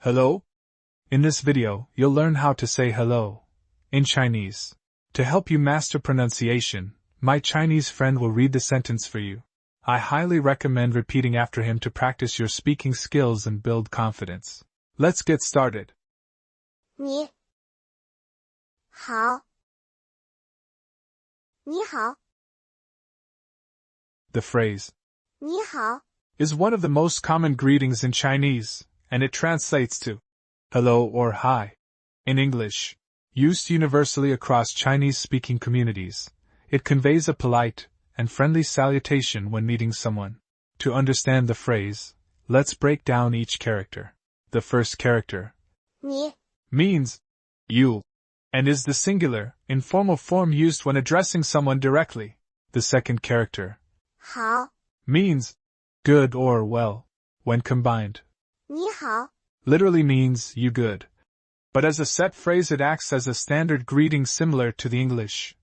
Hello? In this video, you'll learn how to say hello in Chinese. To help you master pronunciation, my Chinese friend will read the sentence for you. I highly recommend repeating after him to practice your speaking skills and build confidence. Let's get started. 你好，你好， The phrase 你好 is one of the most common greetings in Chinese, and it translates to hello or hi. In English, used universally across Chinese-speaking communities, it conveys a polite and friendly salutation when meeting someone. To understand the phrase, let's break down each character. The first character, 你 means you, and is the singular, informal form used when addressing someone directly. The second character, 好， means good or well, when combined. 你好， Literally means you good. But as a set phrase it acts as a standard greeting similar to the English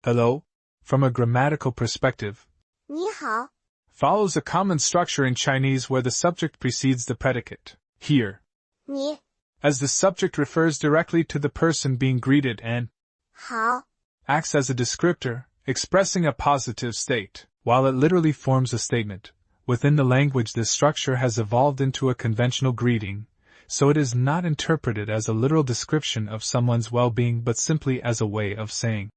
hello. From a grammatical perspective, 你好， follows a common structure in Chinese where the subject precedes the predicate. Here, 你 as the subject refers directly to the person being greeted and 好， acts as a descriptor, expressing a positive state, while it literally forms a statement. Within the language this structure has evolved into a conventional greeting, so it is not interpreted as a literal description of someone's well-being but simply as a way of saying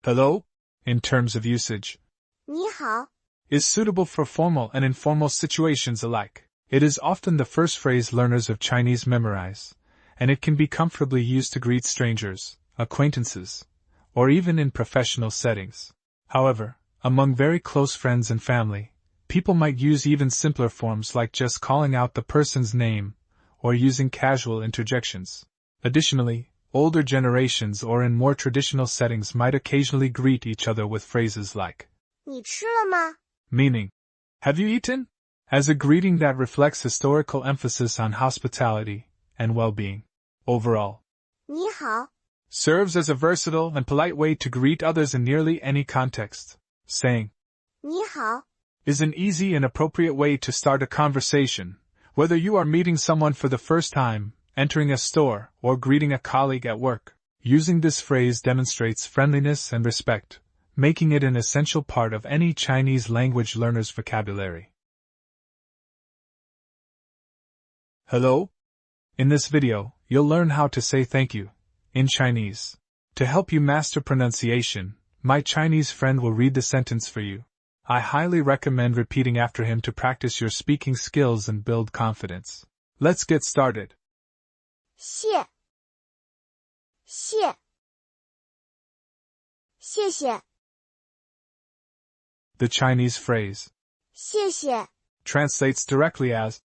hello, in terms of usage, 你好， is suitable for formal and informal situations alike. It is often the first phrase learners of Chinese memorize, and it can be comfortably used to greet strangers, acquaintances, or even in professional settings. However, among very close friends and family, people might use even simpler forms like just calling out the person's name, or using casual interjections. Additionally, older generations or in more traditional settings might occasionally greet each other with phrases like 你吃了吗？ meaning, have you eaten? As a greeting that reflects historical emphasis on hospitality and well-being. Overall, 你好， serves as a versatile and polite way to greet others in nearly any context. Saying 你好， is an easy and appropriate way to start a conversation, whether you are meeting someone for the first time, entering a store, or greeting a colleague at work. Using this phrase demonstrates friendliness and respect, making it an essential part of any Chinese language learner's vocabulary. Hello? In this video, you'll learn how to say thank you in Chinese. To help you master pronunciation, my Chinese friend will read the sentence for you. I highly recommend repeating after him to practice your speaking skills and build confidence. Let's get started. 谢，谢，谢谢， The Chinese phrase 谢谢， translates directly as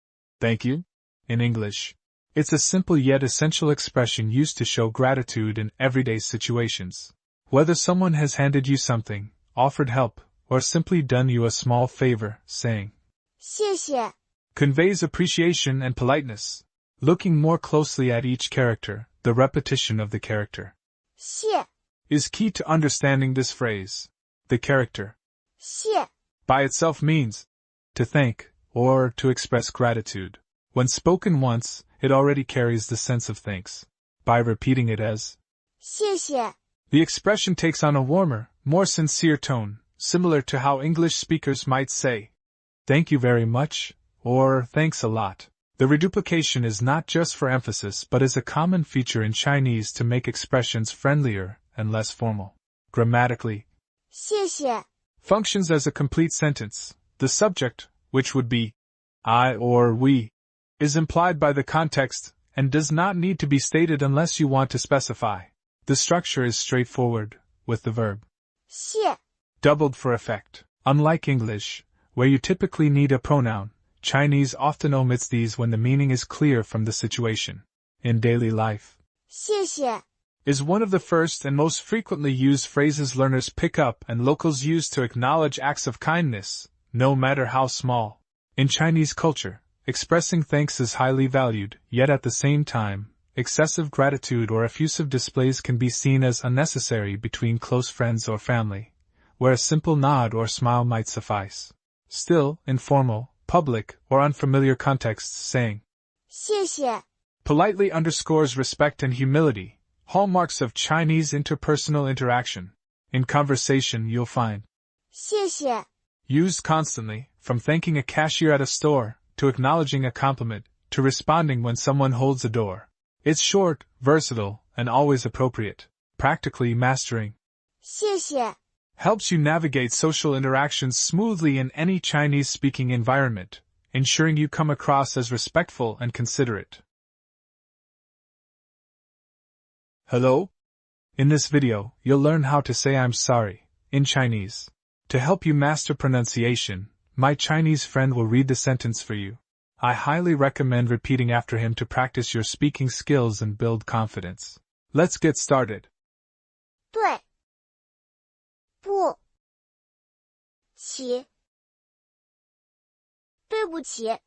thank you in English. It's a simple yet essential expression used to show gratitude in everyday situations. Whether someone has handed you something, offered help, or simply done you a small favor, saying 谢谢， conveys appreciation and politeness. Looking more closely at each character, the repetition of the character 谢， is key to understanding this phrase. The character 谢， by itself means to thank or to express gratitude. When spoken once, it already carries the sense of thanks. By repeating it as 谢谢， the expression takes on a warmer, more sincere tone, similar to how English speakers might say, thank you very much, or thanks a lot. The reduplication is not just for emphasis but is a common feature in Chinese to make expressions friendlier and less formal. Grammatically, 谢谢， functions as a complete sentence. The subject, which would be I or we, is implied by the context and does not need to be stated unless you want to specify. The structure is straightforward, with the verb 谢， doubled for effect. Unlike English, where you typically need a pronoun, Chinese often omits these when the meaning is clear from the situation. In daily life, 谢谢， is one of the first and most frequently used phrases learners pick up and locals use to acknowledge acts of kindness, no matter how small. In Chinese culture, expressing thanks is highly valued, yet at the same time, excessive gratitude or effusive displays can be seen as unnecessary between close friends or family, where a simple nod or smile might suffice. Still, in formal, public, or unfamiliar contexts, saying 谢谢， politely underscores respect and humility, hallmarks of Chinese interpersonal interaction. In conversation you'll find 谢谢 used constantly, from thanking a cashier at a store, to acknowledging a compliment, to responding when someone holds a door. It's short, versatile, and always appropriate. Practically mastering 谢谢 helps you navigate social interactions smoothly in any Chinese-speaking environment, ensuring you come across as respectful and considerate. Hello? In this video, you'll learn how to say I'm sorry, in Chinese. To help you master pronunciation, my Chinese friend will read the sentence for you. I highly recommend repeating after him to practice your speaking skills and build confidence. Let's get started. 对不起对不起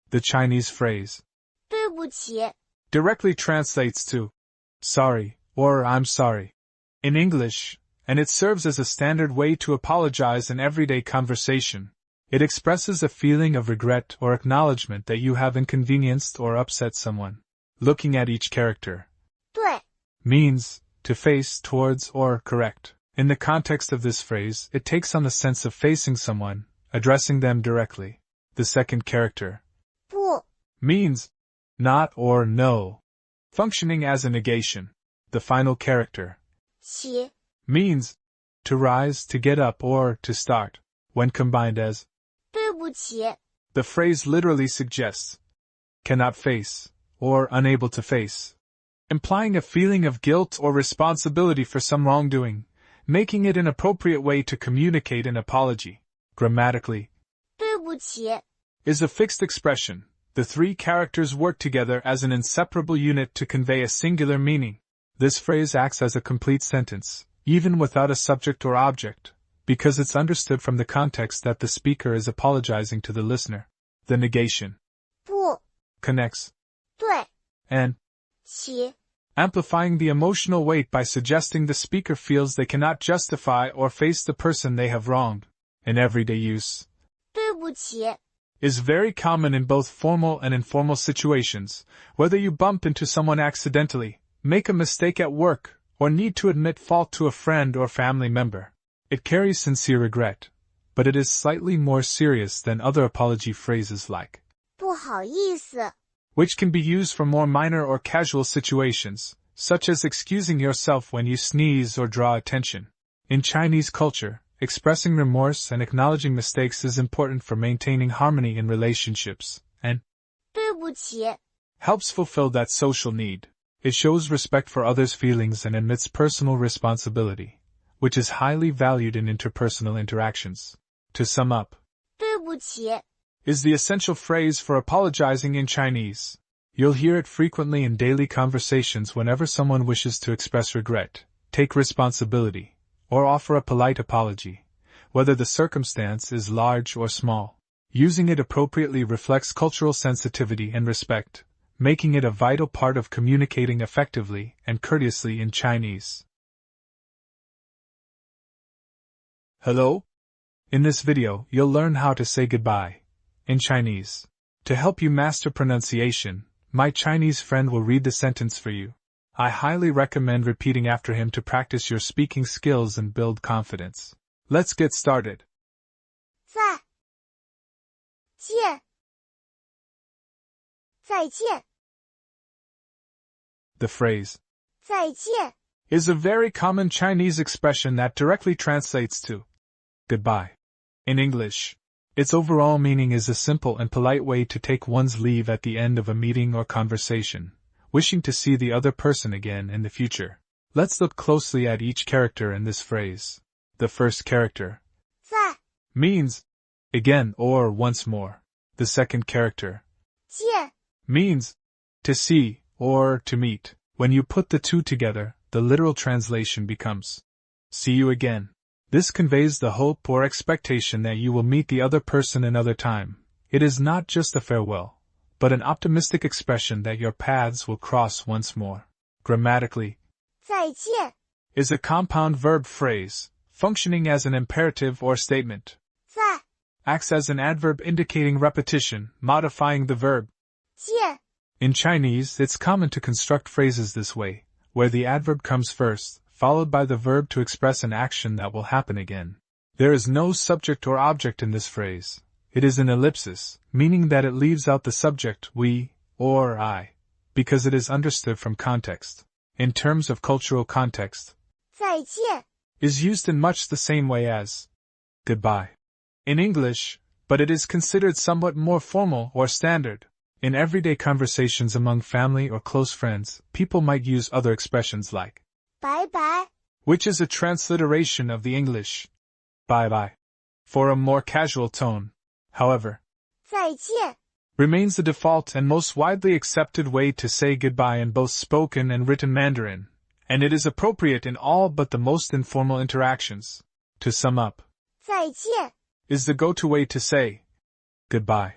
The Chinese phrase 对不起 directly translates to sorry or I'm sorry in English, and it serves as a standard way to apologize in everyday conversation. It expresses a feeling of regret or acknowledgement that you have inconvenienced or upset someone. Looking at each character 对 means to face towards or correct. In the context of this phrase, it takes on the sense of facing someone, addressing them directly. The second character 不 means not or no, functioning as a negation. The final character 起 means to rise, to get up, or to start. When combined as 对不起 the phrase literally suggests cannot face or unable to face, implying a feeling of guilt or responsibility for some wrongdoing, making it an appropriate way to communicate an apology. Grammatically, 对不起 is a fixed expression. The three characters work together as an inseparable unit to convey a singular meaning. This phrase acts as a complete sentence, even without a subject or object, because it's understood from the context that the speaker is apologizing to the listener. The negation 不 connects 对 and 起 amplifying the emotional weight by suggesting the speaker feels they cannot justify or face the person they have wronged. In everyday use, 对不起 is very common in both formal and informal situations, whether you bump into someone accidentally, make a mistake at work, or need to admit fault to a friend or family member. It carries sincere regret, but it is slightly more serious than other apology phrases like 不好意思 which can be used for more minor or casual situations, such as excusing yourself when you sneeze or draw attention. In Chinese culture, expressing remorse and acknowledging mistakes is important for maintaining harmony in relationships, and 对不起 helps fulfill that social need. It shows respect for others' feelings and admits personal responsibility, which is highly valued in interpersonal interactions. To sum up, 对不起 is the essential phrase for apologizing in Chinese. You'll hear it frequently in daily conversations whenever someone wishes to express regret, take responsibility, or offer a polite apology, whether the circumstance is large or small. Using it appropriately reflects cultural sensitivity and respect, making it a vital part of communicating effectively and courteously in Chinese. Hello? In this video, you'll learn how to say goodbye in Chinese. To help you master pronunciation, my Chinese friend will read the sentence for you. I highly recommend repeating after him to practice your speaking skills and build confidence. Let's get started. 再见再见 The phrase 再见 is a very common Chinese expression that directly translates to goodbye. In English, its overall meaning is a simple and polite way to take one's leave at the end of a meeting or conversation, wishing to see the other person again in the future. Let's look closely at each character in this phrase. The first character 再 means again or once more. The second character 见 means to see or to meet. When you put the two together, the literal translation becomes see you again. This conveys the hope or expectation that you will meet the other person another time. It is not just a farewell, but an optimistic expression that your paths will cross once more. Grammatically, 再见 is a compound verb phrase, functioning as an imperative or statement. 再 Acts as an adverb indicating repetition, modifying the verb. 见. In Chinese, it's common to construct phrases this way, where the adverb comes first, followed by the verb to express an action that will happen again. There is no subject or object in this phrase. It is an ellipsis, meaning that it leaves out the subject, we, or I, because it is understood from context. In terms of cultural context, 再见. is used in much the same way as goodbye in English, but it is considered somewhat more formal or standard. In everyday conversations among family or close friends, people might use other expressions like 拜拜. which is a transliteration of the English bye-bye, for a more casual tone. However, 再见. remains the default and most widely accepted way to say goodbye in both spoken and written Mandarin, and it is appropriate in all but the most informal interactions. To sum up, 再见. is the go-to way to say goodbye.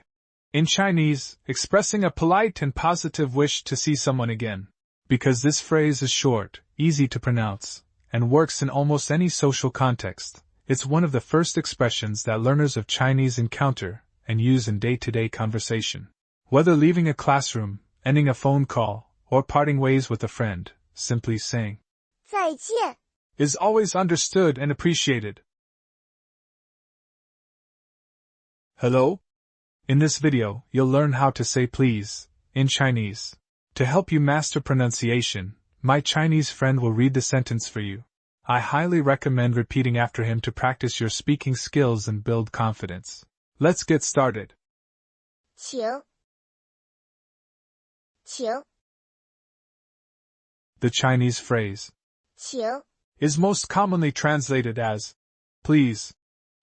In Chinese, expressing a polite and positive wish to see someone again. Because this phrase is short, easy to pronounce, and works in almost any social context, it's one of the first expressions that learners of Chinese encounter and use in day-to-day conversation. Whether leaving a classroom, ending a phone call, or parting ways with a friend, simply saying 再见. is always understood and appreciated. Hello? In this video, you'll learn how to say please in Chinese. To help you master pronunciation, my Chinese friend will read the sentence for you. I highly recommend repeating after him to practice your speaking skills and build confidence. Let's get started. 请. 请. The Chinese phrase 请. is most commonly translated as please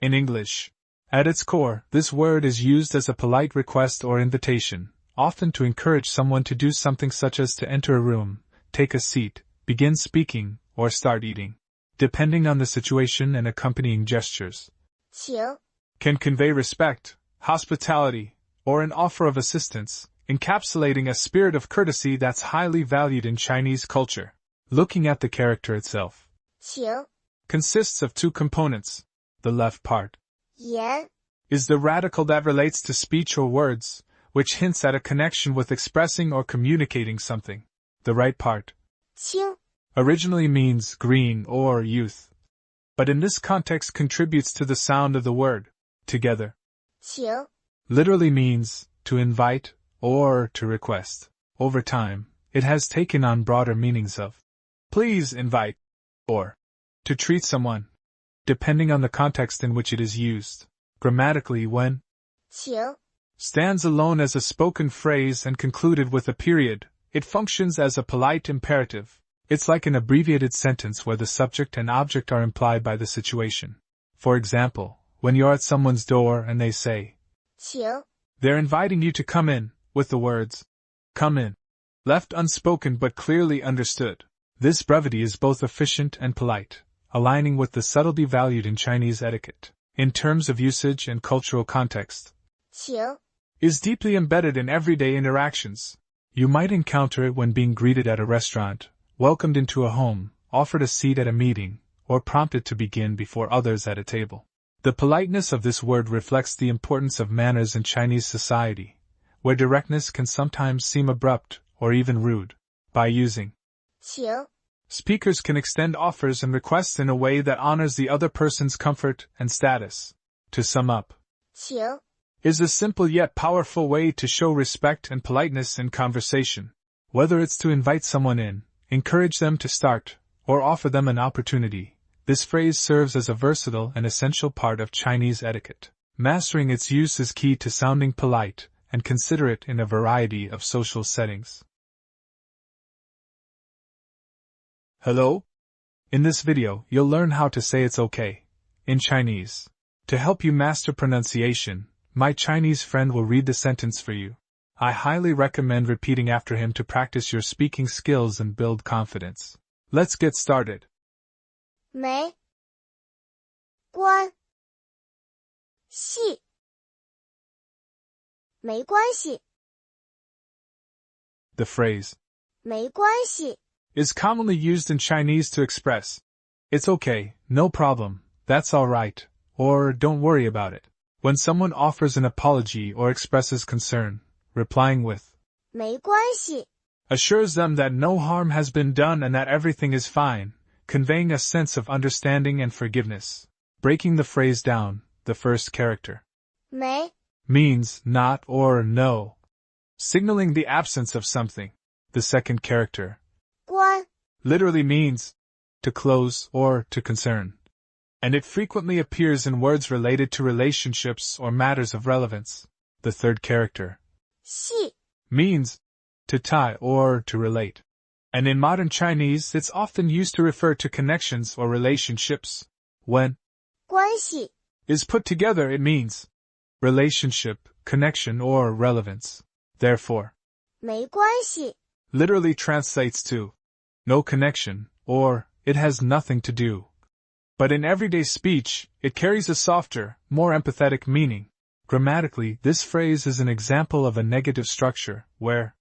in English. At its core, this word is used as a polite request or invitation, often to encourage someone to do something such as to enter a room, take a seat, begin speaking, or start eating. Depending on the situation and accompanying gestures, 请. can convey respect, hospitality, or an offer of assistance, encapsulating a spirit of courtesy that's highly valued in Chinese culture. Looking at the character itself, 请. consists of two components. The left part 言. is the radical that relates to speech or words, which hints at a connection with expressing or communicating something. The right part 清. originally means green or youth, but in this context contributes to the sound of the word together. 请. Literally means to invite or to request. Over time, it has taken on broader meanings of please invite or to treat someone, depending on the context in which it is used. Grammatically, when 请. stands alone as a spoken phrase and concluded with a period, it functions as a polite imperative. It's like an abbreviated sentence where the subject and object are implied by the situation. For example, when you're at someone's door and they say 请. they're inviting you to come in, with the words come in left unspoken but clearly understood. This brevity is both efficient and polite, aligning with the subtlety valued in Chinese etiquette. In terms of usage and cultural context, 请. is deeply embedded in everyday interactions. You might encounter it when being greeted at a restaurant, welcomed into a home, offered a seat at a meeting, or prompted to begin before others at a table. The politeness of this word reflects the importance of manners in Chinese society, where directness can sometimes seem abrupt or even rude. By using 请. speakers can extend offers and requests in a way that honors the other person's comfort and status. To sum up, 请. is a simple yet powerful way to show respect and politeness in conversation. Whether it's to invite someone in, encourage them to start, or offer them an opportunity, this phrase serves as a versatile and essential part of Chinese etiquette. Mastering its use is key to sounding polite and considerate in a variety of social settings. Hello? In this video, you'll learn how to say it's okay in Chinese. To help you master pronunciation, my Chinese friend will read the sentence for you. I highly recommend repeating after him to practice your speaking skills and build confidence. Let's get started. 没关系。没关系。 The phrase 没关系。 is commonly used in Chinese to express, it's okay, no problem, that's alright, or don't worry about it. When someone offers an apology or expresses concern, replying with 没关系， assures them that no harm has been done and that everything is fine, conveying a sense of understanding and forgiveness. Breaking the phrase down, the first character 没 means not or no, signaling the absence of something. The second character 关 literally means to close or to concern, and it frequently appears in words related to relationships or matters of relevance. The third character 系 means to tie or to relate, and in modern Chinese it's often used to refer to connections or relationships. When 关系 is put together, it means relationship, connection, or relevance. Therefore, 没关系， literally translates to no connection or it has nothing to do. But in everyday speech, it carries a softer, more empathetic meaning. Grammatically, this phrase is an example of a negative structure where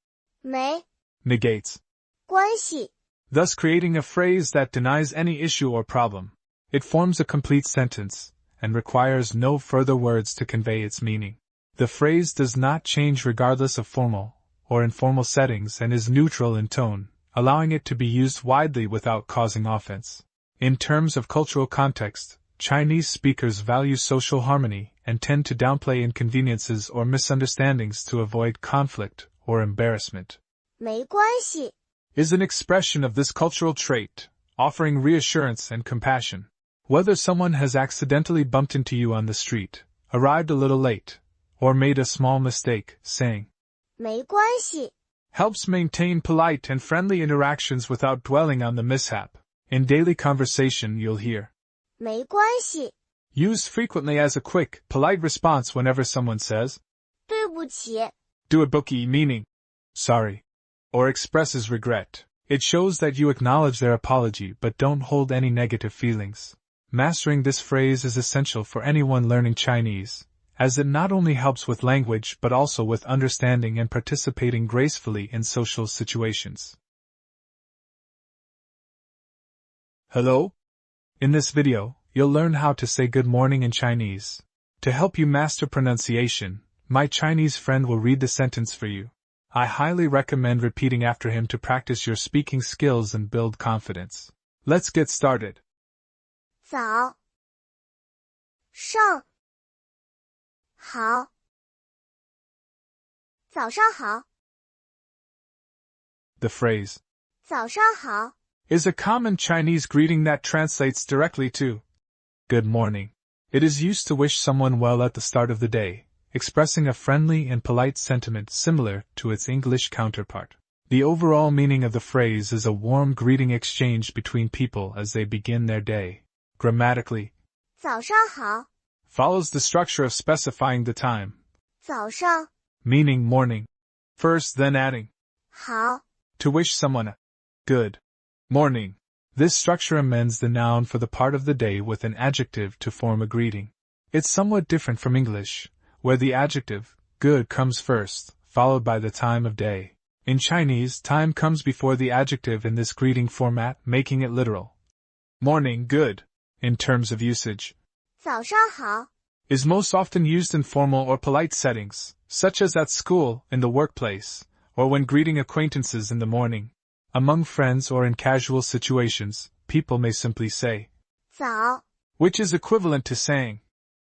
没 negates, 关系， thus creating a phrase that denies any issue or problem. It forms a complete sentence and requires no further words to convey its meaning. The phrase does not change regardless of formal or informal settings and is neutral in tone, allowing it to be used widely without causing offense. In terms of cultural context, Chinese speakers value social harmony and tend to downplay inconveniences or misunderstandings to avoid conflict or embarrassment. 没关系， Is an expression of this cultural trait, offering reassurance and compassion. Whether someone has accidentally bumped into you on the street, arrived a little late, or made a small mistake, saying 没关系， helps maintain polite and friendly interactions without dwelling on the mishap. In daily conversation you'll hear 没关系， used frequently as a quick, polite response whenever someone says 对不起， do a bookie, meaning sorry, or expresses regret. It shows that you acknowledge their apology but don't hold any negative feelings. Mastering this phrase is essential for anyone learning Chinese, as it not only helps with language but also with understanding and participating gracefully in social situations. Hello? In this video, you'll learn how to say good morning in Chinese. To help you master pronunciation, my Chinese friend will read the sentence for you. I highly recommend repeating after him to practice your speaking skills and build confidence. Let's get started. 早上好，早上好， The phrase 早上好， is a common Chinese greeting that translates directly to good morning. It is used to wish someone well at the start of the day, expressing a friendly and polite sentiment similar to its English counterpart. The overall meaning of the phrase is a warm greeting exchange between people as they begin their day. Grammatically, 早上好， follows the structure of specifying the time, 早上 meaning morning, first then adding 好， to wish someone a good morning. This structure amends the noun for the part of the day with an adjective to form a greeting. It's somewhat different from English, where the adjective good comes first, followed by the time of day. In Chinese, time comes before the adjective in this greeting format, making it literal. Morning good, in terms of usage, 早上好， is most often used in formal or polite settings, such as at school, in the workplace, or when greeting acquaintances in the morning. Among friends or in casual situations, people may simply say 早 which is equivalent to saying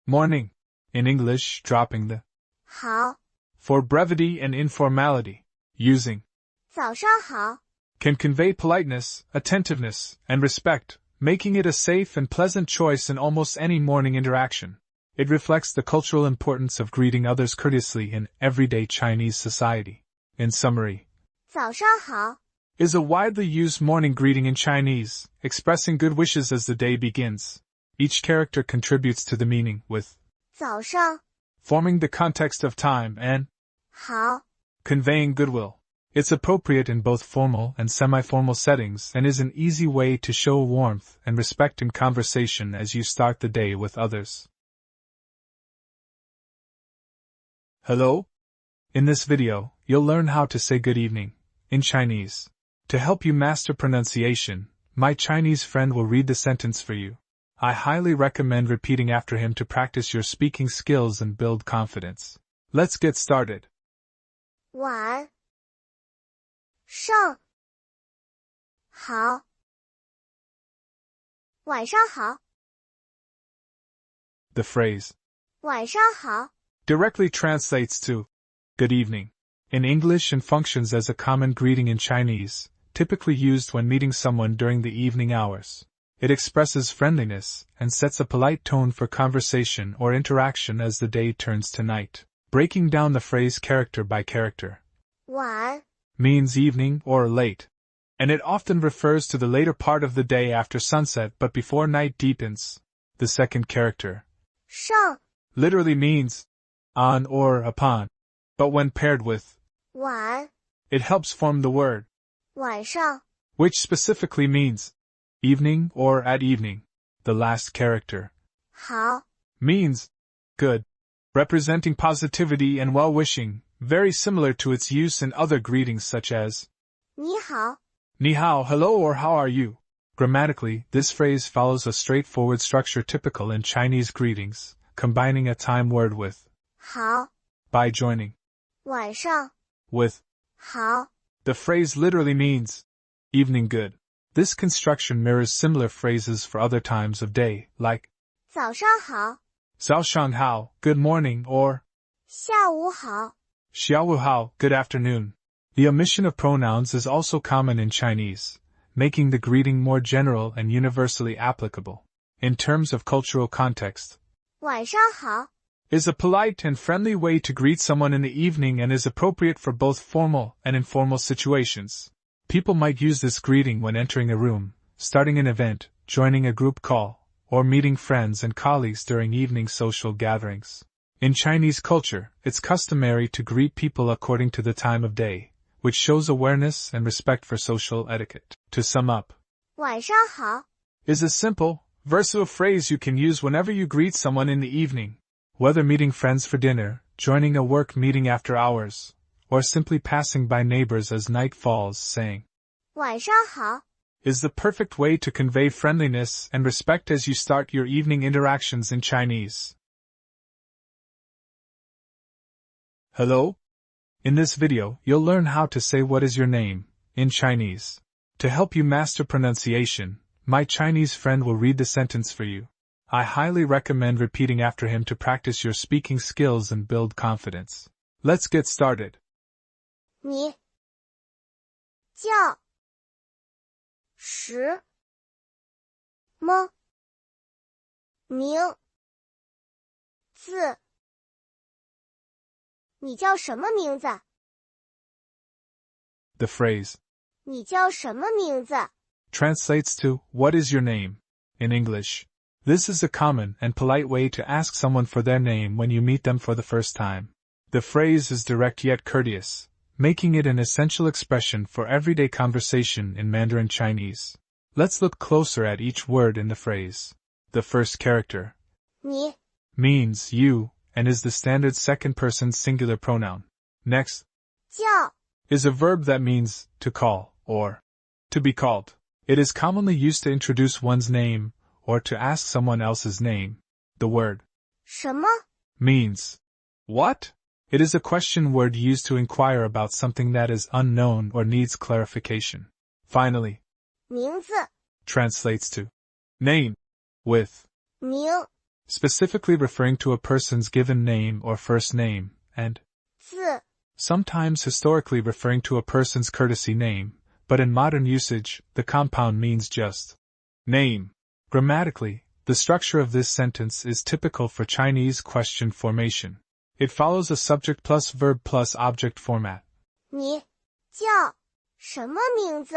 morning, in English dropping the 好， for brevity and informality. Using 早上好， can convey politeness, attentiveness, and respect, making it a safe and pleasant choice in almost any morning interaction. It reflects the cultural importance of greeting others courteously in everyday Chinese society. In summary, 早上好， is a widely used morning greeting in Chinese, expressing good wishes as the day begins. Each character contributes to the meaning, with 早上 forming the context of time and 好， conveying goodwill. It's appropriate in both formal and semi-formal settings and is an easy way to show warmth and respect in conversation as you start the day with others. Hello? In this video, you'll learn how to say good evening in Chinese. To help you master pronunciation, my Chinese friend will read the sentence for you. I highly recommend repeating after him to practice your speaking skills and build confidence. Let's get started. 晚上好，晚上好， The phrase 晚上好 directly translates to good evening in English and functions as a common greeting in Chinese, typically used when meeting someone during the evening hours. It expresses friendliness and sets a polite tone for conversation or interaction as the day turns to night. Breaking down the phrase character by character. 晚 Means evening or late. And it often refers to the later part of the day after sunset but before night deepens. The second character, 上 literally means on or upon, but when paired with 晚 it helps form the word, 晚上 which specifically means evening or at evening. The last character, 好 means good, representing positivity and well-wishing, very similar to its use in other greetings such as 你好 ni hao, hello, or how are you. Grammatically, this phrase follows a straightforward structure typical in Chinese greetings, combining a time word with 好 by joining 晚上 with. 好 The phrase literally means evening good. This construction mirrors similar phrases for other times of day, like 早上好 Zhao Shang Hao, good morning, or 下午好 Xiaowu Hao, good afternoon. The omission of pronouns is also common in Chinese, making the greeting more general and universally applicable. In terms of cultural context, 晚上好 is a polite and friendly way to greet someone in the evening and is appropriate for both formal and informal situations. People might use this greeting when entering a room, starting an event, joining a group call, or meeting friends and colleagues during evening social gatherings. In Chinese culture, it's customary to greet people according to the time of day, which shows awareness and respect for social etiquette. To sum up, 晚上好 is a simple, versatile phrase you can use whenever you greet someone in the evening. Whether meeting friends for dinner, joining a work meeting after hours, or simply passing by neighbors as night falls, saying 晚上好 is the perfect way to convey friendliness and respect as you start your evening interactions in Chinese. Hello? In this video, you'll learn how to say what is your name in Chinese. To help you master pronunciation, my Chinese friend will read the sentence for you. I highly recommend repeating after him to practice your speaking skills and build confidence. Let's get started. 你叫什么名字？你叫什么名字？ The phrase 你叫什么名字？ translates to, what is your name? In English. This is a common and polite way to ask someone for their name when you meet them for the first time. The phrase is direct yet courteous, making it an essential expression for everyday conversation in Mandarin Chinese. Let's look closer at each word in the phrase. The first character 你 means you and is the standard second-person singular pronoun. Next 叫 is a verb that means to call or to be called. It is commonly used to introduce one's name or to ask someone else's name. The word 什么 means what? It is a question word used to inquire about something that is unknown or needs clarification. Finally, 名字 translates to name, with 名 specifically referring to a person's given name or first name, and 字 sometimes historically referring to a person's courtesy name, but in modern usage, the compound means just name. Grammatically, the structure of this sentence is typical for Chinese question formation. It follows a subject plus verb plus object format. 你叫什么名字？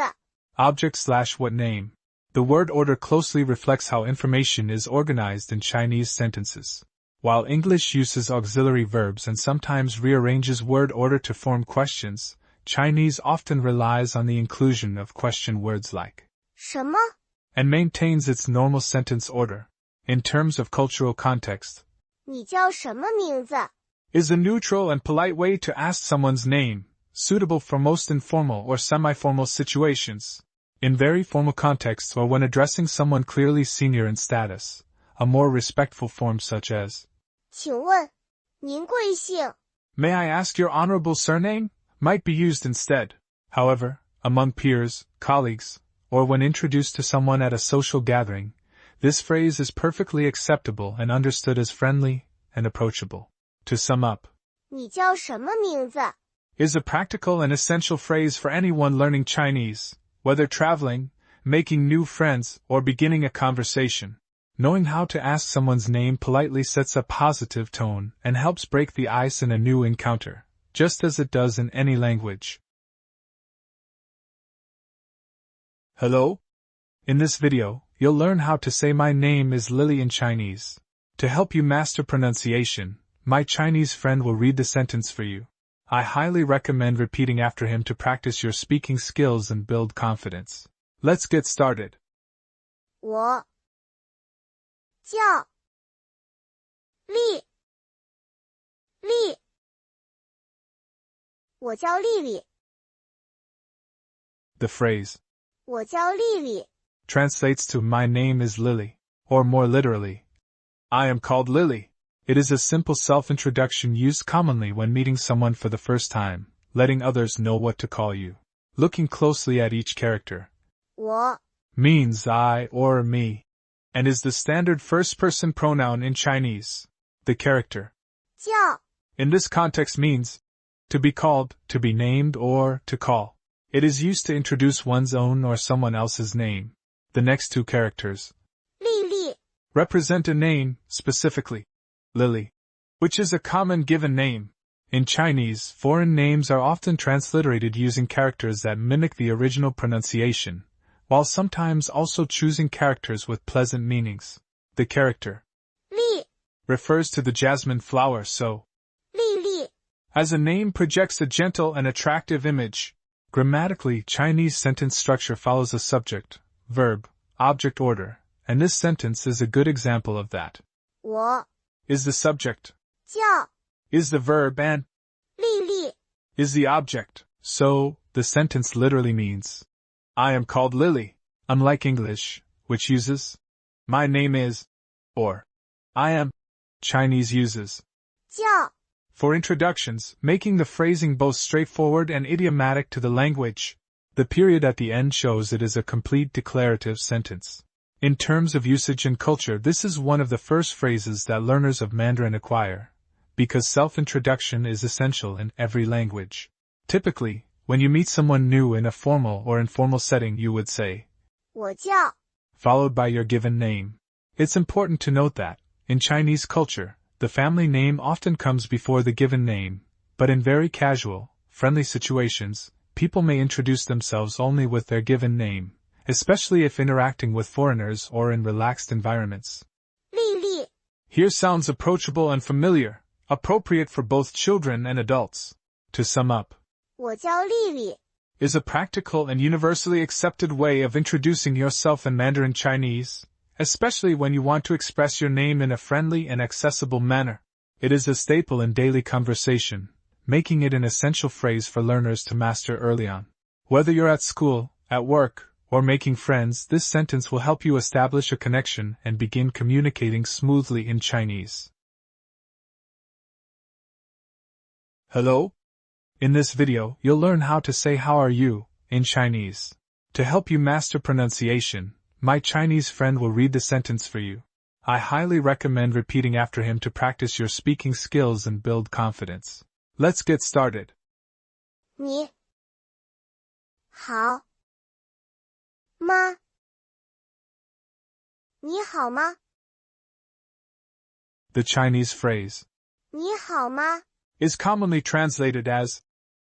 Object/what name. The word order closely reflects how information is organized in Chinese sentences. While English uses auxiliary verbs and sometimes rearranges word order to form questions, Chinese often relies on the inclusion of question words like 什么 and maintains its normal sentence order. In terms of cultural context, 你叫什么名字？ is a neutral and polite way to ask someone's name, suitable for most informal or semi-formal situations. In very formal contexts or when addressing someone clearly senior in status, a more respectful form such as 请问您贵姓？ May I ask your honorable surname? Might be used instead. However, among peers, colleagues, or when introduced to someone at a social gathering, this phrase is perfectly acceptable and understood as friendly and approachable. To sum up, 你叫什么名字? is a practical and essential phrase for anyone learning Chinese, whether traveling, making new friends, or beginning a conversation. Knowing how to ask someone's name politely sets a positive tone and helps break the ice in a new encounter, just as it does in any language. Hello? In this video, you'll learn how to say my name is Lily in Chinese. To help you master pronunciation, my Chinese friend will read the sentence for you. I highly recommend repeating after him to practice your speaking skills and build confidence. Let's get started. 我叫莉莉，我叫莉莉。 The phrase, 我叫莉莉 translates to my name is Lily, or more literally, I am called Lily. It is a simple self-introduction used commonly when meeting someone for the first time, letting others know what to call you. Looking closely at each character, 我 means I or me, and is the standard first-person pronoun in Chinese. The character, 叫 in this context means to be called, to be named, or to call. It is used to introduce one's own or someone else's name. The next two characters, 莉莉 represent a name, specifically, Lily, which is a common given name. In Chinese, foreign names are often transliterated using characters that mimic the original pronunciation, while sometimes also choosing characters with pleasant meanings. The character 莉 refers to the jasmine flower, so 莉莉 as a name projects a gentle and attractive image. Grammatically, Chinese sentence structure follows a subject, verb, object order, and this sentence is a good example of that. 我 Is the subject, 叫 is the verb, and 莉莉 is the object. So, the sentence literally means, I am called Lily, unlike English, which uses, my name is, or, I am. Chinese uses, 叫 for introductions, making the phrasing both straightforward and idiomatic to the language. The period at the end shows it is a complete declarative sentence. In terms of usage and culture, this is one of the first phrases that learners of Mandarin acquire, because self-introduction is essential in every language. Typically, when you meet someone new in a formal or informal setting, you would say, 我叫 followed by your given name. It's important to note that, in Chinese culture, the family name often comes before the given name, but in very casual, friendly situations, people may introduce themselves only with their given name, especially if interacting with foreigners or in relaxed environments. 莉莉 Here sounds approachable and familiar, appropriate for both children and adults. To sum up, 我叫莉莉 is a practical and universally accepted way of introducing yourself in Mandarin Chinese, especially when you want to express your name in a friendly and accessible manner. It is a staple in daily conversation, making it an essential phrase for learners to master early on. Whether you're at school, at work, or making friends, this sentence will help you establish a connection and begin communicating smoothly in Chinese. Hello? In this video, you'll learn how to say how are you in Chinese. To help you master pronunciation, my Chinese friend will read the sentence for you. I highly recommend repeating after him to practice your speaking skills and build confidence. Let's get started. 你好吗？你好吗？ The Chinese phrase 你好吗？ is commonly translated as,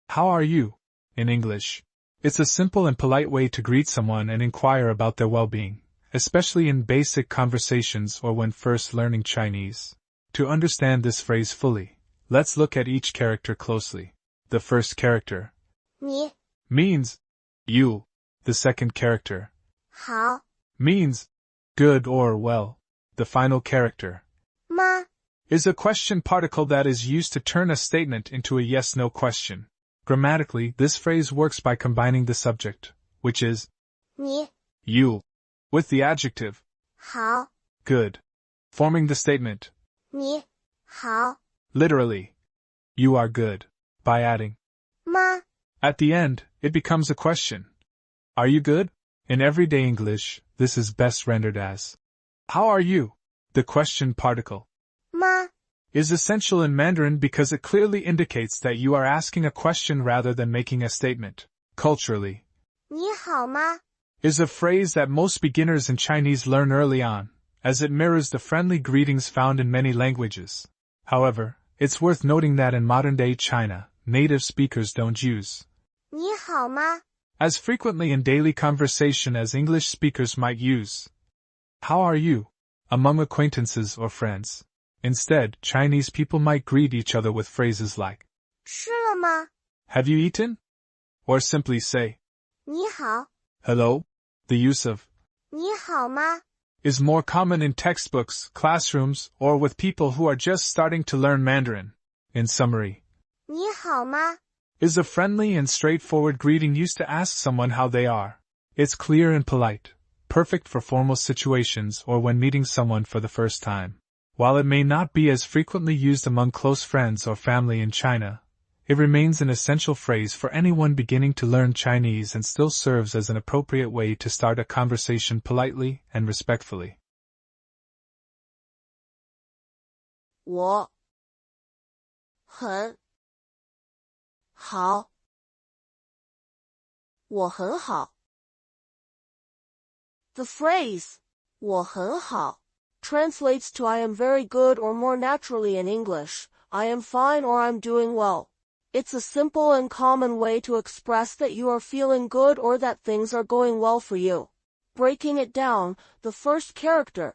how are you, in English. It's a simple and polite way to greet someone and inquire about their well-being, especially in basic conversations or when first learning Chinese. To understand this phrase fully, let's look at each character closely. The first character 你 means you. The second character 好 means good or well. The final character 吗？ is a question particle that is used to turn a statement into a yes-no question. Grammatically, this phrase works by combining the subject, which is 你 you, with the adjective 好 good, forming the statement 你好 literally, you are good, by adding 吗？ at the end, it becomes a question, Are you good? In everyday English, this is best rendered as How are you? The question particle 吗 is essential in Mandarin because it clearly indicates that you are asking a question rather than making a statement. Culturally, 你好吗 is a phrase that most beginners in Chinese learn early on, as it mirrors the friendly greetings found in many languages. However, it's worth noting that in modern-day China, native speakers don't use 你好吗 as frequently in daily conversation as English speakers might use How are you? Among acquaintances or friends. Instead, Chinese people might greet each other with phrases like 吃了吗 Have you eaten? Or simply say 你好 Hello. The use of 你好吗 is more common in textbooks, classrooms, or with people who are just starting to learn Mandarin. In summary, 你好吗 is a friendly and straightforward greeting used to ask someone how they are. It's clear and polite, perfect for formal situations or when meeting someone for the first time. While it may not be as frequently used among close friends or family in China, it remains an essential phrase for anyone beginning to learn Chinese and still serves as an appropriate way to start a conversation politely and respectfully. 我很好我很好 The phrase 我很好 translates to I am very good, or more naturally in English, I am fine or I'm doing well. It's a simple and common way to express that you are feeling good or that things are going well for you. Breaking it down, the first character,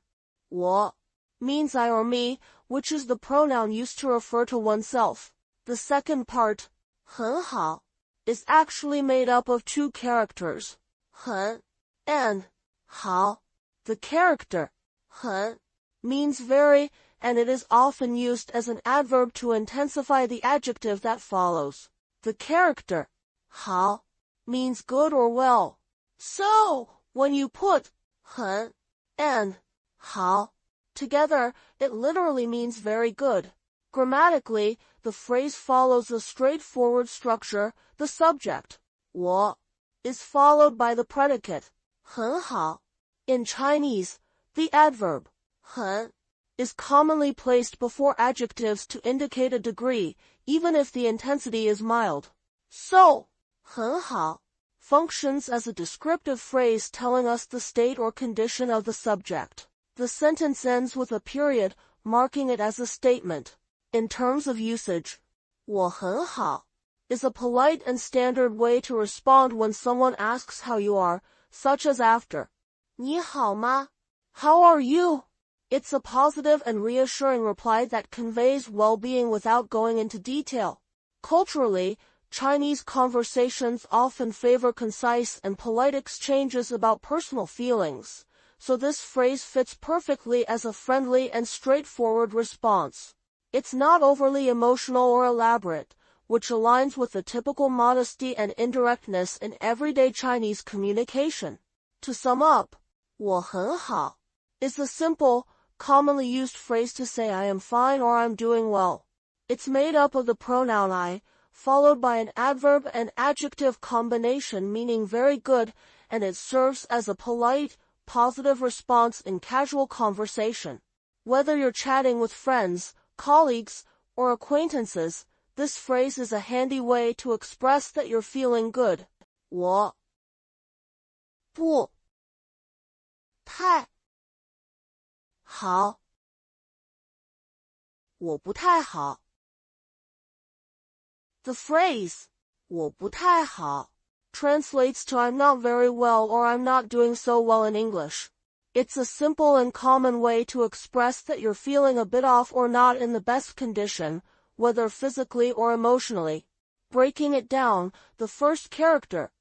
我, means I or me, which is the pronoun used to refer to oneself. The second part, 很好, is actually made up of two characters, 很 and 好. The character 很 means very, and it is often used as an adverb to intensify the adjective that follows. The character 好 means good or well. So, when you put 很 and 好 together, it literally means very good. Grammatically, the phrase follows a straightforward structure. The subject 我 is followed by the predicate 很好. In Chinese, the adverb 很 is commonly placed before adjectives to indicate a degree, even if the intensity is mild. So, 很好 functions as a descriptive phrase telling us the state or condition of the subject. The sentence ends with a period, marking it as a statement. In terms of usage, 我很好 is a polite and standard way to respond when someone asks how you are, such as after 你好吗 How are you? It's a positive and reassuring reply that conveys well-being without going into detail. Culturally, Chinese conversations often favor concise and polite exchanges about personal feelings, so this phrase fits perfectly as a friendly and straightforward response. It's not overly emotional or elaborate, which aligns with the typical modesty and indirectness in everyday Chinese communication. To sum up, 我很好 is the simple, commonly used phrase to say I am fine or I'm doing well. It's made up of the pronoun I, followed by an adverb and adjective combination meaning very good, and it serves as a polite, positive response in casual conversation. Whether you're chatting with friends, colleagues, or acquaintances, this phrase is a handy way to express that you're feeling good. 我不太好我不太好 The phrase 我不太好 translates to I'm not very well or I'm not doing so well in English. It's a simple and common way to express that you're feeling a bit off or not in the best condition, whether physically or emotionally. Breaking it down, the first character,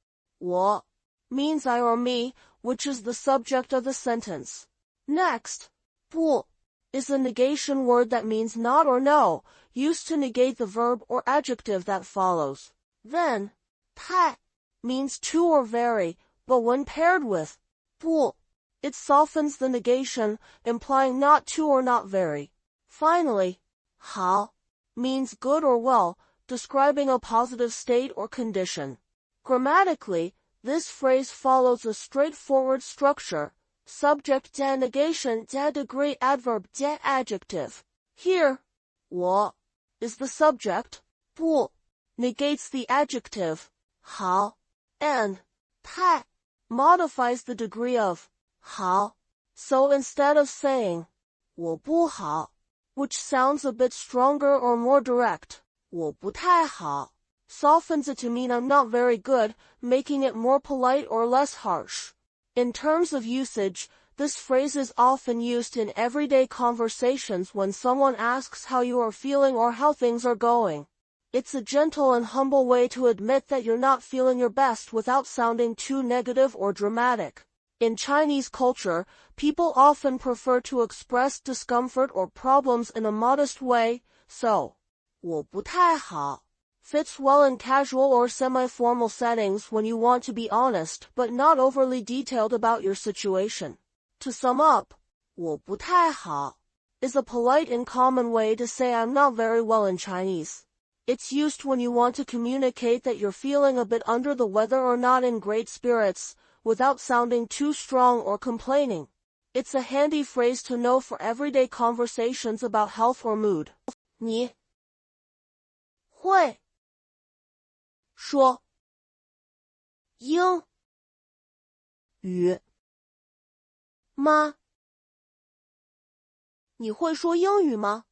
我 means I or me, which is the subject of the sentence. Next, 不 is a negation word that means not or no, used to negate the verb or adjective that follows. Then, 太 means too or very, but when paired with 不, it softens the negation, implying not too or not very. Finally, 好 means good or well, describing a positive state or condition. Grammatically, This phrase follows a straightforward structure. Subject 加 negation 加 degree adverb 加 adjective. Here, 我 is the subject, 不 negates the adjective, 好 and 太 modifies the degree of 好. So instead of saying 我不好, which sounds a bit stronger or more direct, 我不太好 softens it to mean I'm not very good, making it more polite or less harsh. In terms of usage, this phrase is often used in everyday conversations when someone asks how you are feeling or how things are going. It's a gentle and humble way to admit that you're not feeling your best without sounding too negative or dramatic. In Chinese culture, people often prefer to express discomfort or problems in a modest way, so 我不太好 fits well in casual or semi-formal settings when you want to be honest but not overly detailed about your situation. To sum up, 我不太好 is a polite and common way to say I'm not very well in Chinese. It's used when you want to communicate that you're feeling a bit under the weather or not in great spirits, without sounding too strong or complaining. It's a handy phrase to know for everyday conversations about health or mood. 你会说英语吗？你会说英语吗？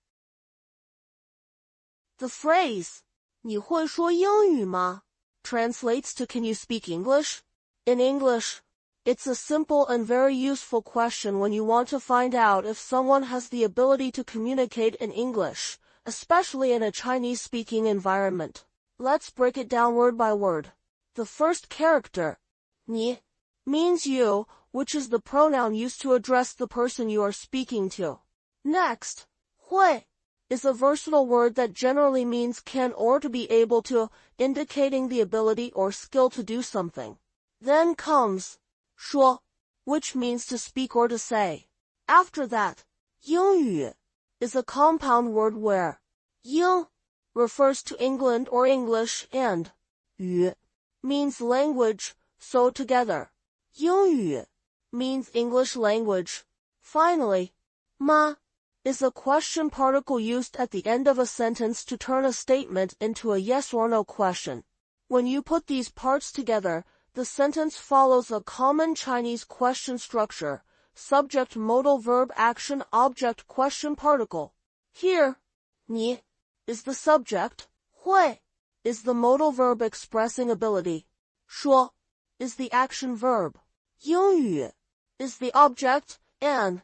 The phrase 你会说英语吗 translates to Can you speak English? In English, it's a simple and very useful question when you want to find out if someone has the ability to communicate in English, especially in a Chinese-speaking environment. Let's break it down word by word. The first character, 你, means you, which is the pronoun used to address the person you are speaking to. Next, 会, is a versatile word that generally means can or to be able to, indicating the ability or skill to do something. Then comes 说, which means to speak or to say. After that, 英语 is a compound word where 英 refers to England or English and 语 means language, so together. 英语 means English language. Finally, 吗 is a question particle used at the end of a sentence to turn a statement into a yes or no question. When you put these parts together, the sentence follows a common Chinese question structure: subject, modal, verb, action, object, question, particle. Here, 你 is the subject, 会 is the modal verb expressing ability, 说 is the action verb, 英语 is the object, and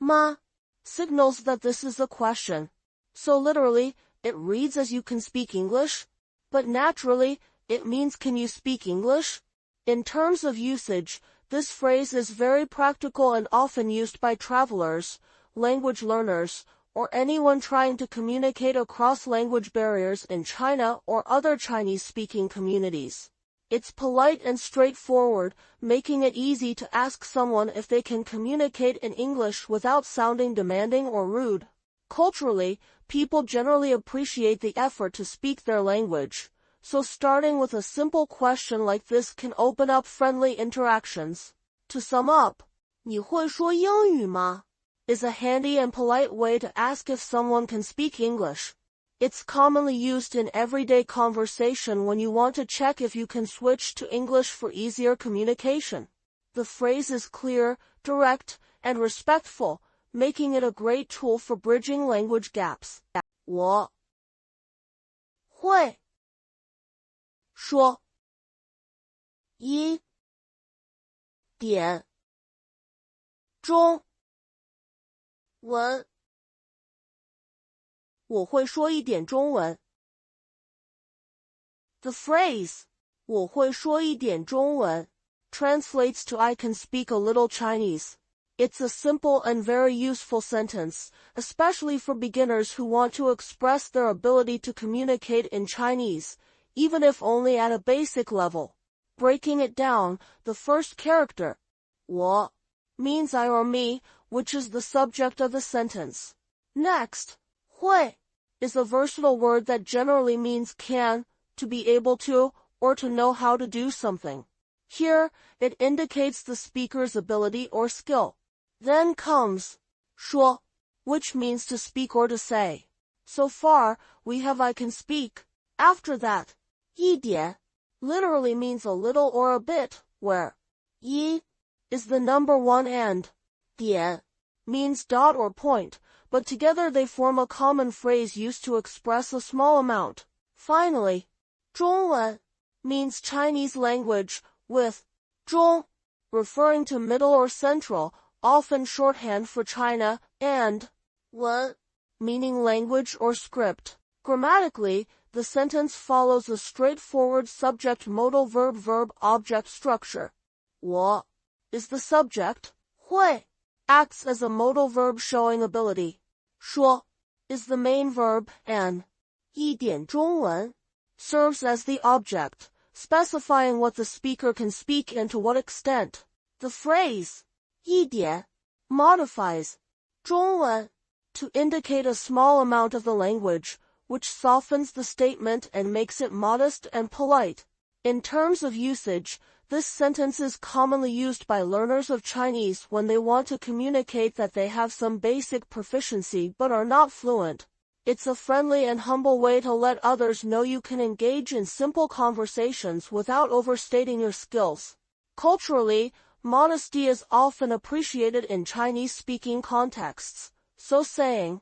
吗 signals that this is a question. So literally, it reads as you can speak English, but naturally, it means can you speak English? In terms of usage, this phrase is very practical and often used by travelers, language learners, or anyone trying to communicate across language barriers in China or other Chinese-speaking communities. It's polite and straightforward, making it easy to ask someone if they can communicate in English without sounding demanding or rude. Culturally, people generally appreciate the effort to speak their language, so starting with a simple question like this can open up friendly interactions. To sum up, 你会说英语吗 is a handy and polite way to ask if someone can speak English. It's commonly used in everyday conversation when you want to check if you can switch to English for easier communication. The phrase is clear, direct, and respectful, making it a great tool for bridging language gaps. 我会说一点中文。我会说一点中文。The phrase 我会说一点中文 translates to I can speak a little Chinese. It's a simple and very useful sentence, especially for beginners who want to express their ability to communicate in Chinese, even if only at a basic level. Breaking it down, the first character, 我 means I or me, which is the subject of the sentence. Next, 会 is a versatile word that generally means can, to be able to, or to know how to do something. Here, it indicates the speaker's ability or skill. Then comes 说, which means to speak or to say. So far, we have I can speak. After that, 一点 literally means a little or a bit, where 一 is the number one and 点 means dot or point, but together they form a common phrase used to express a small amount. Finally, 中文 means Chinese language, with 中 referring to middle or central, often shorthand for China, and 文 meaning language or script. Grammatically, the sentence follows a straightforward subject-modal-verb-verb-object structure. 我 is the subject, 会 acts as a modal verb showing ability. 说 is the main verb, and 一点中文 serves as the object, specifying what the speaker can speak and to what extent. The phrase 一点 modifies 中文 to indicate a small amount of the language, which softens the statement and makes it modest and polite. In terms of usage, this sentence is commonly used by learners of Chinese when they want to communicate that they have some basic proficiency but are not fluent. It's a friendly and humble way to let others know you can engage in simple conversations without overstating your skills. Culturally, modesty is often appreciated in Chinese-speaking contexts, so saying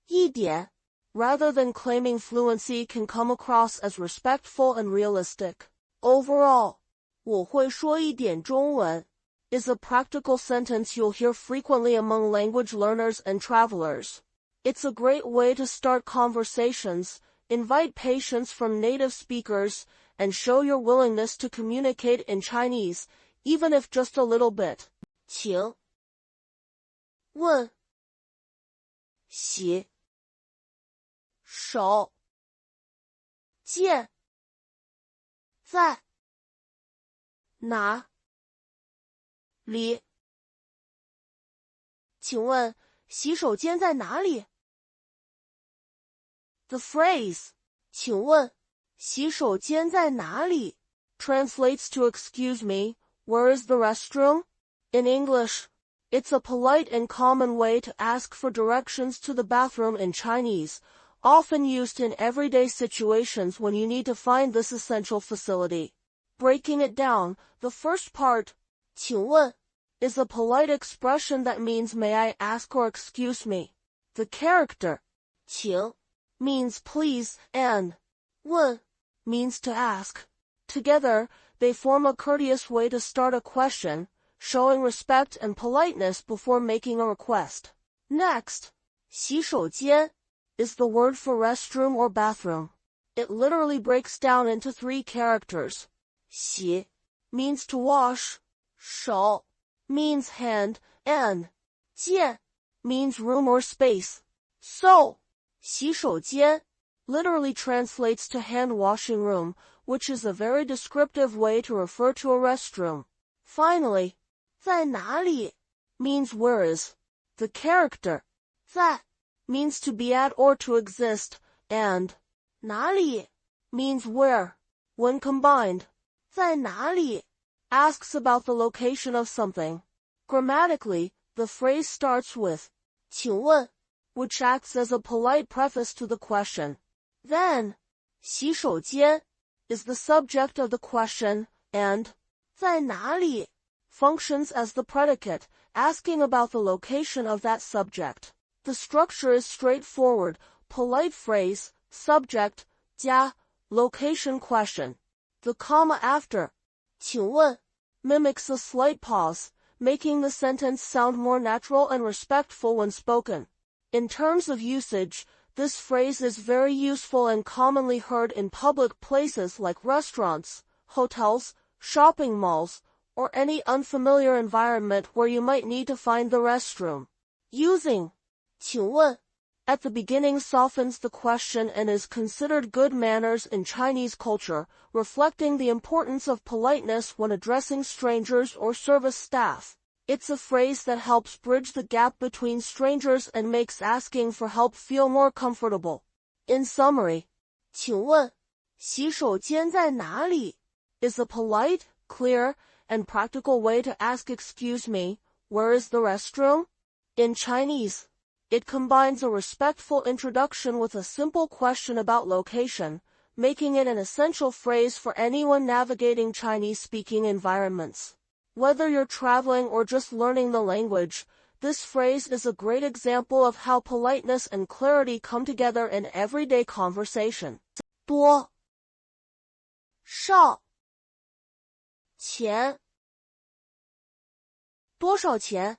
一点 rather than claiming fluency can come across as respectful and realistic. Overall, 我会说一点中文 is a practical sentence you'll hear frequently among language learners and travelers. It's a great way to start conversations, invite patience from native speakers, and show your willingness to communicate in Chinese, even if just a little bit. 请问洗手间在哪里？请问洗手间在哪里？ The phrase 请问洗手间在哪里 translates to excuse me, where is the restroom? In English, it's a polite and common way to ask for directions to the bathroom in Chinese, often used in everyday situations when you need to find this essential facility. Breaking it down, the first part, 请问 is a polite expression that means may I ask or excuse me. The character 请 means please and 问 means to ask. Together, they form a courteous way to start a question, showing respect and politeness before making a request. Next, 洗手间 is the word for restroom or bathroom. It literally breaks down into three characters. 洗 means to wash, 手 means hand, and 间 means room or space. So, 洗手间 literally translates to hand washing room, which is a very descriptive way to refer to a restroom. Finally, 在哪里 means where is. The character 在 means to be at or to exist, and 哪里 means where. When combined, 在哪里 asks about the location of something. Grammatically, the phrase starts with 请问 which acts as a polite preface to the question. Then, 洗手间 is the subject of the question, and 在哪里 functions as the predicate, asking about the location of that subject. The structure is straightforward, polite phrase, subject, 加 location question. The comma after 请问 mimics a slight pause, making the sentence sound more natural and respectful when spoken. In terms of usage, this phrase is very useful and commonly heard in public places like restaurants, hotels, shopping malls, or any unfamiliar environment where you might need to find the restroom. Using 请问 at the beginning softens the question and is considered good manners in Chinese culture, reflecting the importance of politeness when addressing strangers or service staff. It's a phrase that helps bridge the gap between strangers and makes asking for help feel more comfortable. In summary, 请问洗手间在哪里 is a polite, clear, and practical way to ask "Excuse me, where is the restroom?" In Chinese, it combines a respectful introduction with a simple question about location, making it an essential phrase for anyone navigating Chinese-speaking environments. Whether you're traveling or just learning the language, this phrase is a great example of how politeness and clarity come together in everyday conversation. 多少钱多少钱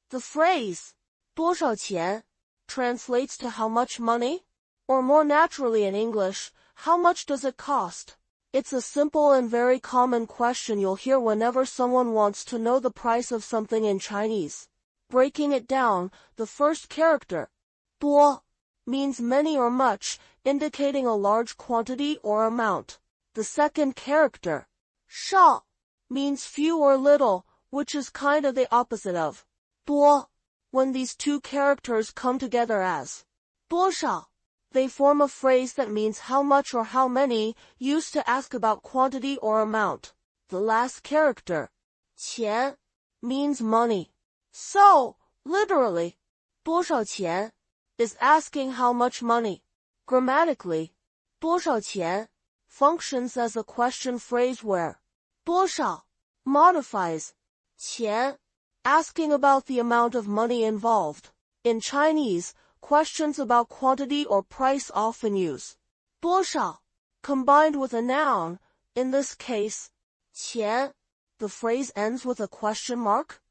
The phrase 多少钱 translates to how much money? Or more naturally in English, how much does it cost? It's a simple and very common question you'll hear whenever someone wants to know the price of something in Chinese. Breaking it down, the first character, 多 means many or much, indicating a large quantity or amount. The second character, 少 means few or little, which is kind of the opposite of 多. When these two characters come together as 多少, they form a phrase that means how much or how many, used to ask about quantity or amount. The last character, 钱 means money. So, literally, 多少钱 is asking how much money. Grammatically, 多少钱 functions as a question phrase where 多少 modifies 钱, asking about the amount of money involved. In Chinese, questions about quantity or price often use 多少 combined with a noun, in this case, 钱. The phrase ends with a question mark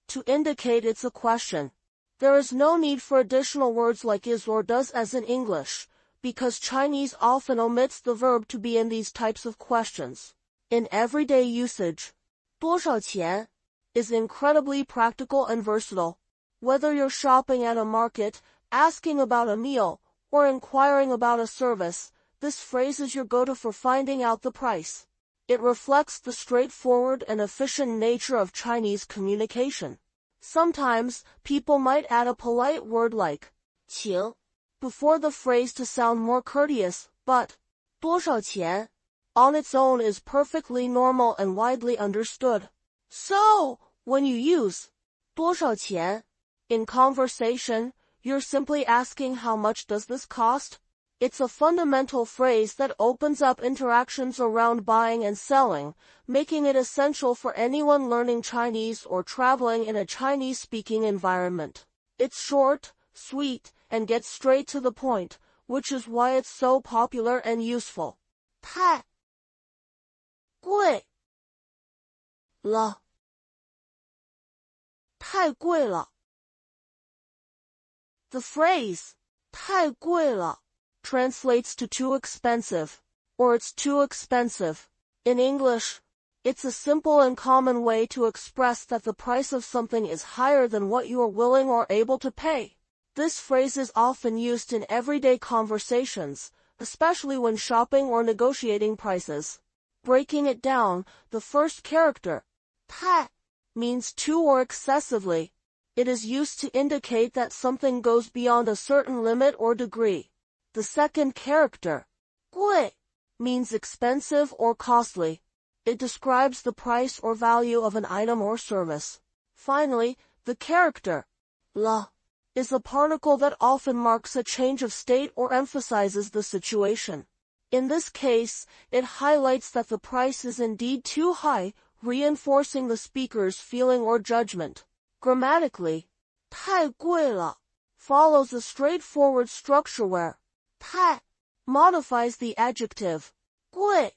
to indicate it's a question. There is no need for additional words like is or does as in English, because Chinese often omits the verb to be in these types of questions. In everyday usage, 多少钱 is incredibly practical and versatile. Whether you're shopping at a market, asking about a meal, or inquiring about a service, this phrase is your go-to for finding out the price. It reflects the straightforward and efficient nature of Chinese communication. Sometimes, people might add a polite word like 请 before the phrase to sound more courteous, but 多少钱 on its own is perfectly normal and widely understood. So, when you use 多少钱 in conversation, you're simply asking how much does this cost? It's a fundamental phrase that opens up interactions around buying and selling, making it essential for anyone learning Chinese or traveling in a Chinese-speaking environment. It's short, sweet, and gets straight to the point, which is why it's so popular and useful. 太贵了太贵了 The phrase 太贵了 translates to too expensive, or it's too expensive. In English, it's a simple and common way to express that the price of something is higher than what you are willing or able to pay. This phrase is often used in everyday conversations, especially when shopping or negotiating prices. Breaking it down, the first character, 太 means too or excessively. It is used to indicate that something goes beyond a certain limit or degree. The second character, 贵 means expensive or costly. It describes the price or value of an item or service. Finally, the character, 了 is a particle that often marks a change of state or emphasizes the situation. In this case, it highlights that the price is indeed too high, reinforcing the speaker's feeling or judgment. Grammatically, 太贵了 follows a straightforward structure where 太 modifies the adjective 贵,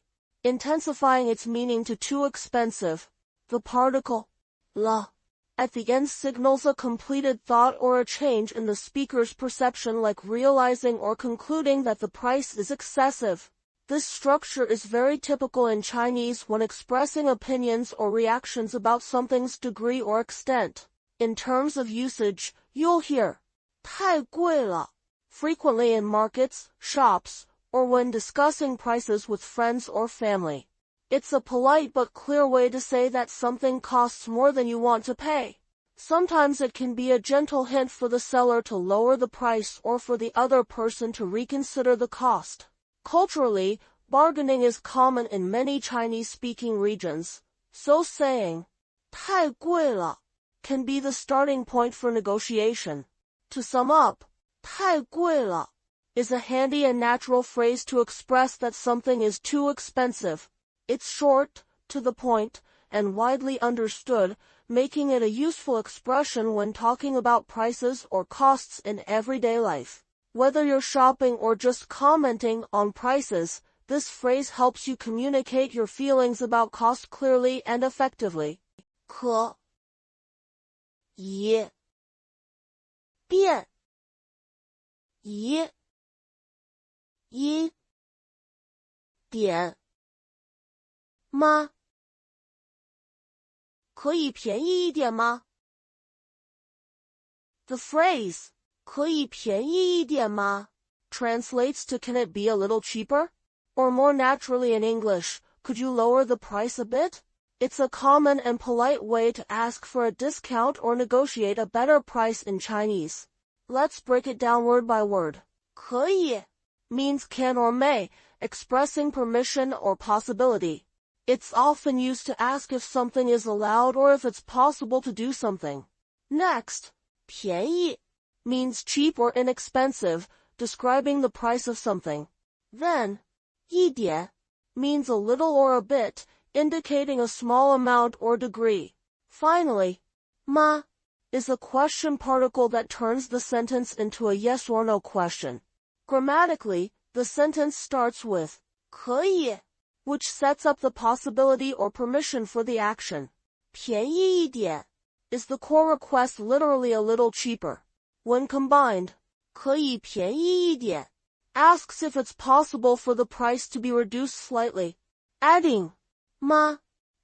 intensifying its meaning to too expensive. The particle 了 at the end signals a completed thought or a change in the speaker's perception, like realizing or concluding that the price is excessive. This structure is very typical in Chinese when expressing opinions or reactions about something's degree or extent. In terms of usage, you'll hear 太贵了 frequently in markets, shops, or when discussing prices with friends or family. It's a polite but clear way to say that something costs more than you want to pay. Sometimes it can be a gentle hint for the seller to lower the price or for the other person to reconsider the cost. Culturally, bargaining is common in many Chinese-speaking regions, so saying, 太贵了 can be the starting point for negotiation. To sum up, 太贵了 is a handy and natural phrase to express that something is too expensive. It's short, to the point, and widely understood, making it a useful expression when talking about prices or costs in everyday life. Whether you're shopping or just commenting on prices, this phrase helps you communicate your feelings about cost clearly and effectively. 可以便宜一点吗？可以便宜一点吗？ The phrase 可以便宜一点吗 translates to can it be a little cheaper? Or more naturally in English, could you lower the price a bit? It's a common and polite way to ask for a discount or negotiate a better price in Chinese. Let's break it down word by word. 可以 means can or may, expressing permission or possibility. It's often used to ask if something is allowed or if it's possible to do something. Next, 便宜 means cheap or inexpensive, describing the price of something. Then, 一点 means a little or a bit, indicating a small amount or degree. Finally, 吗 is a question particle that turns the sentence into a yes or no question. Grammatically, the sentence starts with 可以, which sets up the possibility or permission for the action. 便宜一点 is the core request, literally a little cheaper. When combined, 可以便宜一点 asks if it's possible for the price to be reduced slightly. Adding 吗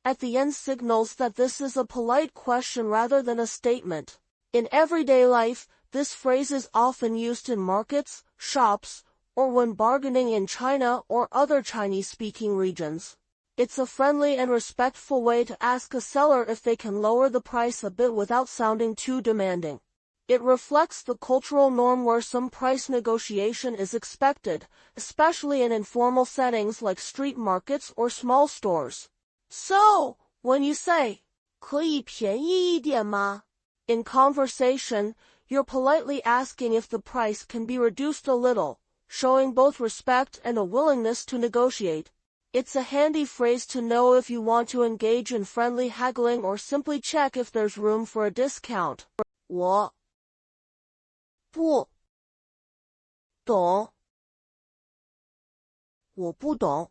at the end signals that this is a polite question rather than a statement. In everyday life, this phrase is often used in markets, shops, or when bargaining in China or other Chinese-speaking regions. It's a friendly and respectful way to ask a seller if they can lower the price a bit without sounding too demanding. It reflects the cultural norm where some price negotiation is expected, especially in informal settings like street markets or small stores. So, when you say, 可以便宜一点吗? in conversation, you're politely asking if the price can be reduced a little, showing both respect and a willingness to negotiate. It's a handy phrase to know if you want to engage in friendly haggling or simply check if there's room for a discount. 我不懂我不懂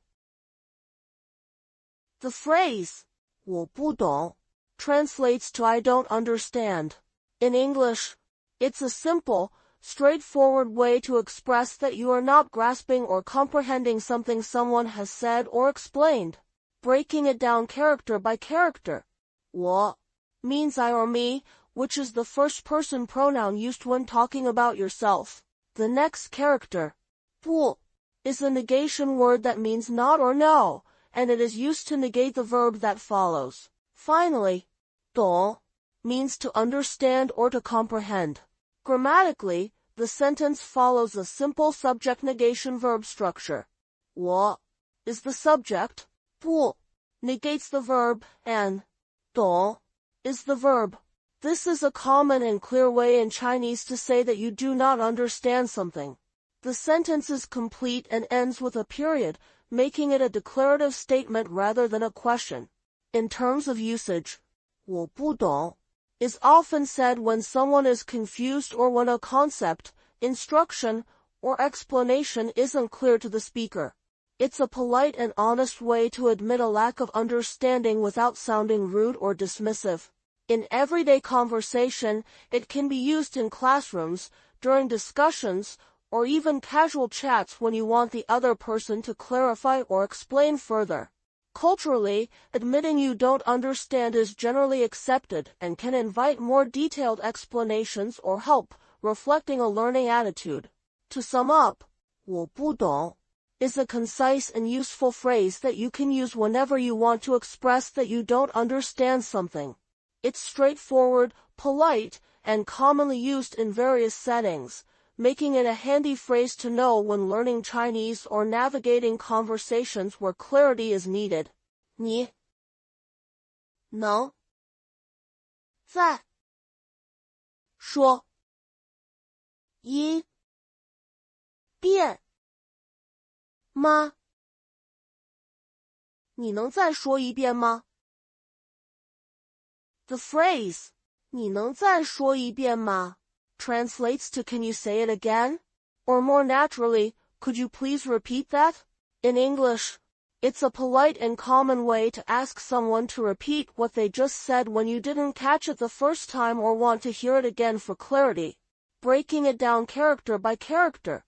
The phrase 我不懂 translates to I don't understand. In English, it's a simple, straightforward way to express that you are not grasping or comprehending something someone has said or explained. Breaking it down character by character. 我 means I or me, which is the first person pronoun used when talking about yourself. The next character, 不 is a negation word that means not or no, and it is used to negate the verb that follows. Finally, 懂 means to understand or to comprehend. Grammatically, the sentence follows a simple subject negation verb structure. 我 is the subject, 不 negates the verb, and 懂 is the verb. This is a common and clear way in Chinese to say that you do not understand something. The sentence is complete and ends with a period, making it a declarative statement rather than a question. In terms of usage, 我不懂 is often said when someone is confused or when a concept, instruction, or explanation isn't clear to the speaker. It's a polite and honest way to admit a lack of understanding without sounding rude or dismissive. In everyday conversation, it can be used in classrooms, during discussions, or even casual chats when you want the other person to clarify or explain further. Culturally, admitting you don't understand is generally accepted and can invite more detailed explanations or help, reflecting a learning attitude. To sum up, 我不懂 is a concise and useful phrase that you can use whenever you want to express that you don't understand something. It's straightforward, polite, and commonly used in various settings, making it a handy phrase to know when learning Chinese or navigating conversations where clarity is needed. 你能再说一遍吗？你能再说一遍吗？ The phrase 你能再说一遍吗 translates to can you say it again? Or more naturally, could you please repeat that? In English, it's a polite and common way to ask someone to repeat what they just said when you didn't catch it the first time or want to hear it again for clarity. Breaking it down character by character.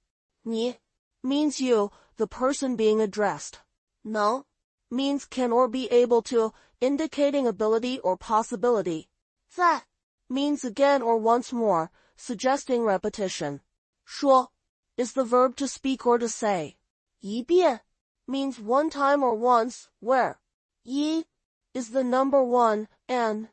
你 means you, the person being addressed. 能 means can or be able to, indicating ability or possibility. 再 means again or once more, suggesting repetition. 说 is the verb to speak or to say. 一遍 means one time or once, where 一 is the number one, and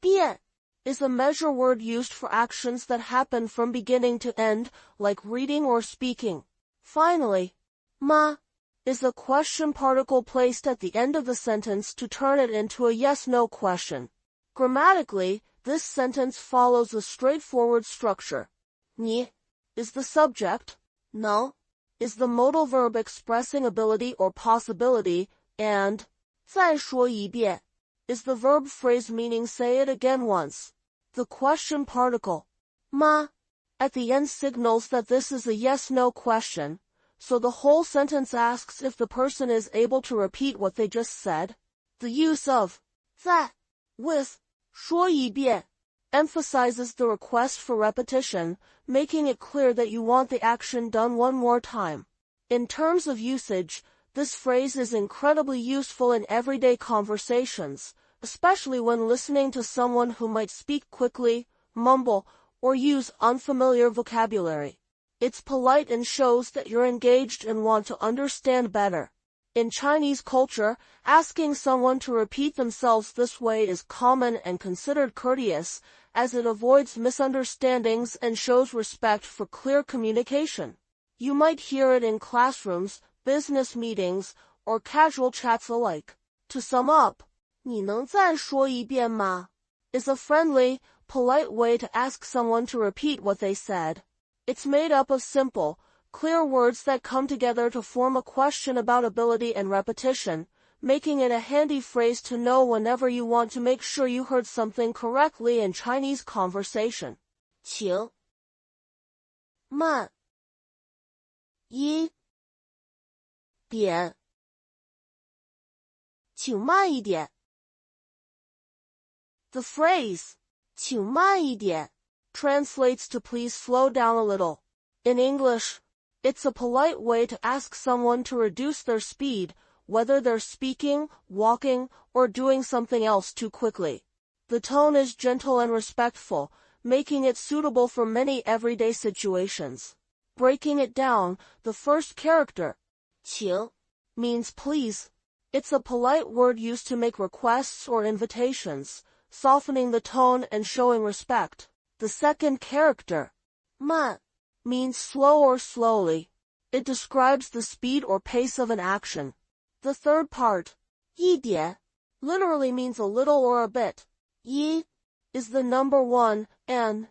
遍 is a measure word used for actions that happen from beginning to end, like reading or speaking. Finally, ma is a question particle placed at the end of the sentence to turn it into a yes-no question. Grammatically, this sentence follows a straightforward structure. 你 is the subject, 能 is the modal verb expressing ability or possibility, and 再说一遍 is the verb phrase meaning say it again once. The question particle, ma, at the end signals that this is a yes-no question, so the whole sentence asks if the person is able to repeat what they just said. The use of 再 with 说一遍 emphasizes the request for repetition, making it clear that you want the action done one more time. In terms of usage, this phrase is incredibly useful in everyday conversations, especially when listening to someone who might speak quickly, mumble, or use unfamiliar vocabulary. It's polite and shows that you're engaged and want to understand better. In Chinese culture, asking someone to repeat themselves this way is common and considered courteous, as it avoids misunderstandings and shows respect for clear communication. You might hear it in classrooms, business meetings, or casual chats alike. To sum up, 你能再说一遍吗 is a friendly, polite way to ask someone to repeat what they said. It's made up of simple, clear words that come together to form a question about ability and repetition, making it a handy phrase to know whenever you want to make sure you heard something correctly in Chinese conversation. 请慢一点请慢一点 The phrase 请慢一点 translates to please slow down a little. In English, it's a polite way to ask someone to reduce their speed, whether they're speaking, walking, or doing something else too quickly. The tone is gentle and respectful, making it suitable for many everyday situations. Breaking it down, the first character, 请 means please. It's a polite word used to make requests or invitations, softening the tone and showing respect. The second character, 慢 means slow or slowly. It describes the speed or pace of an action. The third part, 一点 literally means a little or a bit. 一 is the number one, and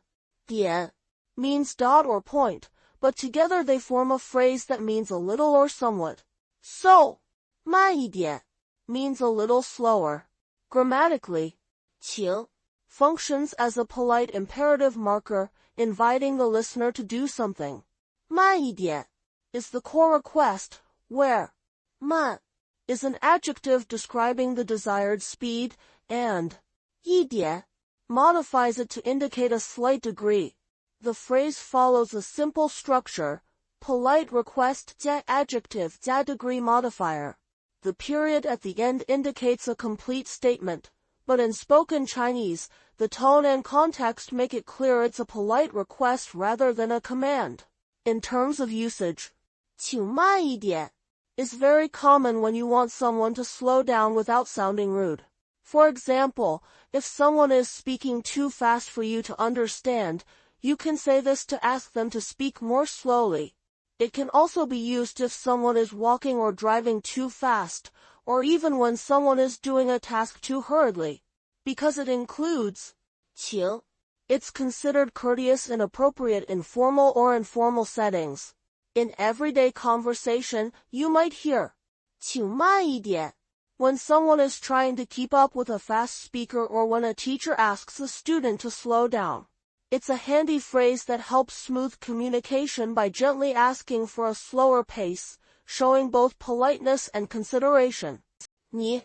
点 means dot or point, but together they form a phrase that means a little or somewhat. So, 慢一点 means a little slower. Grammatically, 请 functions as a polite imperative marker, inviting the listener to do something. 慢一点 is the core request, where 慢 is an adjective describing the desired speed, and 一点 modifies it to indicate a slight degree. The phrase follows a simple structure, polite request 加 adjective 加 degree modifier. The period at the end indicates a complete statement, but in spoken Chinese, the tone and context make it clear it's a polite request rather than a command. In terms of usage, 请慢一点 is very common when you want someone to slow down without sounding rude. For example, if someone is speaking too fast for you to understand, You can say this to ask them to speak more slowly. It can also be used if someone is walking or driving too fast, or even when someone is doing a task too hurriedly. Because it includes 请, it's considered courteous and appropriate in formal or informal settings. In everyday conversation, you might hear 请慢一点 when someone is trying to keep up with a fast speaker or when a teacher asks a student to slow down. It's a handy phrase that helps smooth communication by gently asking for a slower pace, showing both politeness and consideration. 你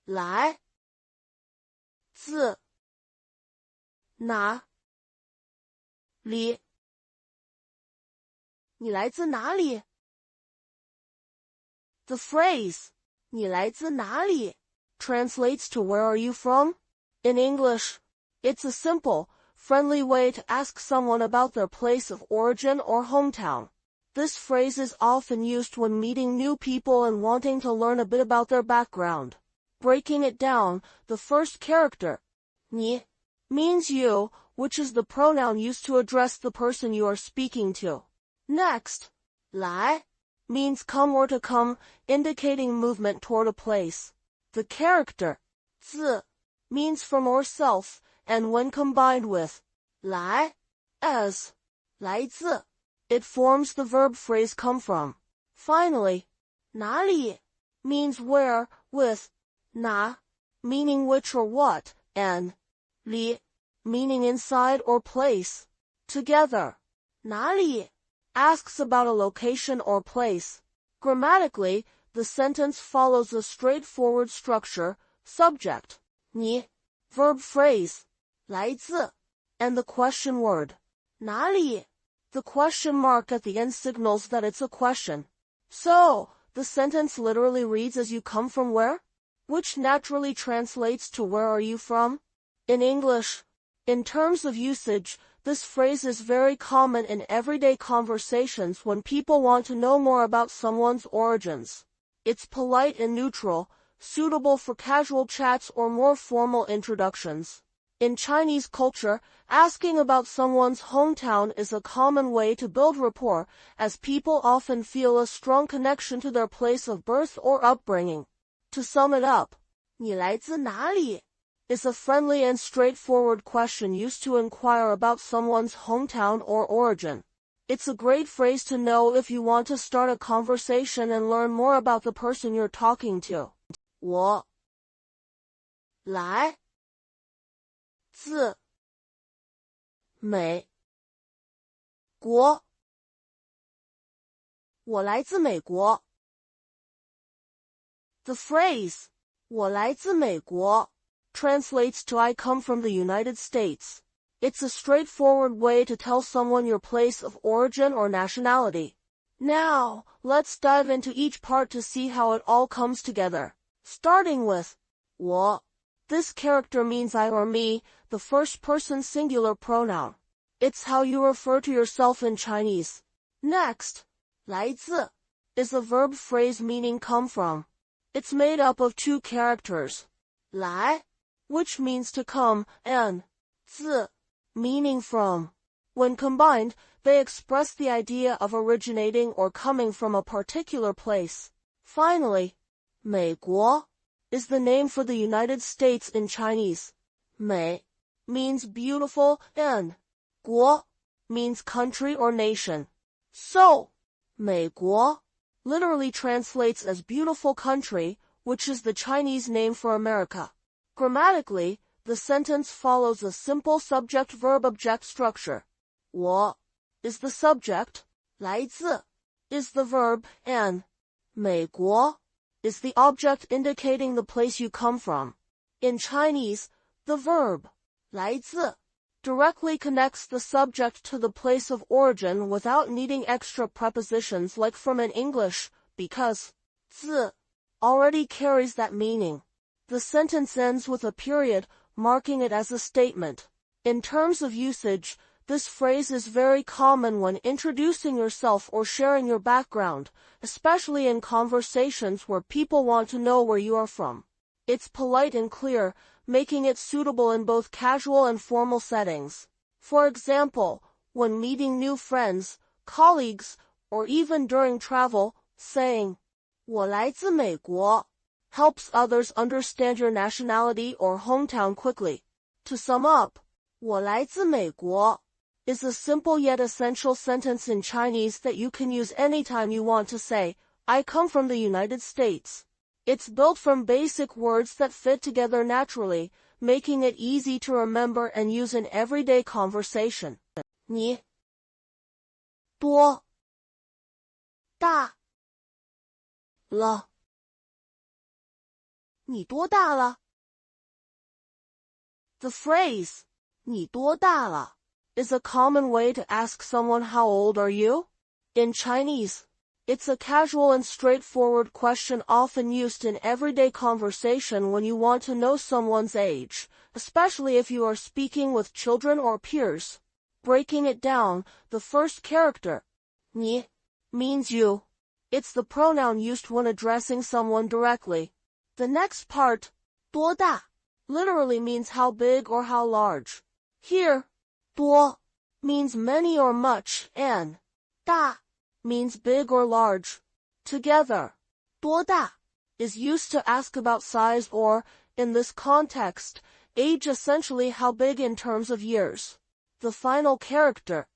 来自哪里？你来自哪里？ The phrase 你来自哪里 translates to where are you from? In English, it's a simple, friendly way to ask someone about their place of origin or hometown. This phrase is often used when meeting new people and wanting to learn a bit about their background. Breaking it down, the first character, 你, means you, which is the pronoun used to address the person you are speaking to. Next, 来, means come or to come, indicating movement toward a place. The character, 自, means from or self, and when combined with 来, as, 来自, it forms the verb phrase come from. Finally, 哪里 means where, with 哪, meaning which or what, and 里, meaning inside or place. Together, 哪里 asks about a location or place. Grammatically, the sentence follows a straightforward structure, subject, 你, verb phrase, 来自, and the question word, 哪里. The question mark at the end signals that it's a question. So, the sentence literally reads as you come from where? Which naturally translates to where are you from? In English, in terms of usage, this phrase is very common in everyday conversations when people want to know more about someone's origins. It's polite and neutral, suitable for casual chats or more formal introductions. In Chinese culture, asking about someone's hometown is a common way to build rapport, as people often feel a strong connection to their place of birth or upbringing. To sum it up, 你来自哪里 is a friendly and straightforward question used to inquire about someone's hometown or origin. It's a great phrase to know if you want to start a conversation and learn more about the person you're talking to. 我来自美国。我来自美国。The phrase 我来自美国 translates to I come from the United States. It's a straightforward way to tell someone your place of origin or nationality. Now, let's dive into each part to see how it all comes together. Starting with 我. This character means I or me, the first person singular pronoun. It's how you refer to yourself in Chinese. Next, 来自 is a verb phrase meaning come from. It's made up of two characters, 来, which means to come, and 自, meaning from. When combined, they express the idea of originating or coming from a particular place. Finally, 美国 is the name for the United States in Chinese. 美 means beautiful and 国 means country or nation. So, 美国 literally translates as beautiful country, which is the Chinese name for America. Grammatically, the sentence follows a simple subject-verb-object structure. 我 is the subject, 来自 is the verb, and 美国 is the object indicating the place you come from. In Chinese, the verb 来自 directly connects the subject to the place of origin without needing extra prepositions like from in English, because 自 already carries that meaning. The sentence ends with a period, marking it as a statement. In terms of usage, this phrase is very common when introducing yourself or sharing your background, especially in conversations where people want to know where you are from. It's polite and clear, making it suitable in both casual and formal settings. For example, when meeting new friends, colleagues, or even during travel, saying, 我来自美国 helps others understand your nationality or hometown quickly. To sum up, 我来自美国 is a simple yet essential sentence in Chinese that you can use anytime you want to say, I come from the United States. It's built from basic words that fit together naturally, making it easy to remember and use in everyday conversation. 你多大了？你多大了？ The phrase 你多大了 is a common way to ask someone how old are you? In Chinese, it's a casual and straightforward question often used in everyday conversation when you want to know someone's age, especially if you are speaking with children or peers. Breaking it down, the first character, 你 means you. It's the pronoun used when addressing someone directly. The next part, 多大 literally means how big or how large. Here, 多 means many or much, and 大 means big or large. Together, 多大 is used to ask about size or, in this context, age, essentially how big in terms of years. The final character,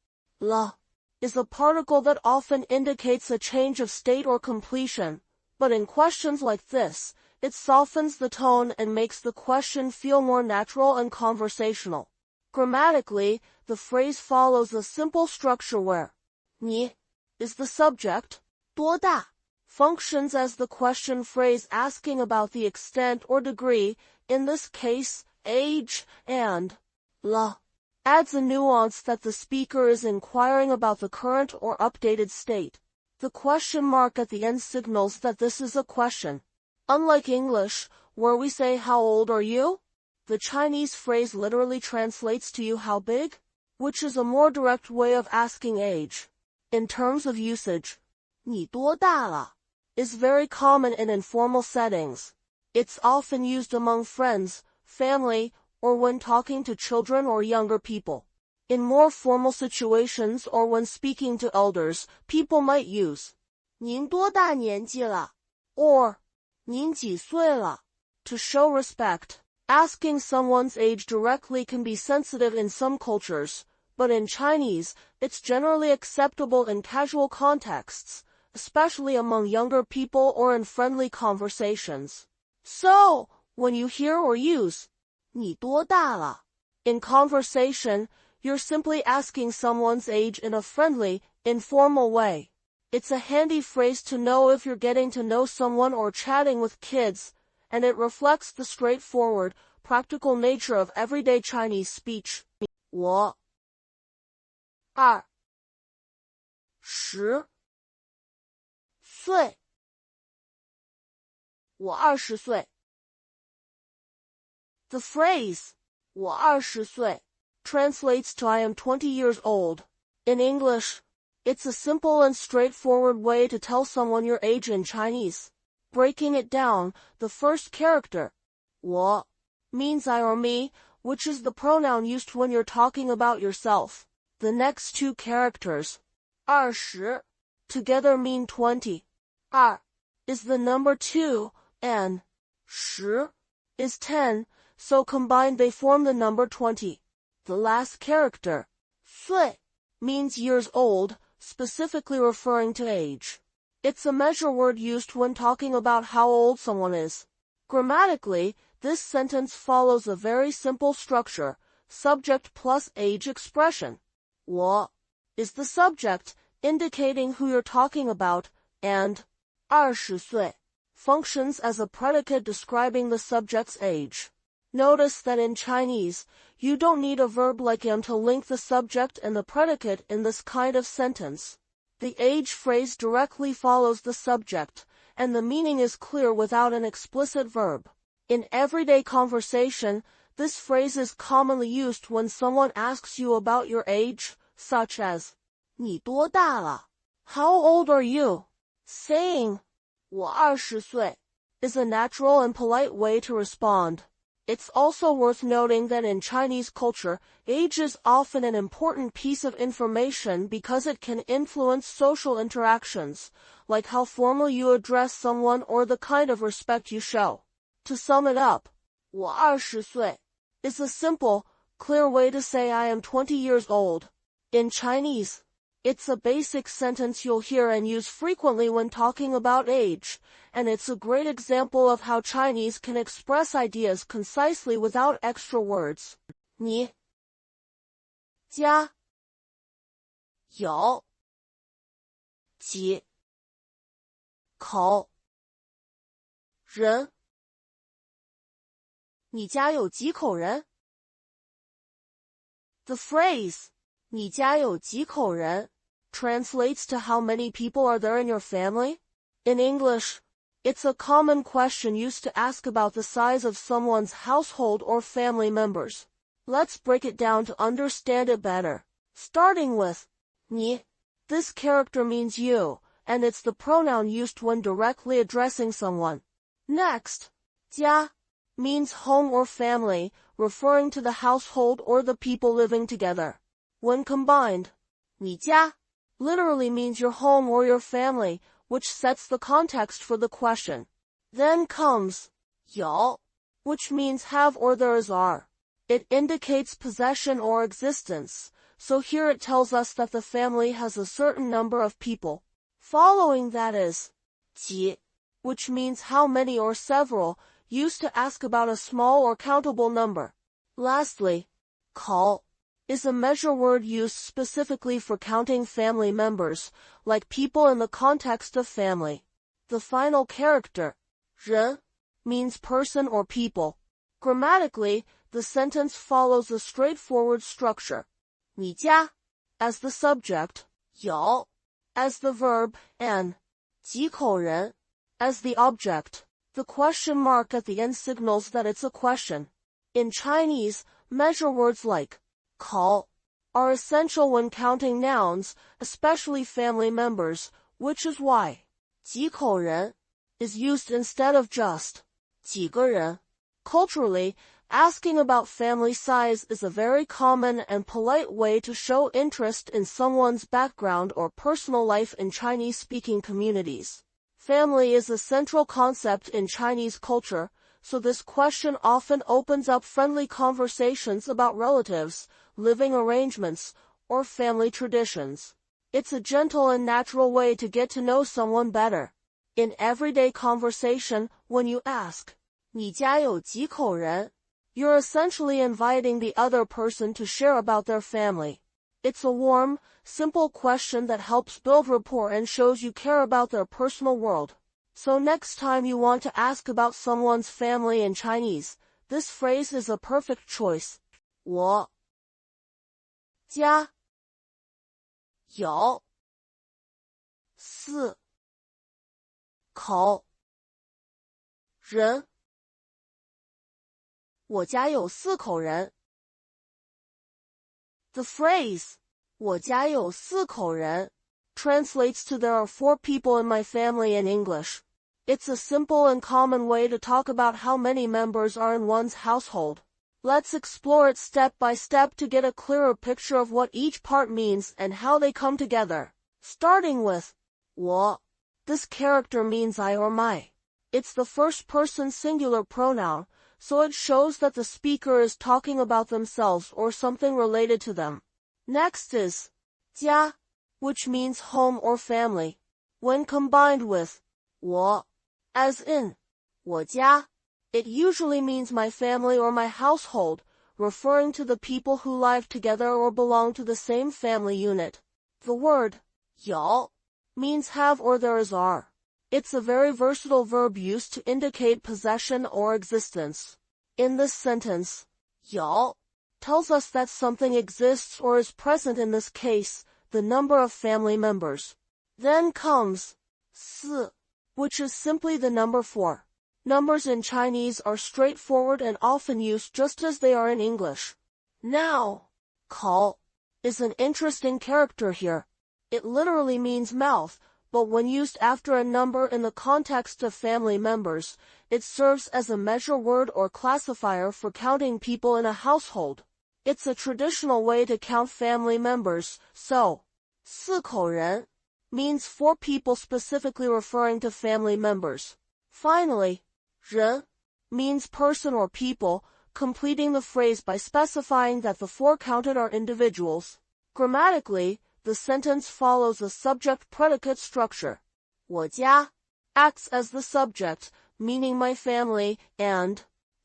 了 is a particle that often indicates a change of state or completion, but in questions like this, it softens the tone and makes the question feel more natural and conversational. Grammatically, the phrase follows a simple structure where 你 is the subject, 多大 functions as the question phrase asking about the extent or degree, in this case, age, and 了 adds a nuance that the speaker is inquiring about the current or updated state. The question mark at the end signals that this is a question. Unlike English, where we say how old are you? The Chinese phrase literally translates to you how big, which is a more direct way of asking age. In terms of usage, 你多大了 is very common in informal settings. It's often used among friends, family, or when talking to children or younger people. In more formal situations or when speaking to elders, people might use 您多大年纪了 or 您几岁了 to show respect. Asking someone's age directly can be sensitive in some cultures, but in Chinese, it's generally acceptable in casual contexts, especially among younger people or in friendly conversations. So, when you hear or use 你多大了 in conversation, you're simply asking someone's age in a friendly, informal way. It's a handy phrase to know if you're getting to know someone or chatting with kids, and it reflects the straightforward, practical nature of everyday Chinese speech. 我二十岁我20岁 The phrase 我20岁 translates to I am 20 years old. In English, it's a simple and straightforward way to tell someone your age in Chinese. Breaking it down, the first character, 我 means I or me, which is the pronoun used when you're talking about yourself. The next two characters, 20, together mean 20. 二 is the number 2, and 10 is 10, so combined they form the number 20. The last character, 岁 means years old, specifically referring to age. It's a measure word used when talking about how old someone is. Grammatically, this sentence follows a very simple structure, subject plus age expression. 我 is the subject, indicating who you're talking about, and 20岁 functions as a predicate describing the subject's age. Notice that in Chinese, you don't need a verb like am to link the subject and the predicate in this kind of sentence. The age phrase directly follows the subject, and the meaning is clear without an explicit verb. In everyday conversation, this phrase is commonly used when someone asks you about your age, such as 你多大了 How old are you? Saying 我20岁 is a natural and polite way to respond. It's also worth noting that in Chinese culture, age is often an important piece of information because it can influence social interactions, like how formal you address someone or the kind of respect you show. To sum it up, 我20岁 is a simple, clear way to say I am 20 years old. In Chinese, it's a basic sentence you'll hear and use frequently when talking about age, and it's a great example of how Chinese can express ideas concisely without extra words. 你家有几口人？你家有几口人？ The phrase 你家有几口人 translates to how many people are there in your family? In English, it's a common question used to ask about the size of someone's household or family members. Let's break it down to understand it better. Starting with 你. This character means you, and it's the pronoun used when directly addressing someone. Next, 家 means home or family, referring to the household or the people living together. When combined, 你家 literally means your home or your family, which sets the context for the question. Then comes 有, which means have or there is are. It indicates possession or existence, so here it tells us that the family has a certain number of people. Following that is 几, which means how many or several, used to ask about a small or countable number. Lastly, 口 is a measure word used specifically for counting family members, like people in the context of family. The final character, 人, means person or people. Grammatically, the sentence follows a straightforward structure. 你家 as the subject, 有 as the verb, and 几口人 as the object. The question mark at the end signals that it's a question. In Chinese, measure words like 口 are essential when counting nouns, especially family members, which is why 几口人 is used instead of just 几个人. Culturally, asking about family size is a very common and polite way to show interest in someone's background or personal life in Chinese-speaking communities. Family is a central concept in Chinese culture, so this question often opens up friendly conversations about relatives, living arrangements, or family traditions. It's a gentle and natural way to get to know someone better. In everyday conversation, when you ask, 你家有几口人? You're essentially inviting the other person to share about their family. It's a warm, simple question that helps build rapport and shows you care about their personal world. So next time you want to ask about someone's family in Chinese, this phrase is a perfect choice. 我家有四口人。我家有四口人。The phrase 我家有四口人 translates to there are 4 people in my family in English. It's a simple and common way to talk about how many members are in one's household. Let's explore it step by step to get a clearer picture of what each part means and how they come together. Starting with 我. This character means I or my. It's the first person singular pronoun, so it shows that the speaker is talking about themselves or something related to them. Next is 家, which means home or family. When combined with 我, as in 我家, it usually means my family or my household, referring to the people who live together or belong to the same family unit. The word 有 means have or there is are. It's a very versatile verb used to indicate possession or existence. In this sentence, 有 tells us that something exists or is present, in this case, the number of family members. Then comes 四, which is simply the number 4. Numbers in Chinese are straightforward and often used just as they are in English. Now, 口 is an interesting character here. It literally means mouth, but when used after a number in the context of family members, it serves as a measure word or classifier for counting people in a household. It's a traditional way to count family members, so 四口人 means 4 people, specifically referring to family members. Finally, 人 means person or people, completing the phrase by specifying that the 4 counted are individuals. Grammatically, the sentence follows a subject-predicate structure. 我家 acts as the subject, meaning my family, and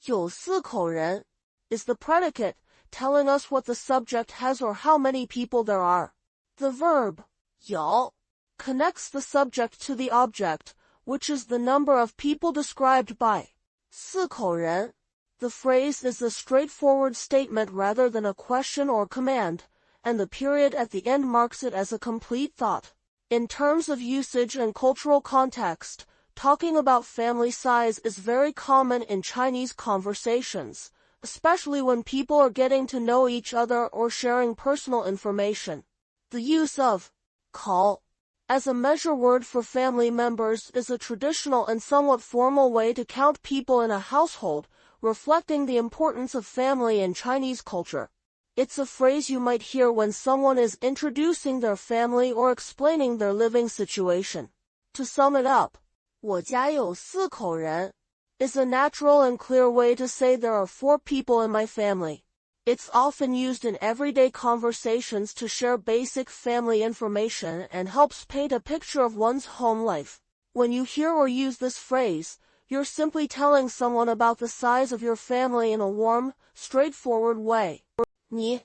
有四口人 is the predicate, telling us what the subject has or how many people there are. The verb 有 connects the subject to the object, which is the number of people described by 四口人. The phrase is a straightforward statement rather than a question or command, and the period at the end marks it as a complete thought. In terms of usage and cultural context, talking about family size is very common in Chinese conversations, especially when people are getting to know each other or sharing personal information. The use of 口 as a measure word for family members is a traditional and somewhat formal way to count people in a household, reflecting the importance of family in Chinese culture. It's a phrase you might hear when someone is introducing their family or explaining their living situation. To sum it up, 我家有四口人 is a natural and clear way to say there are 4 people in my family. It's often used in everyday conversations to share basic family information and helps paint a picture of one's home life. When you hear or use this phrase, you're simply telling someone about the size of your family in a warm, straightforward way. 你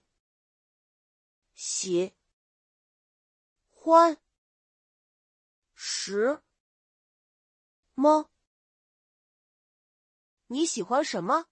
喜欢什么？你喜欢什么？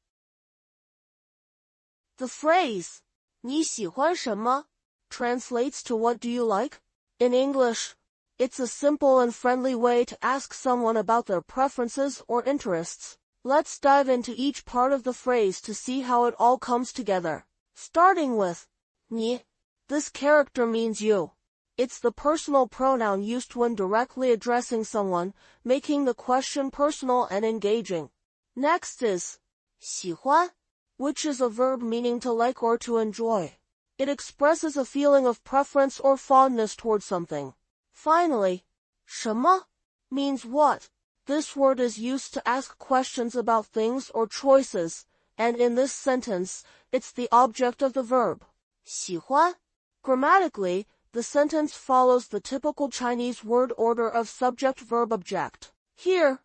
The phrase 你喜欢什么 translates to what do you like? In English, it's a simple and friendly way to ask someone about their preferences or interests. Let's dive into each part of the phrase to see how it all comes together. Starting with 你, this character means you. It's the personal pronoun used when directly addressing someone, making the question personal and engaging. Next is 喜欢, which is a verb meaning to like or to enjoy. It expresses a feeling of preference or fondness toward something. Finally, 什么 means what. This word is used to ask questions about things or choices, and in this sentence, it's the object of the verb 喜欢. Grammatically, the sentence follows the typical Chinese word order of subject-verb-object. Here,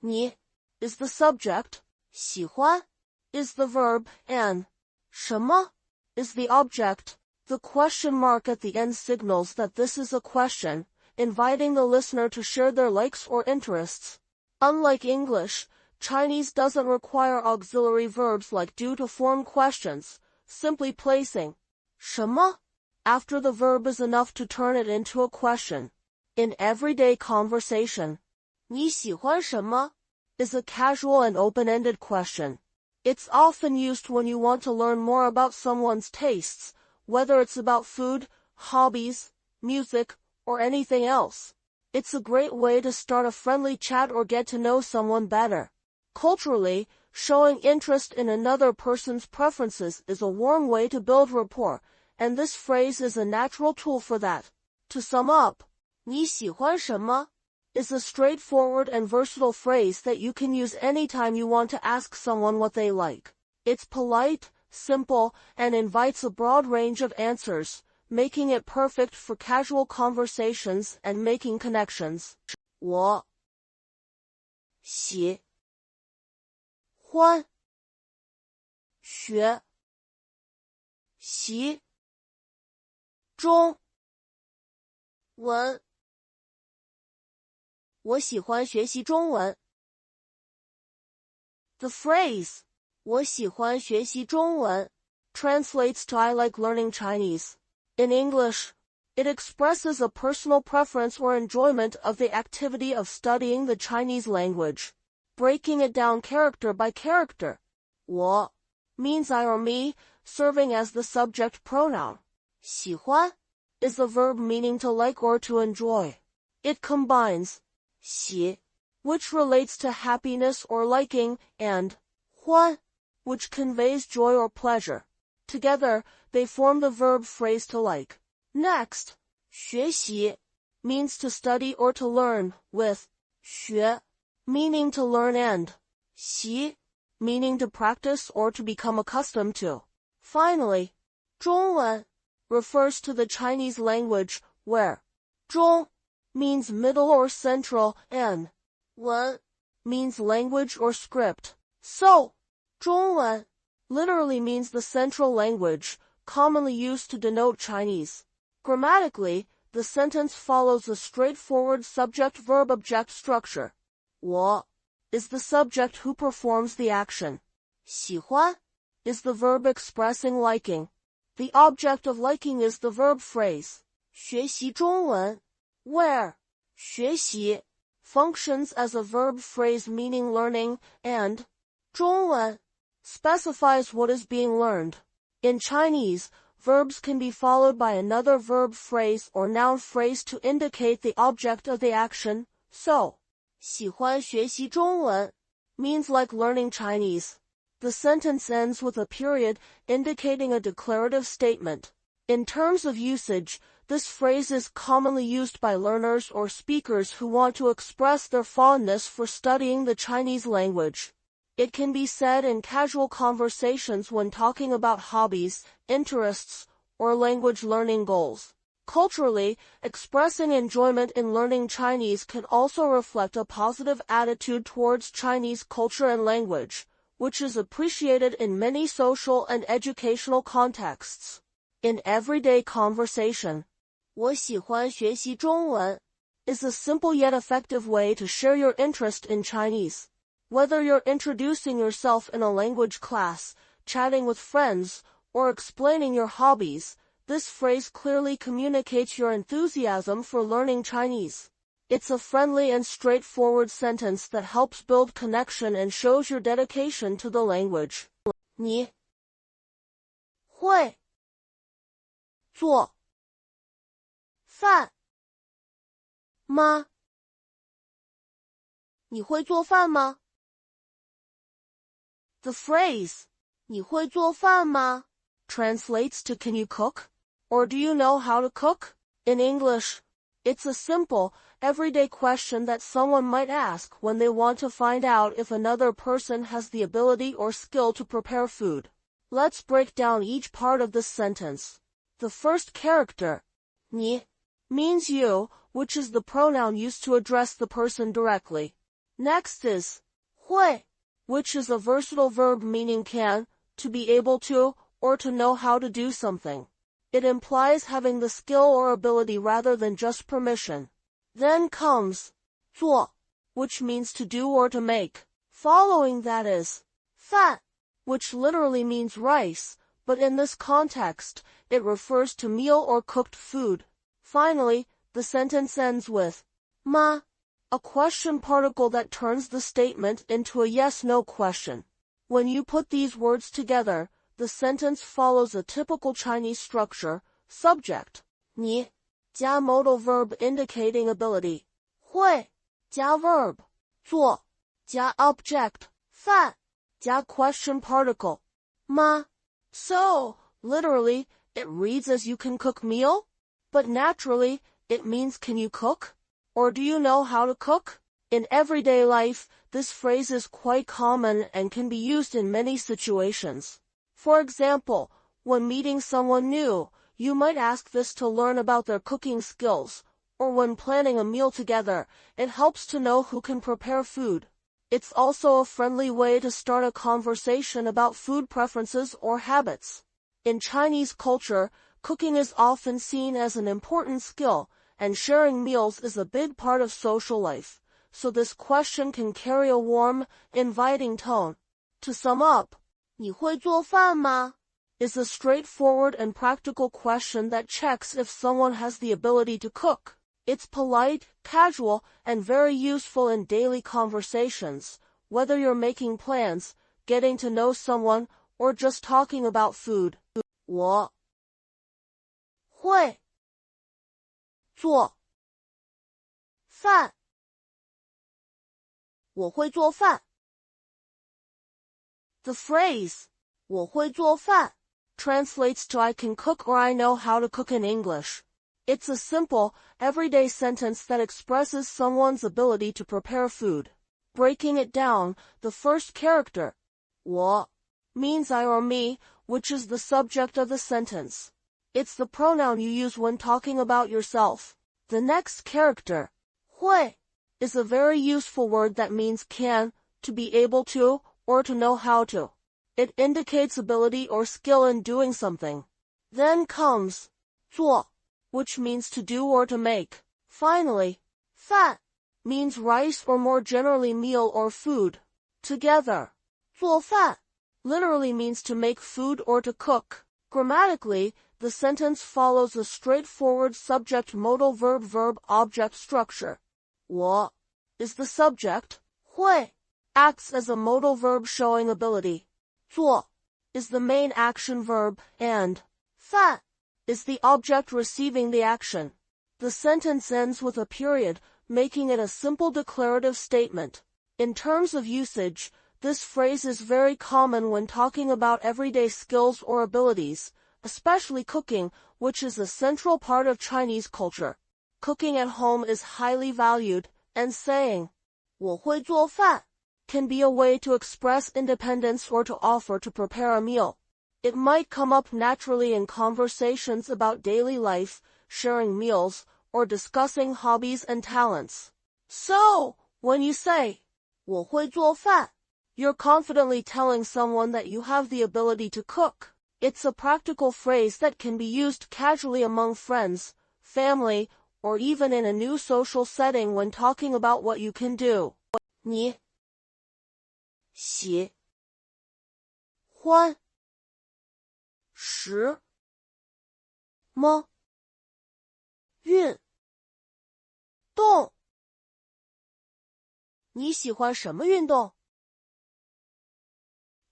你 is the subject, 喜欢 is the verb, and 什么 is the object. The question mark at the end signals that this is a question, inviting the listener to share their likes or interests. Unlike English, Chinese doesn't require auxiliary verbs like do to form questions. Simply placing 什么 after the verb is enough to turn it into a question. In everyday conversation, 你喜欢什么 is a casual and open-ended question. It's often used when you want to learn more about someone's tastes, whether it's about food, hobbies, music, or anything else. It's a great way to start a friendly chat or get to know someone better. Culturally, showing interest in another person's preferences is a warm way to build rapport, and this phrase is a natural tool for that. To sum up, 你喜欢什么 is a straightforward and versatile phrase that you can use anytime you want to ask someone what they like. It's polite, simple, and invites a broad range of answers, making it perfect for casual conversations and making connections. 我喜欢学习中文。我喜欢学习中文。The phrase 我喜欢学习中文 translates to I like learning Chinese. In English, it expresses a personal preference or enjoyment of the activity of studying the Chinese language. Breaking it down character by character, 我 means I or me, serving as the subject pronoun. 喜欢 is the verb meaning to like or to enjoy. It combines 喜, which relates to happiness or liking, and 欢, which conveys joy or pleasure. Together, they form the verb phrase to like. Next, 学习 means to study or to learn, with 学 meaning to learn and 习 meaning to practice or to become accustomed to. Finally, 中文 refers to the Chinese language, where 中 means middle or central and 文 means language or script. So, 中文 literally means the central language, commonly used to denote Chinese. Grammatically, the sentence follows a straightforward subject-verb-object structure. 我 is the subject who performs the action. 喜欢 is the verb expressing liking. The object of liking is the verb phrase. 学习中文 where 学习 functions as a verb phrase meaning learning, and 中文 specifies what is being learned. In Chinese, verbs can be followed by another verb phrase or noun phrase to indicate the object of the action. So, 喜欢学习中文 means like learning Chinese. The sentence ends with a period indicating a declarative statement. In terms of usage, this phrase is commonly used by learners or speakers who want to express their fondness for studying the Chinese language. It can be said in casual conversations when talking about hobbies, interests, or language learning goals. Culturally, expressing enjoyment in learning Chinese can also reflect a positive attitude towards Chinese culture and language, which is appreciated in many social and educational contexts. In everyday conversation, 我喜欢学习中文 is a simple yet effective way to share your interest in Chinese. Whether you're introducing yourself in a language class, chatting with friends, or explaining your hobbies, this phrase clearly communicates your enthusiasm for learning Chinese. It's a friendly and straightforward sentence that helps build connection and shows your dedication to the language. 你会做饭吗？你会做饭吗？ The phrase, 你会做饭吗 translates to can you cook? Or do you know how to cook? In English, it's a simple, everyday question that someone might ask when they want to find out if another person has the ability or skill to prepare food. Let's break down each part of this sentence. The first character, 你, means you, which is the pronoun used to address the person directly. Next is 会, which is a versatile verb meaning can, to be able to, or to know how to do something. It implies having the skill or ability rather than just permission. Then comes 做, which means to do or to make. Following that is 饭, which literally means rice, but in this context, it refers to meal or cooked food. Finally, the sentence ends with 吗, a question particle that turns the statement into a yes-no question. When you put these words together, the sentence follows a typical Chinese structure: subject, 你, 加 modal verb indicating ability, 会, 加 verb, 做, 加 object, 饭, 加 question particle, 吗. So, literally, it reads as you can cook meal? But naturally, it means can you cook? Or do you know how to cook? In everyday life, this phrase is quite common and can be used in many situations. For example, when meeting someone new, you might ask this to learn about their cooking skills, or when planning a meal together, it helps to know who can prepare food. It's also a friendly way to start a conversation about food preferences or habits. In Chinese culture, cooking is often seen as an important skill, and sharing meals is a big part of social life, so this question can carry a warm, inviting tone. To sum up, 你会做饭吗 is a straightforward and practical question that checks if someone has the ability to cook. It's polite, casual, and very useful in daily conversations, whether you're making plans, getting to know someone, or just talking about food. 我会做饭。我会做饭。The phrase, 我会做饭 translates to I can cook or I know how to cook in English. It's a simple, everyday sentence that expresses someone's ability to prepare food. Breaking it down, the first character, 我 means I or me, which is the subject of the sentence. It's the pronoun you use when talking about yourself. The next character, 会, is a very useful word that means can, to be able to, or to know how to. It indicates ability or skill in doing something. Then comes 做, which means to do or to make. Finally, 饭 means rice or more generally meal or food. Together, 做饭 literally means to make food or to cook. Grammatically, the sentence follows a straightforward subject-modal-verb-verb-object structure. 我 is the subject, 会 acts as a modal verb showing ability. 做 is the main action verb, and 饭 is the object receiving the action. The sentence ends with a period, making it a simple declarative statement. In terms of usage, this phrase is very common when talking about everyday skills or abilities, especially cooking, which is a central part of Chinese culture. Cooking at home is highly valued, and saying 我会做饭 can be a way to express independence or to offer to prepare a meal. It might come up naturally in conversations about daily life, sharing meals, or discussing hobbies and talents. So, when you say 我会做饭, you're confidently telling someone that you have the ability to cook. It's a practical phrase that can be used casually among friends, family, or even in a new social setting when talking about what you can do. 你喜欢什么运动？你喜欢什么运动？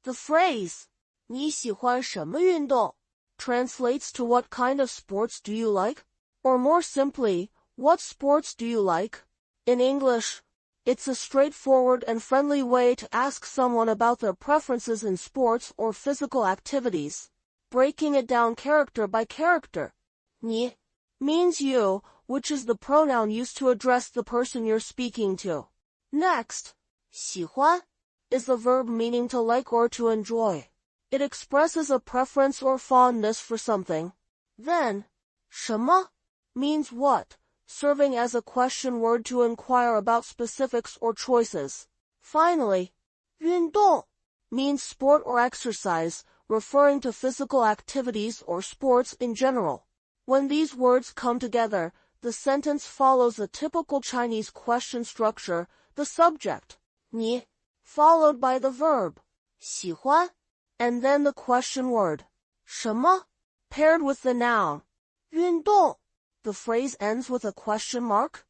The phrase 你喜欢什么运动 translates to what kind of sports do you like? Or more simply, what sports do you like? In English, it's a straightforward and friendly way to ask someone about their preferences in sports or physical activities. Breaking it down character by character. 你 means you, which is the pronoun used to address the person you're speaking to. Next, 喜欢 is the verb meaning to like or to enjoy. It expresses a preference or fondness for something. Then, 什么 means what, serving as a question word to inquire about specifics or choices. Finally, 运动 means sport or exercise, referring to physical activities or sports in general. When these words come together, the sentence follows a typical Chinese question structure, the subject, 你, followed by the verb, 喜欢, and then the question word, 什么, paired with the noun, 运动. The phrase ends with a question mark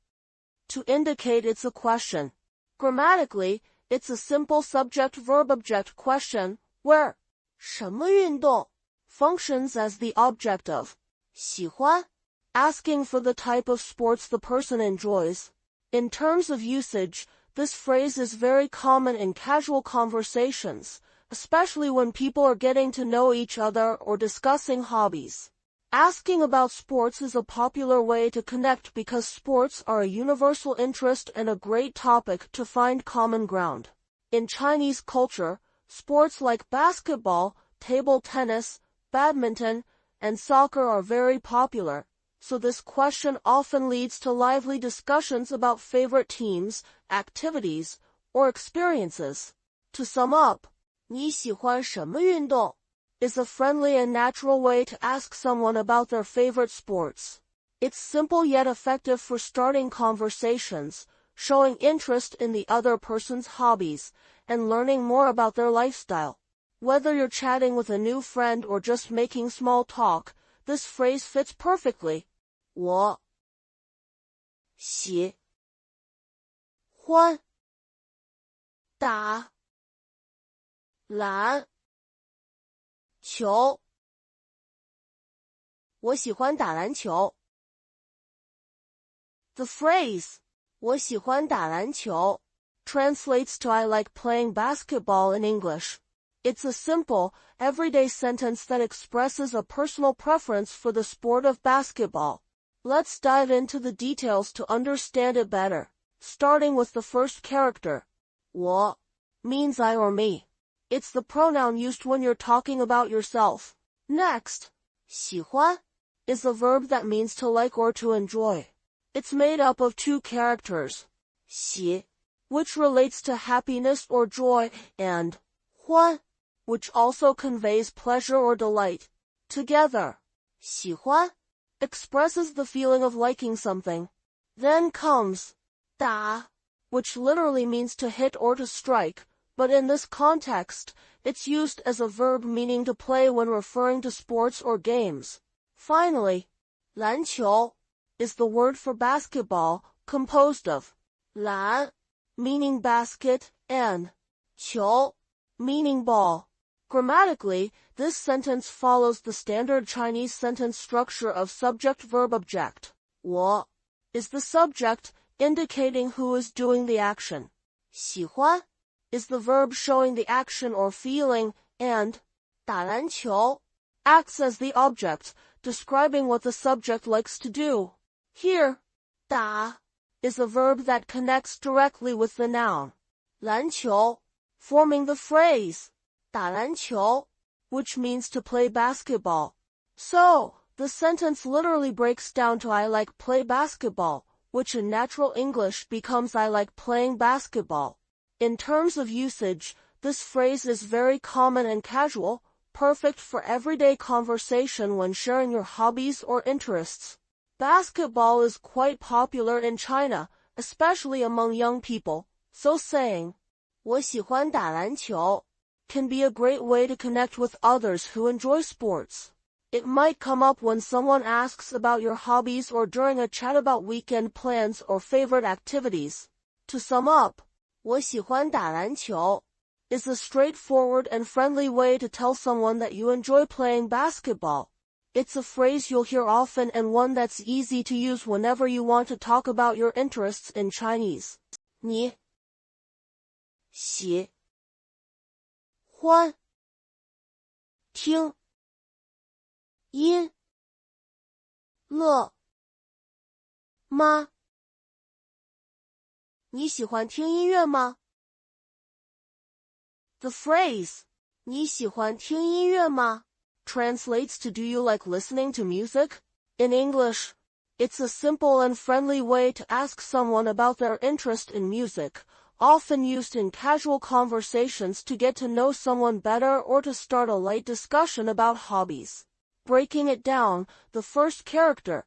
to indicate it's a question. Grammatically, it's a simple subject-verb-object question, where 什么运动 functions as the object of 喜欢, asking for the type of sports the person enjoys. In terms of usage, this phrase is very common in casual conversations, especially when people are getting to know each other or discussing hobbies. Asking about sports is a popular way to connect because sports are a universal interest and a great topic to find common ground. In Chinese culture, sports like basketball, table tennis, badminton, and soccer are very popular, so this question often leads to lively discussions about favorite teams, activities, or experiences. To sum up, 你喜欢什么运动 is a friendly and natural way to ask someone about their favorite sports. It's simple yet effective for starting conversations, showing interest in the other person's hobbies, and learning more about their lifestyle. Whether you're chatting with a new friend or just making small talk, this phrase fits perfectly. 我喜欢打篮球。我喜欢打篮球。The phrase 我喜欢打篮球 translates to I like playing basketball in English. It's a simple, everyday sentence that expresses a personal preference for the sport of basketball. Let's dive into the details to understand it better, starting with the first character. 我 means I or me. It's the pronoun used when you're talking about yourself. Next, 喜欢 is a verb that means to like or to enjoy. It's made up of two characters, 喜, which relates to happiness or joy, and 欢, which also conveys pleasure or delight. Together, 喜欢 expresses the feeling of liking something. Then comes 打, which literally means to hit or to strike, but in this context, it's used as a verb meaning to play when referring to sports or games. Finally, 篮球 is the word for basketball, composed of 篮 meaning basket and 球 meaning ball. Grammatically, this sentence follows the standard Chinese sentence structure of subject-verb-object. 我 is the subject, indicating who is doing the action. 喜欢 is the verb showing the action or feeling, and 打篮球 acts as the object, describing what the subject likes to do. Here, 打 is a verb that connects directly with the noun 篮球, forming the phrase 打篮球, which means to play basketball. So, the sentence literally breaks down to I like play basketball, which in natural English becomes I like playing basketball. In terms of usage, this phrase is very common and casual, perfect for everyday conversation when sharing your hobbies or interests. Basketball is quite popular in China, especially among young people, so saying 我喜欢打篮球 can be a great way to connect with others who enjoy sports. It might come up when someone asks about your hobbies or during a chat about weekend plans or favorite activities. To sum up, 我喜欢打篮球 is a straightforward and friendly way to tell someone that you enjoy playing basketball. It's a phrase you'll hear often and one that's easy to use whenever you want to talk about your interests in Chinese. 你喜欢听音乐吗？你喜欢听音乐吗？ The phrase 你喜欢听音乐吗 translates to do you like listening to music? In English, it's a simple and friendly way to ask someone about their interest in music, often used in casual conversations to get to know someone better or to start a light discussion about hobbies. Breaking it down, the first character,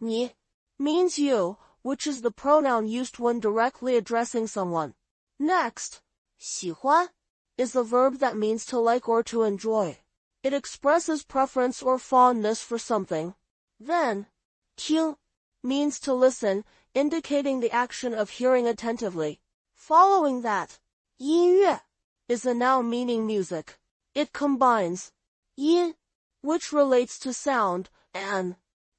你 means you, which is the pronoun used when directly addressing someone. Next, 喜欢 is a verb that means to like or to enjoy. It expresses preference or fondness for something. Then, 听 means to listen, indicating the action of hearing attentively. Following that, 音乐 is a noun meaning music. It combines 音, which relates to sound, and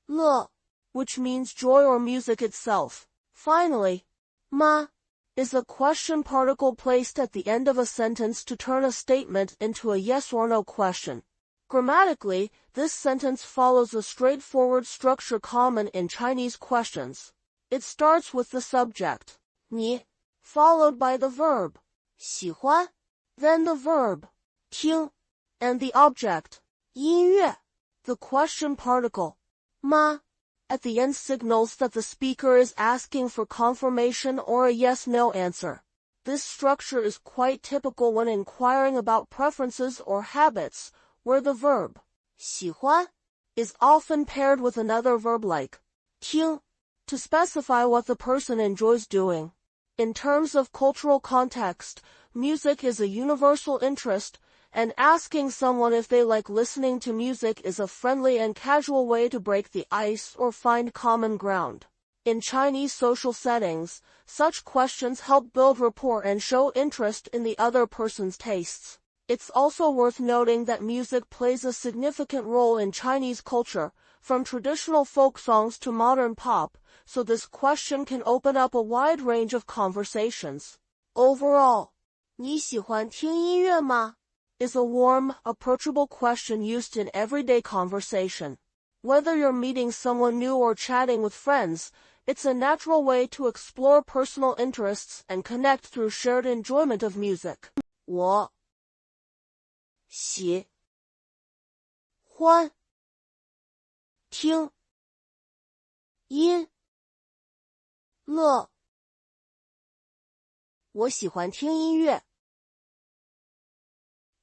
乐, which means joy or music itself. Finally, 吗 is a question particle placed at the end of a sentence to turn a statement into a yes or no question. Grammatically, this sentence follows a straightforward structure common in Chinese questions. It starts with the subject, 你, followed by the verb, 喜欢, then the verb, 听, and the object, 音乐. The question particle, 吗, at the end signals that the speaker is asking for confirmation or a yes-no answer. This structure is quite typical when inquiring about preferences or habits, where the verb, 喜欢, is often paired with another verb like 听, to specify what the person enjoys doing. In terms of cultural context, music is a universal interest, and asking someone if they like listening to music is a friendly and casual way to break the ice or find common ground. In Chinese social settings, such questions help build rapport and show interest in the other person's tastes. It's also worth noting that music plays a significant role in Chinese culture. from traditional folk songs to modern pop, so this question can open up a wide range of conversations. Overall, 你喜欢听音乐吗 is a warm, approachable question used in everyday conversation. Whether you're meeting someone new or chatting with friends, it's a natural way to explore personal interests and connect through shared enjoyment of music. 我喜欢听音乐。我喜欢听音乐。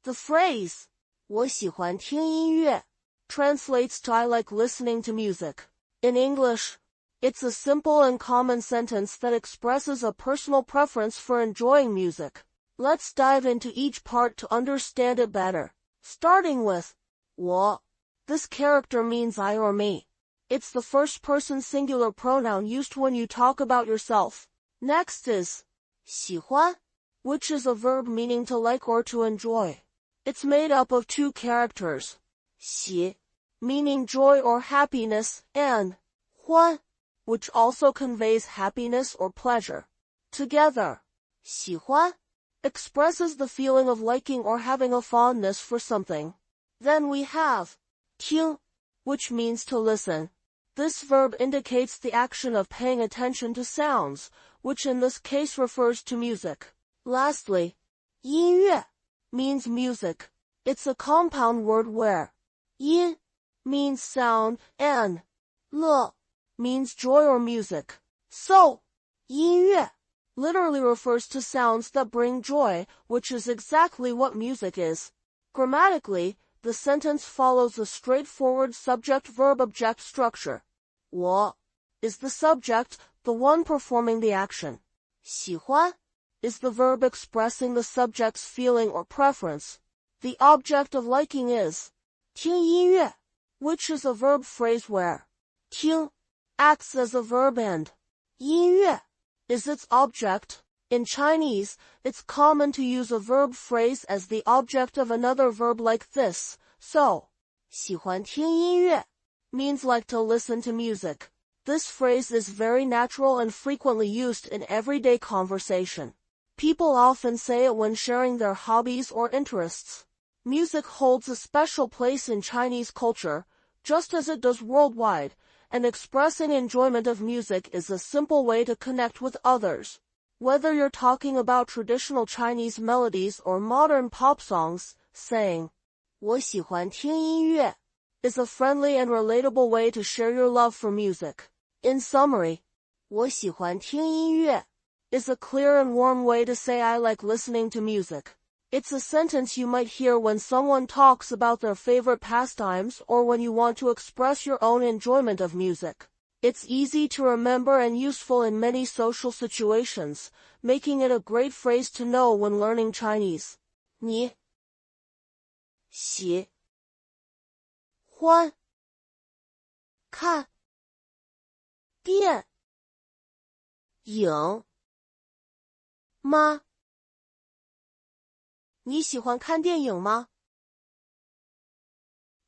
The phrase 我喜欢听音乐 translates to I like listening to music. In English, it's a simple and common sentence that expresses a personal preference for enjoying music. Let's dive into each part to understand it better. Starting with 我. This character means I or me. It's the first-person singular pronoun used when you talk about yourself. Next is 喜欢, which is a verb meaning to like or to enjoy. It's made up of two characters, 喜, meaning joy or happiness, and 欢, which also conveys happiness or pleasure. Together, 喜欢 expresses the feeling of liking or having a fondness for something. Then we have 听, which means to listen. This verb indicates the action of paying attention to sounds, which in this case refers to music. Lastly, 音乐 means music. It's a compound word where 音 means sound and 乐 means joy or music. So, 音乐 literally refers to sounds that bring joy, which is exactly what music is. Grammatically, the sentence follows a straightforward subject-verb-object structure. 我 is the subject, the one performing the action. 喜欢 is the verb expressing the subject's feeling or preference. The object of liking is 听音乐, which is a verb phrase where 听 acts as a verb and 音乐 is its object. In Chinese, it's common to use a verb phrase as the object of another verb like this. So, 喜欢听音乐 means like to listen to music. This phrase is very natural and frequently used in everyday conversation. People often say it when sharing their hobbies or interests. Music holds a special place in Chinese culture, just as it does worldwide, and expressing enjoyment of music is a simple way to connect with others. Whether you're talking about traditional Chinese melodies or modern pop songs, saying 我喜欢听音乐 is a friendly and relatable way to share your love for music. In summary, 我喜欢听音乐 is a clear and warm way to say I like listening to music. It's a sentence you might hear when someone talks about their favorite pastimes or when you want to express your own enjoyment of music. It's easy to remember and useful in many social situations, making it a great phrase to know when learning Chinese. 你喜欢看电影吗？你喜欢看电影吗？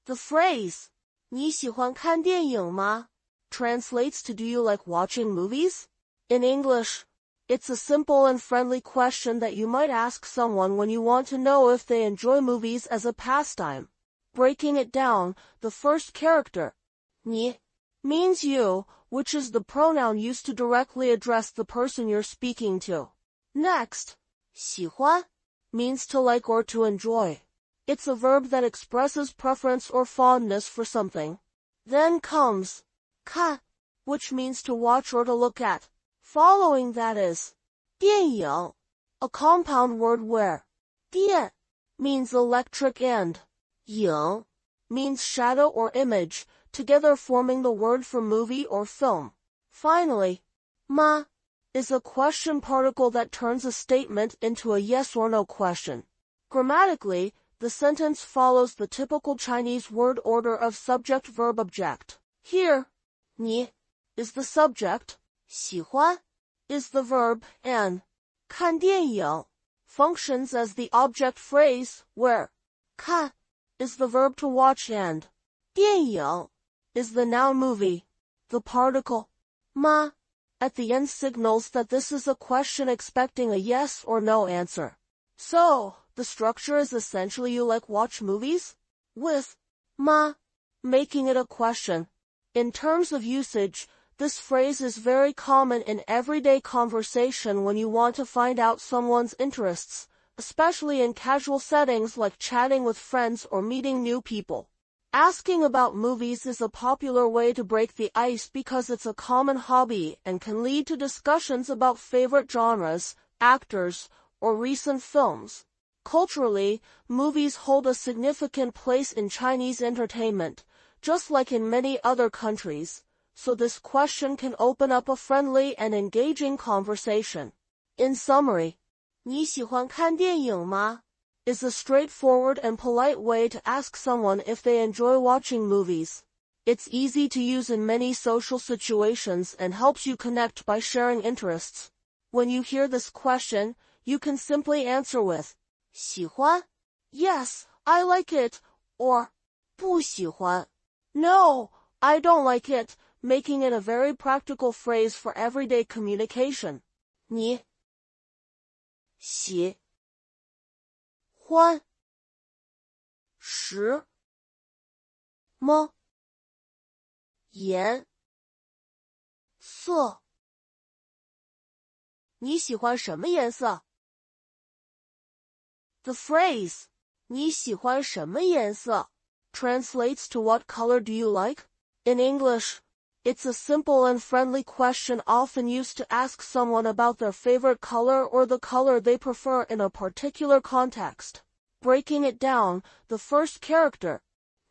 The phrase 你喜欢看电影吗 translates to do you like watching movies? In English, it's a simple and friendly question that you might ask someone when you want to know if they enjoy movies as a pastime. Breaking it down, the first character, 你 means you, which is the pronoun used to directly address the person you're speaking to. Next, 喜欢 means to like or to enjoy. It's a verb that expresses preference or fondness for something. Then comes 看, which means to watch or to look at. Following that is 电影, a compound word where 电 means electric and 影 means shadow or image, together forming the word for movie or film. Finally, 吗 is a question particle that turns a statement into a yes or no question. Grammatically, the sentence follows the typical Chinese word order of subject-verb-object. Here, 你 is the subject, 喜欢 is the verb, and 看电影 functions as the object phrase, where 看 is the verb to watch and 电影 is the noun movie. The particle ma at the end signals that this is a question expecting a yes or no answer. So, the structure is essentially you like watch movies? With ma making it a question. In terms of usage, this phrase is very common in everyday conversation when you want to find out someone's interests, especially in casual settings like chatting with friends or meeting new people. Asking about movies is a popular way to break the ice because it's a common hobby and can lead to discussions about favorite genres, actors, or recent films. Culturally, movies hold a significant place in Chinese entertainment, just like in many other countries, so this question can open up a friendly and engaging conversation. In summary, 你喜欢看电影吗? is a straightforward and polite way to ask someone if they enjoy watching movies. It's easy to use in many social situations and helps you connect by sharing interests. When you hear this question, you can simply answer with 喜欢? Yes, I like it, or 不喜欢? No, I don't like it, making it a very practical phrase for everyday communication. 你喜欢什么颜色？你喜欢什么颜色？ The phrase 你喜欢什么颜色 translates to what color do you like? In English, it's a simple and friendly question often used to ask someone about their favorite color or the color they prefer in a particular context. Breaking it down, the first character,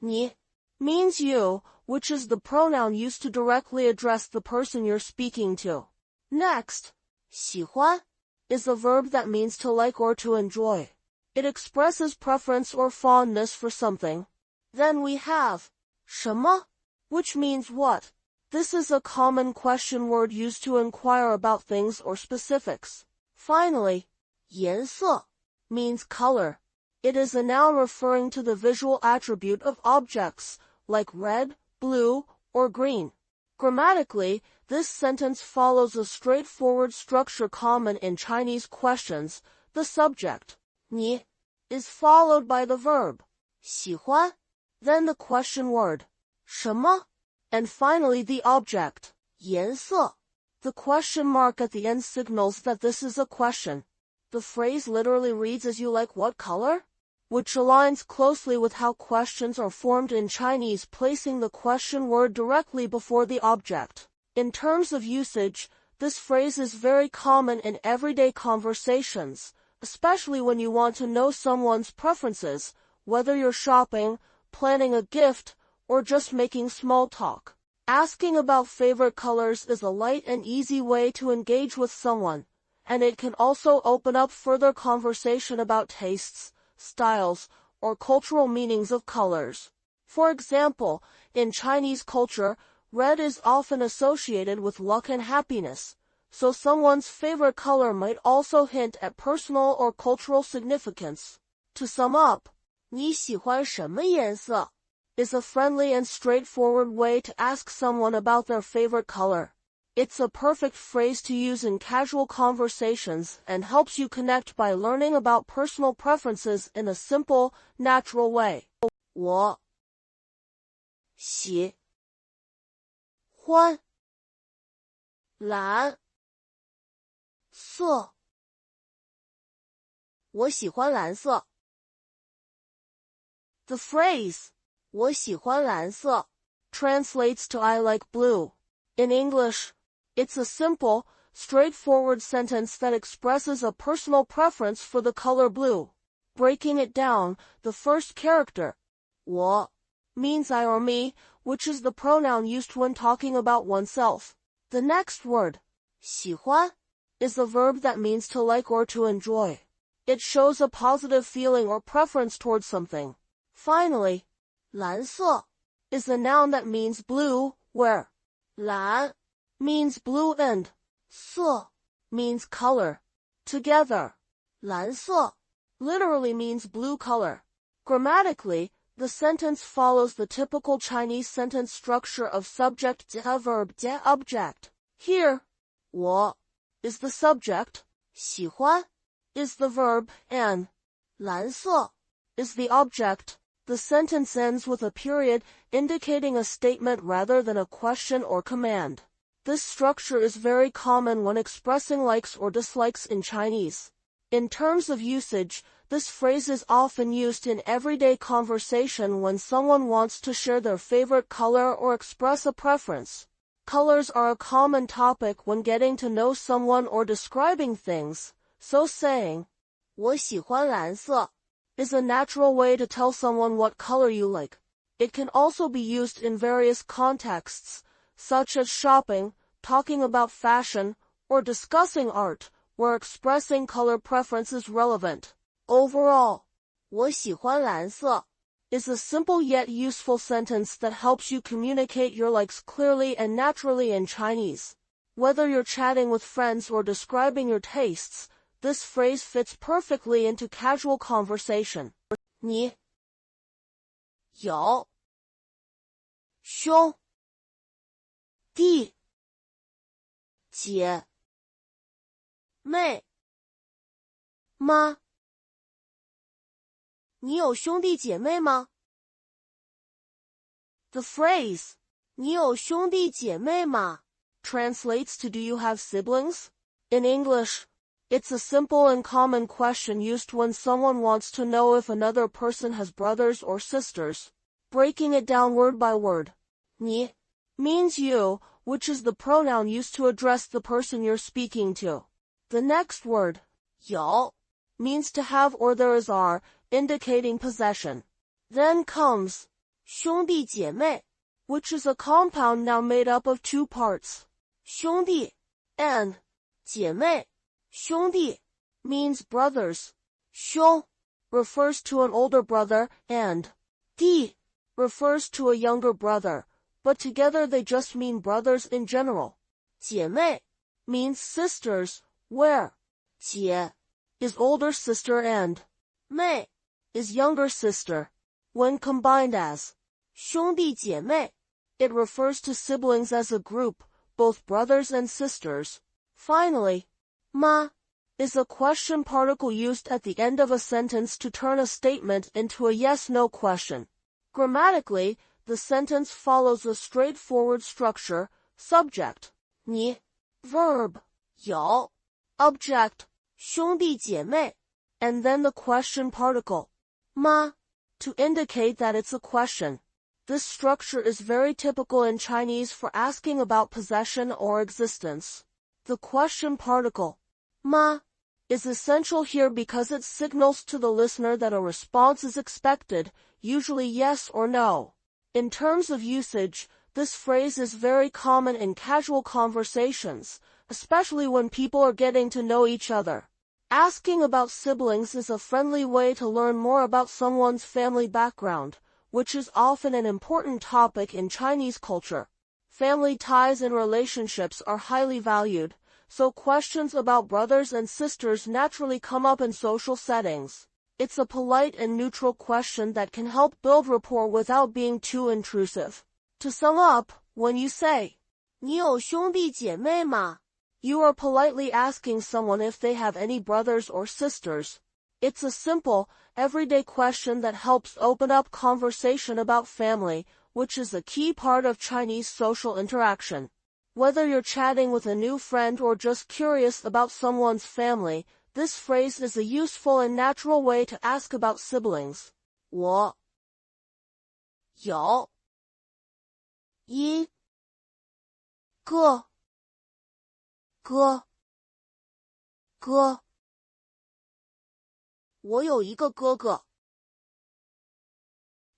你, means you, which is the pronoun used to directly address the person you're speaking to. Next, 喜欢 is a verb that means to like or to enjoy. It expresses preference or fondness for something. Then we have 什么, which means what. This is a common question word used to inquire about things or specifics. Finally, 颜色 means color. It is a noun referring to the visual attribute of objects, like red, blue, or green. Grammatically, this sentence follows a straightforward structure common in Chinese questions. The subject, 你, is followed by the verb, 喜欢, then the question word, 什么, and finally the object, 颜色. The question mark at the end signals that this is a question. The phrase literally reads as you like what color? Which aligns closely with how questions are formed in Chinese, placing the question word directly before the object. In terms of usage, this phrase is very common in everyday conversations, especially when you want to know someone's preferences, whether you're shopping, planning a gift, or just making small talk. Asking about favorite colors is a light and easy way to engage with someone, and it can also open up further conversation about tastes, styles, or cultural meanings of colors. For example, in Chinese culture, red is often associated with luck and happiness, so someone's favorite color might also hint at personal or cultural significance. To sum up, 你喜欢什么颜色 is a friendly and straightforward way to ask someone about their favorite color. It's a perfect phrase to use in casual conversations and helps you connect by learning about personal preferences in a simple, natural way. 我喜欢蓝色。我喜欢蓝色。The phrase 我喜欢蓝色 translates to I like blue. In English, it's a simple, straightforward sentence that expresses a personal preference for the color blue. Breaking it down, the first character, 我, means I or me, which is the pronoun used when talking about oneself. The next word, 喜欢, is a verb that means to like or to enjoy. It shows a positive feeling or preference towards something. Finally, 蓝色 is a noun that means blue, where 蓝 means blue and 色 means color. Together, 蓝色 literally means blue color. Grammatically, The sentence follows the typical Chinese sentence structure of subject, verb, object. Here, 我 is the subject, 喜欢 is the verb, and 蓝色 is the object. The sentence ends with a period, indicating a statement rather than a question or command. This structure is very common when expressing likes or dislikes in Chinese. In terms of usage, this phrase is often used in everyday conversation when someone wants to share their favorite color or express a preference. Colors are a common topic when getting to know someone or describing things, so saying, 我喜欢蓝色 is a natural way to tell someone what color you like. It can also be used in various contexts, such as shopping, talking about fashion, or discussing art, where expressing color preference is relevant. Overall, 我喜欢蓝色 is a simple yet useful sentence that helps you communicate your likes clearly and naturally in Chinese. Whether you're chatting with friends or describing your tastes, this phrase fits perfectly into casual conversation. 你有兄弟姐妹吗？你有兄弟姐妹吗？ The phrase, 你有兄弟姐妹吗 translates to do you have siblings? In English, it's a simple and common question used when someone wants to know if another person has brothers or sisters. Breaking it down word by word, 你 means you, which is the pronoun used to address the person you're speaking to. The next word, 有 means to have or there is are, indicating possession. Then comes 兄弟姐妹, which is a compound noun made up of two parts. 兄弟 and 姐妹. 兄弟 means brothers. 兄 refers to an older brother and 弟 refers to a younger brother, but together they just mean brothers in general. 姐妹 means sisters, where 姐 is older sister and 妹 is younger sister. When combined as 兄弟姐妹, it refers to siblings as a group, both brothers and sisters. Finally, 吗 is a question particle used at the end of a sentence to turn a statement into a yes-no question. Grammatically, the sentence follows a straightforward structure, subject, 你 verb, 有 object, 兄弟姐妹, and then the question particle, 吗 to indicate that it's a question. This structure is very typical in Chinese for asking about possession or existence. The question particle, 吗 is essential here because it signals to the listener that a response is expected, usually yes or no. In terms of usage, this phrase is very common in casual conversations, especially when people are getting to know each other. Asking about siblings is a friendly way to learn more about someone's family background, which is often an important topic in Chinese culture. Family ties and relationships are highly valued, so questions about brothers and sisters naturally come up in social settings. It's a polite and neutral question that can help build rapport without being too intrusive. To sum up, when you say, 你有兄弟姐妹吗? You are politely asking someone if they have any brothers or sisters. It's a simple, everyday question that helps open up conversation about family, which is a key part of Chinese social interaction. Whether you're chatting with a new friend or just curious about someone's family, this phrase is a useful and natural way to ask about siblings. 我有一个哥哥。我有一个哥哥。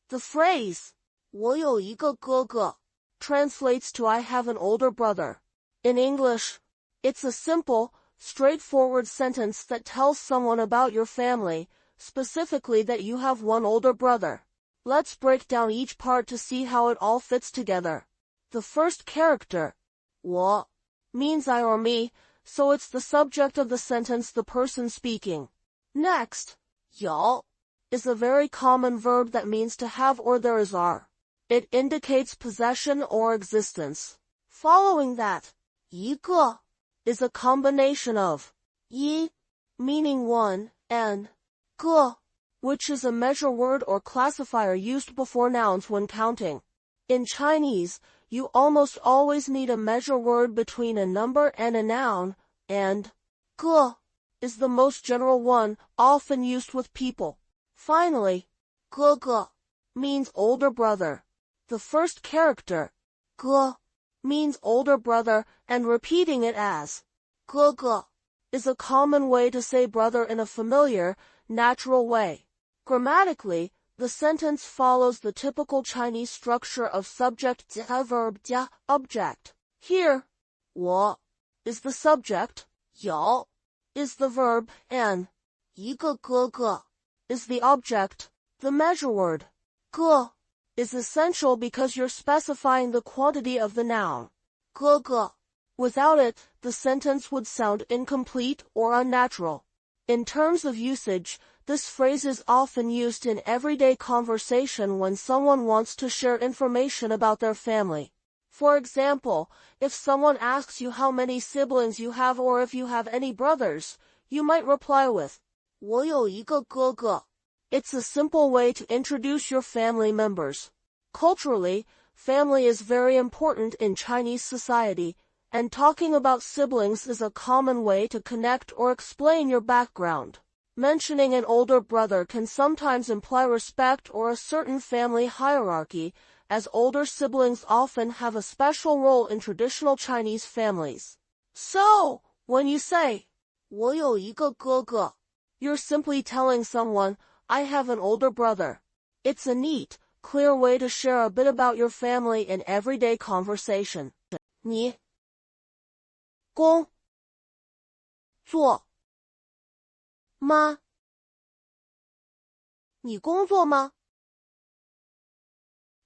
The phrase, 我有一个哥哥 translates to I have an older brother. In English, it's a simple, straightforward sentence that tells someone about your family, specifically that you have one older brother. Let's break down each part to see how it all fits together. The first character, 我 means I or me, so it's the subject of the sentence the person speaking. Next, 有 is a very common verb that means to have or there is are. It indicates possession or existence. Following that, 一个 is a combination of 一 meaning one and 个 which is a measure word or classifier used before nouns when counting. In Chinese, you almost always need a measure word between a number and a noun, and 个 is the most general one, often used with people. Finally, 哥哥 means older brother. The first character, 哥 means older brother, and repeating it as 哥哥 is a common way to say brother in a familiar, natural way. Grammatically, the sentence follows the typical Chinese structure of subject加 verb 加 object. Here, 我 is the subject, 有 is the verb, and 一个哥哥 is the object. The measure word, 个 is essential because you're specifying the quantity of the noun, 哥哥. Without it, the sentence would sound incomplete or unnatural. In terms of usage, this phrase is often used in everyday conversation when someone wants to share information about their family. For example, if someone asks you how many siblings you have or if you have any brothers, you might reply with, 我有一个哥哥. It's a simple way to introduce your family members. Culturally, family is very important in Chinese society, and talking about siblings is a common way to connect or explain your background. Mentioning an older brother can sometimes imply respect or a certain family hierarchy, as older siblings often have a special role in traditional Chinese families. So, when you say, 我有一个哥哥, you're simply telling someone, I have an older brother. It's a neat, clear way to share a bit about your family in everyday conversation. 你工作吗？你工作吗？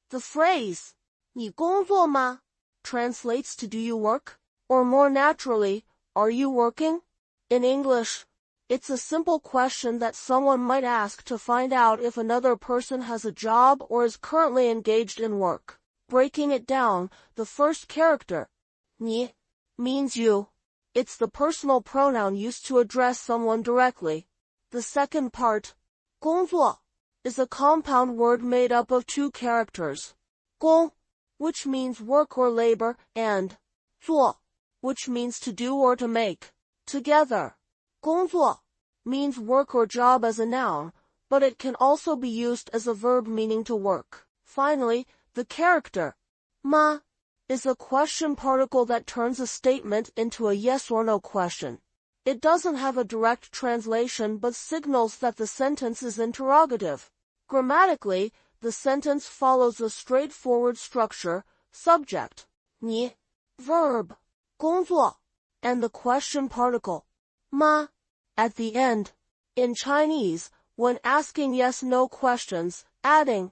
The phrase 你工作吗 translates to do you work? Or more naturally, are you working? In English, it's a simple question that someone might ask to find out if another person has a job or is currently engaged in work. Breaking it down, the first character, 你 means you. It's the personal pronoun used to address someone directly. The second part, 工作, is a compound word made up of two characters, 工, which means work or labor, and 做, which means to do or to make. Together, 工作 means work or job as a noun, but it can also be used as a verb meaning to work. Finally, the character, 吗 is a question particle that turns a statement into a yes or no question. It doesn't have a direct translation but signals that the sentence is interrogative. Grammatically, the sentence follows a straightforward structure, subject, 你, verb, 工作, and the question particle, 吗, at the end. In Chinese, when asking yes-no questions, adding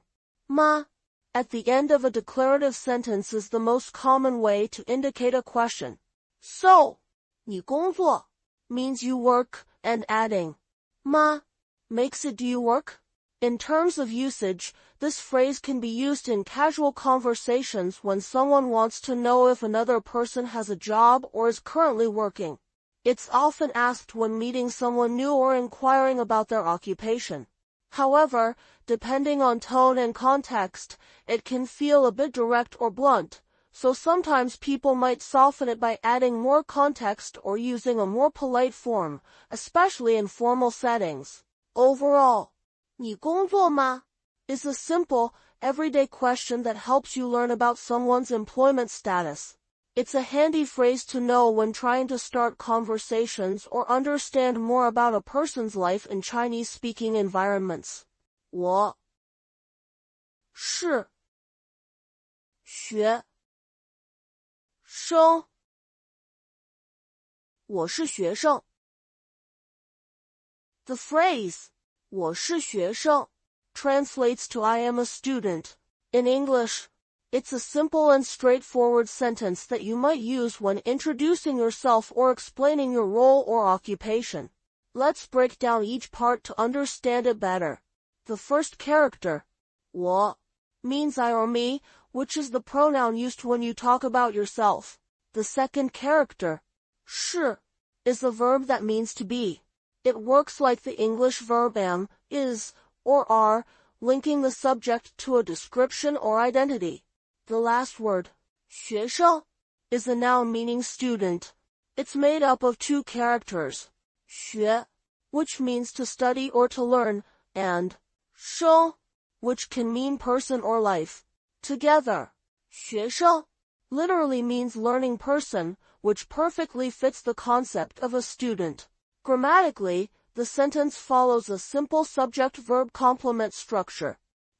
吗 at the end of a declarative sentence is the most common way to indicate a question. So, 你工作 means you work, and adding 吗 makes it do you work? In terms of usage, this phrase can be used in casual conversations when someone wants to know if another person has a job or is currently working. It's often asked when meeting someone new or inquiring about their occupation. However, depending on tone and context, it can feel a bit direct or blunt, so sometimes people might soften it by adding more context or using a more polite form, especially in formal settings. Overall, 你工作吗 is a simple, everyday question that helps you learn about someone's employment status. It's a handy phrase to know when trying to start conversations or understand more about a person's life in Chinese-speaking environments. 我是学生。我是学生。The phrase 我是学生 translates to I am a student. In English, it's a simple and straightforward sentence that you might use when introducing yourself or explaining your role or occupation. Let's break down each part to understand it better. The first character, 我, means I or me, which is the pronoun used when you talk about yourself. The second character, 是, is a verb that means to be. It works like the English verb am, is, or are, linking the subject to a description or identity. The last word, 学生, is a noun meaning student. It's made up of two characters, 学, which means to study or to learn, and 生, which can mean person or life. Together, 学生 literally means learning person, which perfectly fits the concept of a student. Grammatically, the sentence follows a simple subject-verb complement structure.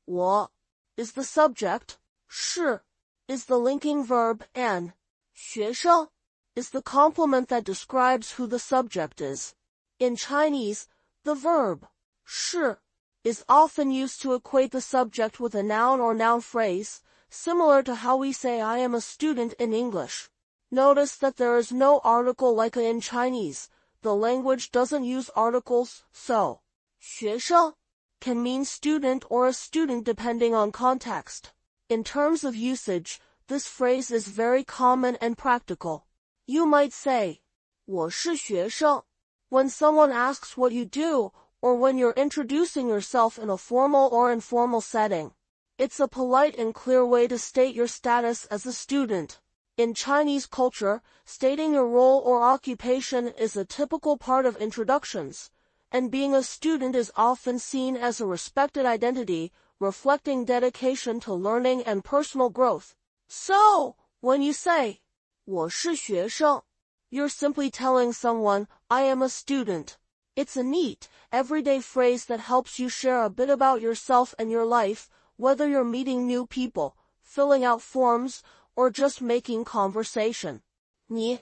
我 is the subject, 是 is the linking verb, and 学生 is the complement that describes who the subject is. In Chinese, the verb 是 is often used to equate the subject with a noun or noun phrase, similar to how we say I am a student in English. Notice that there is no article like in Chinese. The language doesn't use articles, so 学生 can mean student or a student depending on context. In terms of usage, this phrase is very common and practical. You might say, 我是学生, when someone asks what you do, or when you're introducing yourself in a formal or informal setting. It's a polite and clear way to state your status as a student. In Chinese culture, stating your role or occupation is a typical part of introductions, and being a student is often seen as a respected identity, reflecting dedication to learning and personal growth. So, when you say, 我是学生, you're simply telling someone, I am a student. It's a neat, everyday phrase that helps you share a bit about yourself and your life, whether you're meeting new people, filling out forms, or just making conversation. 你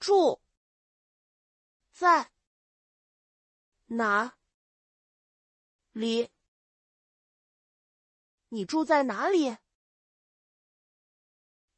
住在哪里？你住在哪里？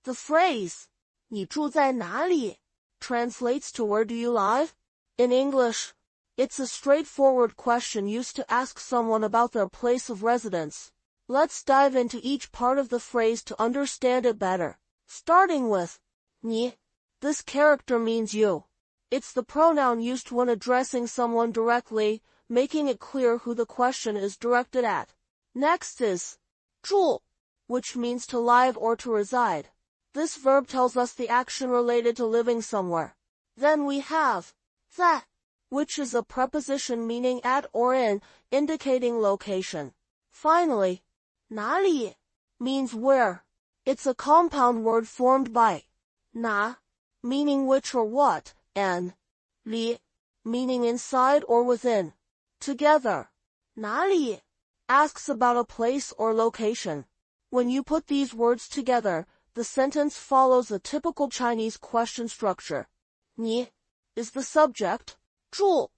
The phrase 你住在哪里 translates to where do you live? In English, it's a straightforward question used to ask someone about their place of residence. Let's dive into each part of the phrase to understand it better. Starting with 你, this character means you. It's the pronoun used when addressing someone directly, making it clear who the question is directed at. Next is 住, which means to live or to reside. This verb tells us the action related to living somewhere. Then we have 在, which is a preposition meaning at or in, indicating location. Finally, 哪里 means where. It's a compound word formed by 哪, meaning which or what, and 里, meaning inside or within. Together, 哪里 asks about a place or location. When you put these words together, the sentence follows a typical Chinese question structure. 你 is the subject, 住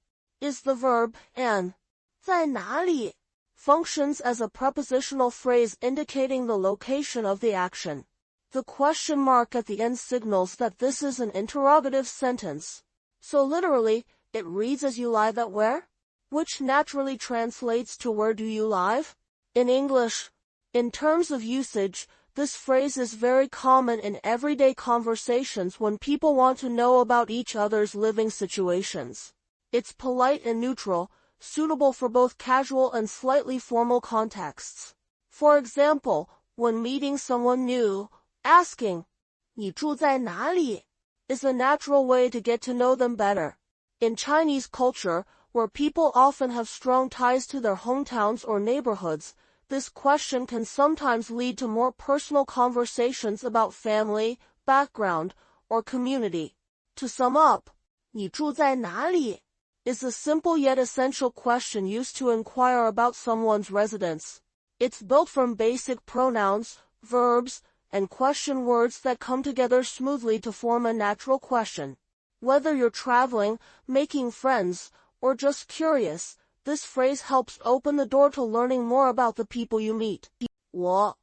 is the verb, and 在哪里 functions as a prepositional phrase indicating the location of the action. The question mark at the end signals that this is an interrogative sentence. So literally, it reads as you live at where? Which naturally translates to where do you live? In English, in terms of usage, this phrase is very common in everyday conversations when people want to know about each other's living situations. It's polite and neutral, suitable for both casual and slightly formal contexts. For example, when meeting someone new, asking, 你住在哪里 is a natural way to get to know them better. In Chinese culture, where people often have strong ties to their hometowns or neighborhoods, this question can sometimes lead to more personal conversations about family, background, or community. To sum up, 你住在哪里 is a simple yet essential question used to inquire about someone's residence. It's built from basic pronouns, verbs, and question words that come together smoothly to form a natural question. Whether you're traveling, making friends, or just curious, this phrase helps open the door to learning more about the people you meet. 我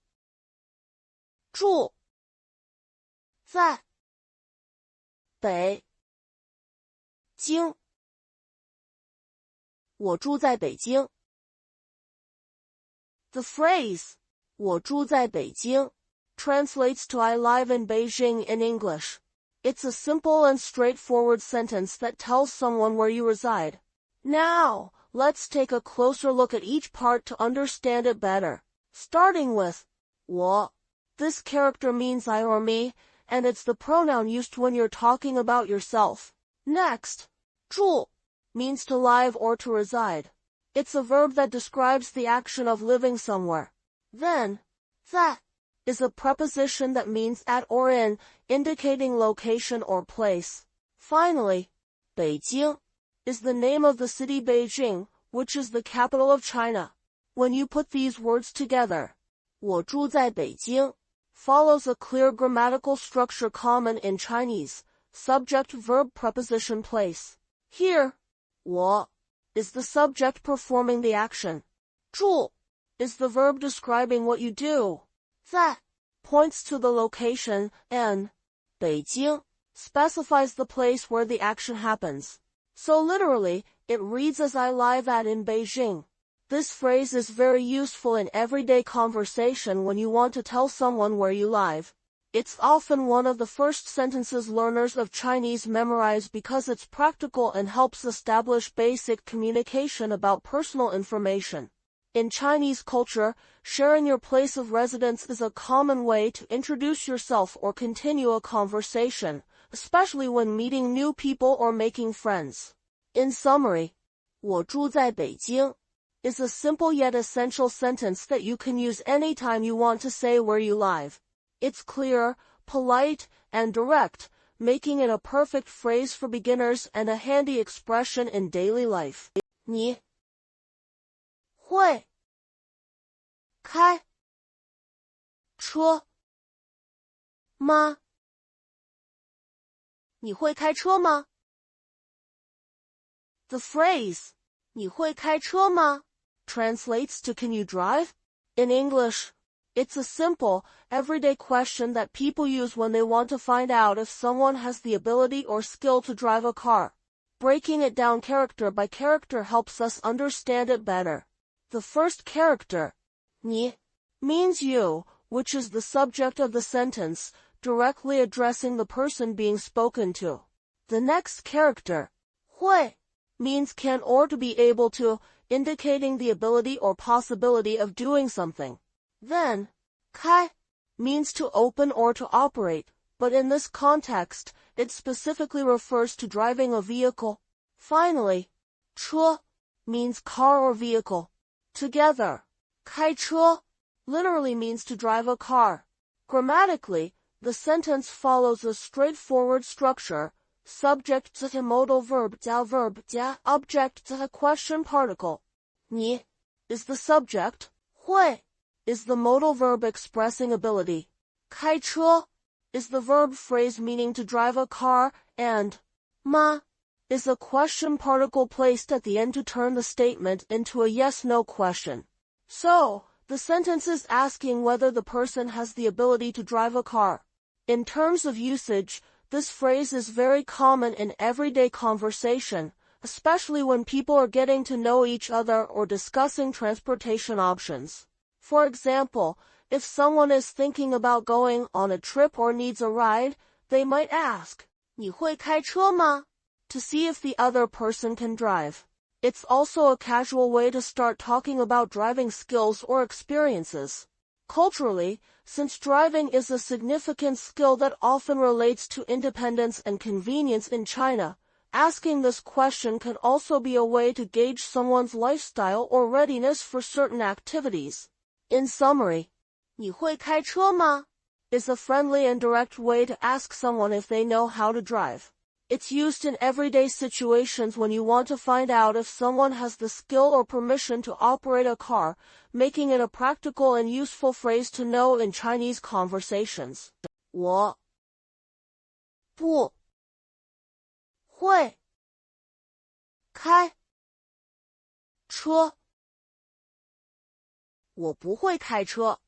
住在北京。我住在北京。The phrase, 我住在北京, translates to I live in Beijing in English. It's a simple and straightforward sentence that tells someone where you reside. Now, let's take a closer look at each part to understand it better. Starting with 我. This character means I or me, and it's the pronoun used when you're talking about yourself. Next, 住 means to live or to reside. It's a verb that describes the action of living somewhere. Then, 在 is a preposition that means at or in, indicating location or place. Finally, 北京 is the name of the city Beijing, which is the capital of China. When you put these words together, 我住在北京 follows a clear grammatical structure common in Chinese, subject verb preposition place. Here, 我 is the subject performing the action. 住 is the verb describing what you do. 在 points to the location, and 北京 specifies the place where the action happens. So literally, it reads as I live at in Beijing. This phrase is very useful in everyday conversation when you want to tell someone where you live. It's often one of the first sentences learners of Chinese memorize because it's practical and helps establish basic communication about personal information. In Chinese culture, sharing your place of residence is a common way to introduce yourself or continue a conversation, especially when meeting new people or making friends. In summary, 我住在北京 is a simple yet essential sentence that you can use anytime you want to say where you live. It's clear, polite, and direct, making it a perfect phrase for beginners and a handy expression in daily life. 你会开车吗？你会开车吗？ The phrase, 你会开车吗 translates to can you drive? In English, it's a simple, everyday question that people use when they want to find out if someone has the ability or skill to drive a car. Breaking it down character by character helps us understand it better. The first character, 你 means you, which is the subject of the sentence, directly addressing the person being spoken to. The next character, 会 means can or to be able to, indicating the ability or possibility of doing something. Then, 开 means to open or to operate, but in this context, it specifically refers to driving a vehicle. Finally, 车 means car or vehicle. Together, 开车 literally means to drive a car. Grammatically, the sentence follows a straightforward structure. Subject to modal verb 加 verb 加 object to question particle. 你 is the subject. 会 is the modal verb expressing ability. 开车 is the verb phrase meaning to drive a car, and 吗 is a question particle placed at the end to turn the statement into a yes-no question. So, the sentence is asking whether the person has the ability to drive a car. In terms of usage, this phrase is very common in everyday conversation, especially when people are getting to know each other or discussing transportation options. For example, if someone is thinking about going on a trip or needs a ride, they might ask, 你会开车吗? to see if the other person can drive. It's also a casual way to start talking about driving skills or experiences. Culturally, since driving is a significant skill that often relates to independence and convenience in China, asking this question can also be a way to gauge someone's lifestyle or readiness for certain activities. In summary, 你会开车吗 is a friendly and direct way to ask someone if they know how to drive. It's used in everyday situations when you want to find out if someone has the skill or permission to operate a car, making it a practical and useful phrase to know in Chinese conversations. 我不会开车。我不会开车。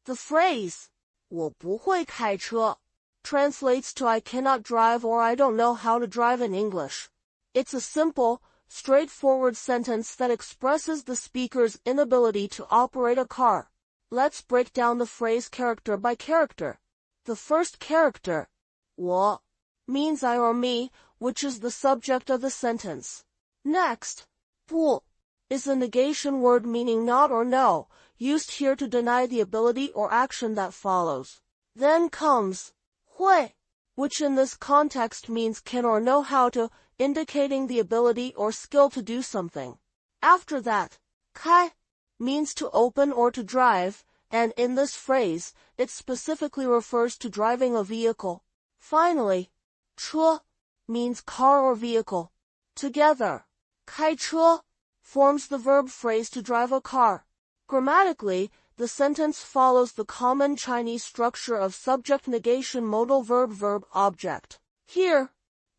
The phrase 我不会开车 translates to I cannot drive or I don't know how to drive in English. It's a simple, straightforward sentence that expresses the speaker's inability to operate a car. Let's break down the phrase character by character. The first character, 我, means I or me, which is the subject of the sentence. Next, 不 is a negation word meaning not or no, used here to deny the ability or action that follows. Then comes 会, which in this context means can or know how to, indicating the ability or skill to do something. After that, 开 means to open or to drive, and in this phrase, it specifically refers to driving a vehicle. Finally, 车 means car or vehicle. Together, 开车 forms the verb phrase to drive a car. Grammatically, the sentence follows the common Chinese structure of subject negation modal verb object. Here,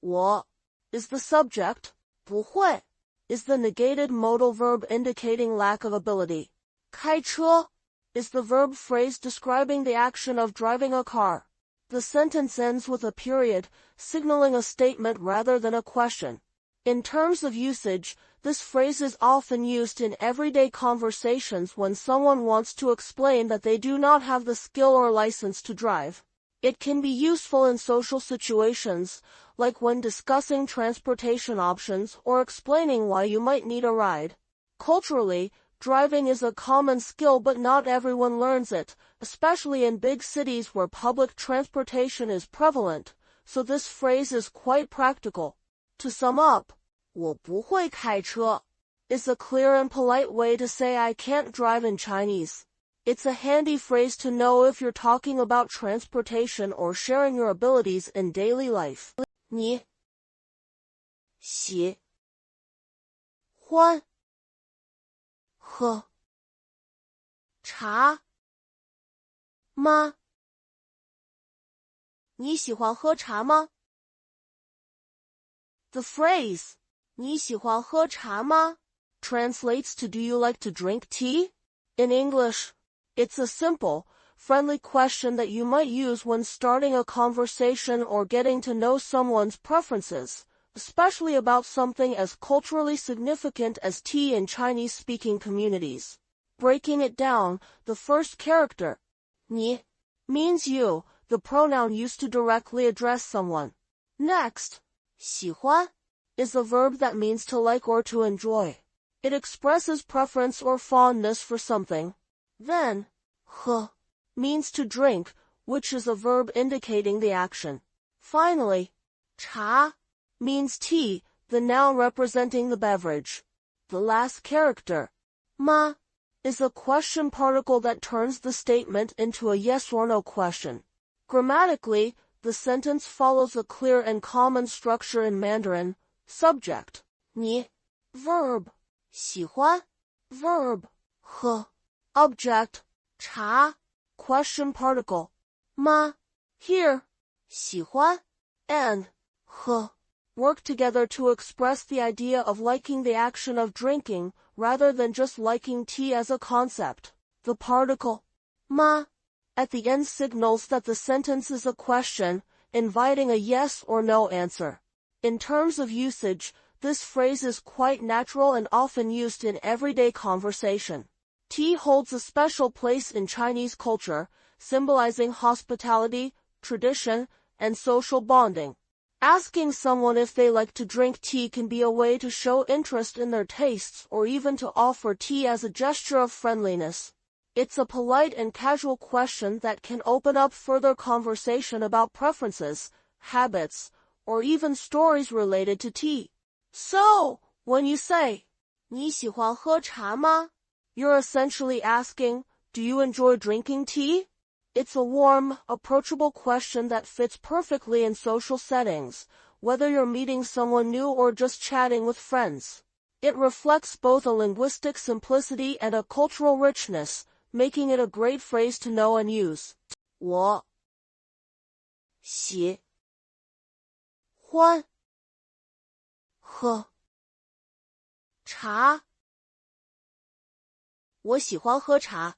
我 is the subject, 不会 is the negated modal verb indicating lack of ability. 开车 is the verb phrase describing the action of driving a car. The sentence ends with a period, signaling a statement rather than a question. In terms of usage, this phrase is often used in everyday conversations when someone wants to explain that they do not have the skill or license to drive. It can be useful in social situations, like when discussing transportation options or explaining why you might need a ride. Culturally, driving is a common skill but not everyone learns it, especially in big cities where public transportation is prevalent, so this phrase is quite practical. To sum up, 我不会开车 is a clear and polite way to say I can't drive in Chinese. It's a handy phrase to know if you're talking about transportation or sharing your abilities in daily life. 你喜欢喝茶吗？你喜欢喝茶吗？ The phrase 你喜欢喝茶吗 translates to do you like to drink tea? In English, it's a simple, friendly question that you might use when starting a conversation or getting to know someone's preferences, especially about something as culturally significant as tea in Chinese-speaking communities. Breaking it down, the first character, 你 means you, the pronoun used to directly address someone. Next, 喜欢 is a verb that means to like or to enjoy. It expresses preference or fondness for something. Then, 喝 means to drink, which is a verb indicating the action. Finally, 茶 means tea, the noun representing the beverage. The last character, 吗 is a question particle that turns the statement into a yes or no question. Grammatically, the sentence follows a clear and common structure in Mandarin. Subject, 你 verb, 喜欢 verb, 喝 object, 茶 question particle, 吗 here, 喜欢 and 喝 work together to express the idea of liking the action of drinking rather than just liking tea as a concept. The particle, 吗 at the end signals that the sentence is a question, inviting a yes or no answer. In terms of usage, this phrase is quite natural and often used in everyday conversation. Tea holds a special place in Chinese culture, symbolizing hospitality, tradition, and social bonding. Asking someone if they like to drink tea can be a way to show interest in their tastes or even to offer tea as a gesture of friendliness. It's a polite and casual question that can open up further conversation about preferences, habits, or even stories related to tea. So, when you say, 你喜欢喝茶吗? You're essentially asking, do you enjoy drinking tea? It's a warm, approachable question that fits perfectly in social settings, whether you're meeting someone new or just chatting with friends. It reflects both a linguistic simplicity and a cultural richness, making it a great phrase to know and use. 我喜欢喝茶。我喜欢喝茶。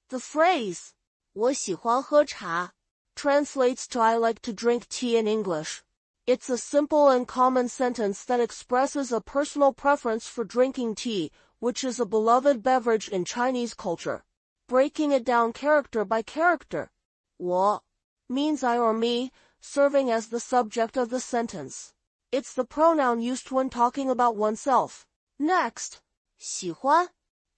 The phrase 我喜欢喝茶 translates to I like to drink tea in English. It's a simple and common sentence that expresses a personal preference for drinking tea, which is a beloved beverage in Chinese culture. Breaking it down character by character. 我 means I or me, serving as the subject of the sentence. It's the pronoun used when talking about oneself. Next, 喜欢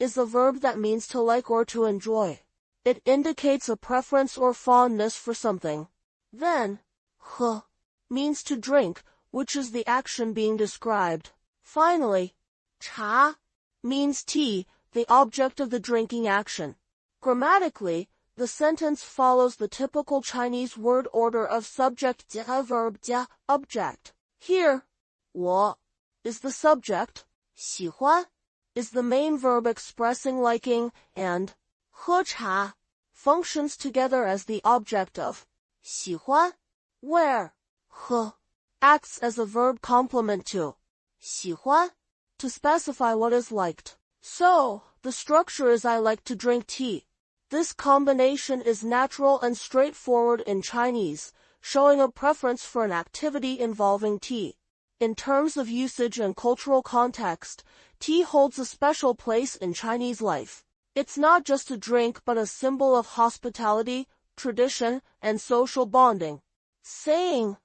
is a verb that means to like or to enjoy. It indicates a preference or fondness for something. Then, 喝 means to drink, which is the action being described. Finally, 茶 means tea, the object of the drinking action. Grammatically, the sentence follows the typical Chinese word order of subject 加 verb 加 object. Here, 我 is the subject, 喜欢 is the main verb expressing liking, and 喝茶 functions together as the object of 喜欢, where 喝 acts as a verb complement to 喜欢 to specify what is liked. So, the structure is I like to drink tea. This combination is natural and straightforward in Chinese, showing a preference for an activity involving tea. In terms of usage and cultural context, tea holds a special place in Chinese life. It's not just a drink but a symbol of hospitality, tradition, and social bonding. Saying,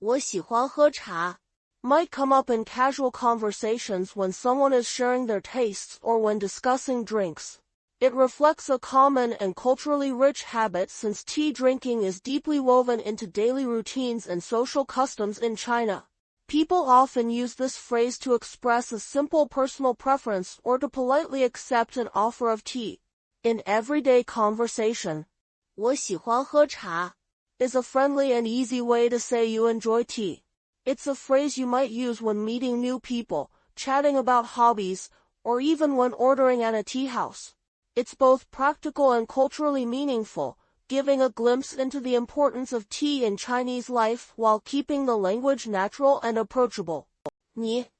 我喜欢喝茶 might come up in casual conversations when someone is sharing their tastes or when discussing drinks. It reflects a common and culturally rich habit since tea drinking is deeply woven into daily routines and social customs in China. People often use this phrase to express a simple personal preference or to politely accept an offer of tea. In everyday conversation, 我喜欢喝茶 is a friendly and easy way to say you enjoy tea. It's a phrase you might use when meeting new people, chatting about hobbies, or even when ordering at a tea house. It's both practical and culturally meaningful, giving a glimpse into the importance of tea in Chinese life while keeping the language natural and approachable. 你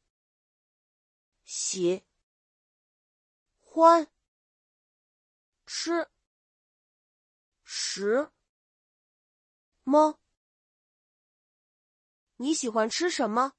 喜欢吃什么？你喜欢吃什么？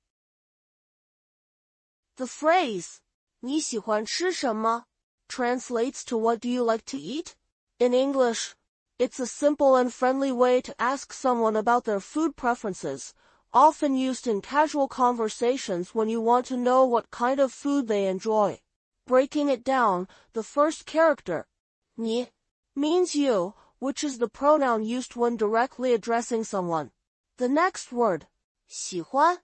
The phrase 你喜欢吃什么 translates to what do you like to eat? In English, it's a simple and friendly way to ask someone about their food preferences, often used in casual conversations when you want to know what kind of food they enjoy. Breaking it down, the first character, 你 means you, which is the pronoun used when directly addressing someone. The next word, 喜欢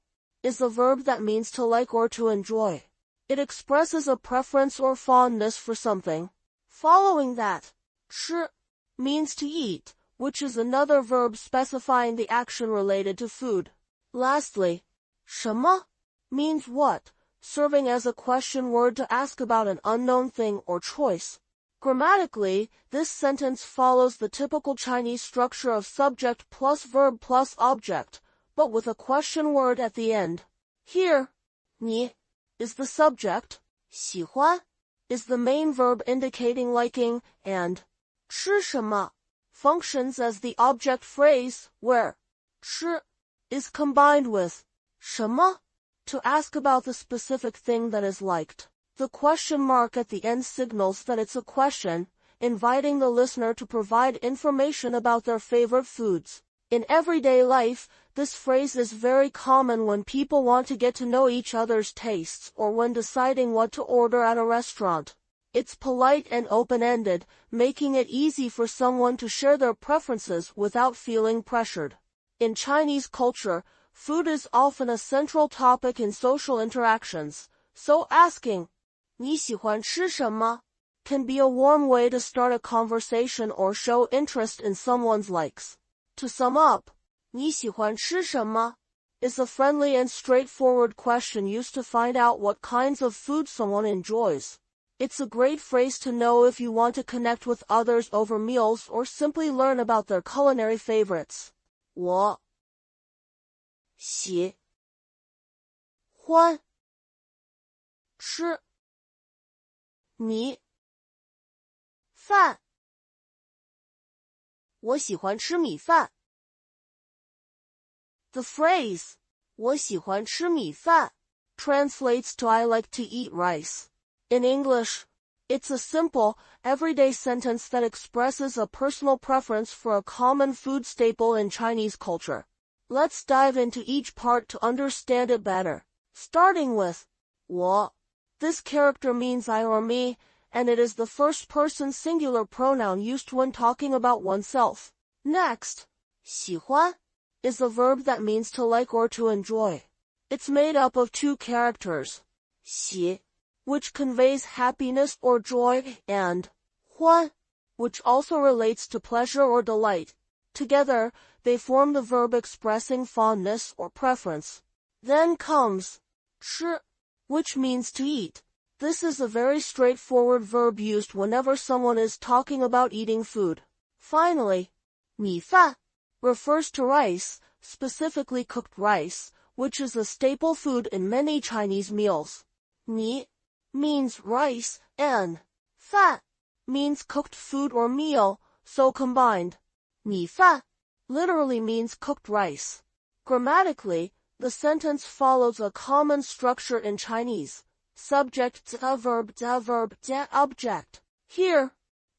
is a verb that means to like or to enjoy. It expresses a preference or fondness for something. Following that, 吃 means to eat, which is another verb specifying the action related to food. Lastly, 什么 means what, serving as a question word to ask about an unknown thing or choice. Grammatically, this sentence follows the typical Chinese structure of subject plus verb plus object, but with a question word at the end. Here, 你 is the subject, 喜欢 is the main verb indicating liking, and 吃什么 functions as the object phrase, where 吃 is combined with 什么 to ask about the specific thing that is liked. The question mark at the end signals that it's a question, inviting the listener to provide information about their favorite foods. In everyday life, this phrase is very common when people want to get to know each other's tastes or when deciding what to order at a restaurant. It's polite and open-ended, making it easy for someone to share their preferences without feeling pressured. In Chinese culture, food is often a central topic in social interactions, so asking, 你喜欢吃什么 can be a warm way to start a conversation or show interest in someone's likes. To sum up, 你喜欢吃什么 is a friendly and straightforward question used to find out what kinds of food someone enjoys. It's a great phrase to know if you want to connect with others over meals or simply learn about their culinary favorites. 我喜欢吃米饭。我喜欢吃米饭。The phrase 我喜欢吃米饭 translates to I like to eat rice. In English, it's a simple, everyday sentence that expresses a personal preference for a common food staple in Chinese culture. Let's dive into each part to understand it better. Starting with 我. This character means I or me, and it is the first-person singular pronoun used when talking about oneself. Next, 喜欢 is a verb that means to like or to enjoy. It's made up of two characters, 喜, which conveys happiness or joy, and 欢, which also relates to pleasure or delight. Together, they form the verb expressing fondness or preference. Then comes 吃, which means to eat. This is a very straightforward verb used whenever someone is talking about eating food. Finally, 米饭 refers to rice, specifically cooked rice, which is a staple food in many Chinese meals. 米 means rice, and 饭 means cooked food or meal, so combined. 米饭 literally means cooked rice. Grammatically, the sentence follows a common structure in Chinese. Subject to verb to object. Here,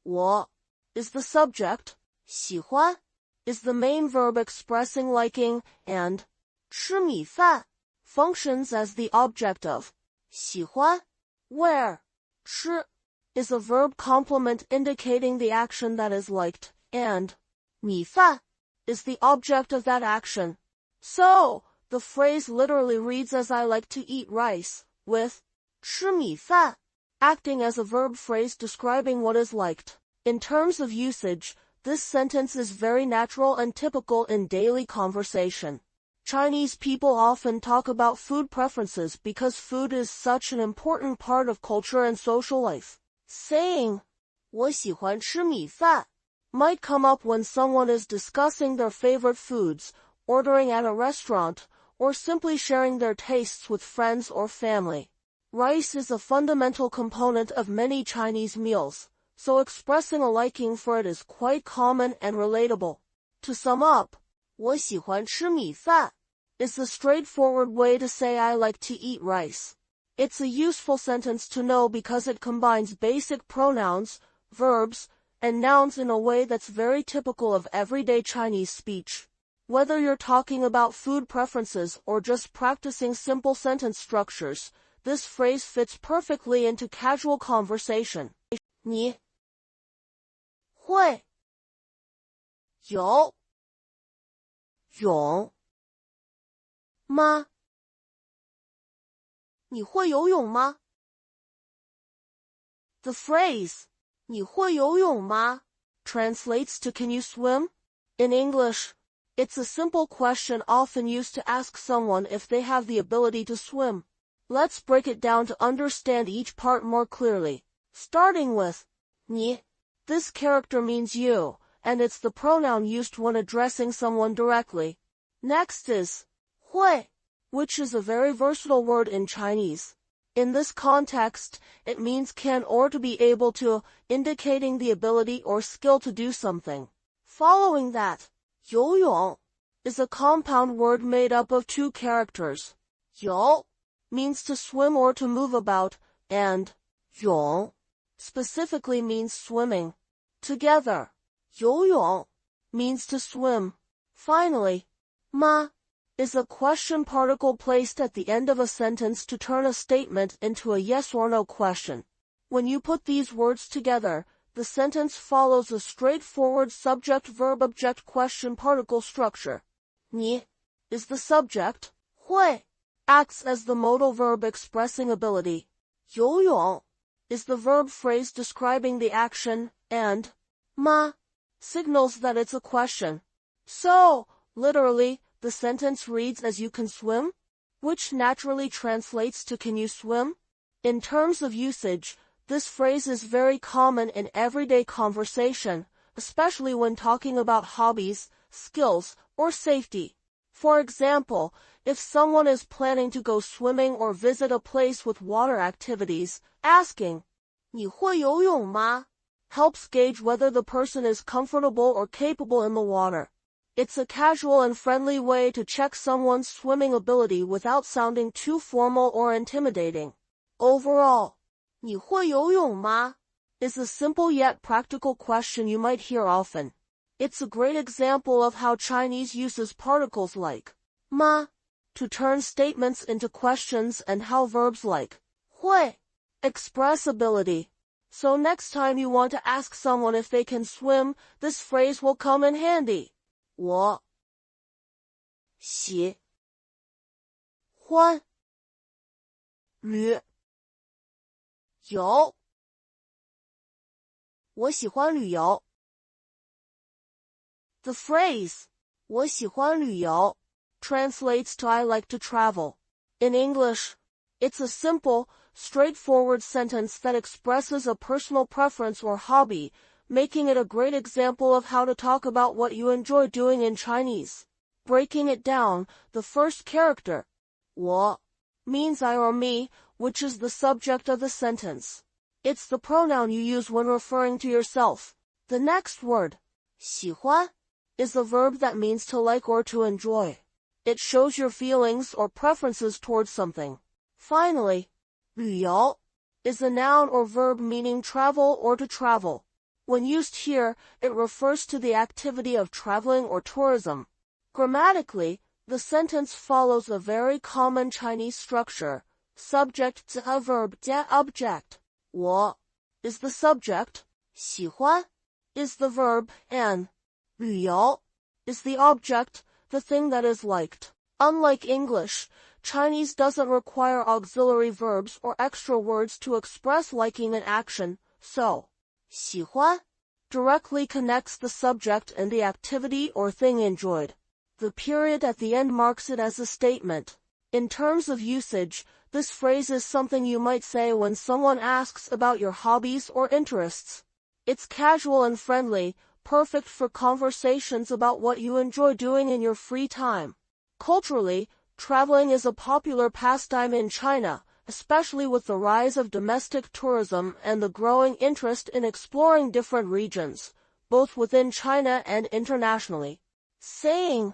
我 is the subject, 喜欢 is the main verb expressing liking, and 吃米饭 functions as the object of 喜欢, where 吃 is a verb complement indicating the action that is liked, and 米饭 is the object of that action. So, the phrase literally reads as I like to eat rice, with 吃米饭 acting as a verb phrase describing what is liked. In terms of usage, this sentence is very natural and typical in daily conversation. Chinese people often talk about food preferences because food is such an important part of culture and social life. Saying 我喜欢吃米饭 might come up when someone is discussing their favorite foods, ordering at a restaurant, or simply sharing their tastes with friends or family. Rice is a fundamental component of many Chinese meals, so expressing a liking for it is quite common and relatable. To sum up, 我喜欢吃米饭 is the straightforward way to say I like to eat rice. It's a useful sentence to know because it combines basic pronouns, verbs, and nouns in a way that's very typical of everyday Chinese speech. Whether you're talking about food preferences or just practicing simple sentence structures, this phrase fits perfectly into casual conversation. 你会游泳吗？你会游泳吗？ The phrase 你会游泳吗 translates to can you swim? In English, it's a simple question often used to ask someone if they have the ability to swim. Let's break it down to understand each part more clearly. Starting with 你. This character means you, and it's the pronoun used when addressing someone directly. Next is 会, which is a very versatile word in Chinese. In this context, it means can or to be able to, indicating the ability or skill to do something. Following that, 游泳 is a compound word made up of two characters. 游 means to swim or to move about, and 泳 specifically means swimming. Together, 游泳 means to swim. Finally, 吗 is a question particle placed at the end of a sentence to turn a statement into a yes or no question. When you put these words together, the sentence follows a straightforward subject-verb-object question particle structure. 你 is the subject, 会 acts as the modal verb expressing ability, 游泳 is the verb phrase describing the action, and 吗 signals that it's a question. So, literally, the sentence reads as you can swim, which naturally translates to can you swim? In terms of usage, this phrase is very common in everyday conversation, especially when talking about hobbies, skills, or safety. For example, if someone is planning to go swimming or visit a place with water activities, asking 你会游泳吗 helps gauge whether the person is comfortable or capable in the water. It's a casual and friendly way to check someone's swimming ability without sounding too formal or intimidating. Overall, 你会游泳吗 is a simple yet practical question you might hear often. It's a great example of how Chinese uses particles like 吗 to turn statements into questions and how verbs like 会 express ability. So next time you want to ask someone if they can swim, this phrase will come in handy. 我喜欢旅游。我喜欢旅游。The phrase 我喜欢旅游 translates to I like to travel. In English, it's a simple, straightforward sentence that expresses a personal preference or hobby, making it a great example of how to talk about what you enjoy doing in Chinese. Breaking it down, the first character, 我 means I or me, which is the subject of the sentence. It's the pronoun you use when referring to yourself. The next word, 喜欢, is the verb that means to like or to enjoy. It shows your feelings or preferences towards something. Finally, 旅游 is a noun or verb meaning travel or to travel. When used here, it refers to the activity of traveling or tourism. Grammatically, the sentence follows a very common Chinese structure. Subject to a verb加 object. 我 is the subject, 喜欢 is the verb, and 旅游 is the object, the thing that is liked. Unlike English, Chinese doesn't require auxiliary verbs or extra words to express liking an action, so 喜欢 directly connects the subject and the activity or thing enjoyed. The period at the end marks it as a statement. In terms of usage, this phrase is something you might say when someone asks about your hobbies or interests. It's casual and friendly, perfect for conversations about what you enjoy doing in your free time. Culturally, traveling is a popular pastime in China, especially with the rise of domestic tourism and the growing interest in exploring different regions, both within China and internationally. Saying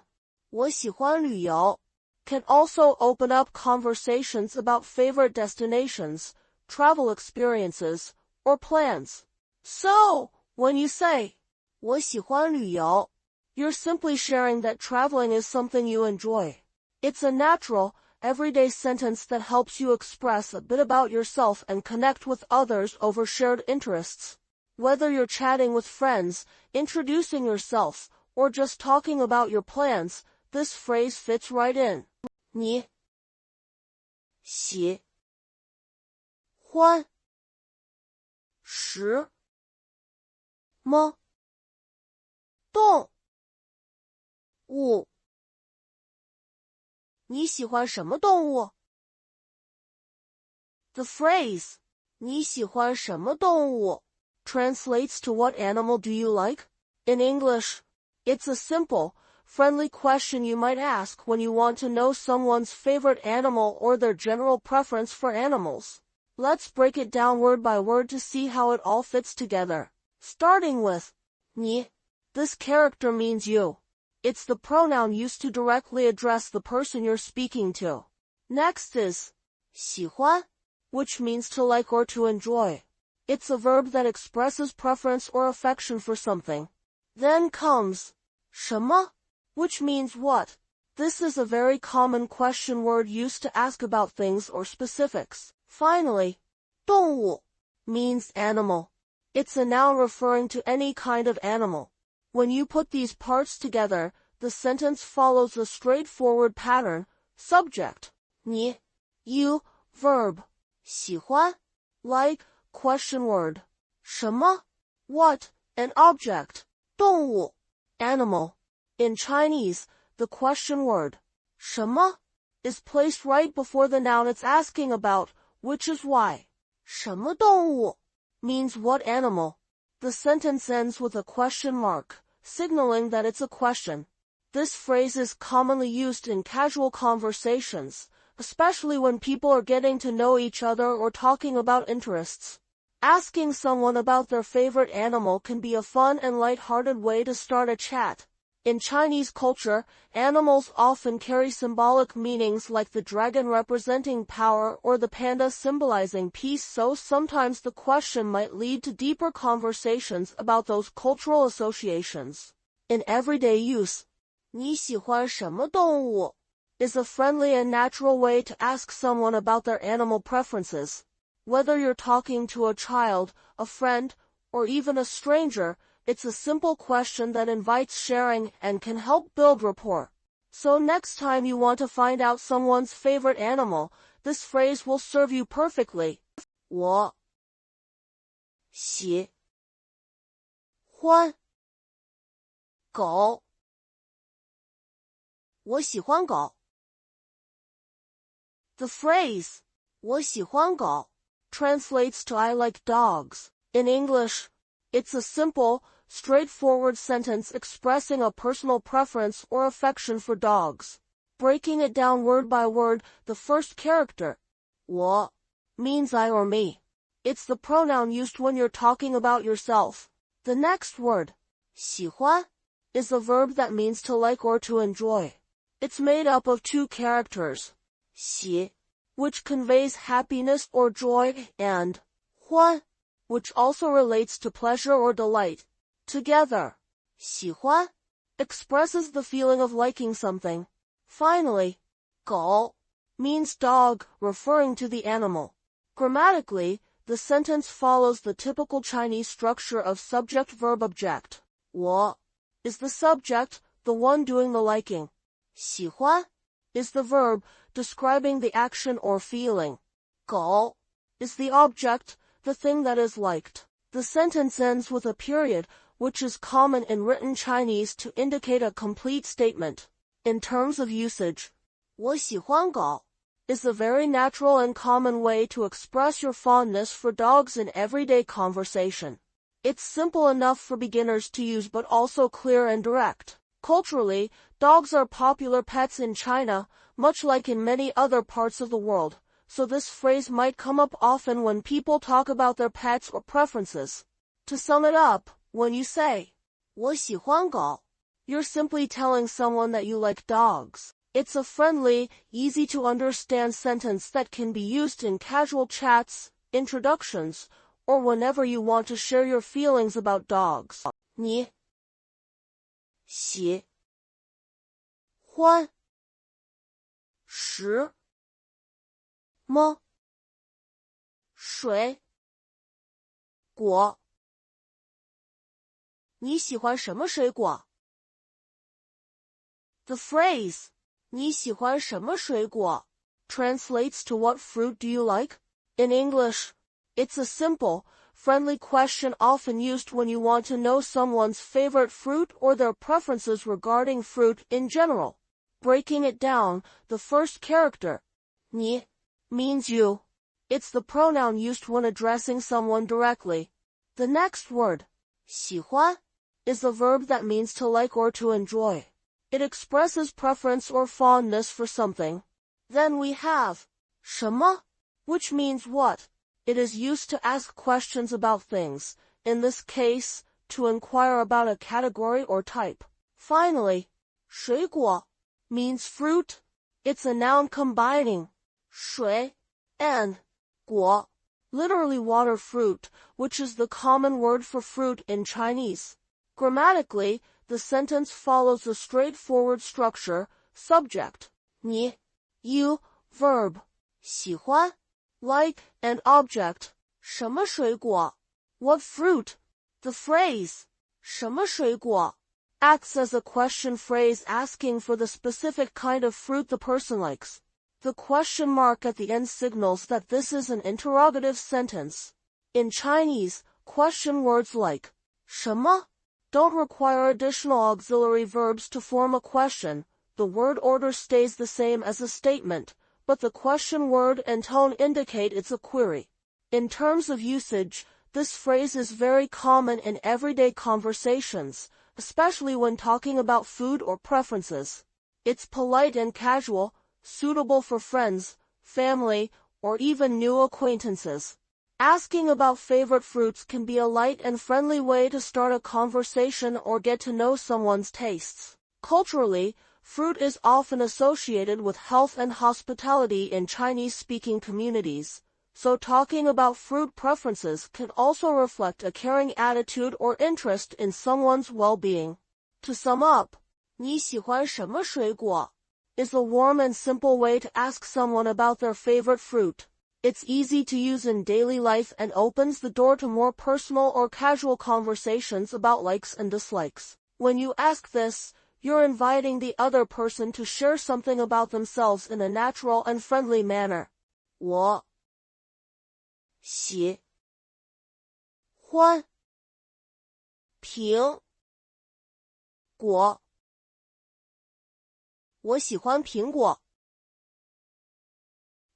我喜欢旅游 can also open up conversations about favorite destinations, travel experiences, or plans. So, when you say 我喜欢旅游, you're simply sharing that traveling is something you enjoy. It's a natural, everyday sentence that helps you express a bit about yourself and connect with others over shared interests. Whether you're chatting with friends, introducing yourself, or just talking about your plans, this phrase fits right in. 你喜欢什么动物？你喜欢什么动物？ The phrase 你喜欢什么动物 translates to what animal do you like? In English, it's a simple, friendly question you might ask when you want to know someone's favorite animal or their general preference for animals. Let's break it down word by word to see how it all fits together. Starting with 你, this character means you. It's the pronoun used to directly address the person you're speaking to. Next is 喜欢, which means to like or to enjoy. It's a verb that expresses preference or affection for something. Then comes 什么, which means what. This is a very common question word used to ask about things or specifics. Finally, 动物 means animal. It's a noun referring to any kind of animal. When you put these parts together, the sentence follows a straightforward pattern. Subject, 你, you, verb, 喜欢, like, question word, 什么, what, and object, 动物, animal. In Chinese, the question word, 什么, is placed right before the noun it's asking about, which is why 什么动物 means what animal. The sentence ends with a question mark, signaling that it's a question. This phrase is commonly used in casual conversations, especially when people are getting to know each other or talking about interests. Asking someone about their favorite animal can be a fun and light-hearted way to start a chat. In Chinese culture, animals often carry symbolic meanings like the dragon representing power or the panda symbolizing peace, so sometimes the question might lead to deeper conversations about those cultural associations. In everyday use, 你喜欢什么动物 is a friendly and natural way to ask someone about their animal preferences. Whether you're talking to a child, a friend, or even a stranger, it's a simple question that invites sharing and can help build rapport. So next time you want to find out someone's favorite animal, this phrase will serve you perfectly. 我喜欢狗。我喜欢狗。The phrase 我喜欢狗 translates to I like dogs. In English, it's a simple, straightforward sentence expressing a personal preference or affection for dogs. Breaking it down word by word, the first character, 我 means I or me. It's the pronoun used when you're talking about yourself. The next word, 喜欢, is a verb that means to like or to enjoy. It's made up of two characters, 喜, which conveys happiness or joy, and 欢, which also relates to pleasure or delight. Together, 喜欢 expresses the feeling of liking something. Finally, 狗 means dog, referring to the animal. Grammatically, the sentence follows the typical Chinese structure of subject-verb-object. 我 is the subject, the one doing the liking. 喜欢 is the verb, describing the action or feeling. 狗 is the object, the thing that is liked. The sentence ends with a period, which is common in written Chinese to indicate a complete statement. In terms of usage, 我喜欢狗 is a very natural and common way to express your fondness for dogs in everyday conversation. It's simple enough for beginners to use but also clear and direct. Culturally, dogs are popular pets in China, much like in many other parts of the world, so this phrase might come up often when people talk about their pets or preferences. To sum it up, when you say, 我喜欢狗, you're simply telling someone that you like dogs. It's a friendly, easy-to-understand sentence that can be used in casual chats, introductions, or whenever you want to share your feelings about dogs. 你喜欢什么水果？你喜欢什么水果？ The phrase 你喜欢什么水果 translates to what fruit do you like? In English, it's a simple, friendly question often used when you want to know someone's favorite fruit or their preferences regarding fruit in general. Breaking it down, the first character, 你 means you. It's the pronoun used when addressing someone directly. The next word, 喜欢, is a verb that means to like or to enjoy. It expresses preference or fondness for something. Then we have 什么, which means what. It is used to ask questions about things, in this case, to inquire about a category or type. Finally, 水果 means fruit. It's a noun combining 水 and 果, literally water fruit, which is the common word for fruit in Chinese. Grammatically, the sentence follows a straightforward structure, subject, 你, you, verb, 喜欢, like, and object, 什么水果, what fruit. The phrase, 什么水果, acts as a question phrase asking for the specific kind of fruit the person likes. The question mark at the end signals that this is an interrogative sentence. In Chinese, question words like 什么 don't require additional auxiliary verbs to form a question. The word order stays the same as a statement, but the question word and tone indicate it's a query. In terms of usage, this phrase is very common in everyday conversations, especially when talking about food or preferences. It's polite and casual, suitable for friends, family, or even new acquaintances. Asking about favorite fruits can be a light and friendly way to start a conversation or get to know someone's tastes. Culturally, fruit is often associated with health and hospitality in Chinese-speaking communities, so talking about fruit preferences can also reflect a caring attitude or interest in someone's well-being. To sum up, 你喜欢什么水果 is a warm and simple way to ask someone about their favorite fruit. It's easy to use in daily life and opens the door to more personal or casual conversations about likes and dislikes. When you ask this, you're inviting the other person to share something about themselves in a natural and friendly manner. 我喜欢苹果。我喜欢苹果。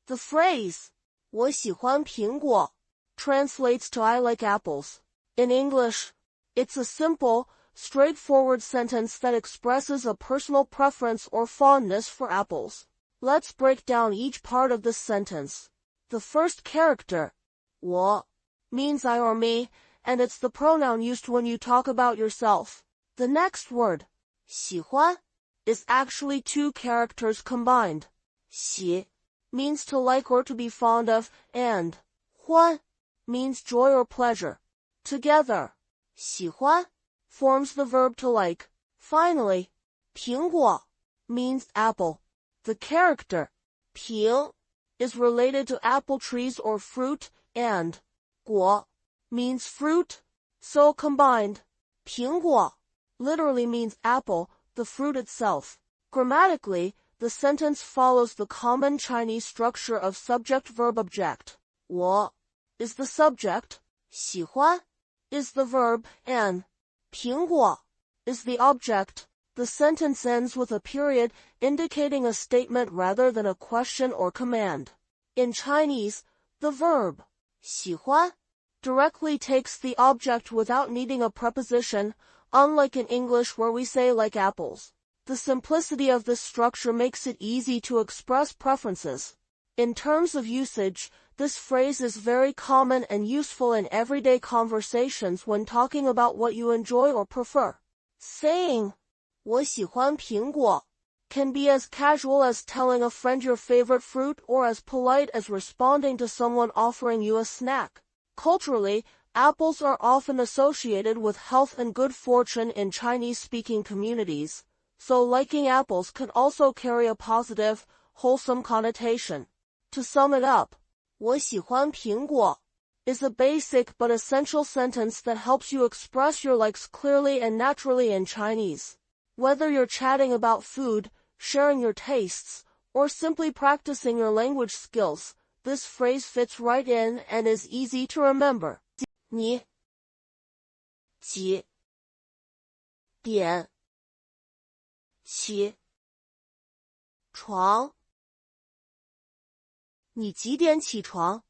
The phrase 我喜欢苹果 translates to I like apples. In English, it's a simple, straightforward sentence that expresses a personal preference or fondness for apples. Let's break down each part of this sentence. The first character, 我, means I or me, and it's the pronoun used when you talk about yourself. The next word, 喜欢, is actually two characters combined. 喜 means to like or to be fond of, and 欢 means joy or pleasure. Together, 喜欢 forms the verb to like. Finally, 苹果 means apple. The character 苹 is related to apple trees or fruit, and 果 means fruit, so combined, 苹果 literally means apple, the fruit itself. Grammatically, the sentence follows the common Chinese structure of subject-verb-object. 我 is the subject, 喜欢 is the verb, and 苹果 is the object. The sentence ends with a period indicating a statement rather than a question or command. In Chinese, the verb 喜欢 directly takes the object without needing a preposition, unlike in English where we say like apples. The simplicity of this structure makes it easy to express preferences. In terms of usage, this phrase is very common and useful in everyday conversations when talking about what you enjoy or prefer. Saying 我喜欢苹果 can be as casual as telling a friend your favorite fruit or as polite as responding to someone offering you a snack. Culturally, apples are often associated with health and good fortune in Chinese-speaking communities, so liking apples can also carry a positive, wholesome connotation. To sum it up, 我喜欢苹果 is a basic but essential sentence that helps you express your likes clearly and naturally in Chinese. Whether you're chatting about food, sharing your tastes, or simply practicing your language skills, this phrase fits right in and is easy to remember. 你几点起床？你几点起床？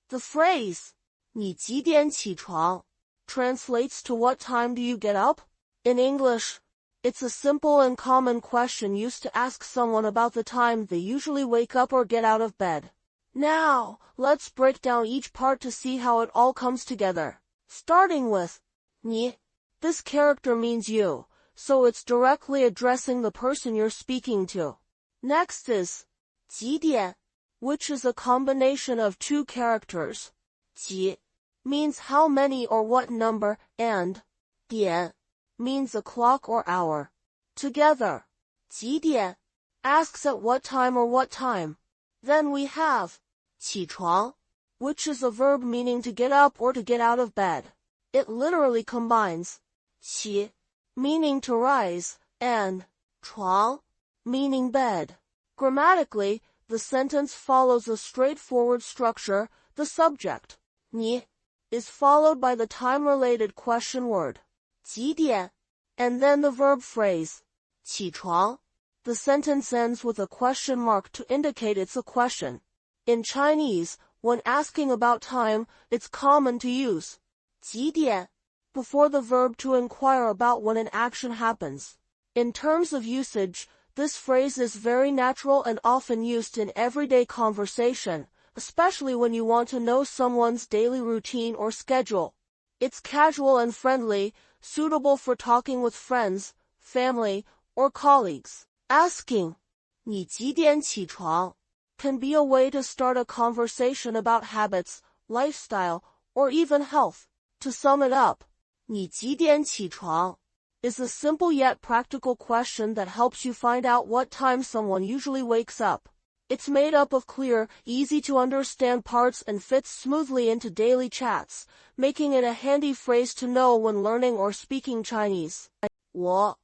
The phrase 你几点起床 translates to what time do you get up? In English, it's a simple and common question used to ask someone about the time they usually wake up or get out of bed. Now, let's break down each part to see how it all comes together. Starting with 你, this character means you, so it's directly addressing the person you're speaking to. Next is 几点, which is a combination of two characters. 几 means how many or what number, and 点 means a clock or hour. Together, 几点 asks at what time or what time. Then we have 起床, which is a verb meaning to get up or to get out of bed. It literally combines 起, meaning to rise, and 床, meaning bed. Grammatically, the sentence follows a straightforward structure. The subject, 你, is followed by the time-related question word, 几点, and then the verb phrase, 起床. The sentence ends with a question mark to indicate it's a question. In Chinese, when asking about time, it's common to use 几点 before the verb to inquire about when an action happens. In terms of usage, this phrase is very natural and often used in everyday conversation, especially when you want to know someone's daily routine or schedule. It's casual and friendly, suitable for talking with friends, family, or colleagues. Asking, 你几点起床? can be a way to start a conversation about habits, lifestyle, or even health. To sum it up, 你几点起床? is a simple yet practical question that helps you find out what time someone usually wakes up. It's made up of clear, easy-to-understand parts and fits smoothly into daily chats, making it a handy phrase to know when learning or speaking Chinese. 我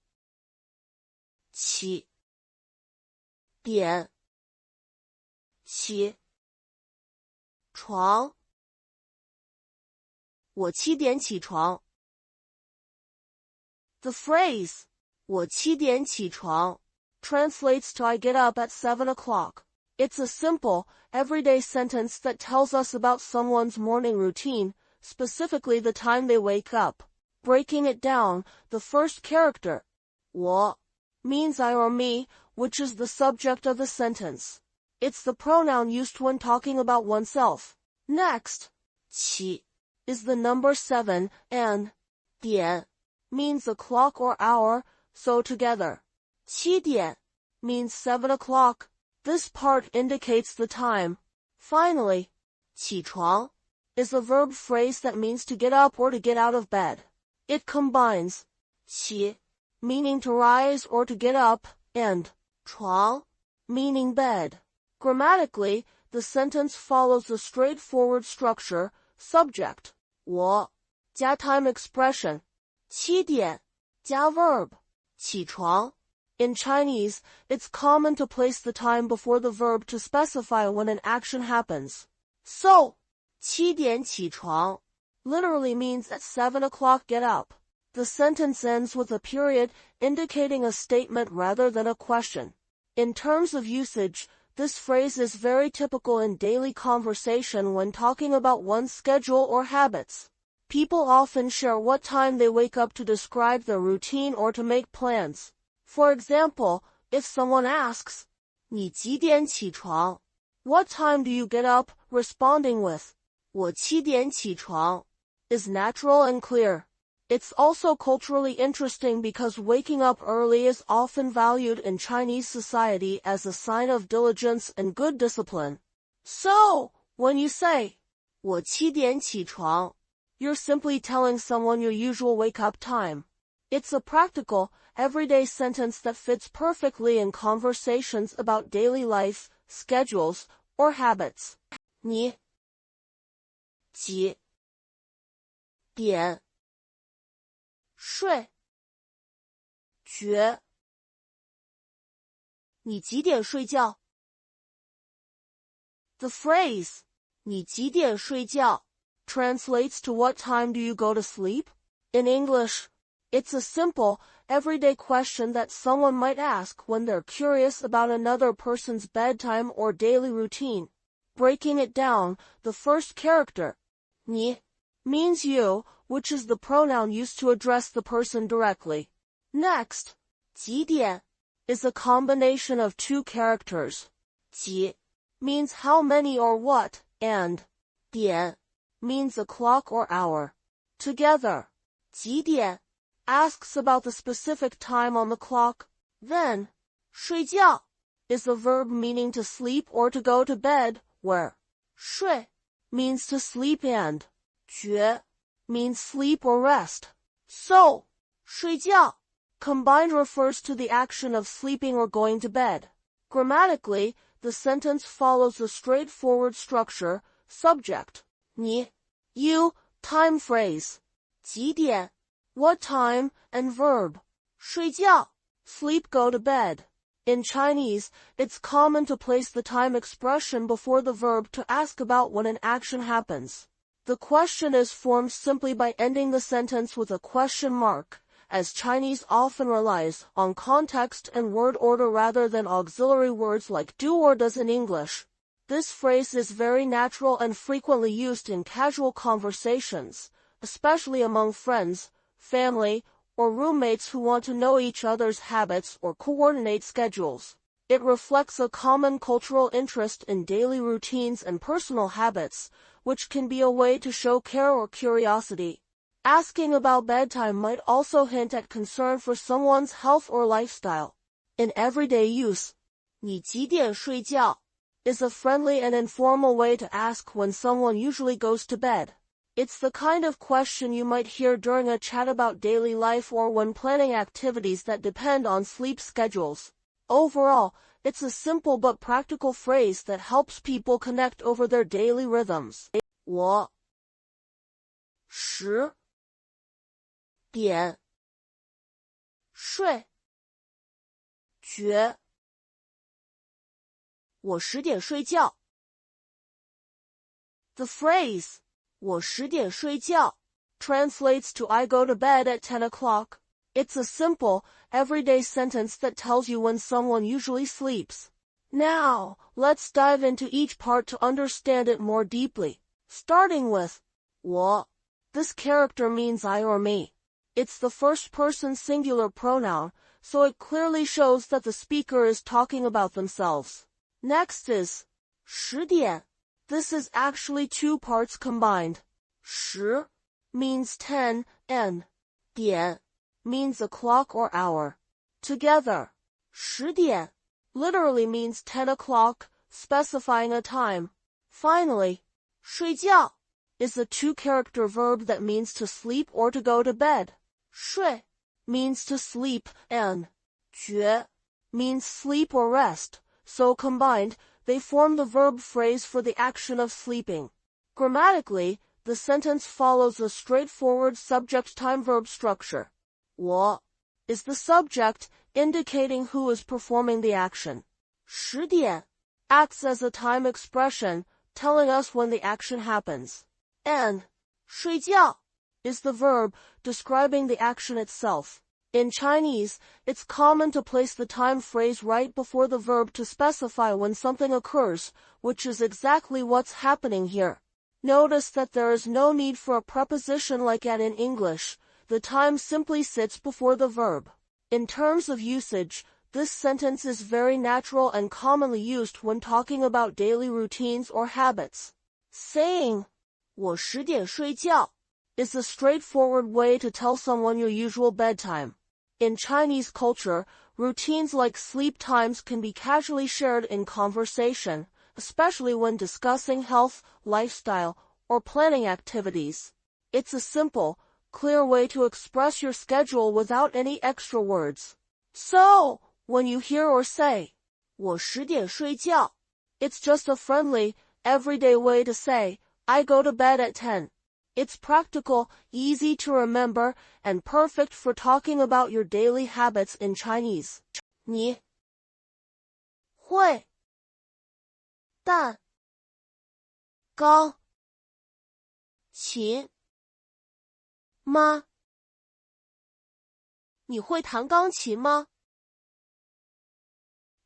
起点起床我7点起床 The phrase 我7点起床 translates to I get up at 7 o'clock. It's a simple, everyday sentence that tells us about someone's morning routine, specifically the time they wake up. Breaking it down, the first character, 我, means I or me, which is the subject of the sentence. It's the pronoun used when talking about oneself. Next, 起 is the number 7, and 点 means a clock or hour, so together. 7点 means 7 o'clock. This part indicates the time. Finally, 起床 is a verb phrase that means to get up or to get out of bed. It combines 起, meaning to rise or to get up, and 床, meaning bed. Grammatically, the sentence follows a straightforward structure, subject, 我, 加 time expression, 7点, 加 verb, 起床. In Chinese, it's common to place the time before the verb to specify when an action happens. So, 7点起床 literally means at 7 o'clock get up. The sentence ends with a period, indicating a statement rather than a question. In terms of usage, this phrase is very typical in daily conversation when talking about one's schedule or habits. People often share what time they wake up to describe their routine or to make plans. For example, if someone asks, 你几点起床? What time do you get up? Responding with, 我7点起床 is natural and clear. It's also culturally interesting because waking up early is often valued in Chinese society as a sign of diligence and good discipline. So, when you say, 我7点起床, you're simply telling someone your usual wake-up time. It's a practical, everyday sentence that fits perfectly in conversations about daily life, schedules, or habits. 你几点睡觉你几点睡觉 The phrase 你几点睡觉 translates to what time do you go to sleep? In English, it's a simple, everyday question that someone might ask when they're curious about another person's bedtime or daily routine. Breaking it down, the first character, 你, means you, which is the pronoun used to address the person directly. Next, 几点 is a combination of two characters. 几 means how many or what, and 点 means a clock or hour. Together, 几点 asks about the specific time on the clock. Then, 睡觉 is a verb meaning to sleep or to go to bed, where 睡 means to sleep and 觉 means sleep or rest. So, 睡觉 combined refers to the action of sleeping or going to bed. Grammatically, the sentence follows a straightforward structure, subject, 你, you, time phrase, 几点 what time, and verb, 睡觉 sleep go to bed. In Chinese, it's common to place the time expression before the verb to ask about when an action happens. The question is formed simply by ending the sentence with a question mark, as Chinese often relies on context and word order rather than auxiliary words like do or does in English. This phrase is very natural and frequently used in casual conversations, especially among friends, family, or roommates who want to know each other's habits or coordinate schedules. It reflects a common cultural interest in daily routines and personal habits, which can be a way to show care or curiosity. Asking about bedtime might also hint at concern for someone's health or lifestyle. In everyday use, 你几点睡觉 is a friendly and informal way to ask when someone usually goes to bed. It's the kind of question you might hear during a chat about daily life or when planning activities that depend on sleep schedules. Overall, it's a simple but practical phrase that helps people connect over their daily rhythms. 我10点睡觉我10点睡觉 The phrase 我10点睡觉 translates to I go to bed at 10 o'clock. It's a simple, everyday sentence that tells you when someone usually sleeps. Now, let's dive into each part to understand it more deeply. Starting with 我 This character means I or me. It's the first-person singular pronoun, so it clearly shows that the speaker is talking about themselves. Next is 10点. This is actually two parts combined. 10 means 10 and 点 means a clock or hour. Together, 10点 literally means 10 o'clock, specifying a time. Finally, 睡觉 is a two-character verb that means to sleep or to go to bed. 睡 means to sleep and 觉 means sleep or rest, so combined, they form the verb phrase for the action of sleeping. Grammatically, the sentence follows a straightforward subject-time-verb structure. 我 is the subject, indicating who is performing the action. 10点 acts as a time expression, telling us when the action happens. And 睡觉 is the verb, describing the action itself. In Chinese, it's common to place the time phrase right before the verb to specify when something occurs, which is exactly what's happening here. Notice that there is no need for a preposition like in English. The time simply sits before the verb. In terms of usage, this sentence is very natural and commonly used when talking about daily routines or habits. Saying 我10点睡觉 is a straightforward way to tell someone your usual bedtime. In Chinese culture, routines like sleep times can be casually shared in conversation, especially when discussing health, lifestyle, or planning activities. It's a simple, clear way to express your schedule without any extra words. So, when you hear or say, 我10点睡觉, it's just a friendly, everyday way to say, I go to bed at 10. It's practical, easy to remember, and perfect for talking about your daily habits in Chinese. 你会弹钢琴吗？你会弹钢琴吗？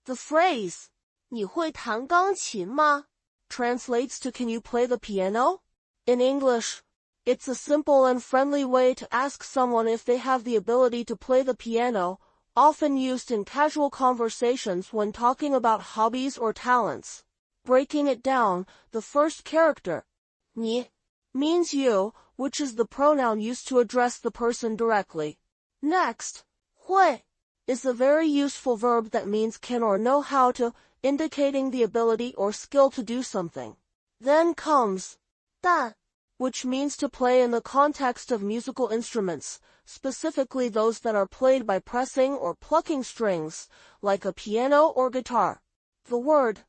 The phrase 你会弹钢琴吗 translates to Can you play the piano? In English, it's a simple and friendly way to ask someone if they have the ability to play the piano, often used in casual conversations when talking about hobbies or talents. Breaking it down, the first character, 你 means you, which is the pronoun used to address the person directly. Next, 会 is a very useful verb that means can or know how to, indicating the ability or skill to do something. Then comes 弹 which means to play in the context of musical instruments, specifically those that are played by pressing or plucking strings, like a piano or guitar. The word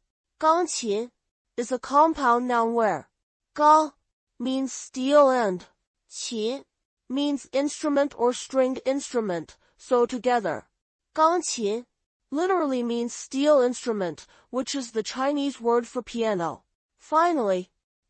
钢琴 is a compound noun where 钢 means steel and 琴 means instrument or stringed instrument, so together. 钢琴 literally means steel instrument, which is the Chinese word for piano. Finally,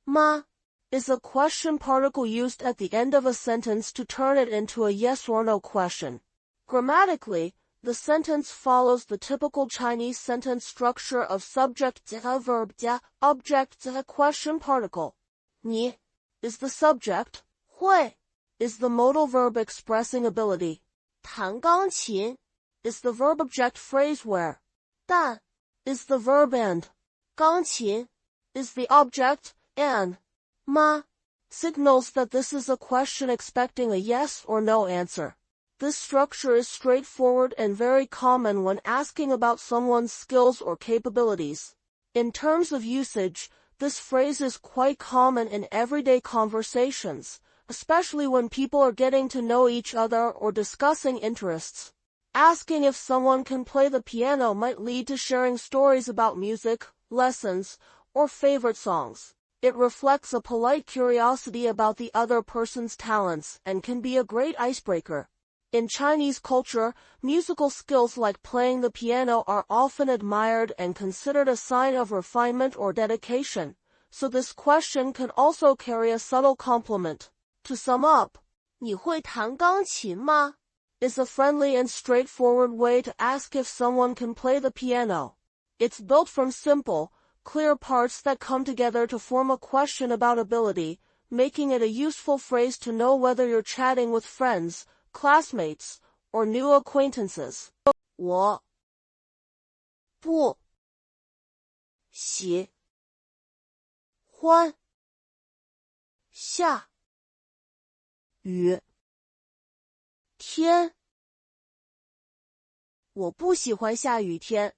吗 is a question particle used at the end of a sentence to turn it into a yes or no question. Grammatically, the sentence follows the typical Chinese sentence structure of subject 加 verb 加 object 加 question particle. 你 is the subject, 会 is the modal verb expressing ability. 弹钢琴 is the verb object phrase where 弹 is the verb and, 钢琴 is the object, and, 吗 signals that this is a question expecting a yes or no answer. This structure is straightforward and very common when asking about someone's skills or capabilities. In terms of usage, this phrase is quite common in everyday conversations, especially when people are getting to know each other or discussing interests. Asking if someone can play the piano might lead to sharing stories about music, lessons, or favorite songs. It reflects a polite curiosity about the other person's talents and can be a great icebreaker. In Chinese culture, musical skills like playing the piano are often admired and considered a sign of refinement or dedication, so this question can also carry a subtle compliment. To sum up, 你会弹钢琴吗 is a friendly and straightforward way to ask if someone can play the piano. It's built from simple, clear parts that come together to form a question about ability, making it a useful phrase to know whether you're chatting with friends, classmates, or new acquaintances. 我不喜欢下雨天。我不喜欢下雨天。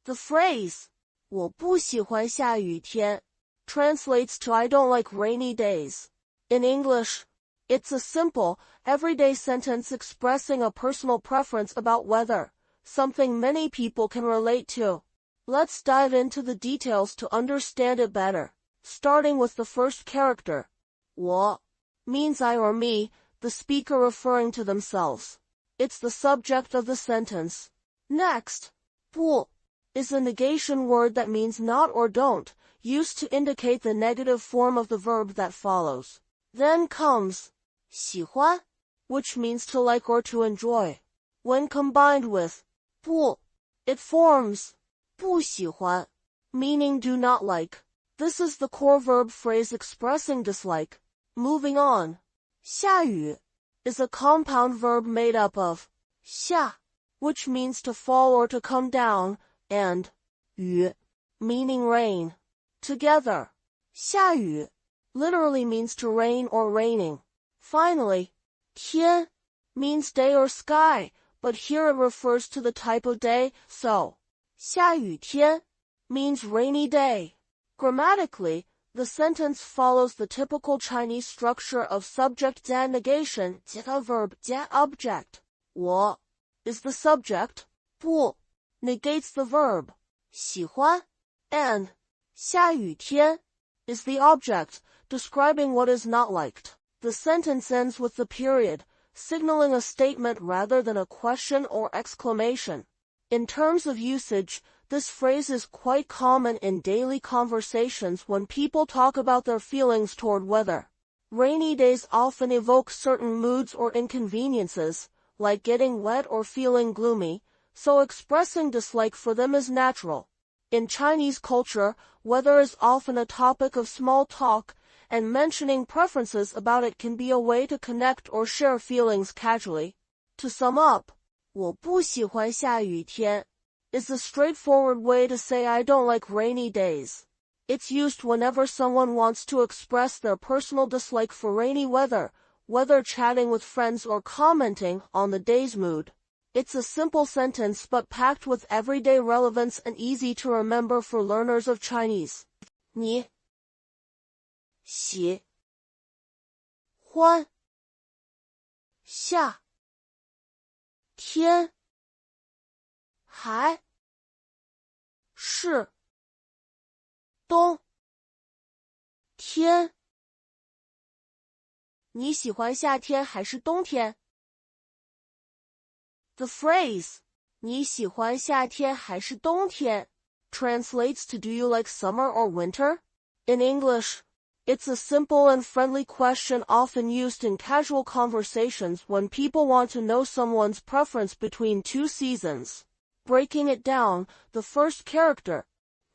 The phrase 我不喜欢下雨天 translates to I don't like rainy days. In English, it's a simple, everyday sentence expressing a personal preference about weather, something many people can relate to. Let's dive into the details to understand it better, starting with the first character. 我 means I or me, the speaker referring to themselves. It's the subject of the sentence. Next, 不 is a negation word that means not or don't, used to indicate the negative form of the verb that follows. Then comes 喜欢, which means to like or to enjoy. When combined with 不, it forms 不喜欢, meaning do not like. This is the core verb phrase expressing dislike. Moving on, 下雨 is a compound verb made up of 下, which means to fall or to come down, and 雨, meaning rain. Together, 下雨 literally means to rain or raining. Finally, 天 means day or sky, but here it refers to the type of day, so 下雨天 means rainy day. Grammatically, the sentence follows the typical Chinese structure of subject and negation, 加 verb 加 object. 我 is the subject, 不 negates the verb, 喜欢, and 下雨天 is the object, describing what is not liked. The sentence ends with the period, signaling a statement rather than a question or exclamation. In terms of usage, this phrase is quite common in daily conversations when people talk about their feelings toward weather. Rainy days often evoke certain moods or inconveniences, like getting wet or feeling gloomy, so expressing dislike for them is natural. In Chinese culture, weather is often a topic of small talk, and mentioning preferences about it can be a way to connect or share feelings casually. To sum up, 我不喜欢下雨天 is a straightforward way to say I don't like rainy days. It's used whenever someone wants to express their personal dislike for rainy weather, whether chatting with friends or commenting on the day's mood. It's a simple sentence but packed with everyday relevance and easy to remember for learners of Chinese. 你喜欢下天还是冬天？你喜欢夏天还是冬天？ The phrase 你喜欢夏天还是冬天 translates to do you like summer or winter? In English, it's a simple and friendly question often used in casual conversations when people want to know someone's preference between two seasons. Breaking it down, the first character,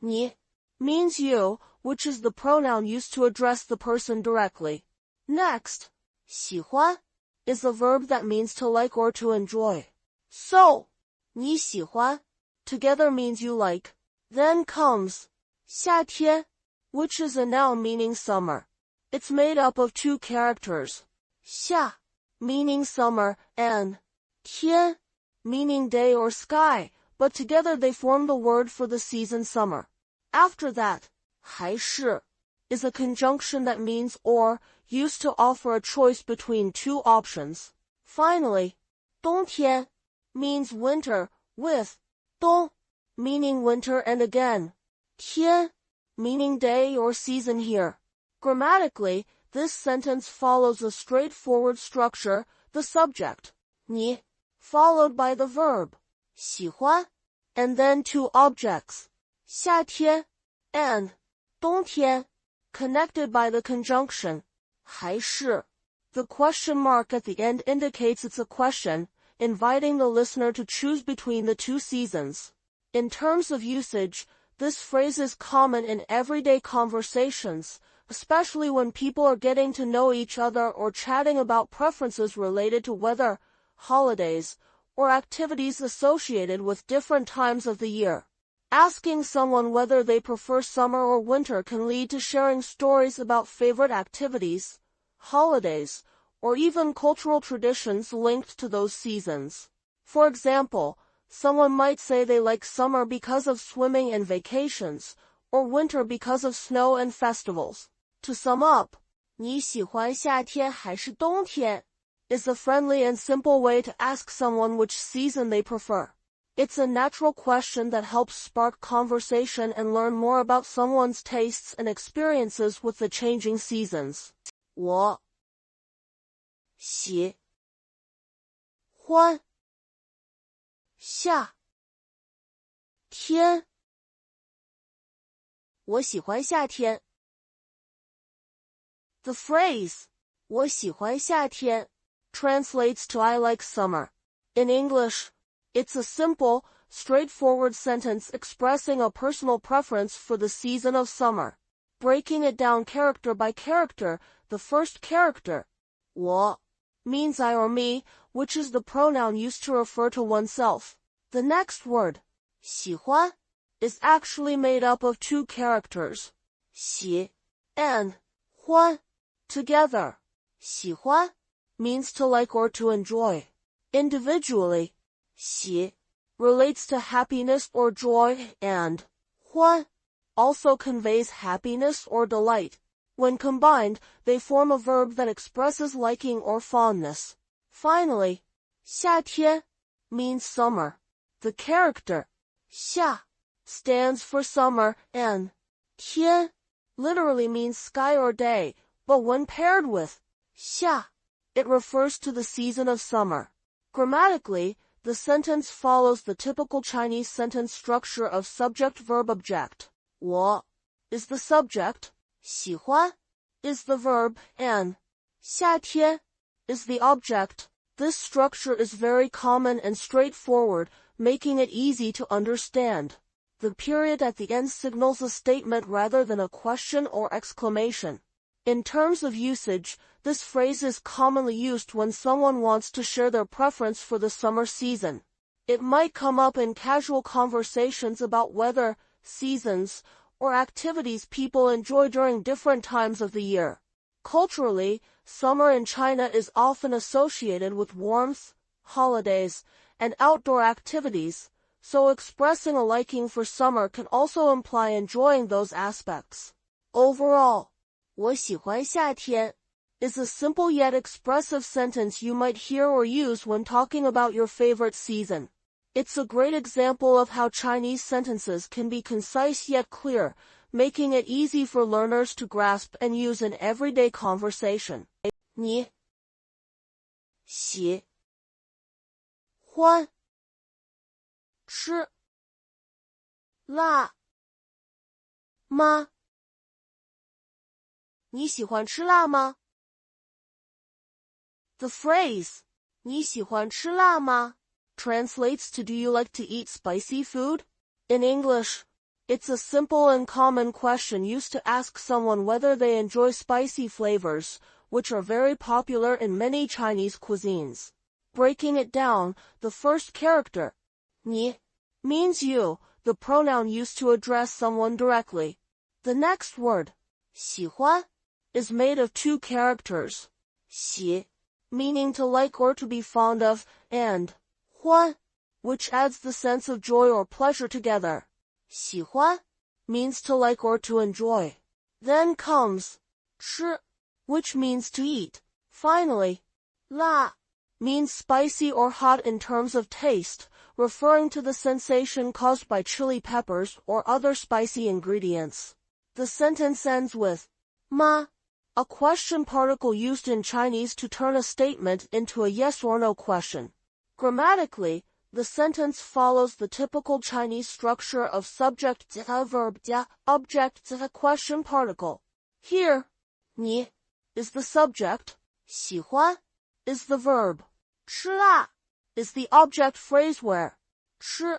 你 means you, which is the pronoun used to address the person directly. Next, 喜欢 is a verb that means to like or to enjoy. So, 你喜欢 together means you like. Then comes 夏天, which is a noun meaning summer. It's made up of two characters. 夏, meaning summer, and 天, meaning day or sky, but together they form the word for the season summer. After that, 还是 is a conjunction that means or, used to offer a choice between two options. Finally, 冬天 means winter, with 冬 meaning winter and again 天 meaning day or season here. Grammatically, this sentence follows a straightforward structure, the subject, 你, followed by the verb, 喜欢, and then two objects, 夏天 and 冬天, connected by the conjunction, 还是. The question mark at the end indicates it's a question, inviting the listener to choose between the two seasons. In terms of usage, this phrase is common in everyday conversations, especially when people are getting to know each other or chatting about preferences related to weather, holidays, or activities associated with different times of the year. Asking someone whether they prefer summer or winter can lead to sharing stories about favorite activities, holidays, or even cultural traditions linked to those seasons. For example, someone might say they like summer because of swimming and vacations, or winter because of snow and festivals. To sum up, 你喜欢夏天还是冬天 is a friendly and simple way to ask someone which season they prefer. It's a natural question that helps spark conversation and learn more about someone's tastes and experiences with the changing seasons. 我喜欢夏天。我喜欢夏天。The phrase 我喜欢夏天 translates to I like summer. In English, it's a simple, straightforward sentence expressing a personal preference for the season of summer. Breaking it down character by character, the first character, 我, means I or me, which is the pronoun used to refer to oneself. The next word, 喜欢, is actually made up of two characters, 喜 and 欢. Together, 喜欢 means to like or to enjoy. Individually, 喜 relates to happiness or joy and 欢 also conveys happiness or delight. When combined, they form a verb that expresses liking or fondness. Finally, 夏天 means summer. The character 夏 stands for summer and 天 literally means sky or day, but when paired with 夏, it refers to the season of summer. Grammatically, the sentence follows the typical Chinese sentence structure of subject-verb-object. 我 is the subject, 喜欢 is the verb, and 夏天 is the object. This structure is very common and straightforward, making it easy to understand. The period at the end signals a statement rather than a question or exclamation. In terms of usage, this phrase is commonly used when someone wants to share their preference for the summer season. It might come up in casual conversations about weather, seasons, or activities people enjoy during different times of the year. Culturally, summer in China is often associated with warmth, holidays, and outdoor activities, so expressing a liking for summer can also imply enjoying those aspects. Overall, 我喜欢夏天 is a simple yet expressive sentence you might hear or use when talking about your favorite season. It's a great example of how Chinese sentences can be concise yet clear, making it easy for learners to grasp and use in everyday conversation. 你喜欢吃辣吗？你喜欢吃辣吗？ The phrase 你喜欢吃辣吗 translates to do you like to eat spicy food? In English, it's a simple and common question used to ask someone whether they enjoy spicy flavors, which are very popular in many Chinese cuisines. Breaking it down, the first character, 你 means you, the pronoun used to address someone directly. The next word, 喜欢, is made of two characters. 喜, meaning to like or to be fond of, and 欢, which adds the sense of joy or pleasure together. 喜欢 means to like or to enjoy. Then comes 吃, which means to eat. Finally, 辣 means spicy or hot in terms of taste, referring to the sensation caused by chili peppers or other spicy ingredients. The sentence ends with 吗, a question particle used in Chinese to turn a statement into a yes or no question. Grammatically, the sentence follows the typical Chinese structure of subject 加 verb 加 object 加 question particle. Here, 你 is the subject, 喜欢 is the verb, 吃辣 is the object phrase where 吃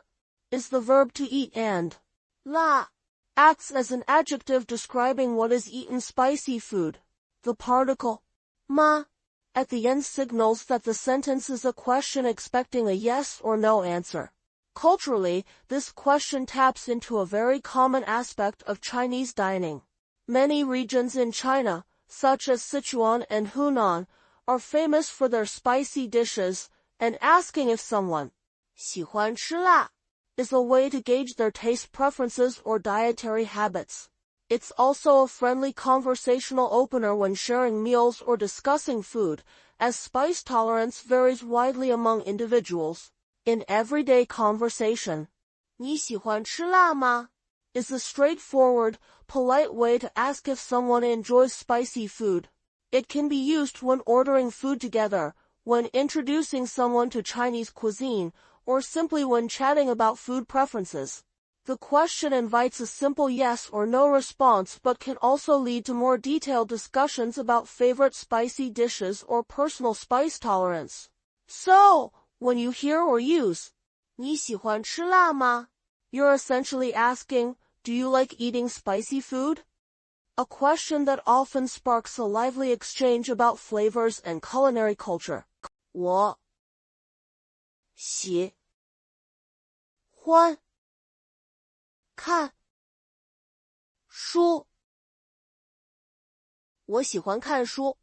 is the verb to eat and 辣 acts as an adjective describing what is eaten spicy food. The particle 吗 at the end signals that the sentence is a question expecting a yes or no answer. Culturally, this question taps into a very common aspect of Chinese dining. Many regions in China, such as Sichuan and Hunan, are famous for their spicy dishes, and asking if someone 喜欢吃辣 is a way to gauge their taste preferences or dietary habits. It's also a friendly conversational opener when sharing meals or discussing food, as spice tolerance varies widely among individuals. In everyday conversation, 你喜欢吃辣吗 is a straightforward, polite way to ask if someone enjoys spicy food. It can be used when ordering food together, when introducing someone to Chinese cuisine, or simply when chatting about food preferences. The question invites a simple yes or no response but can also lead to more detailed discussions about favorite spicy dishes or personal spice tolerance. So, when you hear or use 你喜欢吃辣吗 you're essentially asking, do you like eating spicy food? A question that often sparks a lively exchange about flavors and culinary culture. 我喜欢看书我喜欢看书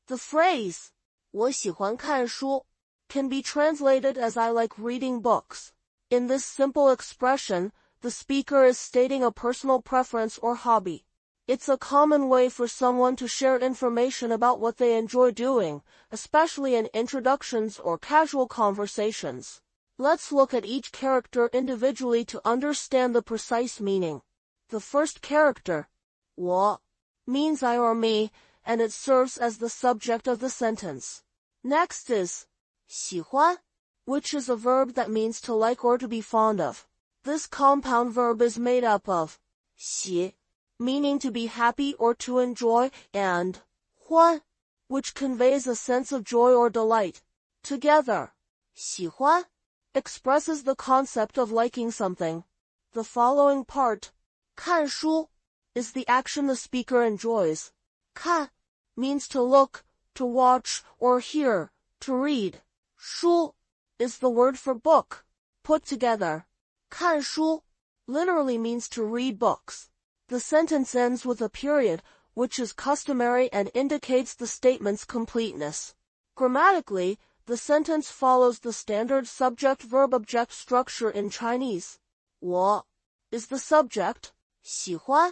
The phrase 我喜欢看书 can be translated as I like reading books. In this simple expression, the speaker is stating a personal preference or hobby. It's a common way for someone to share information about what they enjoy doing, especially in introductions or casual conversations. Let's look at each character individually to understand the precise meaning. The first character, 我, means I or me, and it serves as the subject of the sentence. Next is 喜欢, which is a verb that means to like or to be fond of. This compound verb is made up of 喜, meaning to be happy or to enjoy, and 欢, which conveys a sense of joy or delight. Together, 喜欢 expresses the concept of liking something. The following part, 看书, is the action the speaker enjoys. 看 means to look, to watch, or hear, to read. 书 is the word for book. Put together, 看书 literally means to read books. The sentence ends with a period, which is customary and indicates the statement's completeness. Grammatically, the sentence follows the standard subject-verb-object structure in Chinese. 我 is the subject, 喜欢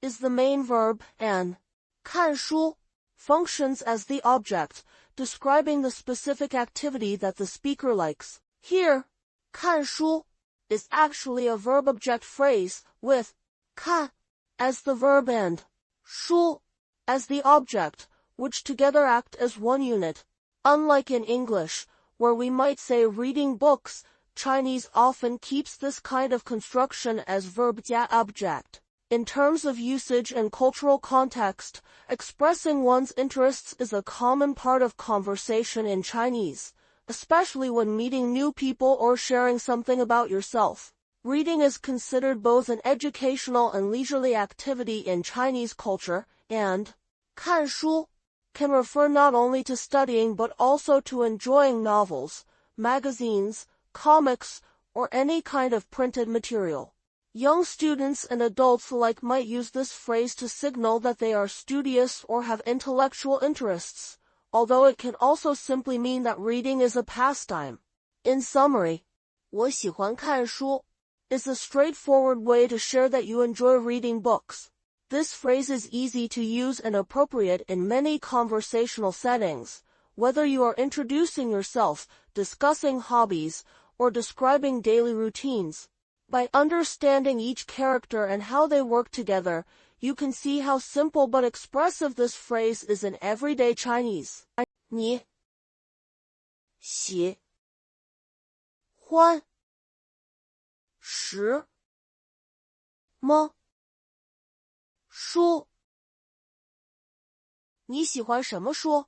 is the main verb, and 看书 functions as the object, describing the specific activity that the speaker likes. Here, 看书 is actually a verb-object phrase, with 看 as the verb and 书 as the object, which together act as one unit. Unlike in English, where we might say reading books, Chinese often keeps this kind of construction as verb 加 object. In terms of usage and cultural context, expressing one's interests is a common part of conversation in Chinese, especially when meeting new people or sharing something about yourself. Reading is considered both an educational and leisurely activity in Chinese culture, and 看书 can refer not only to studying but also to enjoying novels, magazines, comics, or any kind of printed material. Young students and adults alike might use this phrase to signal that they are studious or have intellectual interests, although it can also simply mean that reading is a pastime. In summary, 我喜欢看书 is a straightforward way to share that you enjoy reading books. This phrase is easy to use and appropriate in many conversational settings, whether you are introducing yourself, discussing hobbies, or describing daily routines. By understanding each character and how they work together, you can see how simple but expressive this phrase is in everyday Chinese. 你喜欢什么书？你喜欢什么书？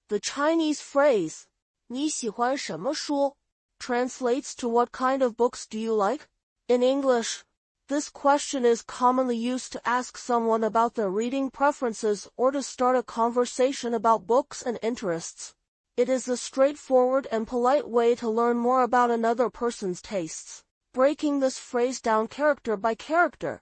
The Chinese phrase 你喜欢什么书 translates to what kind of books do you like? In English, this question is commonly used to ask someone about their reading preferences or to start a conversation about books and interests. It is a straightforward and polite way to learn more about another person's tastes. Breaking this phrase down character by character,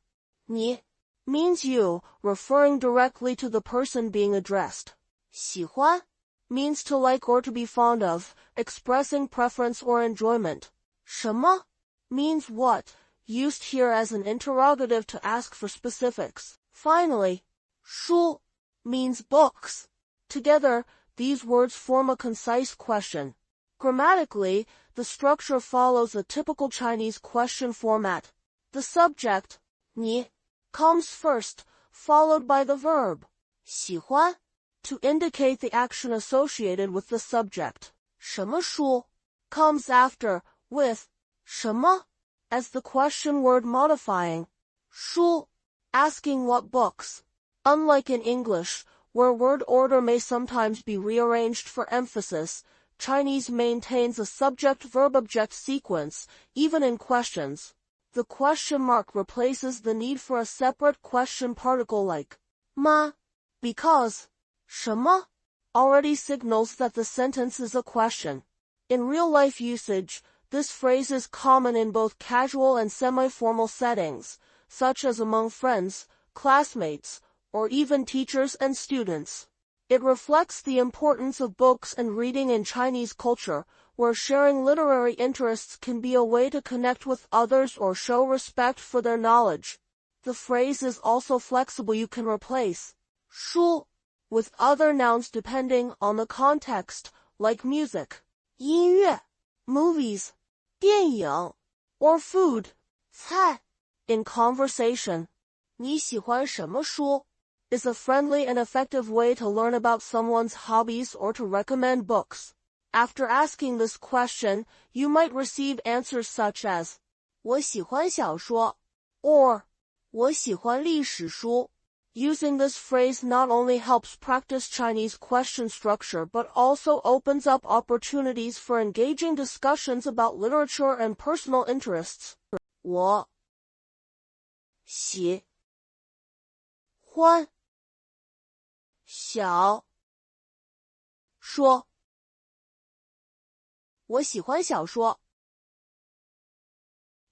你 means you, referring directly to the person being addressed. 喜欢 means to like or to be fond of, expressing preference or enjoyment. 什么 means what, used here as an interrogative to ask for specifics. Finally, 书 means books. Together, these words form a concise question. Grammatically, the structure follows a typical Chinese question format. The subject, 你 comes first, followed by the verb, 喜欢 to indicate the action associated with the subject. 什么书 comes after, with 什么 as the question word modifying 书 asking what books. Unlike in English, where word order may sometimes be rearranged for emphasis, Chinese maintains a subject-verb-object sequence, even in questions. The question mark replaces the need for a separate question particle like 吗 because 什么 already signals that the sentence is a question. In real-life usage, this phrase is common in both casual and semi-formal settings, such as among friends, classmates, or even teachers and students. It reflects the importance of books and reading in Chinese culture, where sharing literary interests can be a way to connect with others or show respect for their knowledge. The phrase is also flexible. You can replace 书 with other nouns depending on the context, like music, 音乐, movies, 电影, or food, 菜. In conversation, 你喜欢什么书 is a friendly and effective way to learn about someone's hobbies or to recommend books. After asking this question, you might receive answers such as 我喜欢小说 or 我喜欢历史书. Using this phrase not only helps practice Chinese question structure but also opens up opportunities for engaging discussions about literature and personal interests. 我喜欢小说我喜欢小说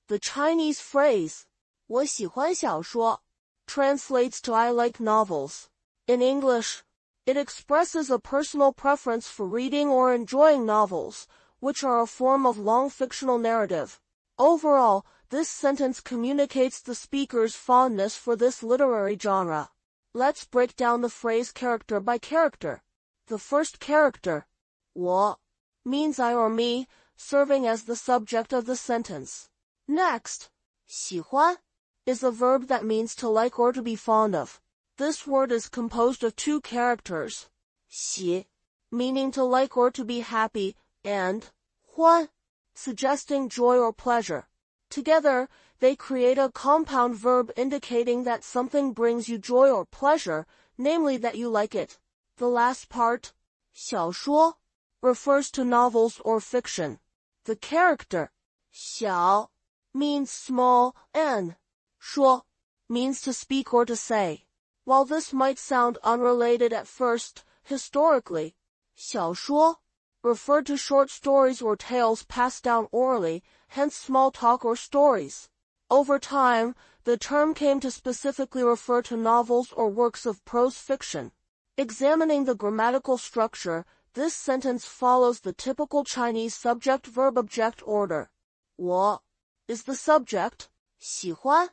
The Chinese phrase 我喜欢小说 translates to I like novels. In English, it expresses a personal preference for reading or enjoying novels, which are a form of long fictional narrative. Overall, this sentence communicates the speaker's fondness for this literary genre. Let's break down the phrase character by character. The first character, 我 means I or me, serving as the subject of the sentence. Next, 喜欢 is a verb that means to like or to be fond of. This word is composed of two characters, 喜 meaning to like or to be happy, and 欢 suggesting joy or pleasure. Together, they create a compound verb indicating that something brings you joy or pleasure, namely that you like it. The last part, 小说, refers to novels or fiction. The character, 小, means small, and 说 means to speak or to say. While this might sound unrelated at first, historically, 小说 referred to short stories or tales passed down orally, hence small talk or stories. Over time, the term came to specifically refer to novels or works of prose fiction. Examining the grammatical structure, this sentence follows the typical Chinese subject-verb-object order. 我 is the subject, 喜欢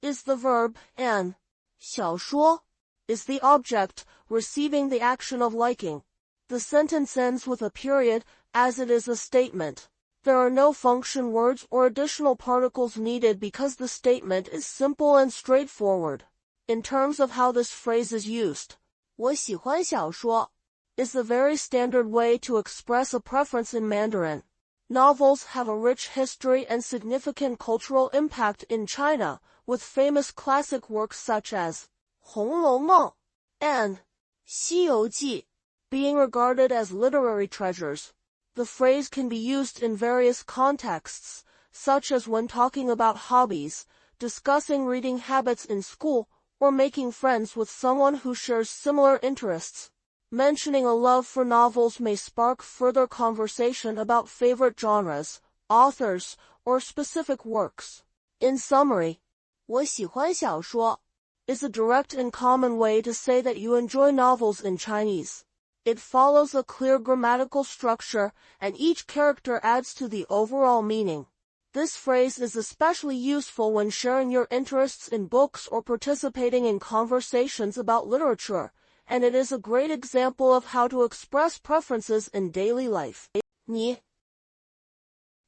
is the verb, and 小说 is the object, receiving the action of liking. The sentence ends with a period, as it is a statement. There are no function words or additional particles needed because the statement is simple and straightforward. In terms of how this phrase is used, 我喜欢小说 is the very standard way to express a preference in Mandarin. Novels have a rich history and significant cultural impact in China, with famous classic works such as 红楼梦 and 西游记 being regarded as literary treasures. The phrase can be used in various contexts, such as when talking about hobbies, discussing reading habits in school, or making friends with someone who shares similar interests. Mentioning a love for novels may spark further conversation about favorite genres, authors, or specific works. In summary, 我喜欢小说 is a direct and common way to say that you enjoy novels in Chinese. It follows a clear grammatical structure, and each character adds to the overall meaning. This phrase is especially useful when sharing your interests in books or participating in conversations about literature, and it is a great example of how to express preferences in daily life. 你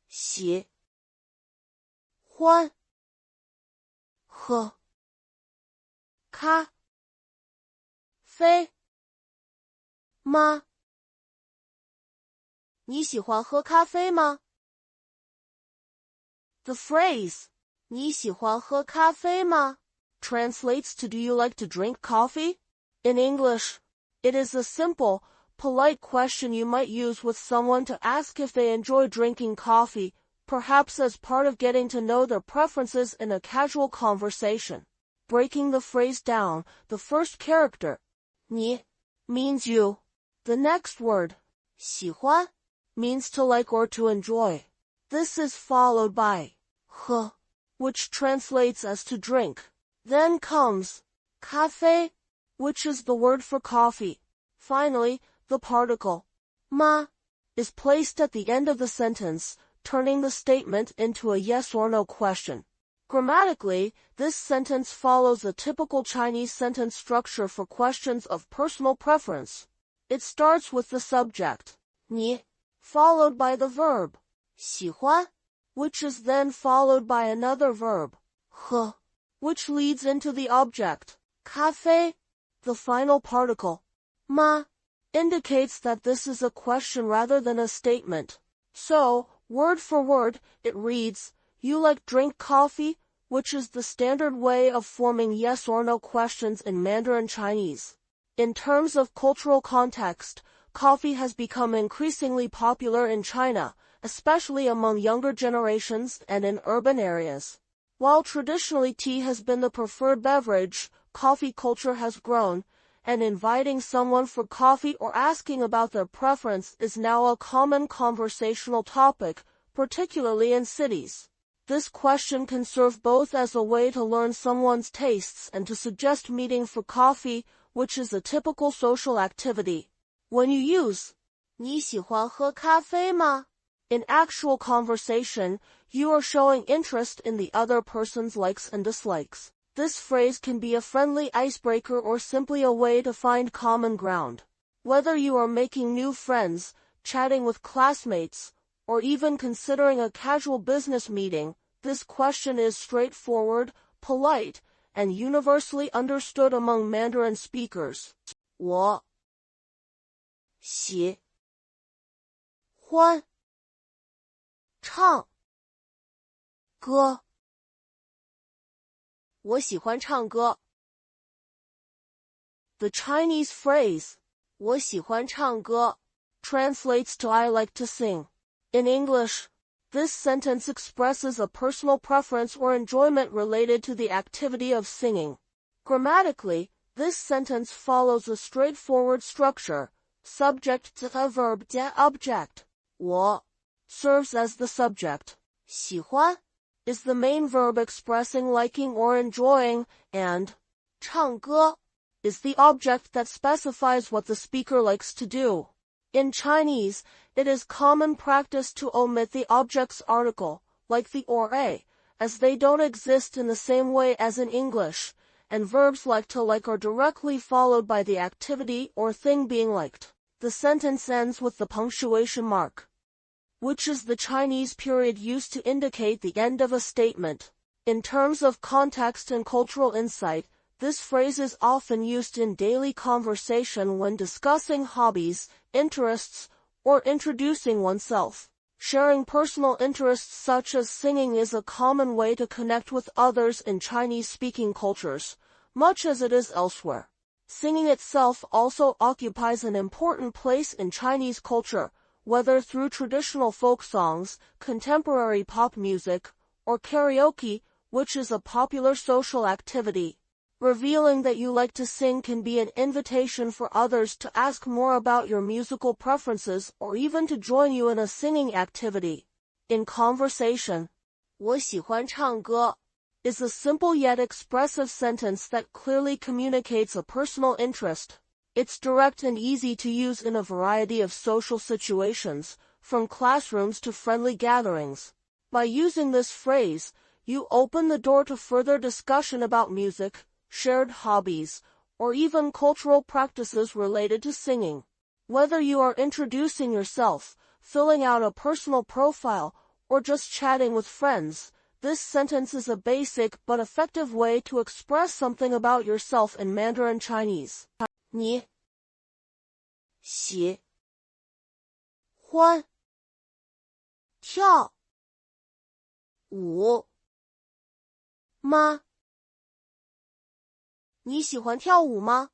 喜欢喝咖啡吗？你喜欢喝咖啡吗？ The phrase 你喜欢喝咖啡吗 translates to do you like to drink coffee? In English, it is a simple, polite question you might use with someone to ask if they enjoy drinking coffee, perhaps as part of getting to know their preferences in a casual conversation. Breaking the phrase down, the first character, 你 means you. The next word, 喜欢 means to like or to enjoy. This is followed by 喝, which translates as to drink. Then comes 咖啡, which is the word for coffee. Finally, the particle 吗 is placed at the end of the sentence, turning the statement into a yes or no question. Grammatically, this sentence follows a typical Chinese sentence structure for questions of personal preference. It starts with the subject, 你, followed by the verb, 喜欢, which is then followed by another verb, 喝, which leads into the object, 咖啡. The final particle, 吗, indicates that this is a question rather than a statement. So, word for word, it reads, you like drink coffee, which is the standard way of forming yes or no questions in Mandarin Chinese. In terms of cultural context, coffee has become increasingly popular in China, especially among younger generations and in urban areas. While traditionally tea has been the preferred beverage, coffee culture has grown, and inviting someone for coffee or asking about their preference is now a common conversational topic, particularly in cities. This question can serve both as a way to learn someone's tastes and to suggest meeting for coffee, which is a typical social activity. When you use 你喜欢喝咖啡吗 in actual conversation, you are showing interest in the other person's likes and dislikes. This phrase can be a friendly icebreaker or simply a way to find common ground. Whether you are making new friends, chatting with classmates, or even considering a casual business meeting, this question is straightforward, polite, and universally understood among Mandarin speakers. 我喜欢唱歌。我喜欢唱歌。The Chinese phrase 我喜欢唱歌 translates to I like to sing. In English, this sentence expresses a personal preference or enjoyment related to the activity of singing. Grammatically, this sentence follows a straightforward structure. subject to a verb the object. 我 serves as the subject. 喜欢 is the main verb expressing liking or enjoying, and 唱歌 is the object that specifies what the speaker likes to do. In Chinese, it is common practice to omit the object's article, like the or a, as they don't exist in the same way as in English, and verbs like to like are directly followed by the activity or thing being liked. The sentence ends with the punctuation mark, which is the Chinese period used to indicate the end of a statement. In terms of context and cultural insight, this phrase is often used in daily conversation when discussing hobbies, interests, or introducing oneself. Sharing personal interests such as singing is a common way to connect with others in Chinese-speaking cultures, much as it is elsewhere. Singing itself also occupies an important place in Chinese culture, whether through traditional folk songs, contemporary pop music, or karaoke, which is a popular social activity. Revealing that you like to sing can be an invitation for others to ask more about your musical preferences or even to join you in a singing activity. In conversation, 我喜欢唱歌 is a simple yet expressive sentence that clearly communicates a personal interest. It's direct and easy to use in a variety of social situations, from classrooms to friendly gatherings. By using this phrase, you open the door to further discussion about music, shared hobbies, or even cultural practices related to singing. Whether you are introducing yourself, filling out a personal profile, or just chatting with friends, this sentence is a basic but effective way to express something about yourself in Mandarin Chinese. 你喜欢跳舞吗？你喜欢跳舞吗？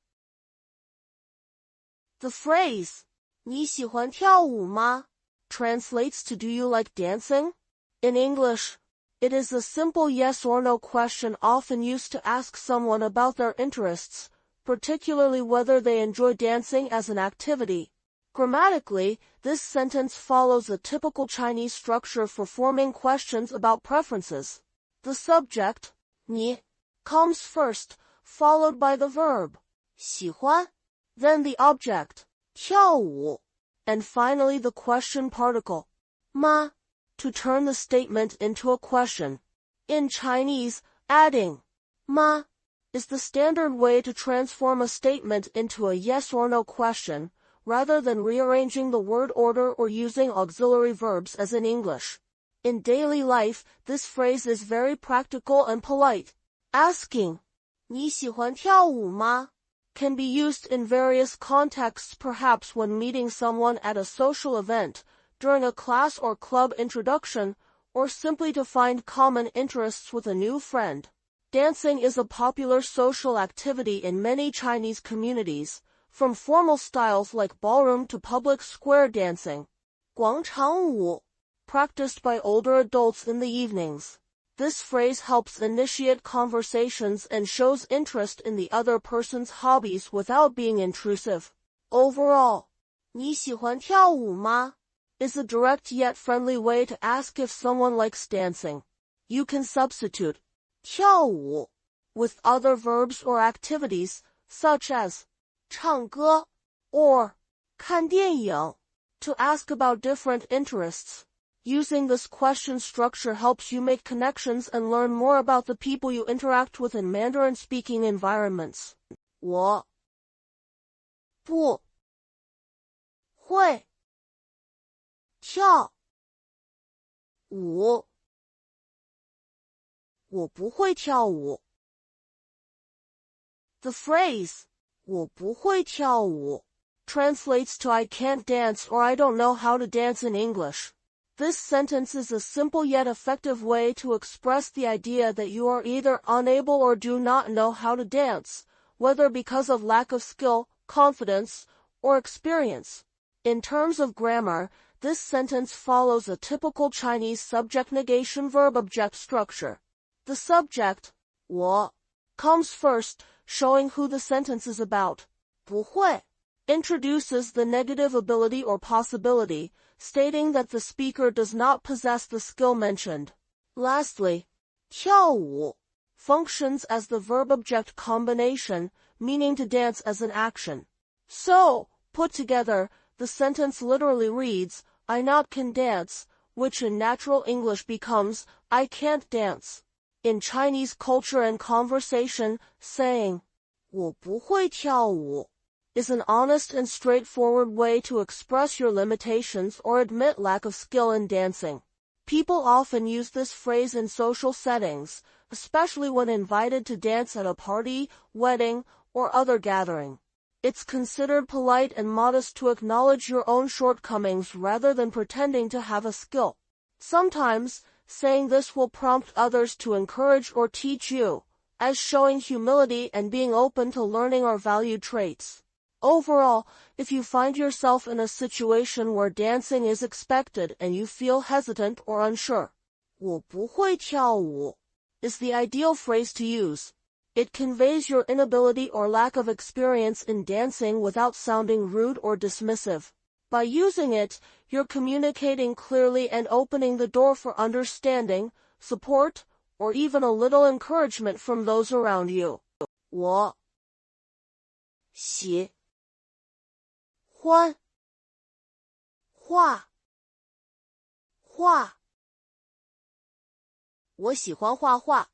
The phrase 你喜欢跳舞吗 translates to do you like dancing? In English, it is a simple yes or no question often used to ask someone about their interests, particularly whether they enjoy dancing as an activity. Grammatically, this sentence follows a typical Chinese structure for forming questions about preferences. The subject, 你 comes first, followed by the verb, 喜欢, then the object, 跳舞, and finally the question particle, 吗, to turn the statement into a question. In Chinese, adding 吗 is the standard way to transform a statement into a yes or no question, rather than rearranging the word order or using auxiliary verbs as in English. In daily life, this phrase is very practical and polite. Asking, 你喜欢跳舞吗 can be used in various contexts, perhaps when meeting someone at a social event, during a class or club introduction, or simply to find common interests with a new friend. Dancing is a popular social activity in many Chinese communities, from formal styles like ballroom to public square dancing. 广场舞, practiced by older adults in the evenings. This phrase helps initiate conversations and shows interest in the other person's hobbies without being intrusive. Overall, 你喜欢跳舞吗 is a direct yet friendly way to ask if someone likes dancing. You can substitute 跳舞 with other verbs or activities, such as 唱歌 or 看电影 to ask about different interests. Using this question structure helps you make connections and learn more about the people you interact with in Mandarin-speaking environments. 我不会跳舞。我不会跳舞。The phrase 我不会跳舞 translates to I can't dance or I don't know how to dance in English. This sentence is a simple yet effective way to express the idea that you are either unable or do not know how to dance, whether because of lack of skill, confidence, or experience. In terms of grammar, this sentence follows a typical Chinese subject negation verb object structure. The subject, 我, comes first, showing who the sentence is about. 不会 introduces the negative ability or possibility, stating that the speaker does not possess the skill mentioned. Lastly, 跳舞 functions as the verb-object combination, meaning to dance as an action. So, put together, the sentence literally reads, I not can dance, which in natural English becomes, I can't dance. In Chinese culture and conversation, saying, 我不会跳舞 is an honest and straightforward way to express your limitations or admit lack of skill in dancing. People often use this phrase in social settings, especially when invited to dance at a party, wedding, or other gathering. It's considered polite and modest to acknowledge your own shortcomings rather than pretending to have a skill. Sometimes, saying this will prompt others to encourage or teach you, as showing humility and being open to learning or valued traits. Overall, if you find yourself in a situation where dancing is expected and you feel hesitant or unsure, 我不会跳舞 is the ideal phrase to use. It conveys your inability or lack of experience in dancing without sounding rude or dismissive. By using it, you're communicating clearly and opening the door for understanding, support, or even a little encouragement from those around you. 我喜欢画画我喜欢画画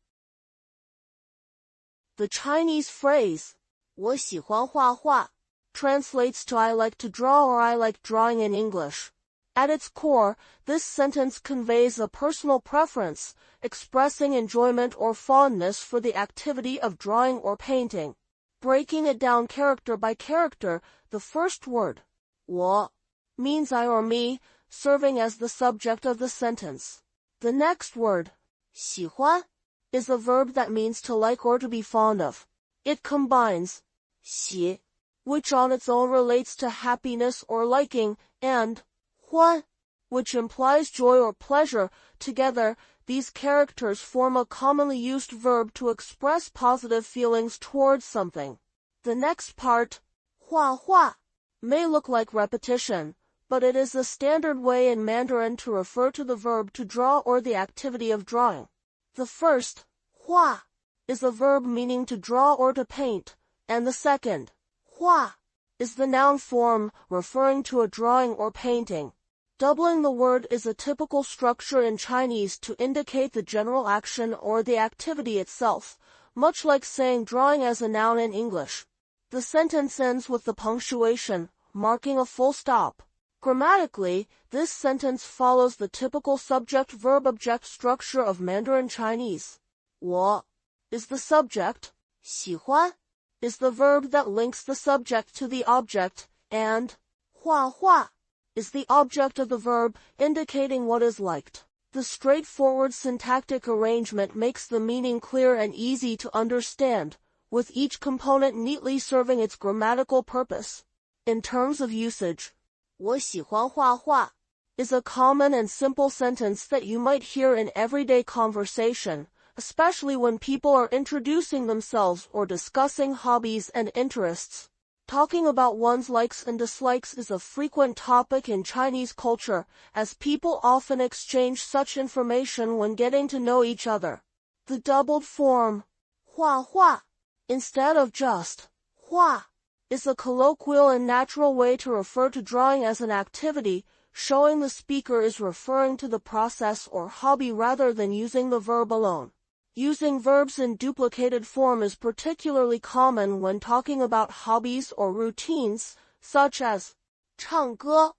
The Chinese phrase 我喜欢画画 translates to I like to draw or I like drawing in English. At its core, this sentence conveys a personal preference, expressing enjoyment or fondness for the activity of drawing or painting. Breaking it down character by character, the first word, 我 means I or me, serving as the subject of the sentence. The next word, 喜欢 is a verb that means to like or to be fond of. It combines 喜, which on its own relates to happiness or liking, and 欢, which implies joy or pleasure. Together, these characters form a commonly used verb to express positive feelings towards something. The next part, 画画, may look like repetition, but it is the standard way in Mandarin to refer to the verb to draw or the activity of drawing. The first, 画, is a verb meaning to draw or to paint, and the second, 画, is the noun form referring to a drawing or painting. Doubling the word is a typical structure in Chinese to indicate the general action or the activity itself, much like saying drawing as a noun in English. The sentence ends with the punctuation, marking a full stop. Grammatically, this sentence follows the typical subject-verb-object structure of Mandarin Chinese. 我 is the subject, 喜欢 is the verb that links the subject to the object, and 画画 is the object of the verb, indicating what is liked. The straightforward syntactic arrangement makes the meaning clear and easy to understand, with each component neatly serving its grammatical purpose. In terms of usage, 我喜欢画画 is a common and simple sentence that you might hear in everyday conversation, especially when people are introducing themselves or discussing hobbies and interests. Talking about one's likes and dislikes is a frequent topic in Chinese culture, as people often exchange such information when getting to know each other. The doubled form, 画画, instead of just 画, is a colloquial and natural way to refer to drawing as an activity, showing the speaker is referring to the process or hobby rather than using the verb alone. Using verbs in duplicated form is particularly common when talking about hobbies or routines, such as 唱歌,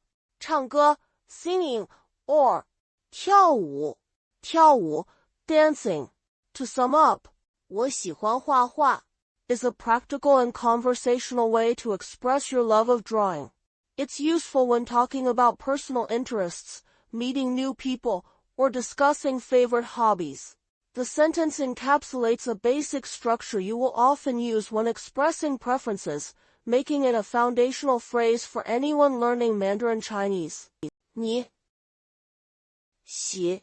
singing, or 跳舞, dancing. To sum up, 我喜欢画画 is a practical and conversational way to express your love of drawing. It's useful when talking about personal interests, meeting new people, or discussing favorite hobbies. The sentence encapsulates a basic structure you will often use when expressing preferences, making it a foundational phrase for anyone learning Mandarin Chinese. 你喜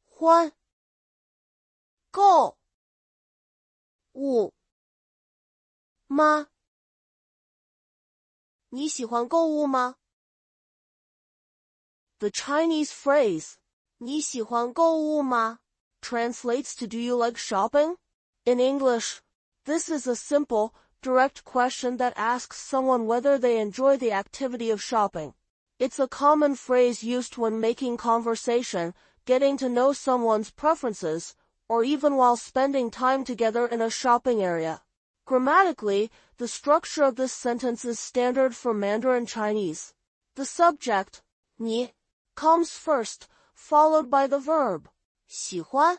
欢购物吗你喜欢购物吗？ The Chinese phrase, 你喜欢购物吗 translates to do you like shopping? In English, this is a simple, direct question that asks someone whether they enjoy the activity of shopping. It's a common phrase used when making conversation, getting to know someone's preferences, or even while spending time together in a shopping area. Grammatically, the structure of this sentence is standard for Mandarin Chinese. The subject, 你, comes first, followed by the verb, 喜欢,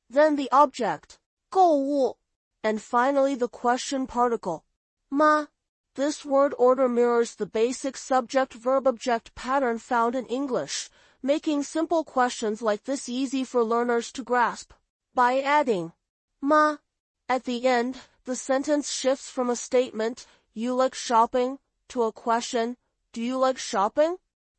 then the object, 购物, and finally the question particle, 吗. This word order mirrors the basic subject-verb-object pattern found in English, making simple questions like this easy for learners to grasp. By adding 吗 at the end, the sentence shifts from a statement, you like shopping, to a question, do you like shopping?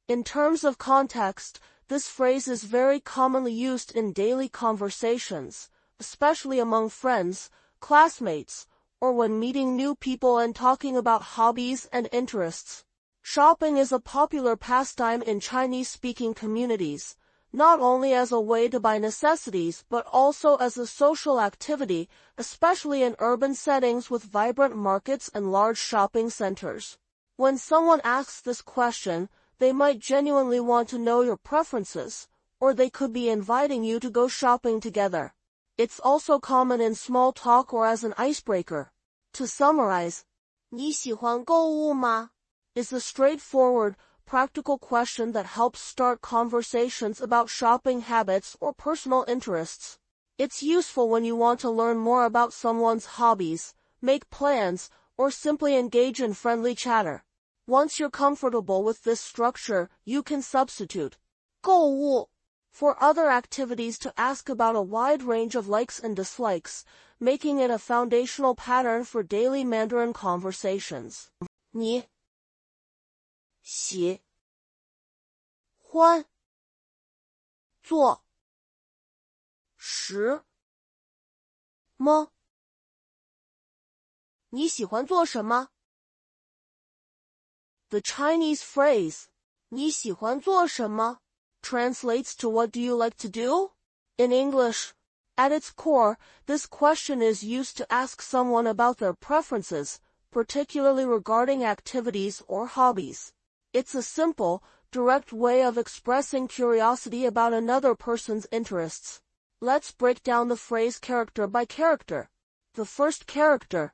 In terms of context, this phrase is very commonly used in daily conversations, especially among friends, classmates, or when meeting new people and talking about hobbies and interests. Shopping is a popular pastime in Chinese-speaking communities, not only as a way to buy necessities but also as a social activity, especially in urban settings with vibrant markets and large shopping centers. When someone asks this question, they might genuinely want to know your preferences, or they could be inviting you to go shopping together. It's also common in small talk or as an icebreaker. To summarize, 你喜欢购物吗 is a straightforward, practical question that helps start conversations about shopping habits or personal interests. It's useful when you want to learn more about someone's hobbies, make plans, or simply engage in friendly chatter. Once you're comfortable with this structure, you can substitute 购物 for other activities to ask about a wide range of likes and dislikes, making it a foundational pattern for daily Mandarin conversations. 你喜欢做什么？你喜欢做什么？ The Chinese phrase, 你喜欢做什么 translates to what do you like to do? In English, at its core, this question is used to ask someone about their preferences, particularly regarding activities or hobbies. It's a simple, direct way of expressing curiosity about another person's interests. Let's break down the phrase character by character. The first character,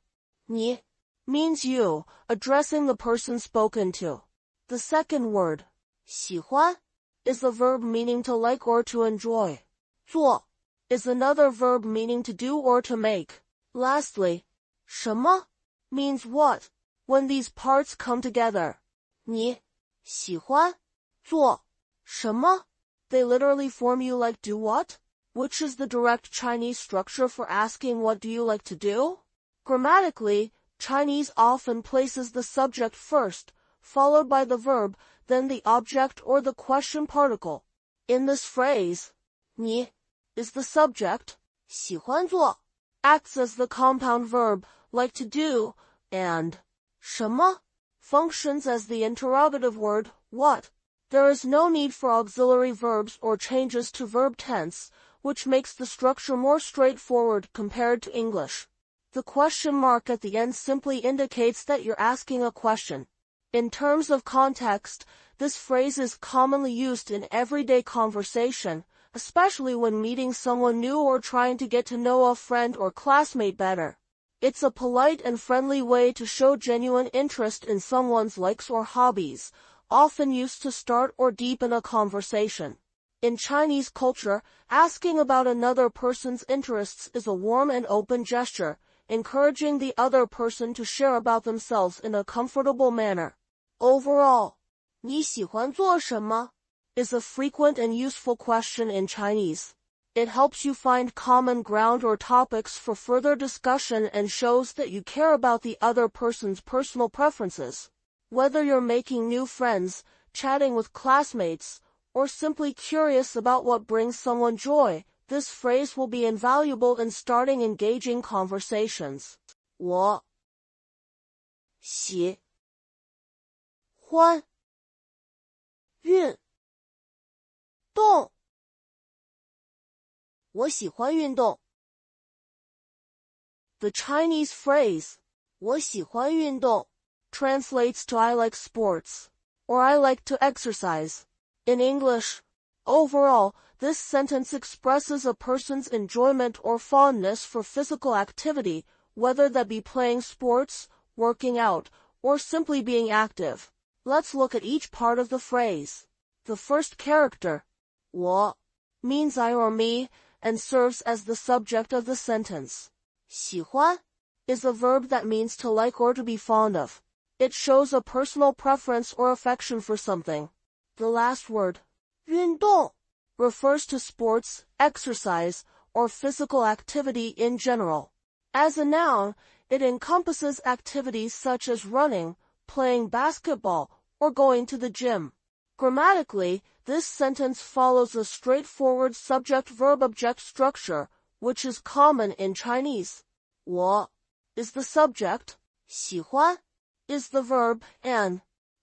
你, means you, addressing the person spoken to. The second word, 喜欢, is the verb meaning to like or to enjoy. 做 is another verb meaning to do or to make. Lastly, 什么 means what. When these parts come together, 你喜欢做什么 they literally form you like do what, which is the direct Chinese structure for asking what do you like to do. Grammatically, Chinese often places the subject first, followed by the verb, then the object or the question particle. In this phrase, 你 is the subject, 喜欢做 acts as the compound verb, like to do, and 什么 functions as the interrogative word, what. There is no need for auxiliary verbs or changes to verb tense, which makes the structure more straightforward compared to English. The question mark at the end simply indicates that you're asking a question. In terms of context, this phrase is commonly used in everyday conversation, especially when meeting someone new or trying to get to know a friend or classmate better. It's a polite and friendly way to show genuine interest in someone's likes or hobbies, often used to start or deepen a conversation. In Chinese culture, asking about another person's interests is a warm and open gesture, encouraging the other person to share about themselves in a comfortable manner. Overall, 你喜欢做什么 is a frequent and useful question in Chinese. It helps you find common ground or topics for further discussion and shows that you care about the other person's personal preferences. Whether you're making new friends, chatting with classmates, or simply curious about what brings someone joy, this phrase will be invaluable in starting engaging conversations. 我喜欢运动。我喜欢运动。The Chinese phrase, 我喜欢运动, translates to I like sports, or I like to exercise. In English, overall, this sentence expresses a person's enjoyment or fondness for physical activity, whether that be playing sports, working out, or simply being active. Let's look at each part of the phrase. The first character, 我, means I or me, and serves as the subject of the sentence. 喜欢 is a verb that means to like or to be fond of. It shows a personal preference or affection for something. The last word, 运动, refers to sports, exercise, or physical activity in general. As a noun, it encompasses activities such as running, playing basketball, or going to the gym. Grammatically, this sentence follows a straightforward subject-verb-object structure, which is common in Chinese. 我 is the subject, 喜欢 is the verb, and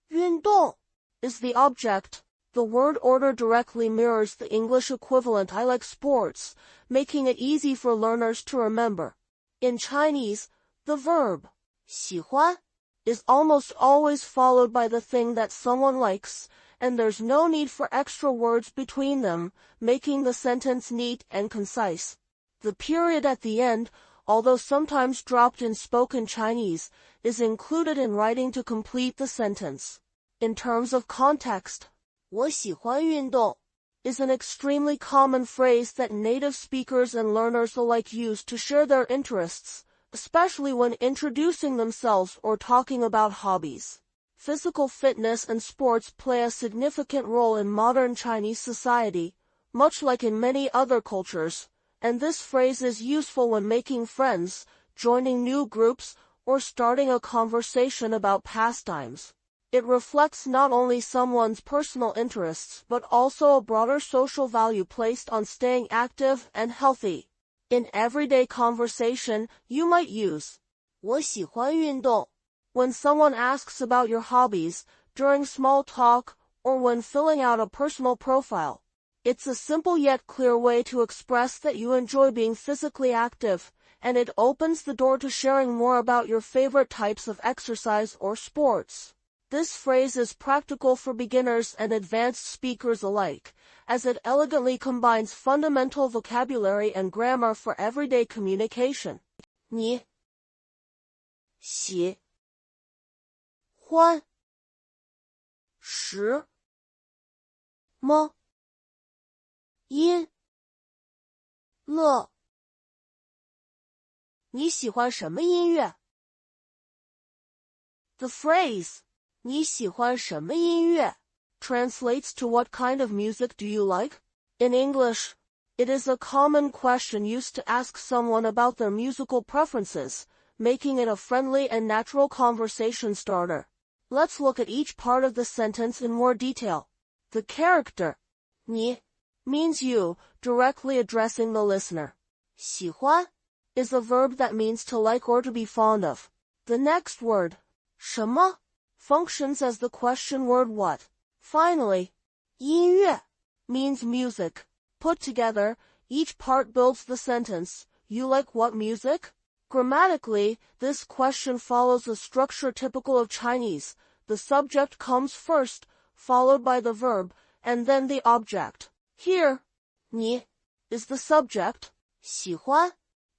运动 is the object. The word order directly mirrors the English equivalent I like sports, making it easy for learners to remember. In Chinese, the verb 喜欢 is almost always followed by the thing that someone likes, and there's no need for extra words between them, making the sentence neat and concise. The period at the end, although sometimes dropped in spoken Chinese, is included in writing to complete the sentence. In terms of context, 我喜欢运动 is an extremely common phrase that native speakers and learners alike use to share their interests, especially when introducing themselves or talking about hobbies. Physical fitness and sports play a significant role in modern Chinese society, much like in many other cultures, and this phrase is useful when making friends, joining new groups, or starting a conversation about pastimes. It reflects not only someone's personal interests but also a broader social value placed on staying active and healthy. In everyday conversation, you might use 我喜欢运动 when someone asks about your hobbies, during small talk, or when filling out a personal profile. It's a simple yet clear way to express that you enjoy being physically active, and it opens the door to sharing more about your favorite types of exercise or sports. This phrase is practical for beginners and advanced speakers alike, as it elegantly combines fundamental vocabulary and grammar for everyday communication. 你喜欢什么音乐？你喜欢什么音乐？ The phrase 你喜欢什么音乐 translates to what kind of music do you like? In English, it is a common question used to ask someone about their musical preferences, making it a friendly and natural conversation starter. Let's look at each part of the sentence in more detail. The character 你 means you, directly addressing the listener. 喜欢 is a verb that means to like or to be fond of. The next word, 什么 functions as the question word what. Finally, 音乐 means music. Put together, each part builds the sentence, you like what music? Grammatically, this question follows a structure typical of Chinese. The subject comes first, followed by the verb, and then the object. Here, 你 is the subject, 喜欢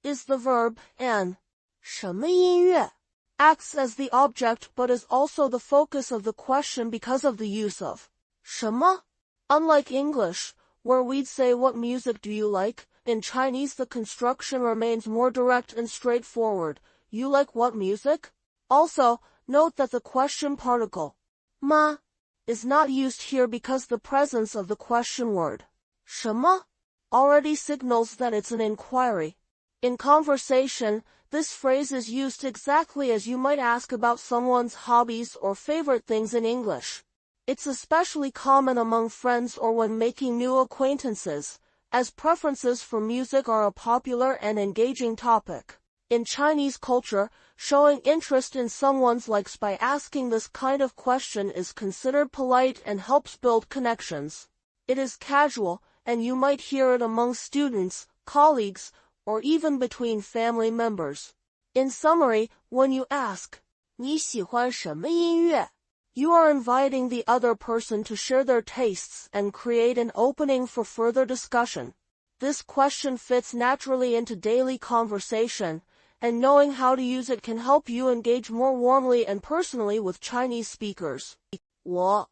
is the verb, and 什么音乐 acts as the object but is also the focus of the question because of the use of 什么. Unlike English, where we'd say what music do you like, in Chinese the construction remains more direct and straightforward. You like what music? Also, note that the question particle, 吗, is not used here because the presence of the question word, 什么, already signals that it's an inquiry. In conversation, this phrase is used exactly as you might ask about someone's hobbies or favorite things in English. It's especially common among friends or when making new acquaintances, as preferences for music are a popular and engaging topic. In Chinese culture, showing interest in someone's likes by asking this kind of question is considered polite and helps build connections. It is casual, and you might hear it among students, colleagues, or even between family members. In summary, when you ask, 你喜欢什么音乐? You are inviting the other person to share their tastes and create an opening for further discussion. This question fits naturally into daily conversation, and knowing how to use it can help you engage more warmly and personally with Chinese speakers. 我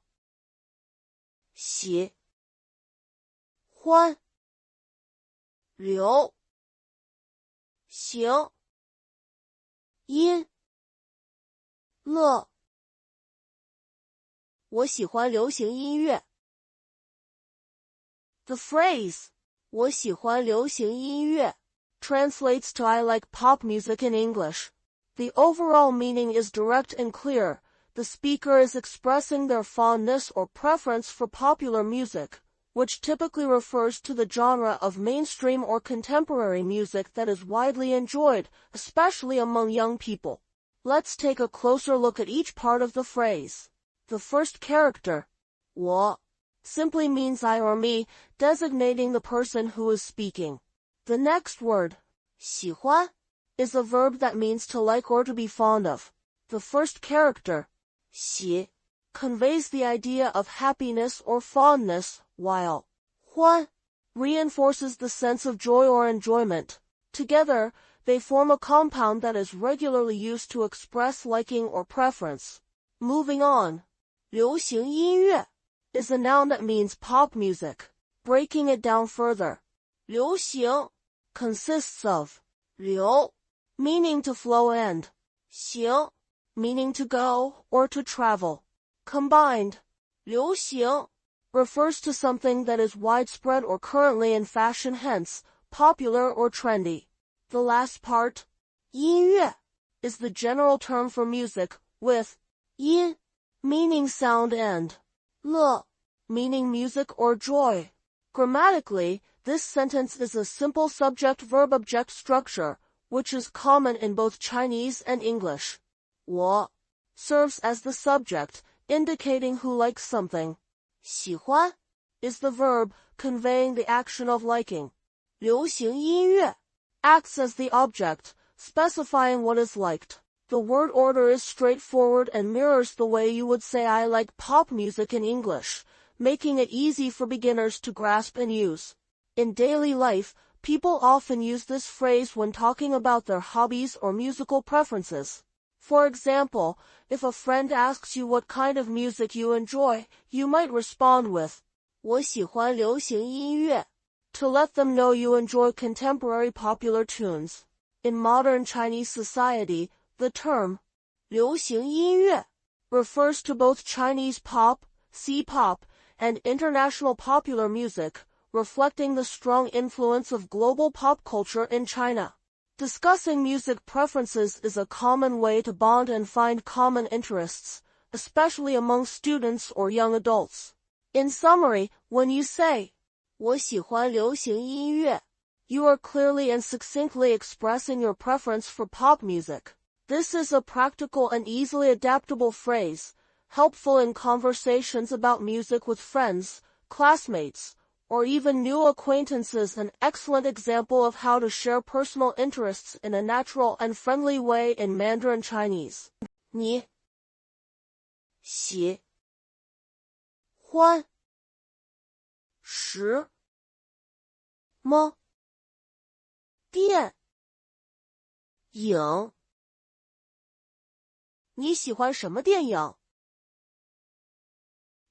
喜欢流行音乐。我喜欢流行音乐。The phrase 我喜欢流行音乐 translates to I like pop music in English. The overall meaning is direct and clear. The speaker is expressing their fondness or preference for popular music, which typically refers to the genre of mainstream or contemporary music that is widely enjoyed, especially among young people. Let's take a closer look at each part of the phrase. The first character, 我, simply means I or me, designating the person who is speaking. The next word, 喜欢, is a verb that means to like or to be fond of. The first character, 喜, conveys the idea of happiness or fondness, while 欢 reinforces the sense of joy or enjoyment. Together, they form a compound that is regularly used to express liking or preference. Moving on, 流行音乐 is a noun that means pop music. Breaking it down further, 流行 consists of 流, meaning to flow, and 行, meaning to go or to travel. Combined, 流行 refers to something that is widespread or currently in fashion, hence popular or trendy. The last part, 音乐, is the general term for music, with 音 meaning sound and 乐 meaning music or joy. Grammatically, this sentence is a simple subject-verb-object structure, which is common in both Chinese and English. 我 serves as the subject, indicating who likes something. 喜欢 is the verb, conveying the action of liking. 流行音乐 acts as the object, specifying what is liked. The word order is straightforward and mirrors the way you would say I like pop music in English, making it easy for beginners to grasp and use. In daily life, people often use this phrase when talking about their hobbies or musical preferences. For example, if a friend asks you what kind of music you enjoy, you might respond with 我喜欢流行音乐 to let them know you enjoy contemporary popular tunes. In modern Chinese society, the term 流行音乐 refers to both Chinese pop, C-pop, and international popular music, reflecting the strong influence of global pop culture in China. Discussing music preferences is a common way to bond and find common interests, especially among students or young adults. In summary, when you say 我喜欢流行音乐, you are clearly and succinctly expressing your preference for pop music. This is a practical and easily adaptable phrase, helpful in conversations about music with friends, classmates, or even new acquaintances. An excellent example of how to share personal interests in a natural and friendly way in Mandarin Chinese. 你喜欢什么电影？你喜欢什么电影？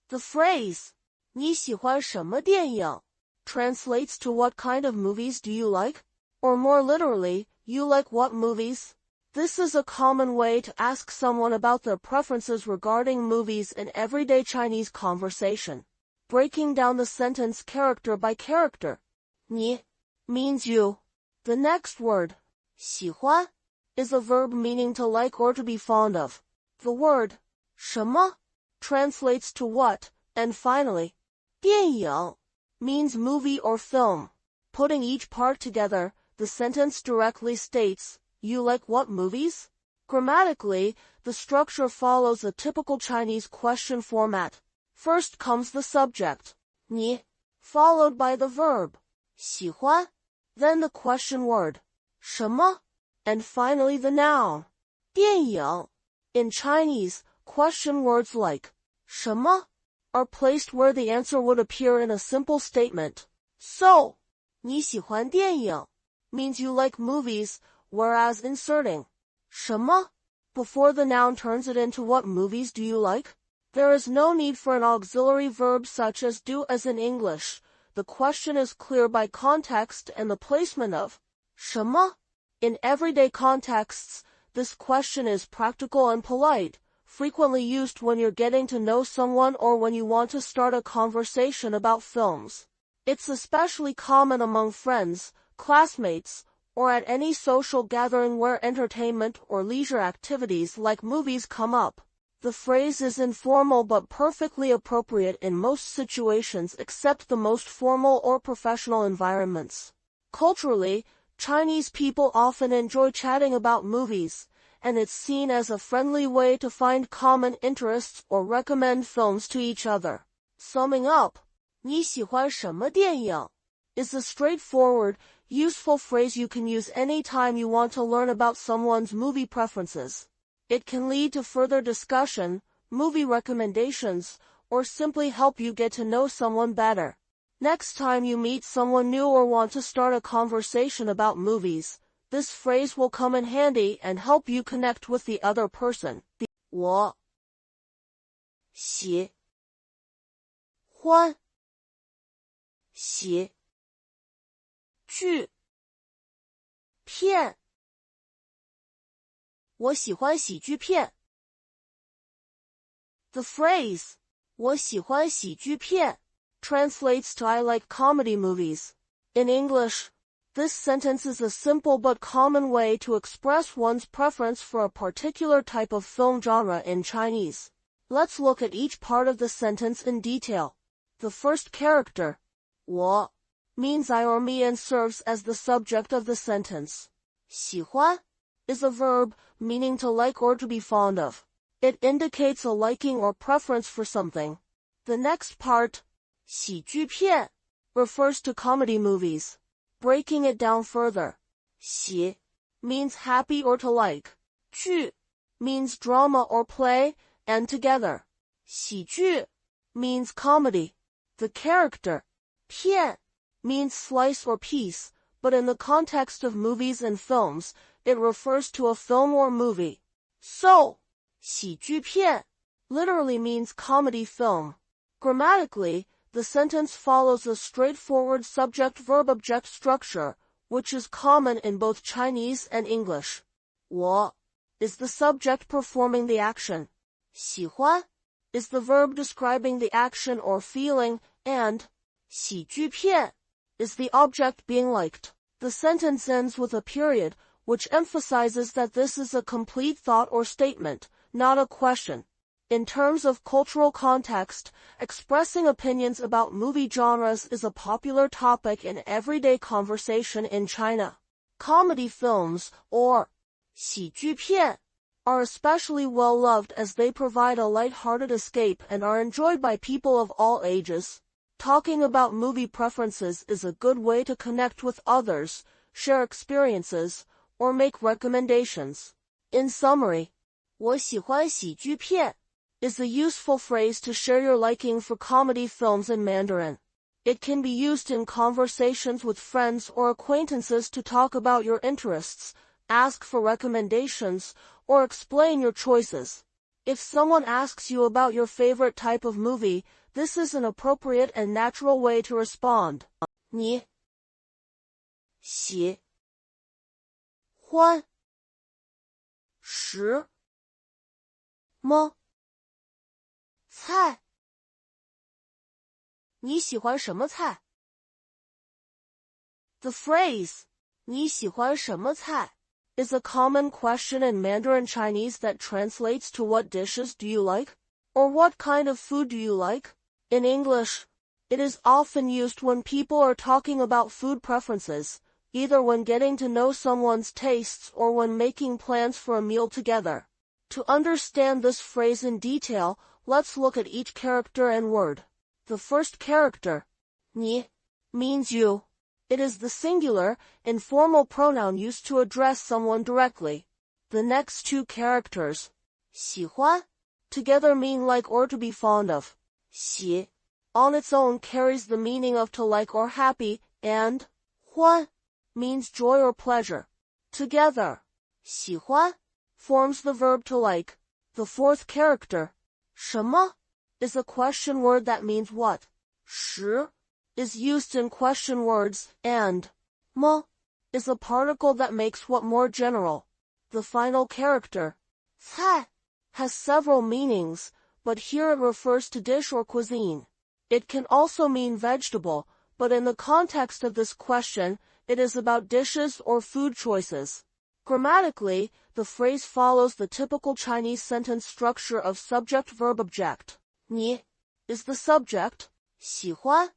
The phrase 你喜欢什么电影 translates to what kind of movies do you like? Or more literally, you like what movies? This is a common way to ask someone about their preferences regarding movies in everyday Chinese conversation. Breaking down the sentence character by character, 你 means you. The next word, 喜欢 is a verb meaning to like or to be fond of. The word 什么 translates to what, and finally, 电影 means movie or film. Putting each part together, the sentence directly states, You like what movies? Grammatically, the structure follows a typical Chinese question format. First comes the subject, 你, followed by the verb, 喜欢, then the question word, 什么, and finally the noun, 电影. In Chinese, question words like 什么 are placed where the answer would appear in a simple statement. So, 你喜欢电影 means you like movies, whereas inserting 什么 before the noun turns it into what movies do you like? There is no need for an auxiliary verb such as do as in English. The question is clear by context and the placement of 什么. In everyday contexts, this question is practical and polite, frequently used when you're getting to know someone or when you want to start a conversation about films. It's especially common among friends, classmates, or at any social gathering where entertainment or leisure activities like movies come up. The phrase is informal but perfectly appropriate in most situations except the most formal or professional environments. Culturally, Chinese people often enjoy chatting about movies, and it's seen as a friendly way to find common interests or recommend films to each other. Summing up, 你喜欢什么电影 is a straightforward, useful phrase you can use anytime you want to learn about someone's movie preferences. It can lead to further discussion, movie recommendations, or simply help you get to know someone better. Next time you meet someone new or want to start a conversation about movies, this phrase will come in handy and help you connect with the other person. 我喜欢喜剧片我喜欢喜剧片 The phrase 我喜欢喜剧片 translates to I like comedy movies. In English, this sentence is a simple but common way to express one's preference for a particular type of film genre in Chinese. Let's look at each part of the sentence in detail. The first character, 我, means I or me and serves as the subject of the sentence. 喜欢 is a verb meaning to like or to be fond of. It indicates a liking or preference for something. The next part, 喜剧片, refers to comedy movies. Breaking it down further, 喜 means happy or to like. 剧 means drama or play, and together. 喜剧 means comedy. The character, 片 means slice or piece, but in the context of movies and films, it refers to a film or movie. So, 喜剧片 literally means comedy film. Grammatically, the sentence follows a straightforward subject-verb-object structure, which is common in both Chinese and English. 我 is the subject performing the action. 喜欢 is the verb describing the action or feeling, and 喜剧片 is the object being liked. The sentence ends with a period, which emphasizes that this is a complete thought or statement, not a question. In terms of cultural context, expressing opinions about movie genres is a popular topic in everyday conversation in China. Comedy films, or 喜剧片, are especially well loved as they provide a light-hearted escape and are enjoyed by people of all ages. Talking about movie preferences is a good way to connect with others, share experiences, or make recommendations. In summary, 我喜欢喜剧片 is a useful phrase to share your liking for comedy films in Mandarin. It can be used in conversations with friends or acquaintances to talk about your interests, ask for recommendations, or explain your choices. If someone asks you about your favorite type of movie, this is an appropriate and natural way to respond. 你喜欢什么菜？你喜欢什么菜？ The phrase 你喜欢什么菜 is a common question in Mandarin Chinese that translates to what dishes do you like? Or what kind of food do you like? In English, it is often used when people are talking about food preferences, either when getting to know someone's tastes or when making plans for a meal together. To understand this phrase in detail, let's look at each character and word. The first character, 你, means you. It is the singular, informal pronoun used to address someone directly. The next two characters, 喜欢, together mean like or to be fond of. 喜, on its own carries the meaning of to like or happy, and 欢 means joy or pleasure. Together, 喜欢 forms the verb to like. The fourth character, 什么, is a question word that means what. 时 is used in question words, and 么 is a particle that makes what more general. The final character, 菜, has several meanings, but here it refers to dish or cuisine. It can also mean vegetable, but in the context of this question, it is about dishes or food choices. Grammatically, the phrase follows the typical Chinese sentence structure of subject-verb-object. 你 is the subject, 喜欢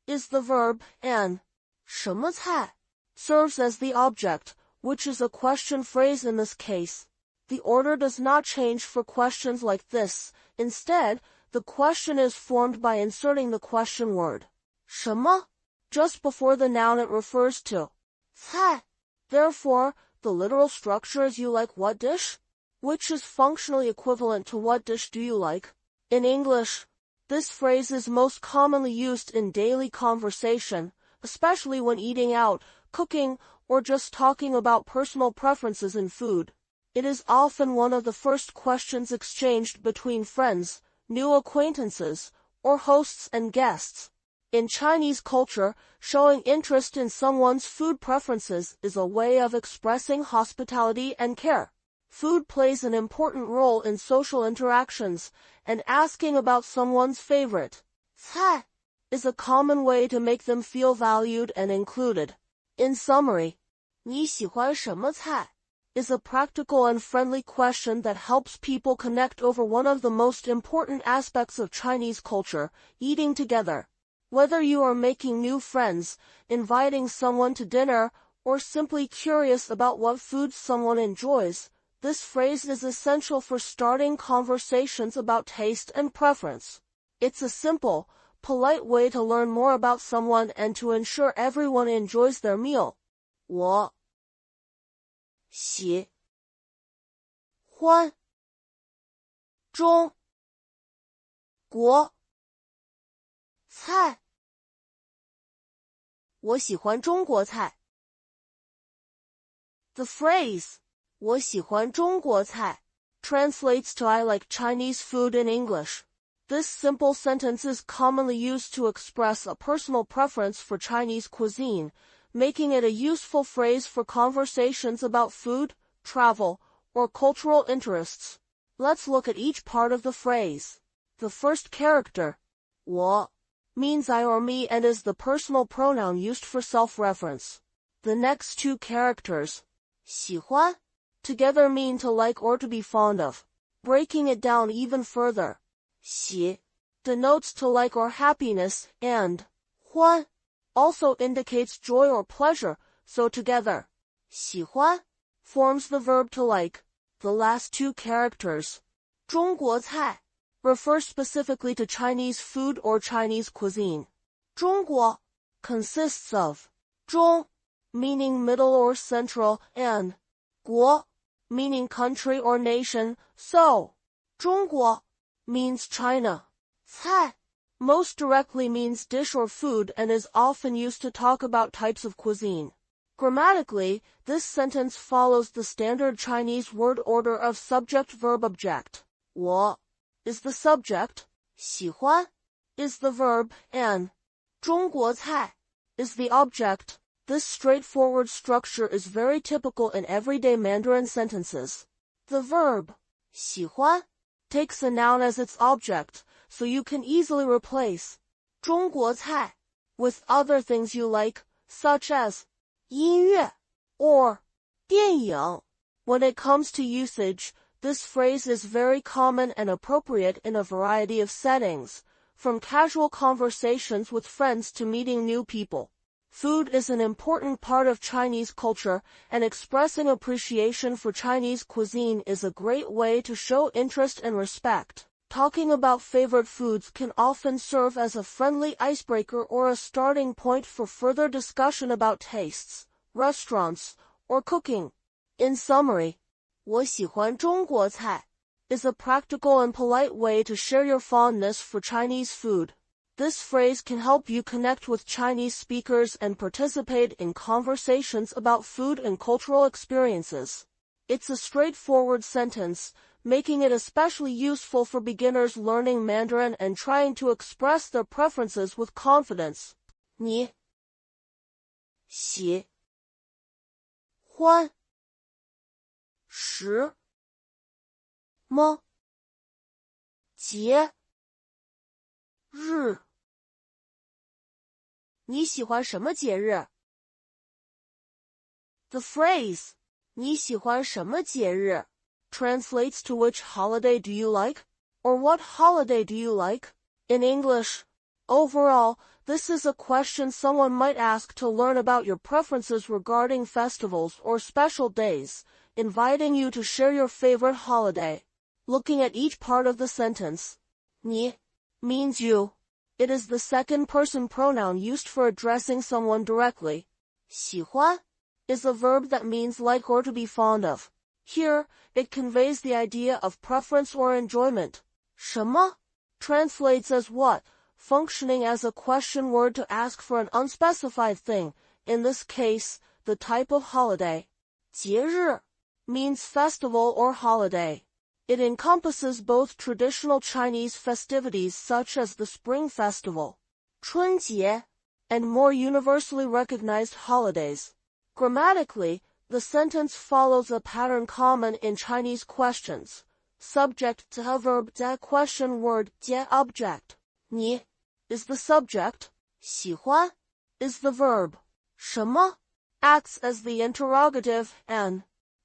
is the verb, and 什么菜 serves as the object, which is a question phrase in this case. The order does not change for questions like this. Instead, the question is formed by inserting the question word, 什么, just before the noun it refers to, 菜. Therefore, the literal structure is you like what dish? Which is functionally equivalent to what dish do you like? In English, this phrase is most commonly used in daily conversation, especially when eating out, cooking, or just talking about personal preferences in food. It is often one of the first questions exchanged between friends, new acquaintances, or hosts and guests. In Chinese culture, showing interest in someone's food preferences is a way of expressing hospitality and care. Food plays an important role in social interactions, and asking about someone's favorite, 菜, is a common way to make them feel valued and included. In summary, 你喜欢什么菜 is a practical and friendly question that helps people connect over one of the most important aspects of Chinese culture, eating together. Whether you are making new friends, inviting someone to dinner, or simply curious about what foods someone enjoys, this phrase is essential for starting conversations about taste and preference. It's a simple, polite way to learn more about someone and to ensure everyone enjoys their meal. 我喜欢中国菜。我喜欢中国菜。The phrase 我喜欢中国菜 translates to I like Chinese food in English. This simple sentence is commonly used to express a personal preference for Chinese cuisine, making it a useful phrase for conversations about food, travel, or cultural interests. Let's look at each part of the phrase. The first character, 我 means I or me and is the personal pronoun used for self-reference. The next two characters, 喜欢, together mean to like or to be fond of. Breaking it down even further, 喜 denotes to like or happiness, and 欢 also indicates joy or pleasure, so together, 喜欢 forms the verb to like. The last two characters, 中国菜 refer specifically to Chinese food or Chinese cuisine. 中国 consists of 中 meaning middle or central, and 国 meaning country or nation, so 中国 means China. 菜 most directly means dish or food and is often used to talk about types of cuisine. Grammatically, this sentence follows the standard Chinese word order of subject-verb-object. 我 is the subject, 喜欢 is the verb, and 中国菜 is the object. This straightforward structure is very typical in everyday Mandarin sentences. The verb, 喜欢 takes a noun as its object, so you can easily replace 中国菜 with other things you like, such as 音乐 or 电影. When it comes to usage, this phrase is very common and appropriate in a variety of settings, from casual conversations with friends to meeting new people. Food is an important part of Chinese culture, and expressing appreciation for Chinese cuisine is a great way to show interest and respect. Talking about favorite foods can often serve as a friendly icebreaker or a starting point for further discussion about tastes, restaurants, or cooking. In summary, 我喜欢中国菜 is a practical and polite way to share your fondness for Chinese food. This phrase can help you connect with Chinese speakers and participate in conversations about food and cultural experiences. It's a straightforward sentence, making it especially useful for beginners learning Mandarin and trying to express their preferences with confidence. 你喜欢什么节日？你喜欢什么节日？ The phrase 你喜欢什么节日 translates to which holiday do you like? Or what holiday do you like? In English. Overall, this is a question someone might ask to learn about your preferences regarding festivals or special days, inviting you to share your favorite holiday. Looking at each part of the sentence, 你 means you. It is the second-person pronoun used for addressing someone directly. 喜欢 is a verb that means like or to be fond of. Here, it conveys the idea of preference or enjoyment. 什么 translates as what, functioning as a question word to ask for an unspecified thing, in this case, the type of holiday. 节日 means festival or holiday. It encompasses both traditional Chinese festivities such as the Spring Festival, 春节, and more universally recognized holidays. Grammatically, the sentence follows a pattern common in Chinese questions. Subject to a verb to question word 接 object. 你 is the subject, 喜欢 is the verb, 什么 acts as the interrogative, and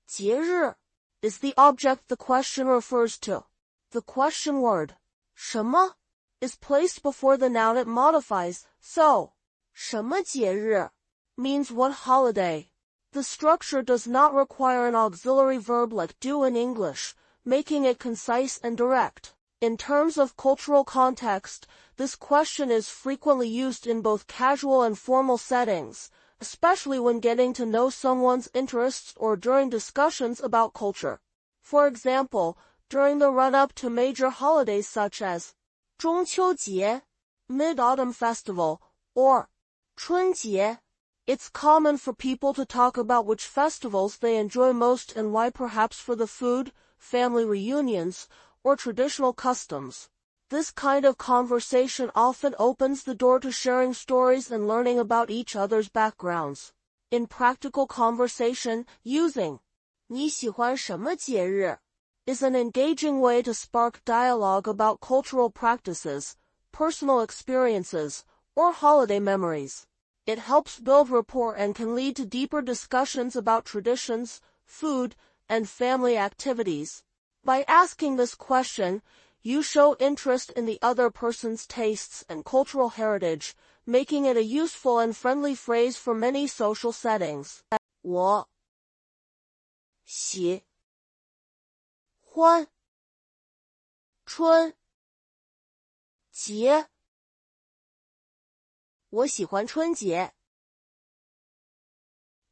节日 is the object the question refers to. The question word, 什么 is placed before the noun it modifies, so 什么节日 means what holiday. The structure does not require an auxiliary verb like do in English, making it concise and direct. In terms of cultural context, this question is frequently used in both casual and formal settings, especially when getting to know someone's interests or during discussions about culture. For example, during the run-up to major holidays such as 中秋节, Mid-Autumn Festival, or 春节, it's common for people to talk about which festivals they enjoy most and why, perhaps for the food, family reunions, or traditional customs. This kind of conversation often opens the door to sharing stories and learning about each other's backgrounds. In practical conversation, using 你喜欢什么节日 is an engaging way to spark dialogue about cultural practices, personal experiences, or holiday memories. It helps build rapport and can lead to deeper discussions about traditions, food, and family activities. By asking this question, you show interest in the other person's tastes and cultural heritage, making it a useful and friendly phrase for many social settings. 我喜欢春节。我喜欢春节。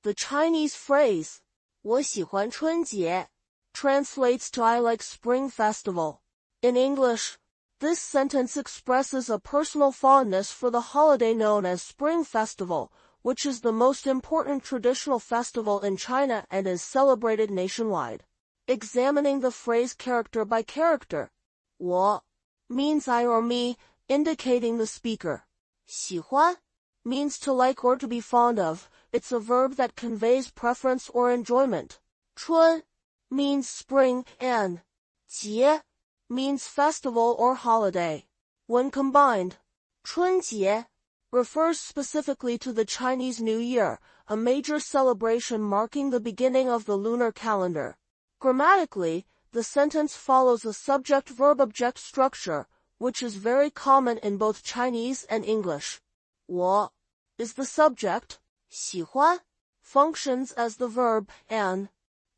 The Chinese phrase 我喜欢春节 translates to I like Spring Festival. In English, this sentence expresses a personal fondness for the holiday known as Spring Festival, which is the most important traditional festival in China and is celebrated nationwide. Examining the phrase character by character, 我 means I or me, indicating the speaker. 喜欢 means to like or to be fond of. It's a verb that conveys preference or enjoyment. 春 means spring, and 节 means festival or holiday. When combined, 春节 refers specifically to the Chinese New Year, a major celebration marking the beginning of the lunar calendar. Grammatically, the sentence follows a subject-verb-object structure, which is very common in both Chinese and English. 我 is the subject, 喜欢 functions as the verb, and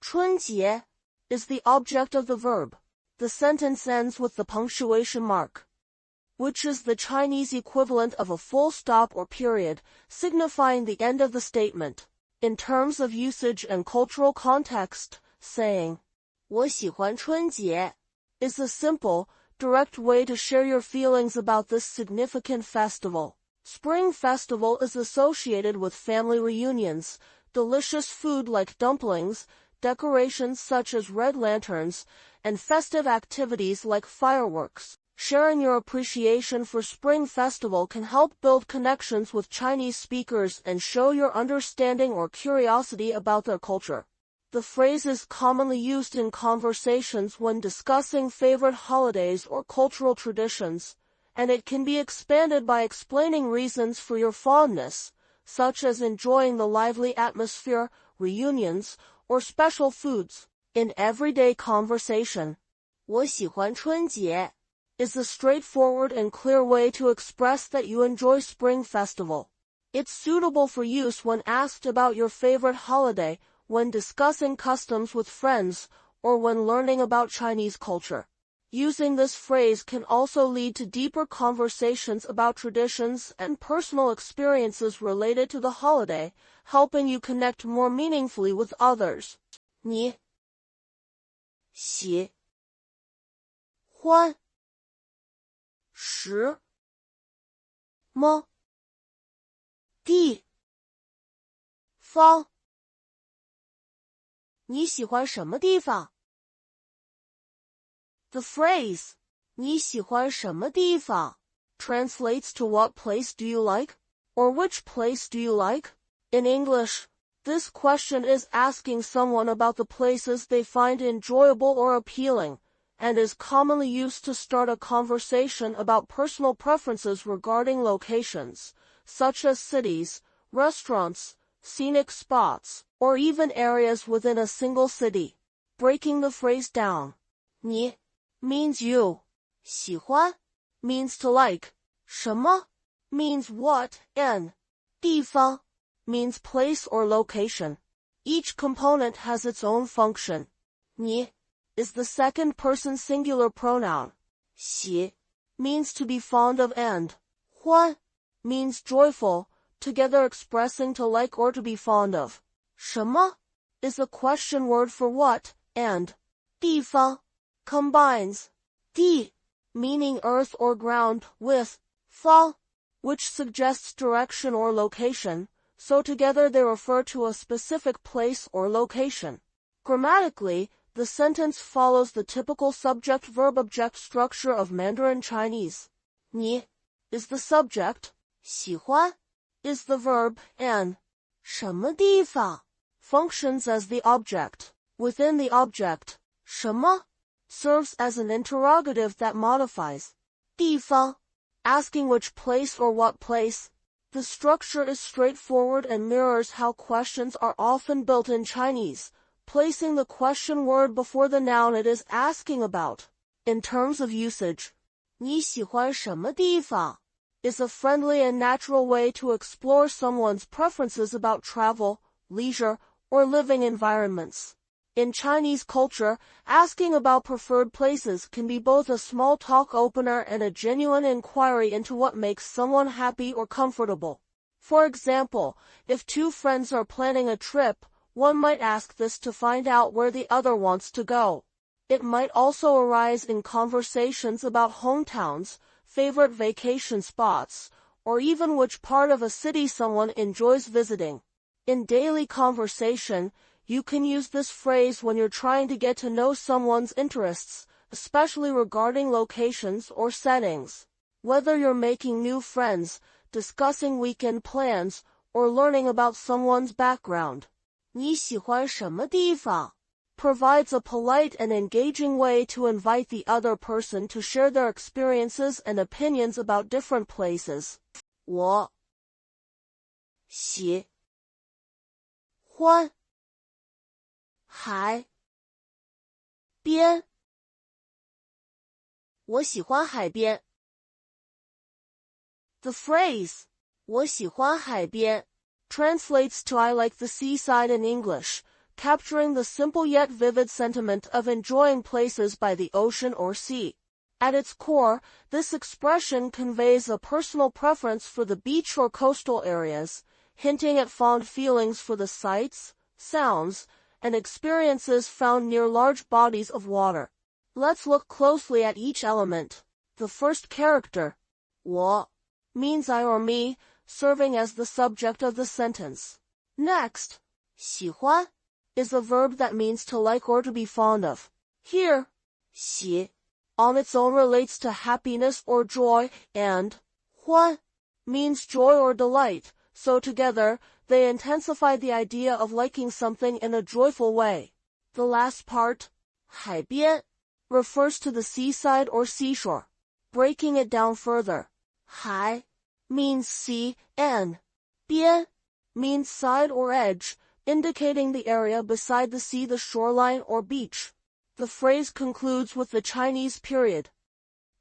春节 is the object of the verb. The sentence ends with the punctuation mark, which is the Chinese equivalent of a full stop or period, signifying the end of the statement. In terms of usage and cultural context, saying 我喜欢春节 is a simple, direct way to share your feelings about this significant festival. Spring Festival is associated with family reunions, delicious food like dumplings, decorations such as red lanterns, and festive activities like fireworks. Sharing your appreciation for Spring Festival can help build connections with Chinese speakers and show your understanding or curiosity about their culture. The phrase is commonly used in conversations when discussing favorite holidays or cultural traditions, and it can be expanded by explaining reasons for your fondness, such as enjoying the lively atmosphere, reunions, or special foods. In everyday conversation, 我喜欢春节 is a straightforward and clear way to express that you enjoy Spring Festival. It's suitable for use when asked about your favorite holiday, when discussing customs with friends, or when learning about Chinese culture. Using this phrase can also lead to deeper conversations about traditions and personal experiences related to the holiday, helping you connect more meaningfully with others. 你喜欢什么地方？你喜欢什么地方？ The phrase 你喜欢什么地方 translates to what place do you like? Or which place do you like? In English, this question is asking someone about the places they find enjoyable or appealing, and is commonly used to start a conversation about personal preferences regarding locations, such as cities, restaurants, scenic spots, or even areas within a single city. Breaking the phrase down, 你 means you, 喜欢 means to like, 什么 means what, and 地方 means place or location. Each component has its own function. 你 is the second person singular pronoun. 喜 means to be fond of, and 欢 means joyful, together expressing to like or to be fond of. 什么 is a question word for what, and 地方 combines 地 meaning earth or ground with 方 which suggests direction or location, so together they refer to a specific place or location. Grammatically, the sentence follows the typical subject-verb-object structure of Mandarin Chinese. 你 is the subject, 喜欢 is the verb, and 什么地方 functions as the object. Within the object, 什么 serves as an interrogative that modifies 地方, asking which place or what place. The structure is straightforward and mirrors how questions are often built in Chinese, placing the question word before the noun it is asking about. In terms of usage, 你喜欢什么地方 is a friendly and natural way to explore someone's preferences about travel, leisure, or living environments. In Chinese culture, asking about preferred places can be both a small talk opener and a genuine inquiry into what makes someone happy or comfortable. For example, if two friends are planning a trip, one might ask this to find out where the other wants to go. It might also arise in conversations about hometowns, favorite vacation spots, or even which part of a city someone enjoys visiting. In daily conversation, you can use this phrase when you're trying to get to know someone's interests, especially regarding locations or settings. Whether you're making new friends, discussing weekend plans, or learning about someone's background. 你喜欢什么地方 provides a polite and engaging way to invite the other person to share their experiences and opinions about different places. 我喜欢海边。我喜欢海边。The phrase 我喜欢海边 translates to I like the seaside in English, capturing the simple yet vivid sentiment of enjoying places by the ocean or sea. At its core, this expression conveys a personal preference for the beach or coastal areas, hinting at fond feelings for the sights, sounds, and experiences found near large bodies of water. Let's look closely at each element. The first character, 我, means I or me, serving as the subject of the sentence. Next, 喜欢 is a verb that means to like or to be fond of. Here, 喜 on its own relates to happiness or joy, and 欢 means joy or delight, so together, they intensify the idea of liking something in a joyful way. The last part, 海边, refers to the seaside or seashore. Breaking it down further, 海 means sea, and 边 means side or edge, indicating the area beside the sea, the shoreline or beach. The phrase concludes with the Chinese period,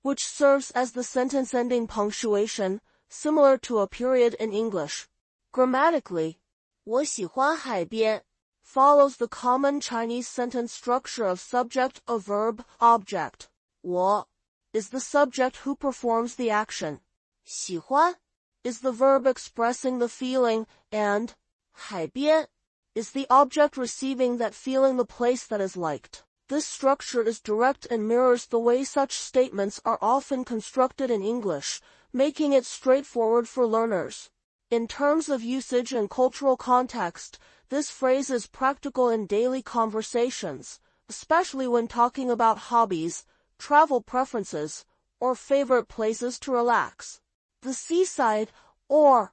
which serves as the sentence-ending punctuation, similar to a period in English. Grammatically, 我喜欢海边 follows the common Chinese sentence structure of subject, a verb, object. 我 is the subject who performs the action. 喜欢 is the verb expressing the feeling, and 海边 is the object receiving that feeling, the place that is liked. This structure is direct and mirrors the way such statements are often constructed in English, making it straightforward for learners. In terms of usage and cultural context, this phrase is practical in daily conversations, especially when talking about hobbies, travel preferences, or favorite places to relax. The seaside, or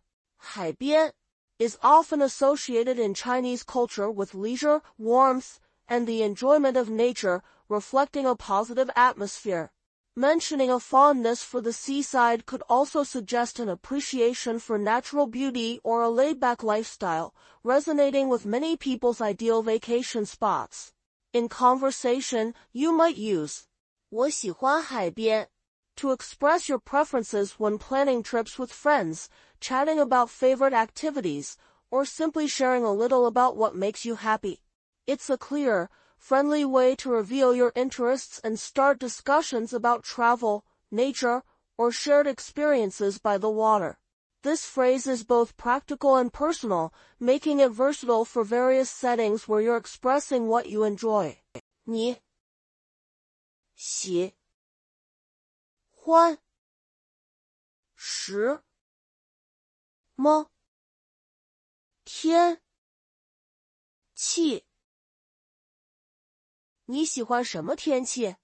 海边, is often associated in Chinese culture with leisure, warmth, and the enjoyment of nature, reflecting a positive atmosphere. Mentioning a fondness for the seaside could also suggest an appreciation for natural beauty or a laid-back lifestyle, resonating with many people's ideal vacation spots. In conversation, you might use 我喜欢海边 to express your preferences when planning trips with friends, chatting about favorite activities, or simply sharing a little about what makes you happy. It's a clear, friendly way to reveal your interests and start discussions about travel, nature, or shared experiences by the water. This phrase is both practical and personal, making it versatile for various settings where you're expressing what you enjoy. 你喜欢什么天气？你喜欢什么天气？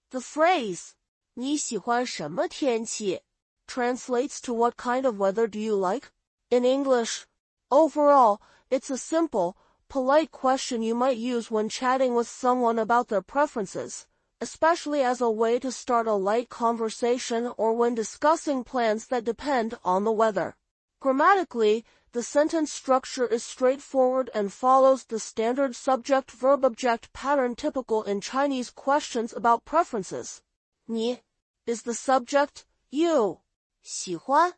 The phrase 你喜欢什么天气 translates to what kind of weather do you like? In English, overall, it's a simple, polite question you might use when chatting with someone about their preferences, especially as a way to start a light conversation or when discussing plans that depend on the weather. Grammatically, the sentence structure is straightforward and follows the standard subject-verb-object pattern typical in Chinese questions about preferences. 你 is the subject, you. 喜欢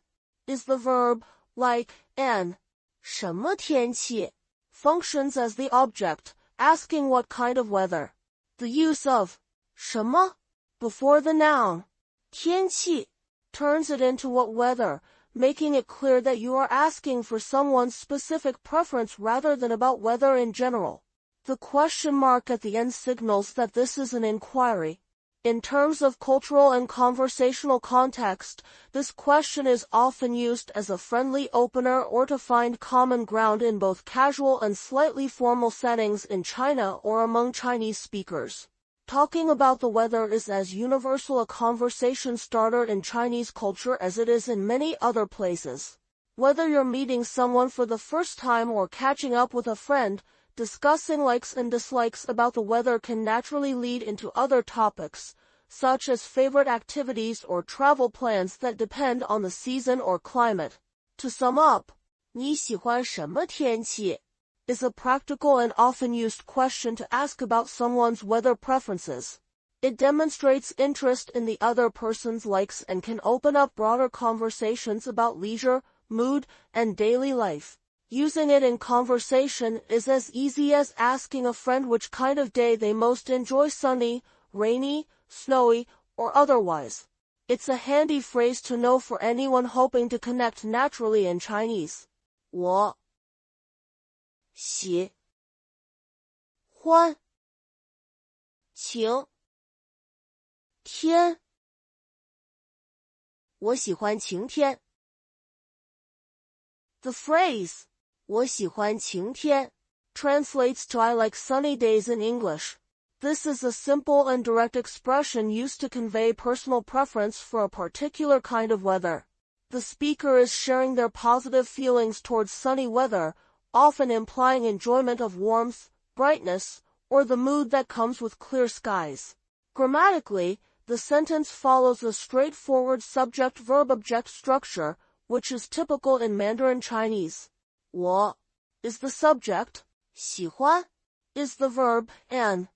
is the verb, like, and 什么天气 functions as the object, asking what kind of weather. The use of 什么 before the noun 天气 turns it into what weather, making it clear that you are asking for someone's specific preference rather than about weather in general. The question mark at the end signals that this is an inquiry. In terms of cultural and conversational context, this question is often used as a friendly opener or to find common ground in both casual and slightly formal settings in China or among Chinese speakers. Talking about the weather is as universal a conversation starter in Chinese culture as it is in many other places. Whether you're meeting someone for the first time or catching up with a friend, discussing likes and dislikes about the weather can naturally lead into other topics, such as favorite activities or travel plans that depend on the season or climate. To sum up, 你喜欢什么天气 is a practical and often used question to ask about someone's weather preferences. It demonstrates interest in the other person's likes and can open up broader conversations about leisure, mood, and daily life. Using it in conversation is as easy as asking a friend which kind of day they most enjoy, sunny, rainy, snowy, or otherwise. It's a handy phrase to know for anyone hoping to connect naturally in Chinese. 我喜欢晴天。我喜欢晴天。The phrase 我喜欢晴天 translates to I like sunny days in English. This is a simple and direct expression used to convey personal preference for a particular kind of weather. The speaker is sharing their positive feelings towards sunny weather, often implying enjoyment of warmth, brightness, or the mood that comes with clear skies. Grammatically, the sentence follows a straightforward subject-verb-object structure, which is typical in Mandarin Chinese. 我 is the subject, 喜欢 is the verb, and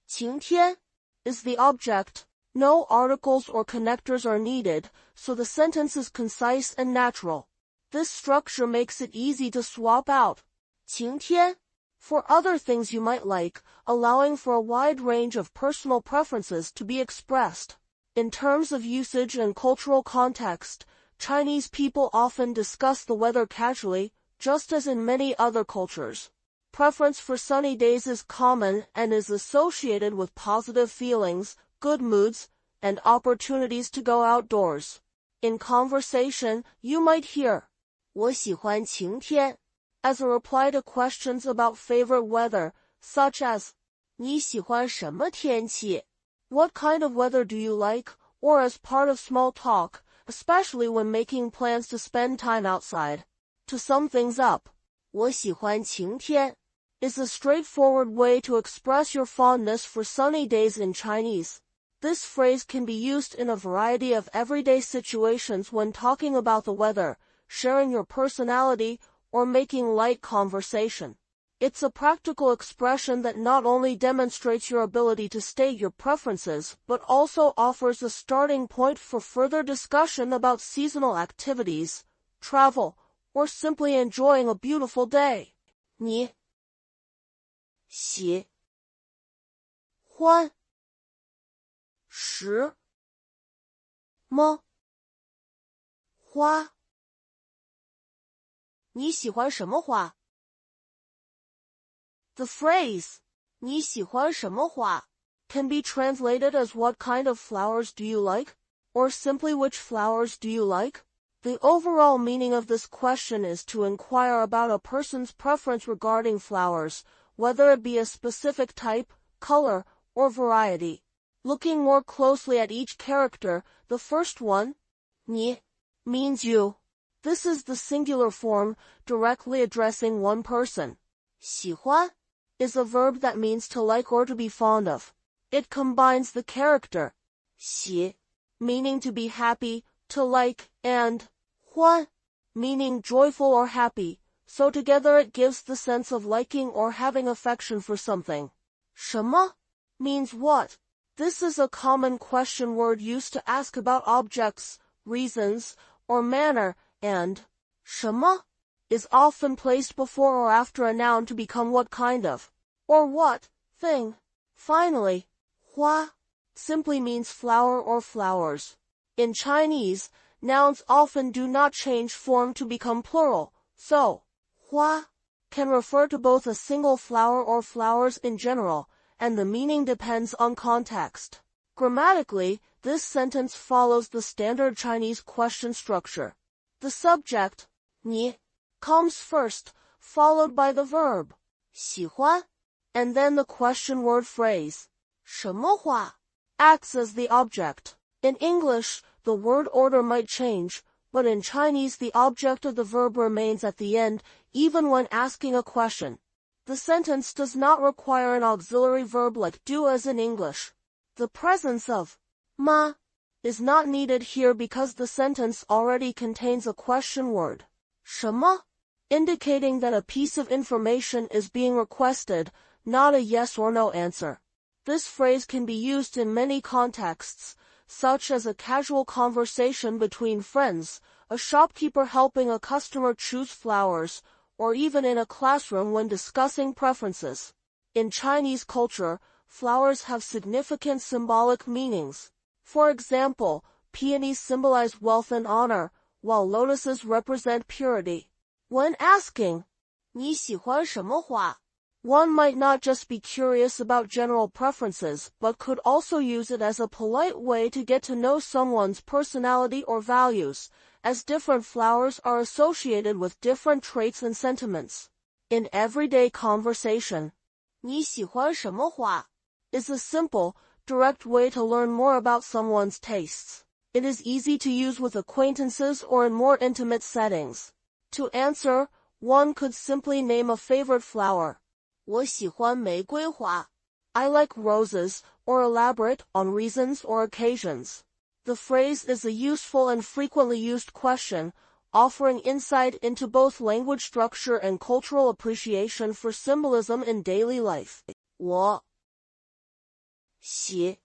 晴天 is the object. No articles or connectors are needed, so the sentence is concise and natural. This structure makes it easy to swap out 晴天 for other things you might like, allowing for a wide range of personal preferences to be expressed. In terms of usage and cultural context, Chinese people often discuss the weather casually, just as in many other cultures. Preference for sunny days is common and is associated with positive feelings, good moods, and opportunities to go outdoors. In conversation, you might hear 我喜欢晴天 as a reply to questions about favorite weather, such as 你喜欢什么天气? What kind of weather do you like? Or as part of small talk, especially when making plans to spend time outside. To sum things up, 我喜欢晴天 is a straightforward way to express your fondness for sunny days in Chinese. This phrase can be used in a variety of everyday situations when talking about the weather, sharing your personality, or making light conversation. It's a practical expression that not only demonstrates your ability to state your preferences, but also offers a starting point for further discussion about seasonal activities, travel, or simply enjoying a beautiful day. 你喜欢什么花？你喜欢什么花？ The phrase 你喜欢什么花 can be translated as what kind of flowers do you like? Or simply which flowers do you like? The overall meaning of this question is to inquire about a person's preference regarding flowers, whether it be a specific type, color, or variety. Looking more closely at each character, the first one, 你 means you. This is the singular form, directly addressing one person. 喜欢 is a verb that means to like or to be fond of. It combines the character 喜 meaning to be happy, to like, and 欢 meaning joyful or happy, so together it gives the sense of liking or having affection for something. 什么 means what. This is a common question word used to ask about objects, reasons, or manner, and 什么 is often placed before or after a noun to become what kind of, or what, thing. Finally, 花 simply means flower or flowers. In Chinese, nouns often do not change form to become plural, so 花 can refer to both a single flower or flowers in general, and the meaning depends on context. Grammatically, this sentence follows the standard Chinese question structure. The subject, 你 comes first, followed by the verb, 喜欢, and then the question word phrase, 什么花, acts as the object. In English, the word order might change, but in Chinese the object of the verb remains at the end, even when asking a question. The sentence does not require an auxiliary verb like do as in English. The presence of ma is not needed here because the sentence already contains a question word, 什么, indicating that a piece of information is being requested, not a yes or no answer. This phrase can be used in many contexts, such as a casual conversation between friends, a shopkeeper helping a customer choose flowers, or even in a classroom when discussing preferences. In Chinese culture, flowers have significant symbolic meanings. For example, peonies symbolize wealth and honor, while lotuses represent purity. When asking, 你喜欢什么花? One might not just be curious about general preferences, but could also use it as a polite way to get to know someone's personality or values, as different flowers are associated with different traits and sentiments. In everyday conversation, 你喜欢什么花? is a simple, direct way to learn more about someone's tastes. It is easy to use with acquaintances or in more intimate settings. To answer, one could simply name a favorite flower. 我喜欢玫瑰花. I like roses, or elaborate on reasons or occasions. The phrase is a useful and frequently used question, offering insight into both language structure and cultural appreciation for symbolism in daily life. 我喜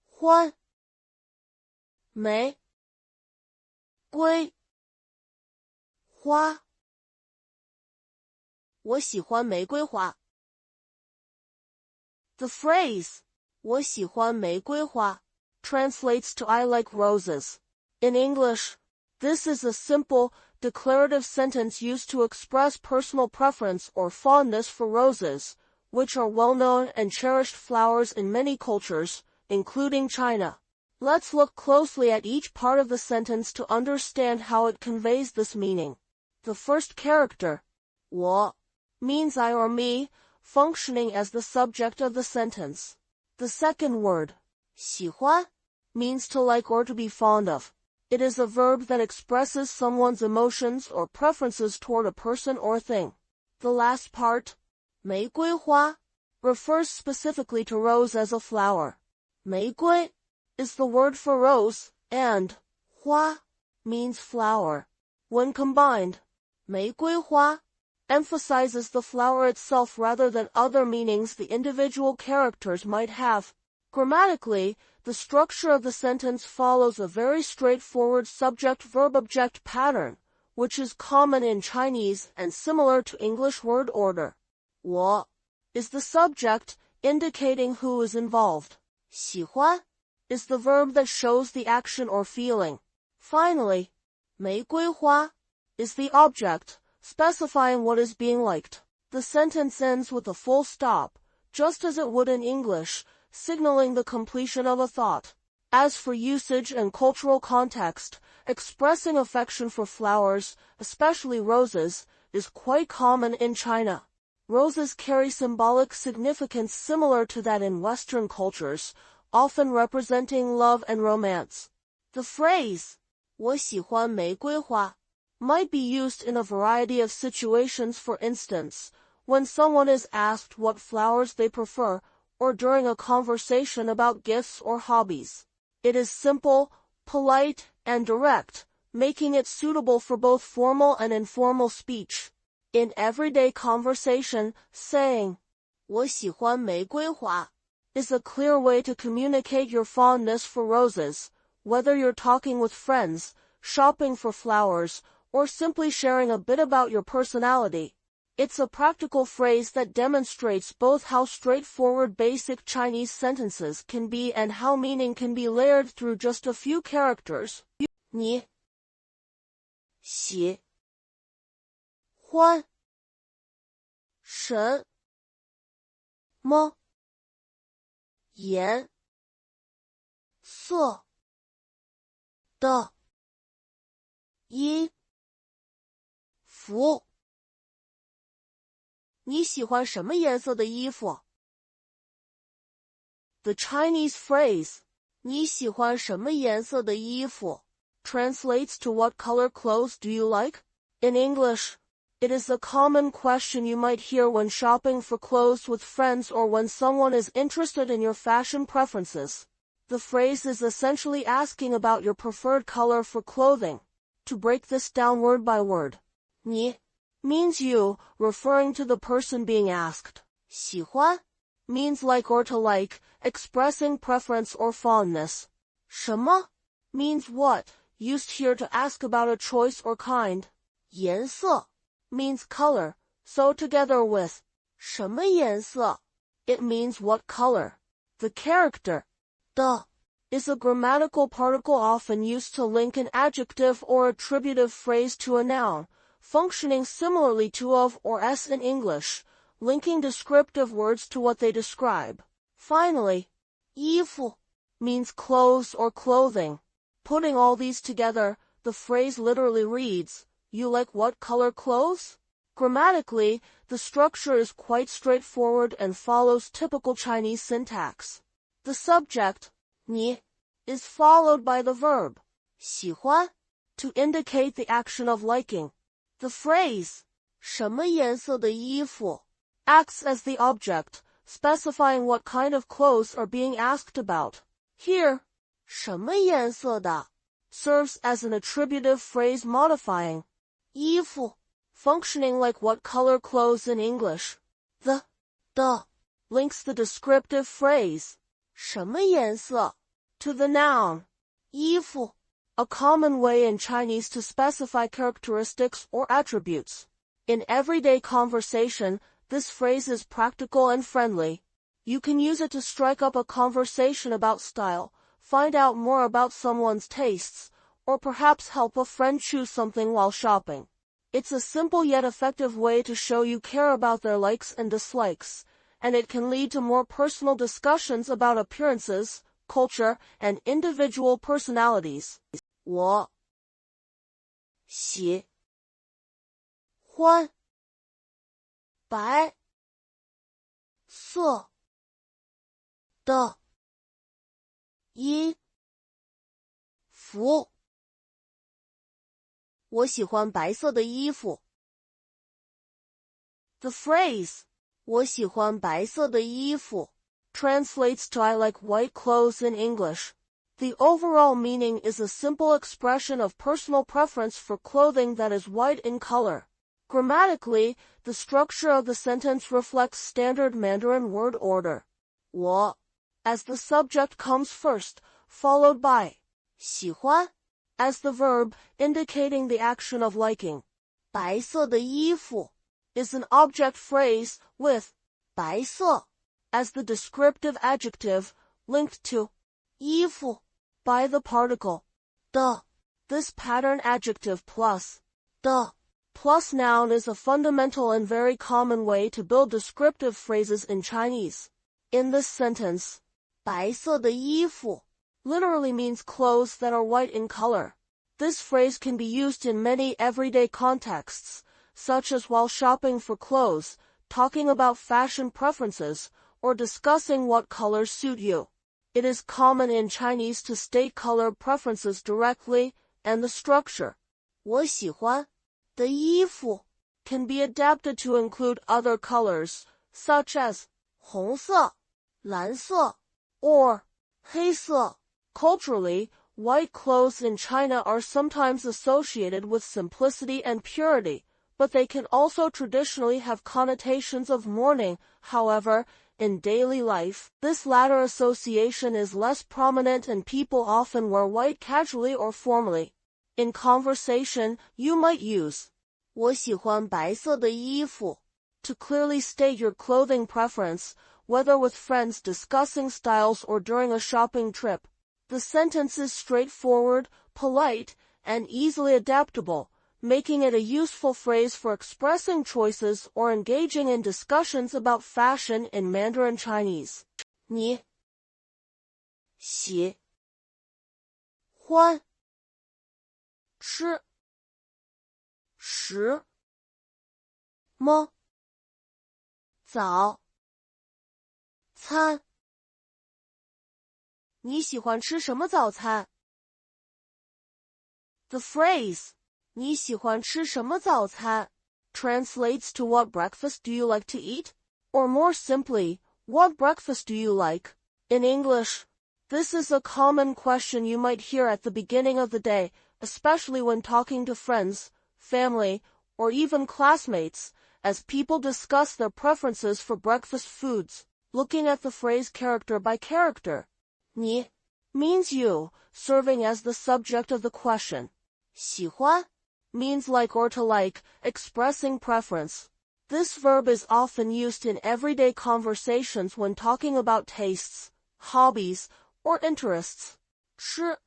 欢玫瑰花. 我喜欢玫瑰花. The phrase, 我喜欢玫瑰花, translates to I like roses. In English, this is a simple, declarative sentence used to express personal preference or fondness for roses, which are well-known and cherished flowers in many cultures, including China. Let's look closely at each part of the sentence to understand how it conveys this meaning. The first character, 我, means I or me, functioning as the subject of the sentence. The second word, 喜欢, means to like or to be fond of. It is a verb that expresses someone's emotions or preferences toward a person or thing. The last part, 玫瑰花, refers specifically to rose as a flower. 玫瑰 is the word for rose, and 花 means flower. When combined, 玫瑰花 emphasizes the flower itself rather than other meanings the individual characters might have. Grammatically, the structure of the sentence follows a very straightforward subject-verb-object pattern, which is common in Chinese and similar to English word order. 我 is the subject, indicating who is involved. 喜欢 is the verb that shows the action or feeling. Finally, 玫瑰花 is the object, specifying what is being liked. The sentence ends with a full stop, just as it would in English, signaling the completion of a thought. As for usage and cultural context, expressing affection for flowers, especially roses, is quite common in China. Roses carry symbolic significance similar to that in Western cultures, often representing love and romance. The phrase, 我喜欢玫瑰花, might be used in a variety of situations. For instance, when someone is asked what flowers they prefer, or during a conversation about gifts or hobbies. It is simple, polite, and direct, making it suitable for both formal and informal speech. In everyday conversation, saying, 我喜欢玫瑰花, is a clear way to communicate your fondness for roses, whether you're talking with friends, shopping for flowers, or simply sharing a bit about your personality. It's a practical phrase that demonstrates both how straightforward basic Chinese sentences can be and how meaning can be layered through just a few characters. 你喜欢什么颜色的衣服？你喜欢什么颜色的衣服？ The Chinese phrase, 你喜欢什么颜色的衣服 translates to what color clothes do you like? In English, it is a common question you might hear when shopping for clothes with friends or when someone is interested in your fashion preferences. The phrase is essentially asking about your preferred color for clothing. To break this down word by word, 你 means you, referring to the person being asked. 喜欢 means like or to like, expressing preference or fondness. 什么 means what, used here to ask about a choice or kind. 颜色 means color, so together with 什么颜色 it means what color. The character 的 is a grammatical particle often used to link an adjective or attributive phrase to a noun, functioning similarly to of or s in English, linking descriptive words to what they describe. Finally, 衣服 means clothes or clothing. Putting all these together, the phrase literally reads, you like what color clothes? Grammatically, the structure is quite straightforward and follows typical Chinese syntax. The subject, 你, is followed by the verb, 喜欢, to indicate the action of liking. The phrase, 什么颜色的衣服, acts as the object, specifying what kind of clothes are being asked about. Here, 什么颜色的 serves as an attributive phrase modifying 衣服, functioning like what color clothes in English. The links the descriptive phrase 什么颜色 to the noun 衣服, a common way in Chinese to specify characteristics or attributes. In everyday conversation, this phrase is practical and friendly. You can use it to strike up a conversation about style, find out more about someone's tastes, or perhaps help a friend choose something while shopping. It's a simple yet effective way to show you care about their likes and dislikes, and it can lead to more personal discussions about appearances, culture, and individual personalities. 我喜欢白色的衣服。我喜欢白色的衣服。The phrase 我喜欢白色的衣服 translates to I like white clothes in English. The overall meaning is a simple expression of personal preference for clothing that is white in color. Grammatically, the structure of the sentence reflects standard Mandarin word order. 我 as the subject comes first, followed by 喜欢 as the verb, indicating the action of liking. 白色的衣服 is an object phrase with 白色 as the descriptive adjective linked to 衣服 by the particle 的. This pattern adjective plus 的plus noun is a fundamental and very common way to build descriptive phrases in Chinese. In this sentence, 白色的衣服 literally means clothes that are white in color. This phrase can be used in many everyday contexts, such as while shopping for clothes, talking about fashion preferences, or discussing what colors suit you. It is common in Chinese to state color preferences directly, and the structure 我喜欢的衣服 can be adapted to include other colors, such as 红色、蓝色, or 黑色. Culturally, white clothes in China are sometimes associated with simplicity and purity, but they can also traditionally have connotations of mourning. However, in daily life, this latter association is less prominent and people often wear white casually or formally. In conversation, you might use 我喜欢白色的衣服 to clearly state your clothing preference, whether with friends discussing styles or during a shopping trip. The sentence is straightforward, polite, and easily adaptable, making it a useful phrase for expressing choices or engaging in discussions about fashion in Mandarin Chinese. 你喜欢吃什么早餐？你喜欢吃什么早餐？ The phrase 你喜欢吃什么早餐 translates to what breakfast do you like to eat? Or more simply, what breakfast do you like? In English, this is a common question you might hear at the beginning of the day, especially when talking to friends, family, or even classmates, as people discuss their preferences for breakfast foods. looking at the phrase character by character. 你 means you, serving as the subject of the question. 喜欢 means like or to like, expressing preference. This verb is often used in everyday conversations when talking about tastes, hobbies, or interests. 吃